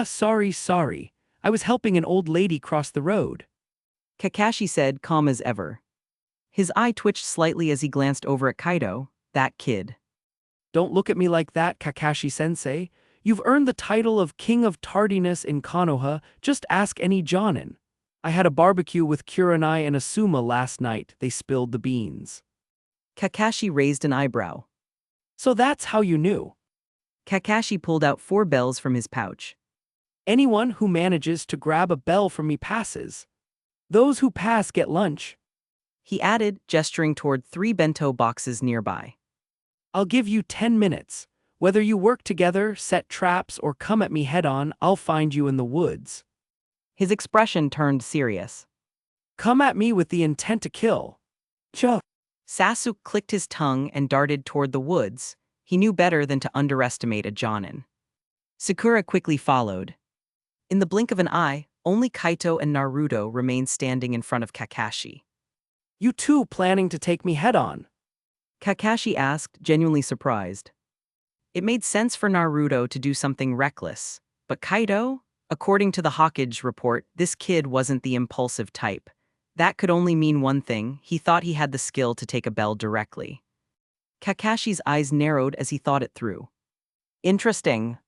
Sorry. I was helping an old lady cross the road. Kakashi said, calm as ever. His eye twitched slightly as he glanced over at Kaito, that kid. Don't look at me like that, Kakashi-sensei. You've earned the title of King of Tardiness in Konoha, just ask any Jonin. I had a barbecue with Kurenai and Asuma last night, they spilled the beans. Kakashi raised an eyebrow. So that's how you knew. Kakashi pulled out 4 bells from his pouch. Anyone who manages to grab a bell from me passes. Those who pass get lunch. He added, gesturing toward 3 bento boxes nearby. I'll give you 10 minutes. Whether you work together, set traps, or come at me head-on, I'll find you in the woods. His expression turned serious. Come at me with the intent to kill. Chuck. Sasuke clicked his tongue and darted toward the woods. He knew better than to underestimate a Jonin. Sakura quickly followed. In the blink of an eye, only Kaito and Naruto remained standing in front of Kakashi. You two planning to take me head-on? Kakashi asked, genuinely surprised. It made sense for Naruto to do something reckless, but Kaito? According to the Hawkage report, this kid wasn't the impulsive type. That could only mean one thing: he thought he had the skill to take a bell directly. Kakashi's eyes narrowed as he thought it through. Interesting.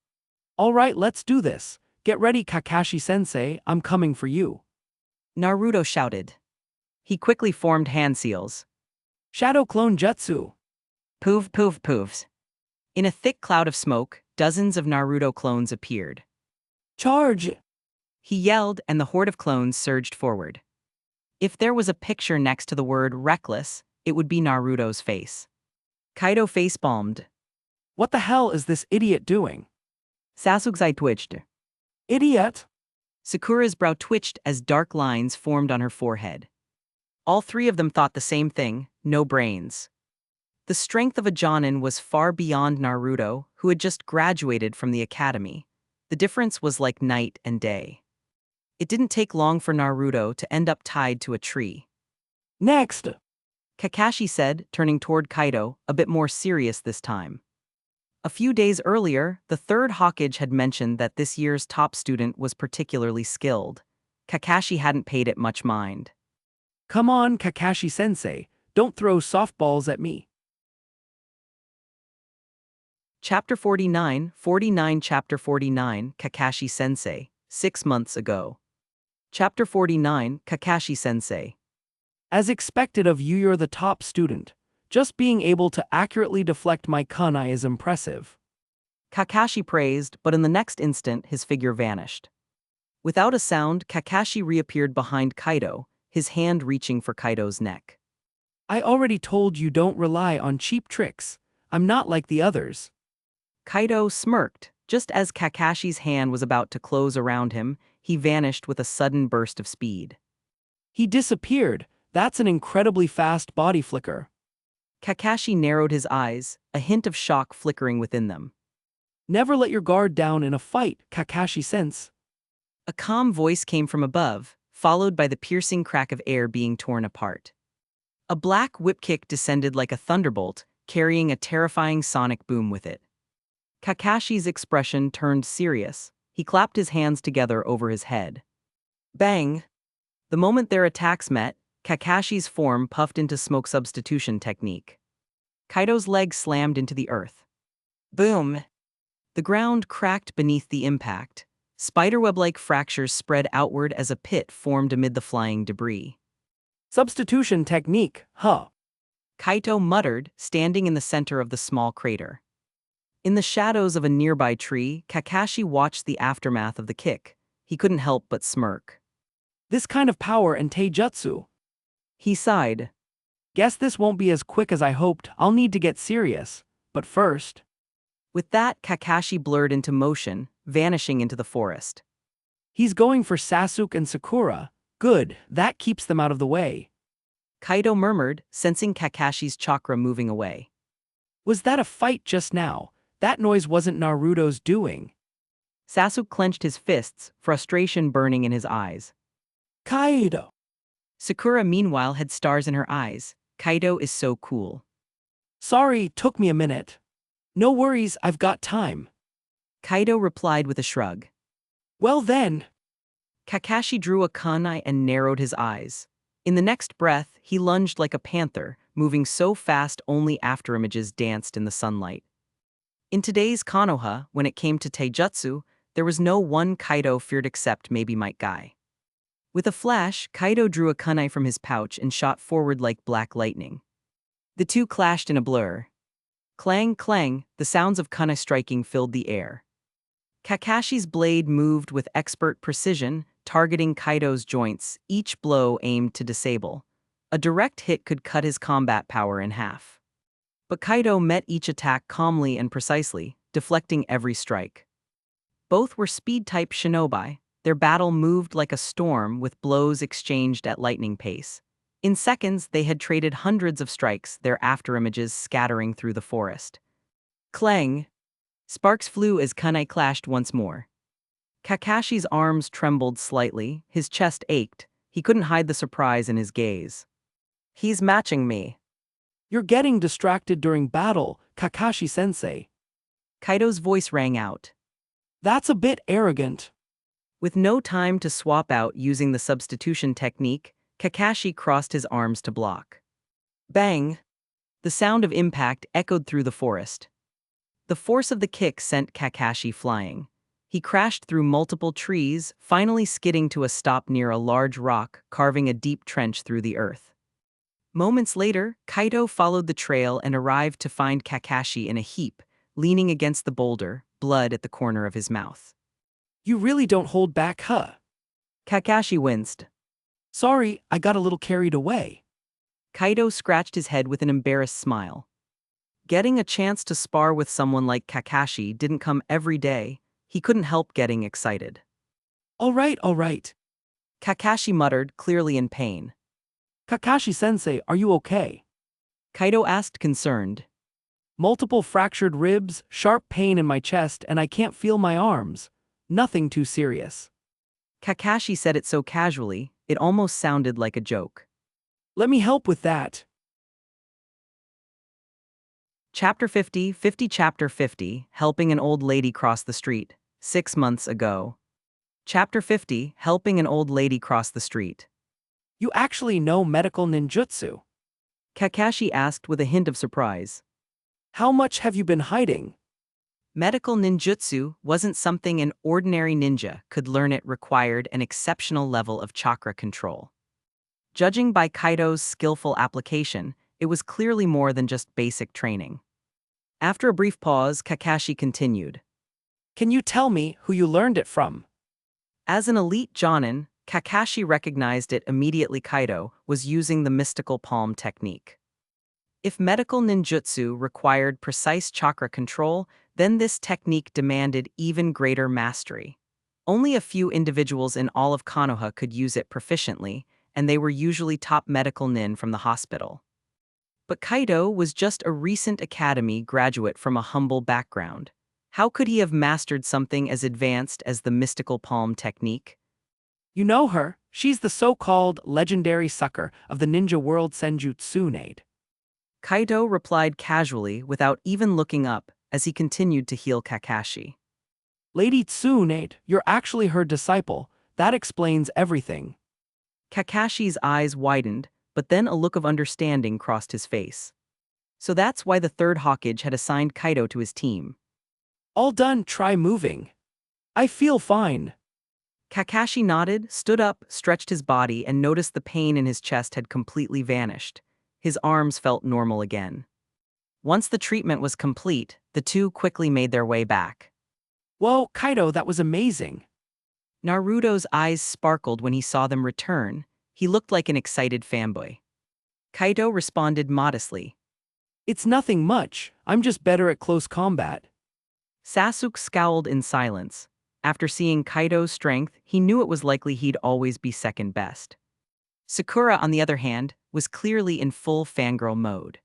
All right, let's do this. Get ready, Kakashi-sensei, I'm coming for you. Naruto shouted. He quickly formed hand seals. Shadow Clone Jutsu. Poof, poof, poofs. In a thick cloud of smoke, dozens of Naruto clones appeared. Charge! He yelled, and the horde of clones surged forward. If there was a picture next to the word reckless, it would be Naruto's face. Kaito facepalmed. What the hell is this idiot doing? Sasuke's eye twitched. Idiot! Sakura's brow twitched as dark lines formed on her forehead. All 3 of them thought the same thing: no brains. The strength of a Jonin was far beyond Naruto, who had just graduated from the academy. The difference was like night and day. It didn't take long for Naruto to end up tied to a tree. Next! Kakashi said, turning toward Kaido, a bit more serious this time. A few days earlier, the third Hokage had mentioned that this year's top student was particularly skilled. Kakashi hadn't paid it much mind. Come on, Kakashi-sensei, don't throw softballs at me. Chapter 49, Chapter 49, Kakashi-sensei, 6 months ago. Chapter 49, Kakashi-sensei. As expected of you, you're the top student. Just being able to accurately deflect my kunai is impressive. Kakashi praised, but in the next instant his figure vanished. Without a sound, Kakashi reappeared behind Kaido, his hand reaching for Kaido's neck. I already told you don't rely on cheap tricks. I'm not like the others. Kaido smirked. Just as Kakashi's hand was about to close around him, he vanished with a sudden burst of speed. He disappeared. That's an incredibly fast body flicker. Kakashi narrowed his eyes, a hint of shock flickering within them. Never let your guard down in a fight, Kakashi-sensei. A calm voice came from above, followed by the piercing crack of air being torn apart. A black whip kick descended like a thunderbolt, carrying a terrifying sonic boom with it. Kakashi's expression turned serious. He clapped his hands together over his head. Bang! The moment their attacks met, Kakashi's form puffed into smoke substitution technique. Kaido's leg slammed into the earth. Boom! The ground cracked beneath the impact. Spiderweb-like fractures spread outward as a pit formed amid the flying debris. Substitution technique, huh? Kaito muttered, standing in the center of the small crater. In the shadows of a nearby tree, Kakashi watched the aftermath of the kick. He couldn't help but smirk. This kind of power and taijutsu. He sighed. Guess this won't be as quick as I hoped. I'll need to get serious. But first. With that, Kakashi blurred into motion, vanishing into the forest. He's going for Sasuke and Sakura. Good, that keeps them out of the way. Kaido murmured, sensing Kakashi's chakra moving away. Was that a fight just now? That noise wasn't Naruto's doing. Sasuke clenched his fists, frustration burning in his eyes. Kaido. Sakura meanwhile had stars in her eyes. Kaido is so cool. Sorry, took me a minute. No worries, I've got time. Kaido replied with a shrug. Well then. Kakashi drew a kunai and narrowed his eyes. In the next breath, he lunged like a panther, moving so fast only afterimages danced in the sunlight. In today's Konoha, when it came to taijutsu, there was no one Kaido feared except maybe Might Guy. With a flash, Kaido drew a kunai from his pouch and shot forward like black lightning. The two clashed in a blur. Clang, clang, the sounds of kunai striking filled the air. Kakashi's blade moved with expert precision, targeting Kaido's joints, each blow aimed to disable. A direct hit could cut his combat power in half. But Kaido met each attack calmly and precisely, deflecting every strike. Both were speed-type shinobi. Their battle moved like a storm with blows exchanged at lightning pace. In seconds, they had traded hundreds of strikes, their afterimages scattering through the forest. Clang! Sparks flew as kunai clashed once more. Kakashi's arms trembled slightly, his chest ached. He couldn't hide the surprise in his gaze. He's matching me. You're getting distracted during battle, Kakashi-sensei. Kaido's voice rang out. That's a bit arrogant. With no time to swap out using the substitution technique, Kakashi crossed his arms to block. Bang! The sound of impact echoed through the forest. The force of the kick sent Kakashi flying. He crashed through multiple trees, finally skidding to a stop near a large rock, carving a deep trench through the earth. Moments later, Kaido followed the trail and arrived to find Kakashi in a heap, leaning against the boulder, blood at the corner of his mouth. You really don't hold back, huh? Kakashi winced. Sorry, I got a little carried away. Kaido scratched his head with an embarrassed smile. Getting a chance to spar with someone like Kakashi didn't come every day. He couldn't help getting excited. All right. Kakashi muttered, clearly in pain. Kakashi-sensei, are you okay? Kaido asked, concerned. Multiple fractured ribs, sharp pain in my chest, and I can't feel my arms. Nothing too serious. Kakashi said it so casually, it almost sounded like a joke. Let me help with that. Chapter 50, Chapter 50, Helping an Old Lady Cross the Street, 6 months ago. Chapter 50, Helping an Old Lady Cross the Street. You actually know medical ninjutsu. Kakashi asked with a hint of surprise. How much have you been hiding? Medical ninjutsu wasn't something an ordinary ninja could learn. It required an exceptional level of chakra control. Judging by Kaido's skillful application, it was clearly more than just basic training. After a brief pause, Kakashi continued. Can you tell me who you learned it from? As an elite Jonin, Kakashi recognized it immediately. Kaido was using the mystical palm technique. If medical ninjutsu required precise chakra control, then this technique demanded even greater mastery. Only a few individuals in all of Konoha could use it proficiently, and they were usually top medical nin from the hospital. But Kaido was just a recent academy graduate from a humble background. How could he have mastered something as advanced as the mystical palm technique? You know her. She's the so-called legendary sucker of the ninja world, Senju Tsunade. Kaido replied casually without even looking up as he continued to heal Kakashi. Lady Tsunade, you're actually her disciple. That explains everything. Kakashi's eyes widened, but then a look of understanding crossed his face. So that's why the third Hokage had assigned Kaido to his team. All done, try moving. I feel fine. Kakashi nodded, stood up, stretched his body, and noticed the pain in his chest had completely vanished. His arms felt normal again. Once the treatment was complete, the two quickly made their way back. Whoa, Kaido, that was amazing. Naruto's eyes sparkled when he saw them return. He looked like an excited fanboy. Kaido responded modestly. It's nothing much, I'm just better at close combat. Sasuke scowled in silence. After seeing Kaido's strength, he knew it was likely he'd always be second best. Sakura, on the other hand, was clearly in full fangirl mode.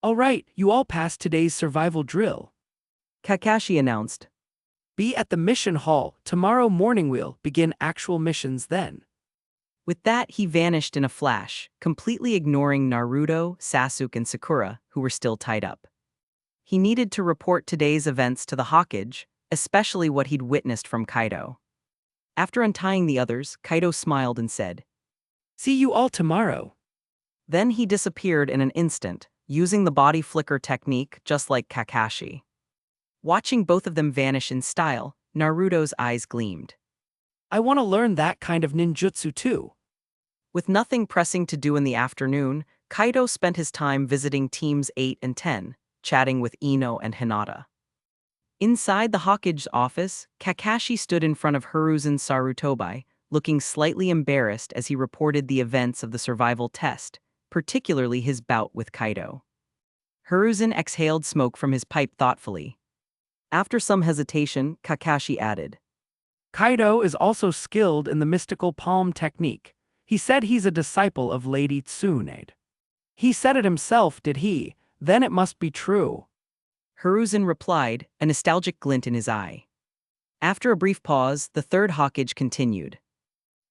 All right, you all passed today's survival drill. Kakashi announced. Be at the mission hall. Tomorrow morning we'll begin actual missions then. With that, he vanished in a flash, completely ignoring Naruto, Sasuke, and Sakura, who were still tied up. He needed to report today's events to the Hokage, especially what he'd witnessed from Kaido. After untying the others, Kaido smiled and said, See you all tomorrow. Then he disappeared in an instant, using the body flicker technique just like Kakashi. Watching both of them vanish in style, Naruto's eyes gleamed. I want to learn that kind of ninjutsu too. With nothing pressing to do in the afternoon, Kaido spent his time visiting Teams 8 and 10, chatting with Ino and Hinata. Inside the Hokage's office, Kakashi stood in front of Hiruzen Sarutobi, looking slightly embarrassed as he reported the events of the survival test, particularly his bout with Kaido. Hiruzen exhaled smoke from his pipe thoughtfully. After some hesitation, Kakashi added, Kaido is also skilled in the mystical palm technique. He said he's a disciple of Lady Tsunade. He said it himself, did he? Then it must be true. Hiruzen replied, a nostalgic glint in his eye. After a brief pause, the third Hokage continued.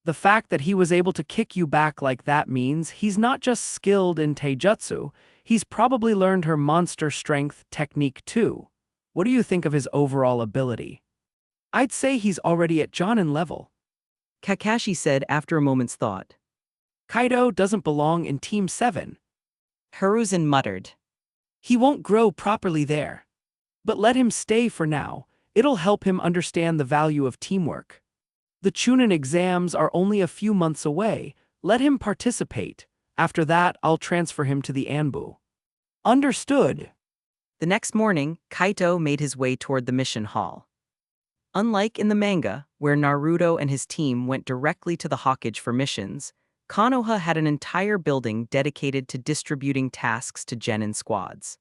The fact that he was able to kick you back like that means he's not just skilled in taijutsu, he's probably learned her monster strength technique too. What do you think of his overall ability? I'd say he's already at Jonin level. Kakashi said after a moment's thought. Kaido doesn't belong in Team 7. Hiruzen muttered. He won't grow properly there. But let him stay for now. It'll help him understand the value of teamwork. The Chunin exams are only a few months away. Let him participate. After that, I'll transfer him to the Anbu. Understood. The next morning, Kaito made his way toward the mission hall. Unlike in the manga, where Naruto and his team went directly to the Hokage for missions, Konoha had an entire building dedicated to distributing tasks to genin squads.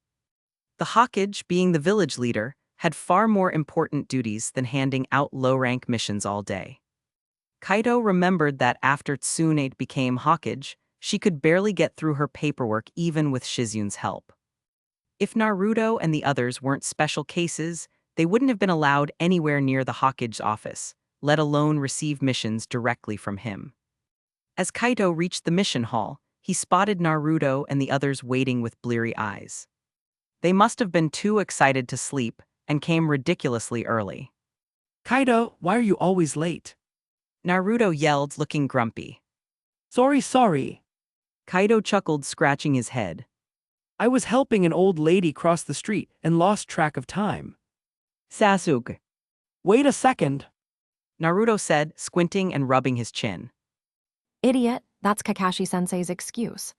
The Hokage, being the village leader, had far more important duties than handing out low-rank missions all day. Kaido remembered that after Tsunade became Hokage, she could barely get through her paperwork even with Shizun's help. If Naruto and the others weren't special cases, they wouldn't have been allowed anywhere near the Hokage's office, let alone receive missions directly from him. As Kaido reached the mission hall, he spotted Naruto and the others waiting with bleary eyes. They must have been too excited to sleep and came ridiculously early. Kaido, why are you always late? Naruto yelled, looking grumpy. Sorry. Kaido chuckled, scratching his head. I was helping an old lady cross the street and lost track of time. Sasuke, Wait a second. Naruto said, squinting and rubbing his chin. Idiot, that's Kakashi-sensei's excuse.